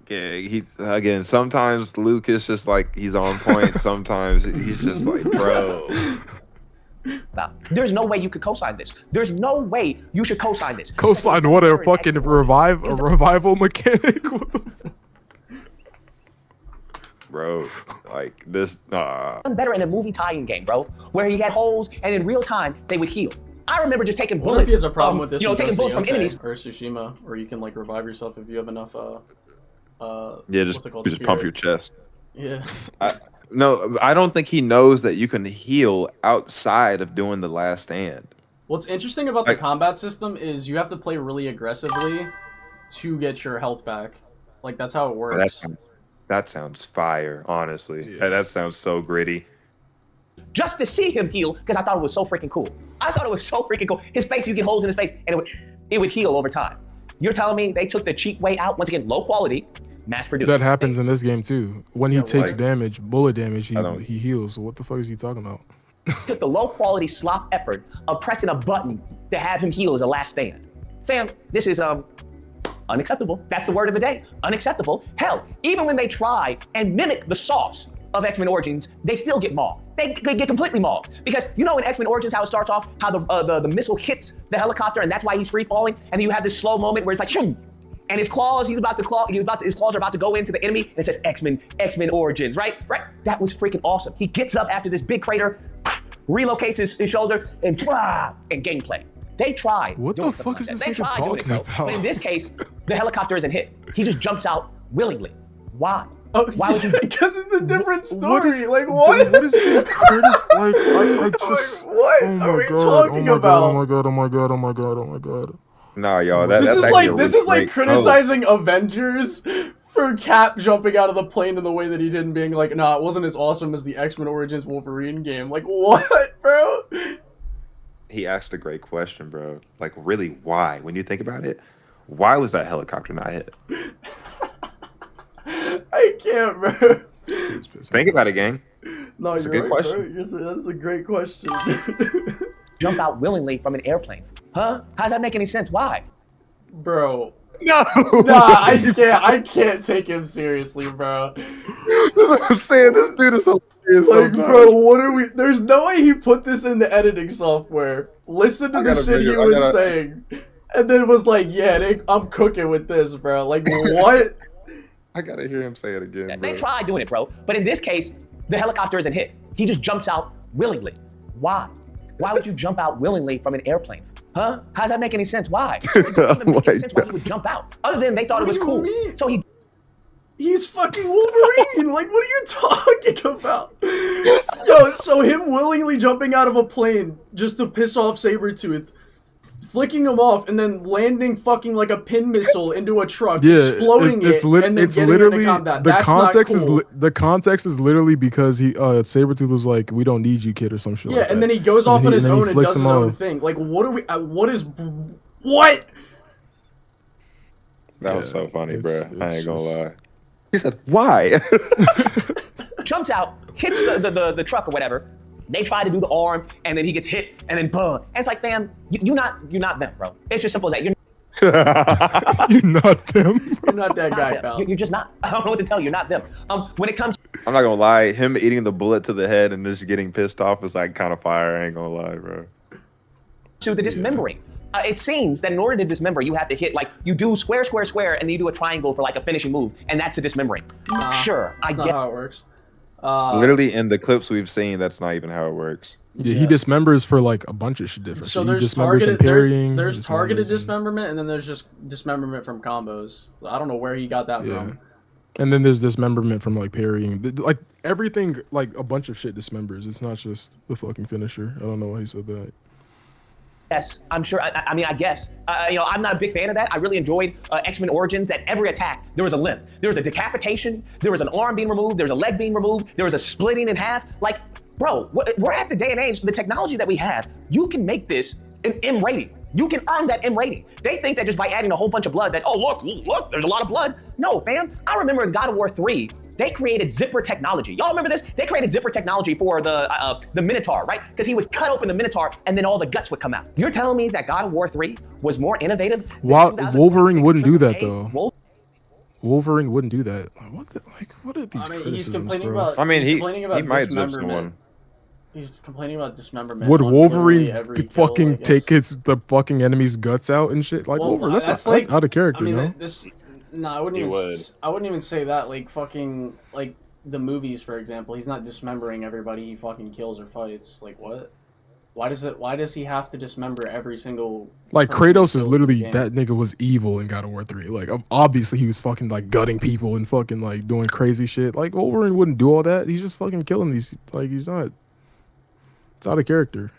Again, sometimes Luke is just like he's on point. Sometimes he's just like, bro. There's no way you could co-sign this. There's no way you should co-sign this. Co-sign what, a fucking revival mechanic? Bro, like this. Better in a movie tie-in game, bro, where he had holes and in real time they would heal. I remember just taking What bullets. if he has a problem with this? Taking bullets from enemies. Or Tsushima, where you can like revive yourself if you have enough. Just pump your chest. Yeah. No, I don't think he knows that you can heal outside of doing the last stand. What's interesting about the combat system is you have to play really aggressively to get your health back. Like that's how it works. That sounds fire, honestly. Yeah. That sounds so gritty. Just to see him heal, because I thought it was so freaking cool. I thought it was so freaking cool. His face, you get holes in his face, and it would heal over time. You're telling me they took the cheap way out? Once again, low quality, mass produced. That happens in this game too. When he takes damage, bullet damage, he heals. So what the fuck is he talking about? Took the low quality slop effort of pressing a button to have him heal as a last stand. Fam, this is unacceptable. That's the word of the day. Unacceptable. Hell, even when they try and mimic the sauce of X-Men Origins, they still get mauled. They get completely mauled. Because you know in X-Men Origins how it starts off, how the missile hits the helicopter and that's why he's free falling, and then you have this slow moment where it's like shoom, and his claws, his claws are about to go into the enemy, and it says X-Men Origins, right? That was freaking awesome. He gets up after this big crater, relocates his shoulder, and gameplay. They tried. What the fuck is this nigga talking about? But in this case, the helicopter isn't hit. He just jumps out willingly. Why? Oh, why would you? Because it's a different story. What is, like what? What is this Curtis? I just. What are we talking about? Oh my god! Oh my god! Oh my god! Oh my god! Nah, y'all. This is like criticizing Avengers for Cap jumping out of the plane in the way that he did and being like, nah, it wasn't as awesome as the X-Men Origins Wolverine game. Like what, bro? He asked a great question, bro. Like, really, why? When you think about it, why was that helicopter not hit? I can't, bro. Think about it, gang. No, it's you're a good right, question. bro. That is a great question. Jump out willingly from an airplane. Huh? How does that make any sense? Why? Bro. No. Nah, I can't take him seriously, bro. I'm saying this dude is hilarious. Like, bro, what are we? There's no way he put this in the editing software. Listen to the shit he was saying, and then was like, "Yeah, I'm cooking with this, bro." Like, what? I gotta hear him say it again. Yeah, bro. they tried doing it, bro. But in this case, the helicopter isn't hit. He just jumps out willingly. Why? Why would you jump out willingly from an airplane? Huh? How does that make any sense? Why? It doesn't even make any sense why he would jump out. Other than they thought it was cool. So He's fucking Wolverine! Like, what are you talking about? Yo, so him willingly jumping out of a plane just to piss off Sabretooth, flicking him off, and then landing fucking like a pin missile into a truck, exploding and then getting into combat. That's context not cool. the context is literally because he Sabretooth was like, "We don't need you, kid," or some shit. Yeah, like and that. then he goes off on his own and does his own off. thing. Like, what are we? What? That was so funny, bro. I ain't gonna lie. He said, "Why?" jumps out, hits the truck or whatever. They try to do the arm, and then he gets hit, and then boom. And it's like, fam, you're not them, bro. It's just simple as that. You're not them. You're not that guy, pal. You're just not. I don't know what to tell you. You're not them. When it comes, I'm not gonna lie. Him eating the bullet to the head and just getting pissed off is like kind of fire. I ain't gonna lie, bro. To the dismembering. It seems that in order to dismember, you have to hit, like, you do square, square, square, and then you do a triangle for, like, a finishing move, and that's the dismembering. Sure, I That's get not how it works. Literally, in the clips we've seen, that's not even how it works. Yeah, he dismembers for, like, a bunch of shit different. So he there's dismembers targeted, and parrying. there's targeted dismemberment, and then there's just dismemberment from combos. I don't know where he got that from. And then there's dismemberment from, like, parrying. Like, everything, like, a bunch of shit dismembers. It's not just the fucking finisher. I don't know why he said that. Yes, I'm sure. I mean, I guess. I'm not a big fan of that. I really enjoyed X-Men Origins, that every attack, there was a limb. There was a decapitation. There was an arm being removed. There was a leg being removed. There was a splitting in half. Like, bro, we're at the day and age, the technology that we have, you can make this an M rating. You can earn that M rating. They think that just by adding a whole bunch of blood that, oh, look, there's a lot of blood. No, fam. I remember in God of War 3, they created zipper technology. Y'all remember this? They created zipper technology for the Minotaur, right? Because he would cut open the Minotaur and then all the guts would come out. You're telling me that God of War 3 was more innovative? Wolverine wouldn't do that though. Wolverine wouldn't do that. What are these criticisms, he's complaining bro? about. I mean, he's complaining about he might zip dismemberment. someone. He's complaining about dismemberment. Would on Wolverine literally every kill, fucking take the fucking enemy's guts out and shit? Like, Well, Wolverine, that's out of character, I mean, no? I wouldn't even say that. Like fucking like the movies, for example. He's not dismembering everybody he fucking kills or fights. Like what? Why does he have to dismember every single? Like person he Kratos is kills in literally the game? that nigga was evil in God of War 3. Like obviously he was fucking like gutting people and fucking like doing crazy shit. Like Wolverine wouldn't do all that. He's just fucking killing these. Like he's not. It's out of character.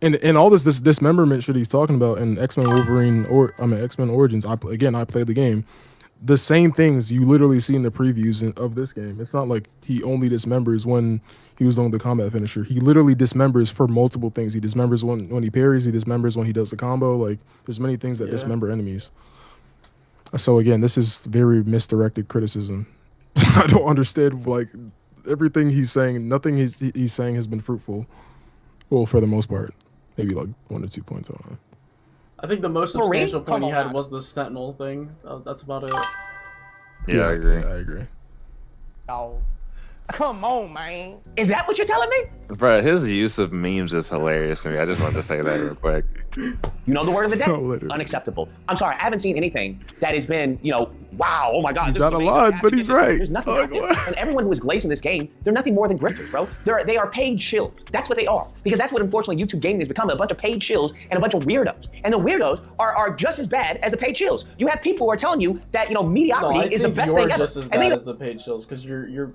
And all this dismemberment shit he's talking about in X-Men Wolverine X-Men Origins. I played the game. The same things you literally see in the previews of this game. It's not like he only dismembers when he was doing the combat finisher. He literally dismembers for multiple things. He dismembers when he parries. He dismembers when he does the combo. Like there's many things that dismember enemies. So again, this is very misdirected criticism. I don't understand like everything he's saying. Nothing he's saying has been fruitful. Well, for the most part, maybe like 1 or 2 points on. I think the most substantial point he had was the Sentinel thing. That's about it. Yeah, I agree. I agree. Oh, come on, man. Is that what you're telling me? Bro, his use of memes is hilarious to me. I just wanted to say that real quick. You know the word of the day? Unacceptable. I'm sorry, I haven't seen anything that has been, wow, oh my God. He's out of line, but he's right. There's nothing out there. And everyone who is glazing this game, they're nothing more than grifters, bro. They are paid shills. That's what they are. Because that's what, unfortunately, YouTube gaming has become, a bunch of paid shills and a bunch of weirdos. And the weirdos are just as bad as the paid shills. You have people who are telling you that, mediocrity is the best thing ever. You're just as bad as the paid shills, because you're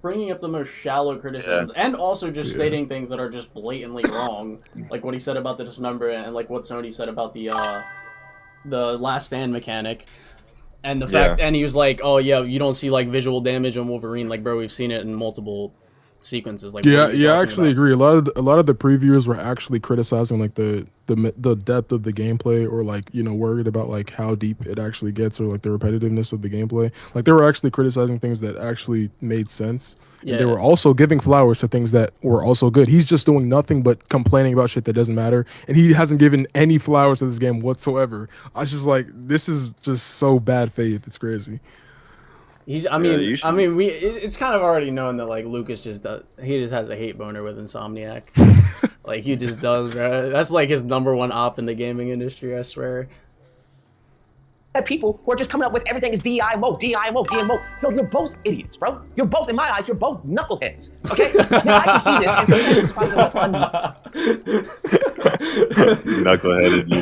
bringing up the most shallow criticisms and also just stating things that are just blatantly wrong, like what he said about the dismemberment and like what Sony said about the last stand mechanic, and the fact and he was like, oh yeah, you don't see like visual damage on Wolverine. Like, bro, we've seen it in multiple sequences. Like, I actually agree. A lot of the previewers were actually criticizing like the depth of the gameplay, or like worried about like how deep it actually gets, or like the repetitiveness of the gameplay. Like they were actually criticizing things that actually made sense. And they were also giving flowers to things that were also good. He's just doing nothing but complaining about shit that doesn't matter, and he hasn't given any flowers to this game whatsoever. I was just like, this is just so bad faith. It's crazy. It's kind of already known that like Lucas just has a hate boner with Insomniac. Like he just does, bro. That's like his #1 op in the gaming industry, I swear. People who are just coming up with everything is DI mode. Yo, you're both idiots, bro. You're both, in my eyes, you're both knuckleheads. Okay? Now I can see this. Knuckleheaded, you.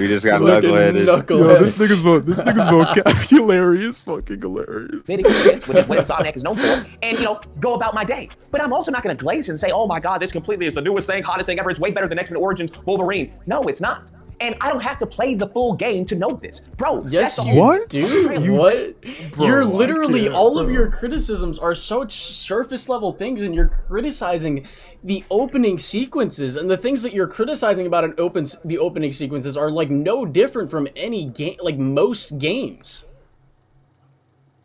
We just got knuckleheaded. Yo, this nigga's vocabulary is fucking hilarious. Experience, which is what Insomniac is known for, and go about my day. But I'm also not going to glaze and say, oh my God, this completely is the newest thing, hottest thing ever. It's way better than X-Men Origins Wolverine. No, it's not. And I don't have to play the full game to know this. Bro, yes, that's you do. What? Bro, you're literally, all of your criticisms are such surface level things, and you're criticizing the opening sequences, and the things that you're criticizing about the opening sequences are like no different from any game, like most games.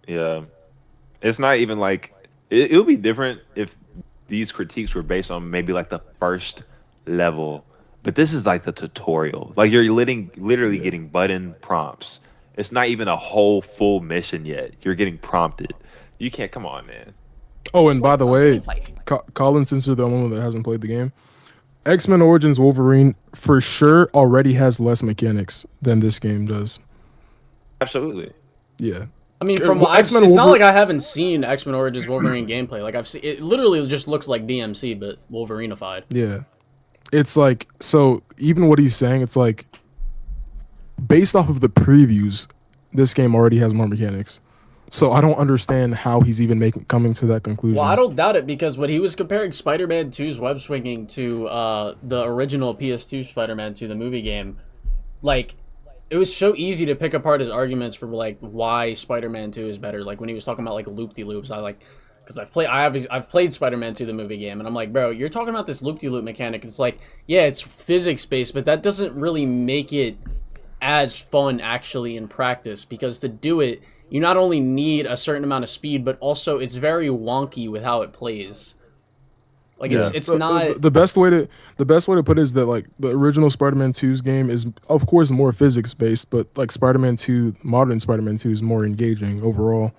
Yeah. It's not even like, it would be different if these critiques were based on maybe like the first level. But this is like the tutorial. Like you're literally getting button prompts. It's not even a whole full mission yet. You're getting prompted. You can't, come on, man. Oh, and by the way, Colin, since you're the only one that hasn't played the game, X-Men Origins Wolverine for sure already has less mechanics than this game does. Absolutely. Yeah. I mean, from what it's not like I haven't seen X-Men Origins Wolverine gameplay. Like I've seen, it literally just looks like DMC, but Wolverineified. Yeah. It's like, so even what he's saying, it's like, based off of the previews, this game already has more mechanics. So I don't understand how he's even coming to that conclusion. Well, I don't doubt it, because when he was comparing Spider-Man 2's web swinging to the original PS2 Spider-Man 2, the movie game, like, it was so easy to pick apart his arguments for like why Spider-Man 2 is better. Like when he was talking about like loop-de-loops, because I've played Spider-Man 2 the movie game, and I'm like, bro, you're talking about this loop-de-loop mechanic. It's like, yeah, it's physics based, but that doesn't really make it as fun actually in practice, because to do it, you not only need a certain amount of speed, but also it's very wonky with how it plays. Like it's not the best way to put it is that like the original Spider-Man 2's game is of course more physics based, but like Spider-Man 2, modern Spider-Man 2 is more engaging overall.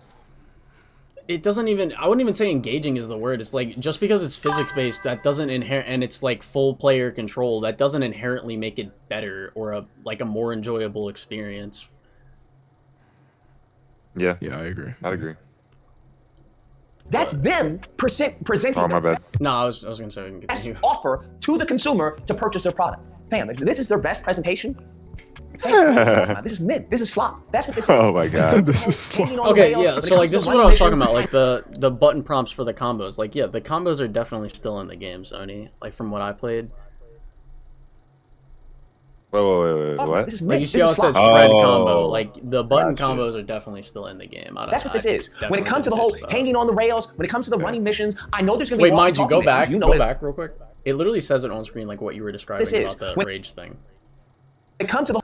It doesn't even, I wouldn't even say engaging is the word. It's like, just because it's physics based, that doesn't and it's like full player control, that doesn't inherently make it better or a more enjoyable experience. Yeah, I agree. I'd agree. That's them presenting Oh, my bad. No, I was gonna say we can best continue. offer to the consumer to purchase their product. Fam, if this is their best presentation, this is mid. This is slop. That's what this is. Oh my god. This is slop. Okay, yeah, so like this is what I was talking about, like the button prompts for the combos. Like, yeah, the combos are definitely still in the game, Sony. Like from what I played. Wait, what? This is Like mid. you see This how is it says slop. shred combo. Like the button Gotcha. combos are definitely still in the game. That's what this is. When it comes to the whole hanging on the rails, when it comes to the running missions, I know there's gonna be Wait, mind you, go walkie-talkie back, missions. You know go it. back real quick. It literally says it on screen, like what you were describing This is. about the When rage thing. It comes to the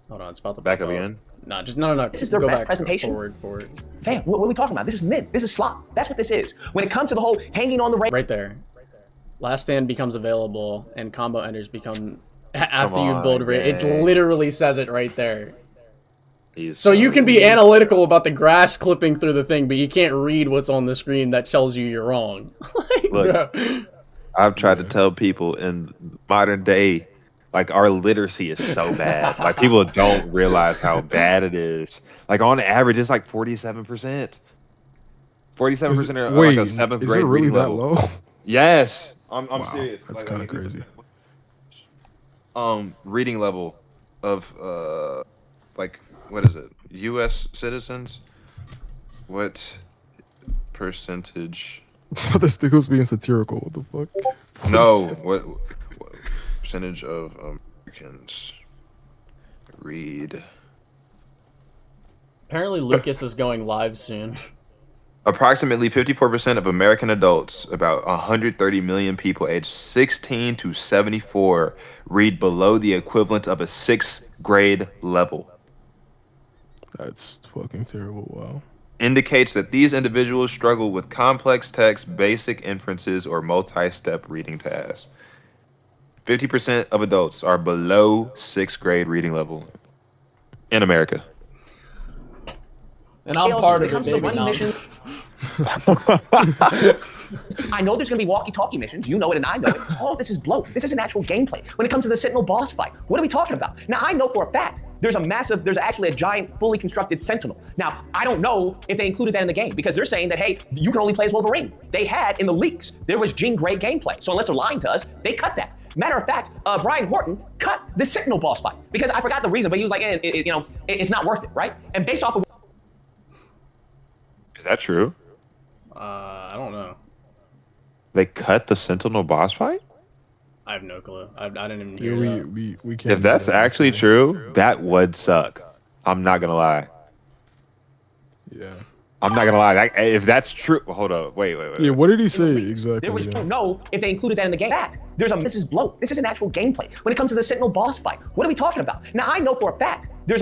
Hold on, it's about to Back pop up again? No, just no. This is their go best back, presentation. Forward. Fam, what are we talking about? This is mid. This is slop. That's what this is. When it comes to the whole hanging on the rails. Right there. Last stand becomes available, and combo enters become after you build rage. It literally says it right there. So you can be analytical about the grass clipping through the thing, but you can't read what's on the screen that tells you you're wrong. Like, Look, bro. I've tried to tell people in modern day, like our literacy is so bad. Like people don't realize how bad it is. Like on average, it's like 47%. 47% are like a 7th is grade it really reading that level. low? Yes, I'm serious. That's Like, kind of crazy. Reading level of like what is it? U.S. citizens. What percentage? The stick was being satirical. What the fuck? No, what percentage of Americans read? Apparently Lucas is going live soon. Approximately 54% of American adults, about 130 million people aged 16 to 74, read below the equivalent of a 6th grade level. That's fucking terrible. Wow. Indicates that these individuals struggle with complex text, basic inferences, or multi-step reading tasks. 50% of adults are below 6th grade reading level in America. And I'm part of When it it, comes to the baby. running Now. missions, I know there's gonna be walkie-talkie missions. You know it, and I know it. Oh, this is bloat. This isn't actual gameplay. When it comes to the Sentinel boss fight, what are we talking about? Now I know for a fact there's actually a giant, fully constructed Sentinel. Now I don't know if they included that in the game because they're saying that hey, you can only play as Wolverine. They had in the leaks there was Jean Grey gameplay. So unless they're lying to us, they cut that. Matter of fact, Brian Horton cut the Sentinel boss fight because I forgot the reason, but he was like, it's not worth it, right? And based off of Is that true? I don't know. They cut the Sentinel boss fight? I have no clue. I didn't even Yeah, hear that. we can't. If that's actually true, that would suck. I'm not gonna lie. Yeah. I'm not gonna lie. If that's true, hold up. Wait. Yeah. What did he say exactly? There was, yeah? don't know if they included that in the game. Fact, this is bloat. This isn't actual gameplay. When it comes to the Sentinel boss fight, what are we talking about? Now I know for a fact there's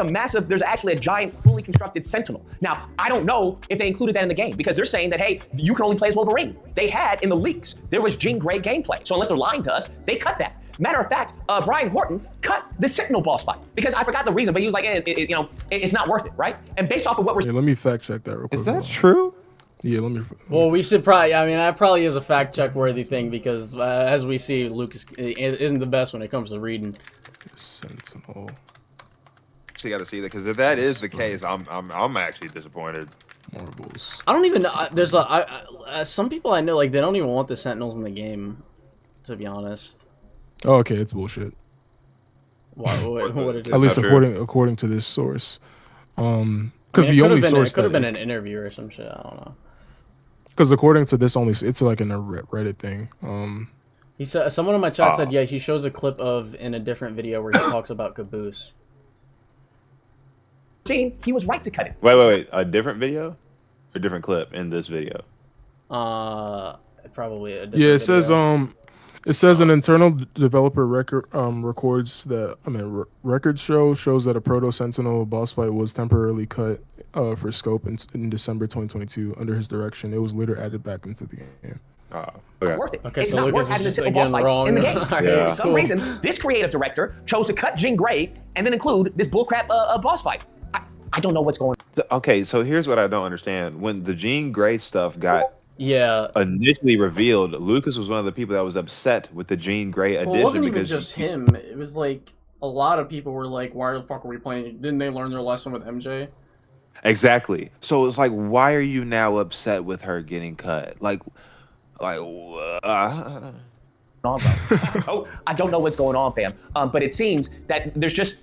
actually a giant, fully constructed Sentinel. Now I don't know if they included that in the game because they're saying that hey, you can only play as Wolverine. They had in the leaks there was Jean Grey gameplay. So unless they're lying to us, they cut that. Matter of fact, Brian Horton cut the Sentinel boss fight because I forgot the reason, but he was like, it's not worth it, right? And based off of what we're Yeah, let me fact check that real quick. Is that true? Yeah, let me. Well, we should probably. I mean, that probably is a fact check worthy thing because, as we see, Lucas isn't the best when it comes to reading. Sentinel. So you got to see that because if that is the case, I'm actually disappointed. Marbles. I don't even know. There's some people I know like they don't even want the Sentinels in the game. To be honest. Oh, okay, it's bullshit. What is this? At least according to this source. Because the only source it could have been an interview or some shit. I don't know. Because according to this, it's like in a Reddit thing. He said someone in my chat said yeah he shows a clip of in a different video where he talks about Caboose. saying, he was right to cut it. Wait. A different video? Or different clip in this video? Probably a different Yeah, it says video. it says an internal developer record records that records shows that a Proto Sentinel boss fight was temporarily cut for scope in December 2022 under his direction. It was later added back into the game. Worth it. Okay, It's so not Lucas worth having is a just simple boss again fight wrong. in the game. Alright, For some cool. reason, this creative director chose to cut Jean Grey and then include this bullcrap boss fight. I don't know what's going on. Okay, so here's what I don't understand. When the Jean Grey stuff got Yeah. initially revealed, Lucas was one of the people that was upset with the Jean Grey edition. Well, it wasn't even because just him. It was like a lot of people were like, "Why the fuck are we playing? Didn't they learn their lesson with MJ?" Exactly. So it's like, why are you now upset with her getting cut? Like, Oh, I don't know what's going on, fam. But it seems that there's just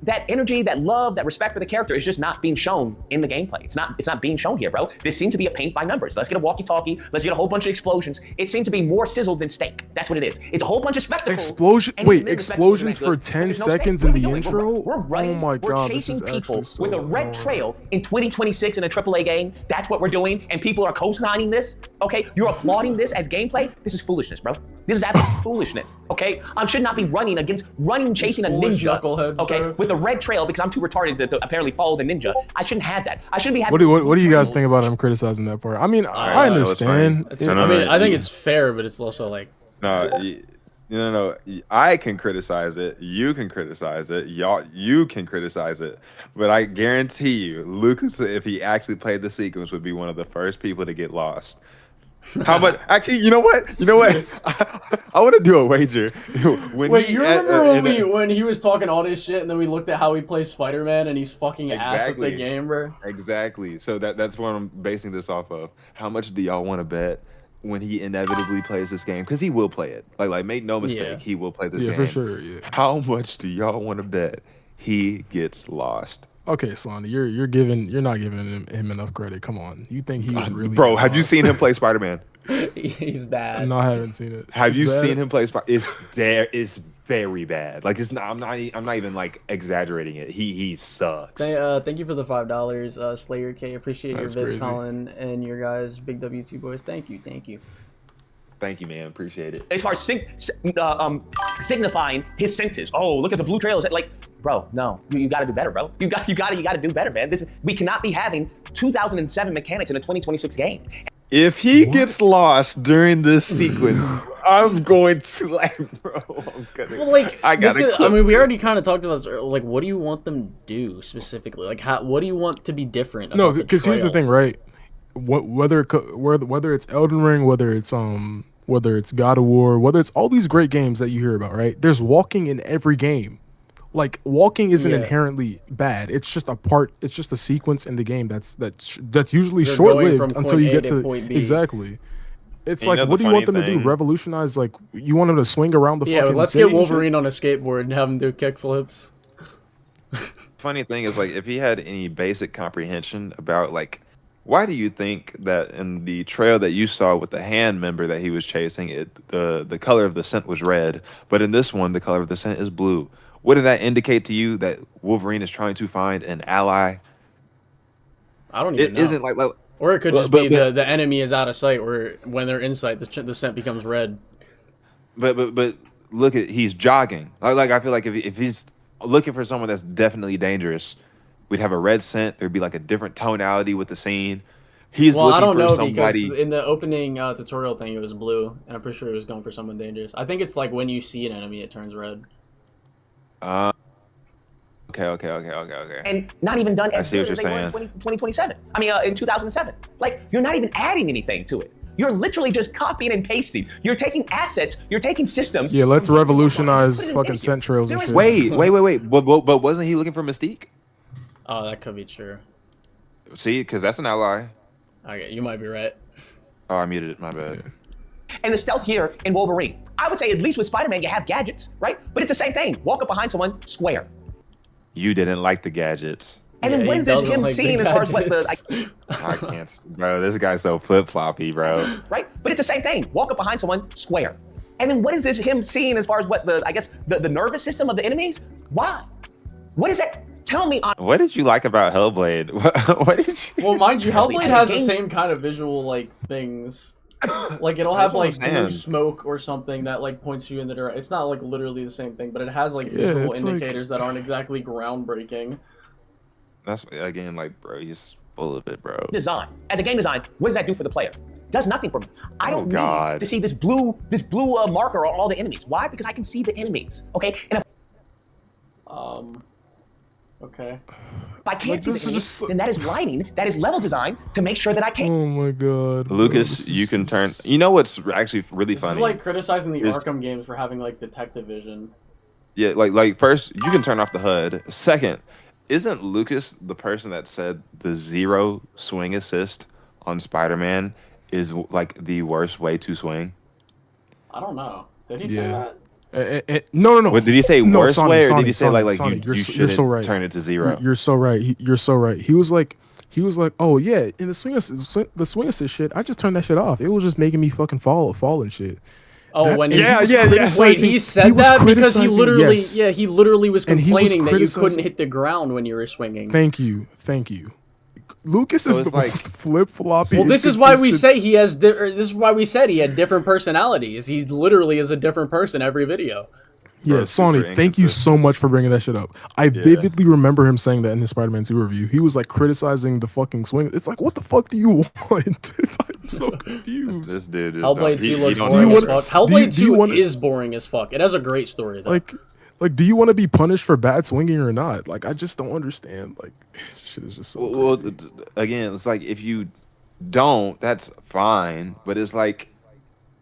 that energy, that love, that respect for the character is just not being shown in the gameplay. It's not being shown here, bro. This seems to be a paint by numbers. Let's get a walkie-talkie. Let's get a whole bunch of explosions. It seems to be more sizzle than steak. That's what it is. It's a whole bunch of spectacle. Explosions for 10 seconds in the intro? We're running. Oh my god, we're this chasing is people actually so with a red annoying. trail in 2026 in a AAA game. That's what we're doing, and people are co-signing this. Okay, you're applauding this as gameplay. This is foolishness, bro. This is absolute foolishness. Okay, I should not be chasing a ninja. Okay, bro. with a red trail because I'm too retarded to apparently follow the ninja. I shouldn't have that. I shouldn't be having. What do you guys think about him criticizing that part? I mean, I understand. I think it's fair, but it's also like No. I can criticize it. You can criticize it. You can criticize it. But I guarantee you, Lucas, if he actually played the sequence, would be one of the first people to get lost. How much? Actually, you know what? I want to do a wager. Wait, you remember when he was talking all this shit, and then we looked at how he plays Spider-Man, and he's fucking ass at the game, bro? Exactly. So that's what I'm basing this off of. How much do y'all want to bet when he inevitably plays this game? Because he will play it. Like make no mistake, he will play this game. Yeah, for sure. Yeah. How much do y'all want to bet he gets lost? Okay, Slonny, you're not giving him enough credit. Come on, you think he would really? Bro, have you seen him play Spider-Man? He's bad. No, I haven't seen it. Have you seen him play Spider? It's very bad. Like it's not. I'm not even like exaggerating it. He sucks. Thank you for the $5, Slayer K. Appreciate That's your vids, crazy. Colin, and your guys, Big W2 boys. Thank you. Thank you, man. Appreciate it. As far as signifying his senses. Oh, look at the blue trails. Like, bro, no, you got to do better, bro. You got to do better, man. We cannot be having 2007 mechanics in a 2026 game. If he gets lost during this sequence, I'm going to bro. I'm gonna. Well, like, I mean, we already kind of talked about this. Like, what do you want them to do specifically? Like, what do you want to be different? No, because here's the thing, right? Whether it's Elden Ring, whether it's God of War, whether it's all these great games that you hear about, right? There's walking in every game. Like walking isn't inherently bad. It's just a part. It's just a sequence in the game that's usually short-lived until you get to point B. Exactly. It's And like, what do you want them to do? Revolutionize? Like, you want them to swing around the fucking let's city get and shit? Wolverine on a skateboard and have him do kickflips. Funny thing is, like, if he had any basic comprehension about, like, why do you think that in the trail that you saw with the hand member that he was chasing, the color of the scent was red, but in this one, the color of the scent is blue? Wouldn't that indicate to you that Wolverine is trying to find an ally? I don't even know. It isn't like or it could just be the enemy is out of sight, where when they're in sight, the scent becomes red. But look at he's jogging. Like I feel like if he's looking for someone that's definitely dangerous, we'd have a red scent. There'd be like a different tonality with the scene. He's looking I don't know for somebody. because in the opening tutorial thing, it was blue, and I'm pretty sure it was going for someone dangerous. I think it's like when you see an enemy, it turns red. Okay. And not even done as see what good as you're they were in saying. 2027. I mean, in 2007. Like, you're not even adding anything to it. You're literally just copying and pasting. You're taking assets. You're taking systems. Yeah, let's revolutionize fucking scent trails and shit. Wait. But wasn't he looking for Mystique? Oh, that could be true. See, because that's an ally. Okay, you might be right. Oh, I muted it. My bad. And the stealth here in Wolverine. I would say at least with Spider-Man, you have gadgets, right? But it's the same thing. Walk up behind someone, square. You didn't like the gadgets. And then what is this him seeing as far as what the... I can't, bro. This guy's so flip-floppy, bro. Right? But it's the same thing. Walk up behind someone, square. And then what is this him seeing as far as what the, I guess, the nervous system of the enemies? Why? What is that Tell me on. What did you like about Hellblade? What did you? Well, mind you, Honestly, Hellblade and the has the game- same kind of visual like things. Like it'll That's have what I'm like blue saying. smoke or something that like points you in the direction. It's not like literally the same thing, but it has like Yeah, visual it's like- indicators that aren't exactly groundbreaking. That's again, like, bro, he's full of it, bro. Design. As a game design, what does that do for the player? Does nothing for me. I Oh, don't need God. to see this blue marker on all the enemies. Why? Because I can see the enemies. Okay, and if Okay. I can't see this the is enemies, just- then that is lighting, that is level design to make sure that I can't. Oh my god, bro, Lucas, this you is can turn. just- You know what's actually really This is funny? like criticizing the is- Arkham games for having like detective vision. Yeah, like first, you can turn off the HUD. Second, isn't Lucas the person that said the 0 swing assist on Spider-Man is like the worst way to swing? I don't know. Did he say Yeah. that? No. What did he say? No, Worst Sonny, way, or Sonny, did he say Sonny, like Sonny, you you're shouldn't so right. turn it to 0? You're so right. You're so right. He was like, oh yeah, in the swing assist shit, I just turned that shit off. It was just making me fucking fall and shit. Oh, That- when and he he was Wait, criticizing- he said was that because he criticizing- literally, yes. yeah, he literally was And he was complaining that you couldn't criticizing- hit the ground when you were swinging. Thank you. Lucas is it's the like- most flip floppy. Well, this is why we say he has. This is why we said he had different personalities. He literally is a different person every video. Yeah, Bro, Sonny, super thank you so much for bringing that shit up. I Yeah. vividly remember him saying that in his Spider-Man 2 review. He was like criticizing the fucking swing. It's like, what the fuck do you want? It's like, I'm so confused. This dude is Hellblade he 2 looks don't boring know as what- fuck. do you- Hellblade do you 2 wanna- is boring as fuck. It has a great story though. Like, do you want to be punished for bad swinging or not? Like, I just don't understand. Like, shit is just so Well, crazy. again, it's like if you don't, that's fine. But it's like,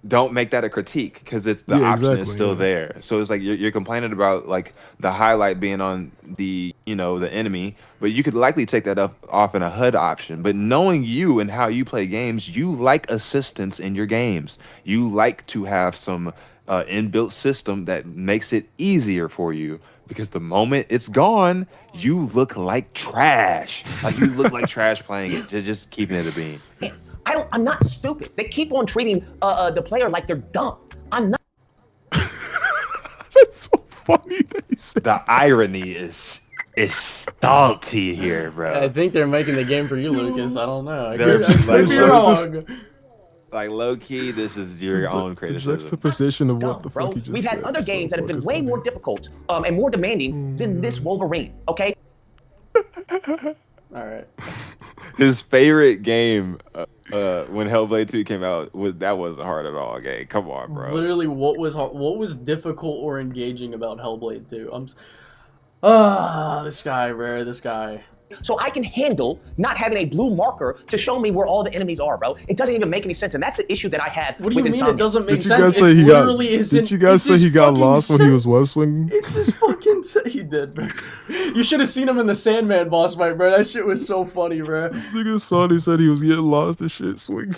don't make that a critique because the Yeah, option is exactly, still yeah. there. So it's like you're complaining about like the highlight being on the the enemy, but you could likely take that off in a HUD option. But knowing you and how you play games, you like assistance in your games. You like to have some inbuilt system that makes it easier for you. Because the moment it's gone, you look like trash. Like you look like trash playing it. Just keeping it a bean. I'm not stupid. They keep on treating the player like they're dumb. I'm not. That's so funny that he said. The irony is salty here, bro. I think they're making the game for you, Lucas. I don't know. I They're could like, be just- wrong. Like low key, this is your own The criticism. juxtaposition of what the Bro, fuck he just we've had said other is so games that have been fucking way funny. more difficult and more demanding than this Wolverine. Okay. All right. His favorite game when Hellblade 2 came out that wasn't hard at all. Okay, come on, bro. Literally, what was difficult or engaging about Hellblade 2? This guy, bro. This guy. So I can handle not having a blue marker to show me where all the enemies are, bro. It doesn't even make any sense, and that's the issue that I had. What do you with mean Insomniac. it doesn't make Did you sense? guys say It's he got? literally his Did you guys it's say his he got fucking lost when he was web swinging? It's his fucking. He did, bro. You should have seen him in the Sandman boss fight, bro. That shit was so funny, bro. This nigga Sonny said he was getting lost and shit swing.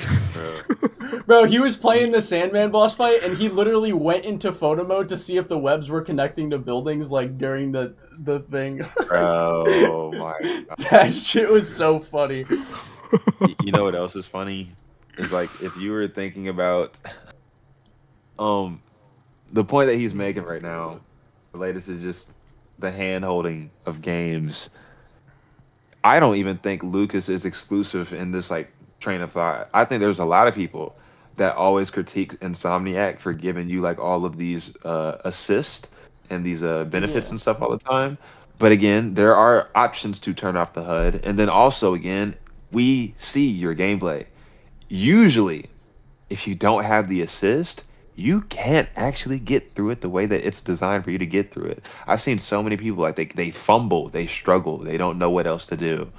Bro, he was playing the Sandman boss fight, and he literally went into photo mode to see if the webs were connecting to buildings, like during the thing. Oh my god. That shit was so funny. You know what else is funny? Is like if you were thinking about the point that he's making right now related to just the hand holding of games. I don't even think Lucas is exclusive in this like train of thought. I think there's a lot of people that always critique Insomniac for giving you like all of these assists and these benefits Yeah. and stuff all the time. But again, there are options to turn off the HUD. And then also, again, we see your gameplay. Usually, if you don't have the assist, you can't actually get through it the way that it's designed for you to get through it. I've seen so many people like they fumble, they struggle, they don't know what else to do,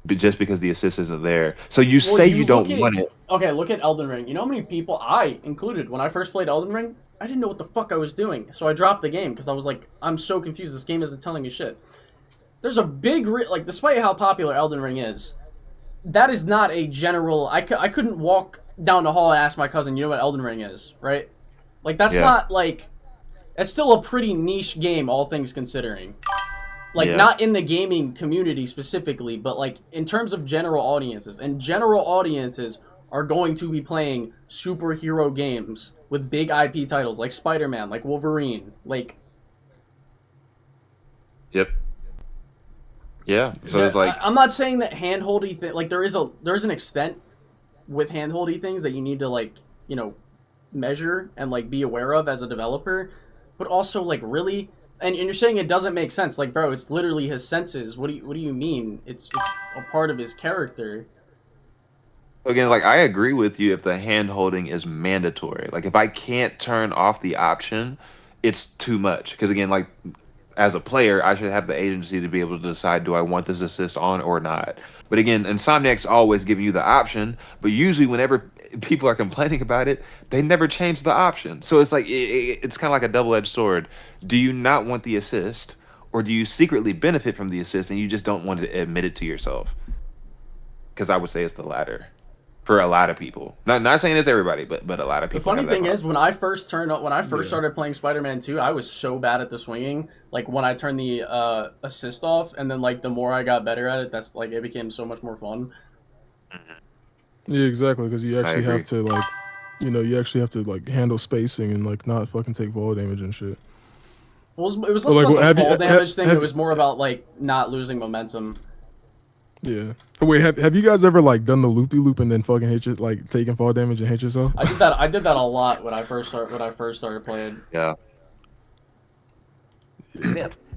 but just because the assist isn't there. So you Well, say you don't look at- want it. Okay, look at Elden Ring. You know how many people, I included, when I first played Elden Ring, I didn't know what the fuck I was doing. So I dropped the game because I was like, I'm so confused. This game isn't telling me shit. There's a big, like, despite how popular Elden Ring is, that is not a general, I couldn't walk down the hall and ask my cousin, you know what Elden Ring is, right? Like, that's Yeah. not, like, it's still a pretty niche game, all things considering. Like, Yeah. not in the gaming community specifically, but, like, in terms of general audiences. And general audiences are going to be playing superhero games with big IP titles, like Spider-Man, like Wolverine, like... Yep. Yeah, so it's like I'm not saying that hand-holdy thing. Like there's an extent with hand-holdy things that you need to like measure and like be aware of as a developer, but also like really. And you're saying it doesn't make sense. Like, bro, it's literally his senses. What do you mean? It's a part of his character. again, like I agree with you if the hand holding is mandatory. Like if I can't turn off the option, it's too much. Because again, like as a player, I should have the agency to be able to decide, do I want this assist on or not? But again, Insomniac's always giving you the option, but usually whenever people are complaining about it, they never change the option. So it's like, it's kind of like a double-edged sword. Do you not want the assist, or do you secretly benefit from the assist and you just don't want to admit it to yourself? Because I would say it's the latter. For a lot of people, not saying it's everybody, but a lot of people. The funny thing is, when I first started playing Spider-Man 2, I was so bad at the swinging. Like when I turned the assist off, and then like the more I got better at it, that's like it became so much more fun. Yeah, exactly, because you actually have to like, you actually have to like handle spacing and like not fucking take fall damage and shit. It was less about the fall damage thing. It was more about like not losing momentum. Yeah. Wait, have you guys ever like done the loop-de-loop and then fucking hit your like taking fall damage and hit yourself? I did that a lot when I first started playing. Yeah.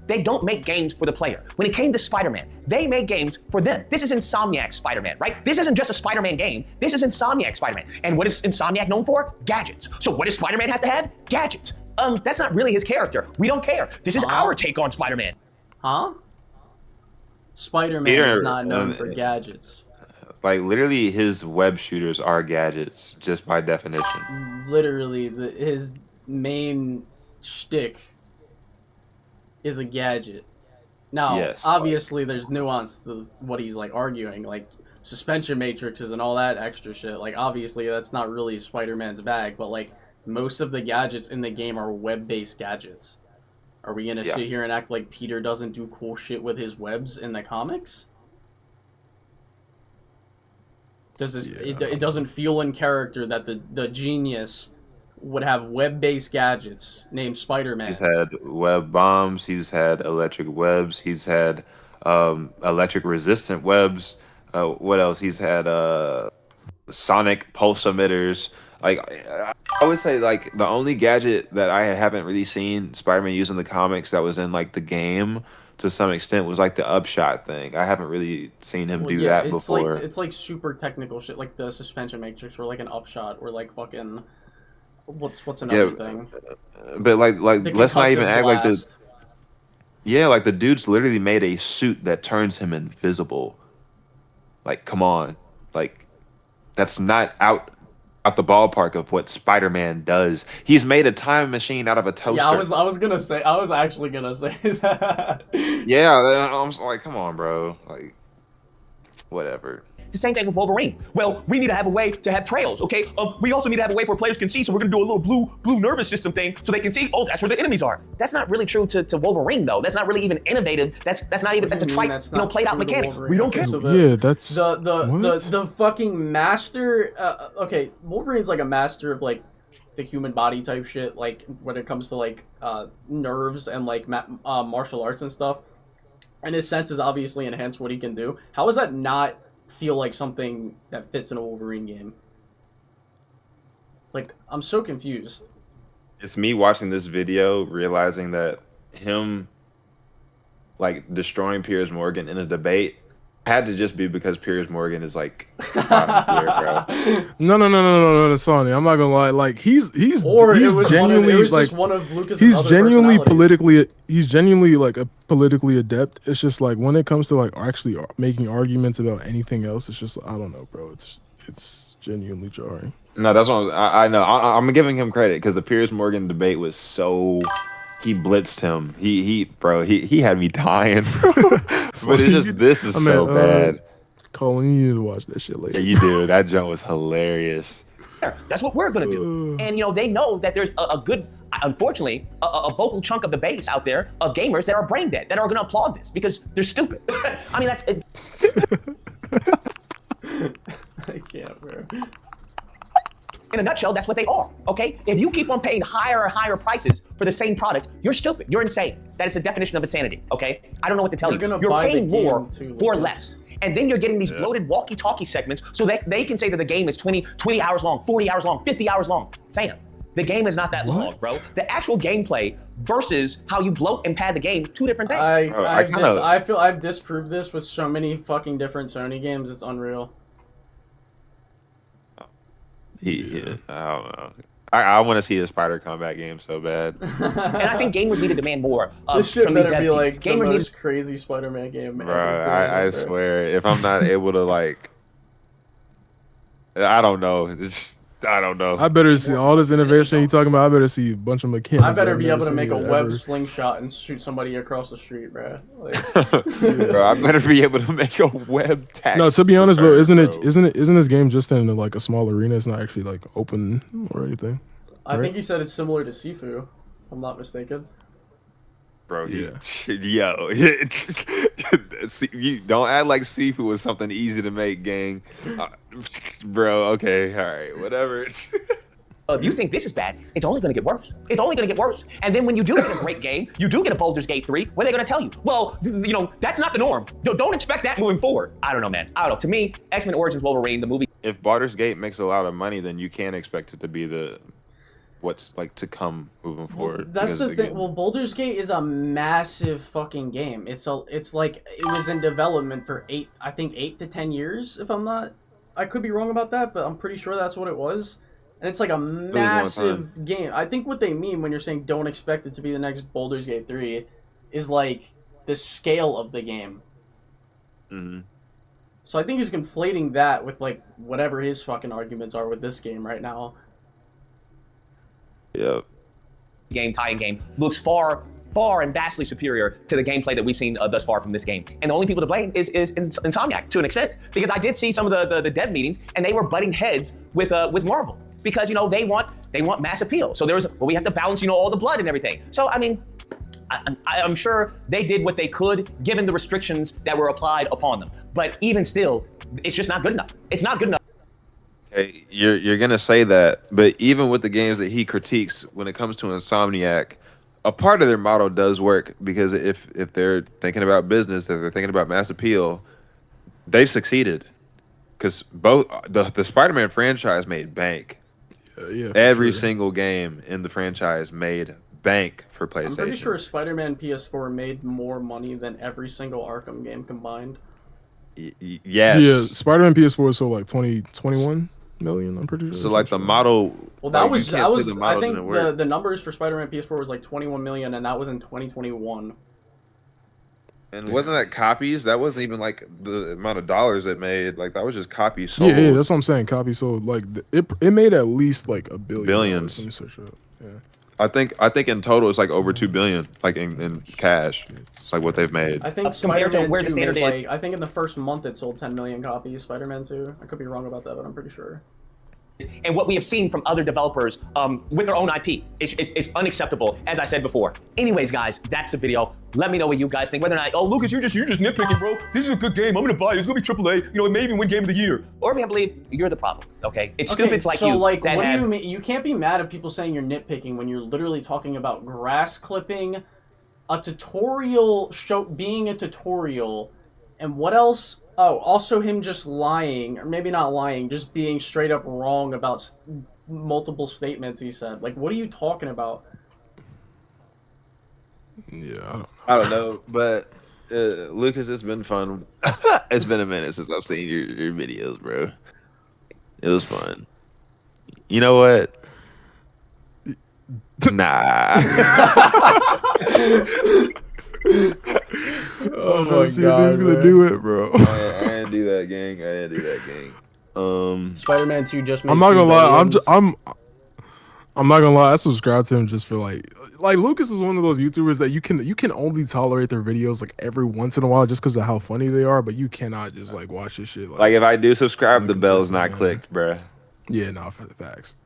They don't make games for the player. When it came to Spider-Man, they made games for them. This is Insomniac Spider-Man, right? This isn't just a Spider-Man game. This is Insomniac Spider-Man. And what is Insomniac known for? Gadgets. So what does Spider-Man have to have? Gadgets. That's not really his character. We don't care. This is our take on Spider-Man. Huh? Spider-Man is not known for gadgets. Like literally, his web shooters are gadgets, just by definition. Literally, his main shtick is a gadget. Now, yes, obviously, there's nuance to what he's like arguing, like suspension matrices and all that extra shit. Like, obviously, that's not really Spider-Man's bag, but like most of the gadgets in the game are web-based gadgets. Are we gonna sit here and act like Peter doesn't do cool shit with his webs in the comics? Does this? It doesn't feel in character that the genius would have web-based gadgets named Spider-Man. He's had web bombs. He's had electric webs. He's had electric resistant webs. What else? He's had sonic pulse emitters. Like, I would say, like, the only gadget that I haven't really seen Spider-Man use in the comics that was in, like, the game to some extent was, like, the upshot thing. I haven't really seen him do that before. It's like super technical shit, like the suspension matrix, or like an upshot, or like fucking... What's another thing? But, like let's not even act like the... Yeah, like, the dude's literally made a suit that turns him invisible. Like, come on. Like, that's not out the ballpark of what Spider-Man does. He's made a time machine out of a toaster. Yeah, I was actually gonna say that. Yeah, I'm like, come on, bro. Like, whatever. It's the same thing with Wolverine. Well, we need to have a way to have trails, okay? We also need to have a way where players can see, so we're gonna do a little blue nervous system thing so they can see, oh, that's where the enemies are. That's not really true to Wolverine, though. That's not really even innovative. That's not even, that's a trite, played out mechanic. We don't care. So that's... The fucking master, okay, Wolverine's like a master of like the human body type shit, like when it comes to like nerves and like martial arts and stuff. And his senses obviously enhance what he can do. How is that not feel like something that fits in a Wolverine game? Like, I'm so confused. It's me watching this video realizing that him like destroying Piers Morgan in a debate had to just be because Piers Morgan is like bottom tier, bro. No, Sonny. I'm not gonna lie. Like he's genuinely like one of Lucas's he's other genuinely personalities. he's genuinely like a politically adept. It's just like when it comes to like actually making arguments about anything else, it's just I don't know, bro. It's genuinely jarring. No, that's what I know. I'm giving him credit because the Piers Morgan debate was so. He blitzed him. He had me dying, bro. But it's just this is so bad. Colin, you need to watch that shit later. Yeah, you do. That joke was hilarious. That's what we're gonna do. And they know that there's a good, unfortunately, a vocal chunk of the base out there of gamers that are brain dead, that are gonna applaud this because they're stupid. I mean, that's. I can't, bro. In a nutshell, that's what they are, okay? If you keep on paying higher and higher prices for the same product, you're stupid. You're insane. That is the definition of insanity, okay? I don't know what to tell you. You're paying more for less. And then you're getting these bloated walkie-talkie segments so that they can say that the game is 20 hours long, 40 hours long, 50 hours long. Fam, the game is not that long, bro. The actual gameplay versus how you bloat and pad the game, two different things. I feel I've disproved this with so many fucking different Sony games. It's unreal. I don't know. I want to see a Spider Combat game so bad. And I think gamers need to demand more This shit from these better dev be teams. like the Gamers most crazy Spider-Man game Bro, ever. I swear, if I'm not able to like, I don't know. I don't know. I better see all this innovation you talking about. I better see a bunch of mechanics. I better I've be never able to seen make a ever. web slingshot and shoot somebody across the street, bro. Like, Bro, I better be able to make a web tax. No, to be honest though, isn't this game just in like a small arena? It's not actually like open or anything. I think he said it's similar to Sifu, if I'm not mistaken. Bro, yo, you don't act like seafood was something easy to make, gang. Bro, okay, all right, whatever. if you think this is bad, it's only going to get worse. It's only going to get worse. And then when you do get a great game, you do get a Baldur's Gate 3, what are they going to tell you? Well, you know, that's not the norm. Don't expect that moving forward. I don't know, man. I don't know. To me, X-Men Origins Wolverine, the movie. If Baldur's Gate makes a lot of money, then you can't expect it to be what's like to come moving forward. That's the thing. Well, Baldur's Gate is a massive fucking game. It's like it was in development for 8 to 10 years. If I'm not, I could be wrong about that, but I'm pretty sure that's what it was. And it's like a massive game. I think what they mean when you're saying don't expect it to be the next Baldur's Gate 3 is like the scale of the game. Mm-hmm. So I think he's conflating that with like whatever his fucking arguments are with this game right now. Yep. Game, tie-in game, looks far and vastly superior to the gameplay that we've seen thus far from this game. And the only people to blame is Insomniac to an extent, because I did see some of the dev meetings and they were butting heads with Marvel because, you know, they want mass appeal. So we have to balance, you know, all the blood and everything. So, I mean, I'm sure they did what they could given the restrictions that were applied upon them. But even still, it's just not good enough. It's not good enough. Hey, you're gonna say that, but even with the games that he critiques, when it comes to Insomniac, a part of their model does work because if they're thinking about business, if they're thinking about mass appeal, they've succeeded. Because both the Spider-Man franchise made bank. Every single game in the franchise made bank for PlayStation. I'm pretty sure Spider-Man PS4 made more money than every single Arkham game combined. Yes. Yeah, Spider-Man PS4 sold like 21 million. I'm pretty sure. So like the model. Well, that like, was I think the numbers for Spider-Man PS4 was like 21 million, and that was in 2021. And wasn't that copies? That wasn't even like the amount of dollars it made. Like that was just copies sold. Yeah, that's what I'm saying. Copies sold. Like it made at least like $1 billion. Billions. Let me search it up. Yeah. I think in total it's like over 2 billion, like in cash. It's like what they've made. I think Spider-Man 2 made like, I think in the first month it sold 10 million copies. Spider-Man 2. I could be wrong about that, but I'm pretty sure. And what we have seen from other developers with their own IP is unacceptable, as I said before. Anyways, guys, that's the video. Let me know what you guys think. Whether or not, oh, Lucas, you're just nitpicking, bro. This is a good game. I'm gonna buy it. It's gonna be AAA. You know, it may even win Game of the Year. Or if you believe you're the problem, okay? It's stupids like you. So, like, what do you mean? You can't be mad at people saying you're nitpicking when you're literally talking about grass clipping, a tutorial being a tutorial, and what else? Oh, also him just lying, or maybe not lying, just being straight up wrong about multiple statements he said. Like, what are you talking about? Yeah, I don't know, but Lucas, it's been fun. It's been a minute since I've seen your videos, bro. It was fun. You know what? Nah. Oh my god, he's gonna do it, bro. I didn't do that, gang. I didn't do that, gang. Spider-Man 2 just made I'm not gonna lie. billions. I'm not gonna lie. I subscribe to him just for like Lucas is one of those YouTubers that you can only tolerate their videos like every once in a while just because of how funny they are, but you cannot just like watch this shit. Like if I do subscribe, the bell's not clicked, bruh. Yeah, no, for the facts.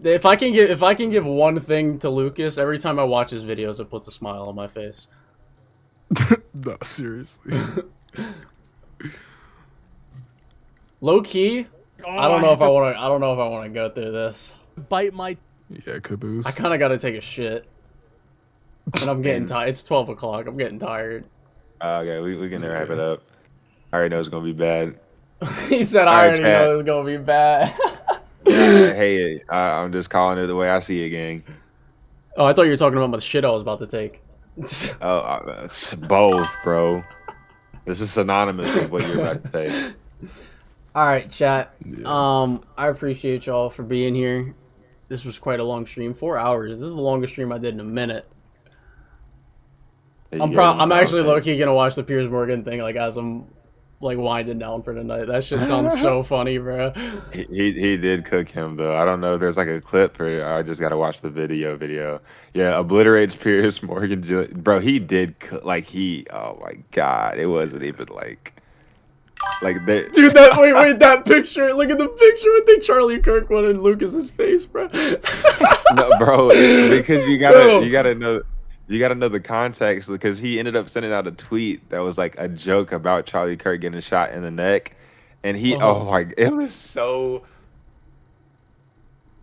If I can give one thing to Lucas, every time I watch his videos, it puts a smile on my face. No, seriously. Low key, I don't know if I want to. I don't know if I want to go through this. Bite my. Yeah, caboose. I kind of got to take a shit, and I'm getting tired. It's 12 o'clock. I'm getting tired. Okay, we can wrap it up. I already know it's gonna be bad. He said, "I already know it's gonna be bad." Hey, I'm just calling it the way I see it, gang. Oh, I thought you were talking about the shit I was about to take. It's both, bro. This is synonymous with what you're about to take. All right, chat. I appreciate y'all for being here. This was quite a long stream, 4 hours. This is the longest stream I did in a minute. I'm actually low key gonna watch the Piers Morgan thing, like as I'm like winding down for the night. That shit sounds so funny, bro. He did cook him though. I don't know if there's like a clip for. I just gotta watch the video. Yeah, obliterates Piers Morgan. Bro, he did cook, like he. Oh my god, it wasn't even like they. Dude, that wait, that picture. Look at the picture with the Charlie Kirk one and Lucas's face, bro. No, bro, because you gotta know. You got to know the context because he ended up sending out a tweet that was like a joke about Charlie Kirk getting shot in the neck. And he, it was so.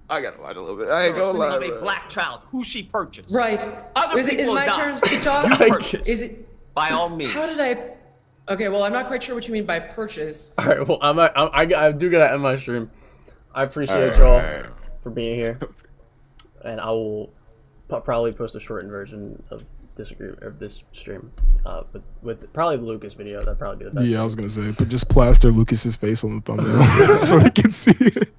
I got to watch a little bit. I ain't going to lie. Of a black child who she purchased. Right. Other Is people my died. turn to talk? You purchased. Is it? By all means. How did I? Okay, well, I'm not quite sure what you mean by purchase. All right, well, I do gotta end my stream. I appreciate y'all for being here, and I will probably post a shortened version of this stream, with probably the Lucas video. That'd probably be the best. Yeah, I was gonna say, but just plaster Lucas's face on the thumbnail so we can see it.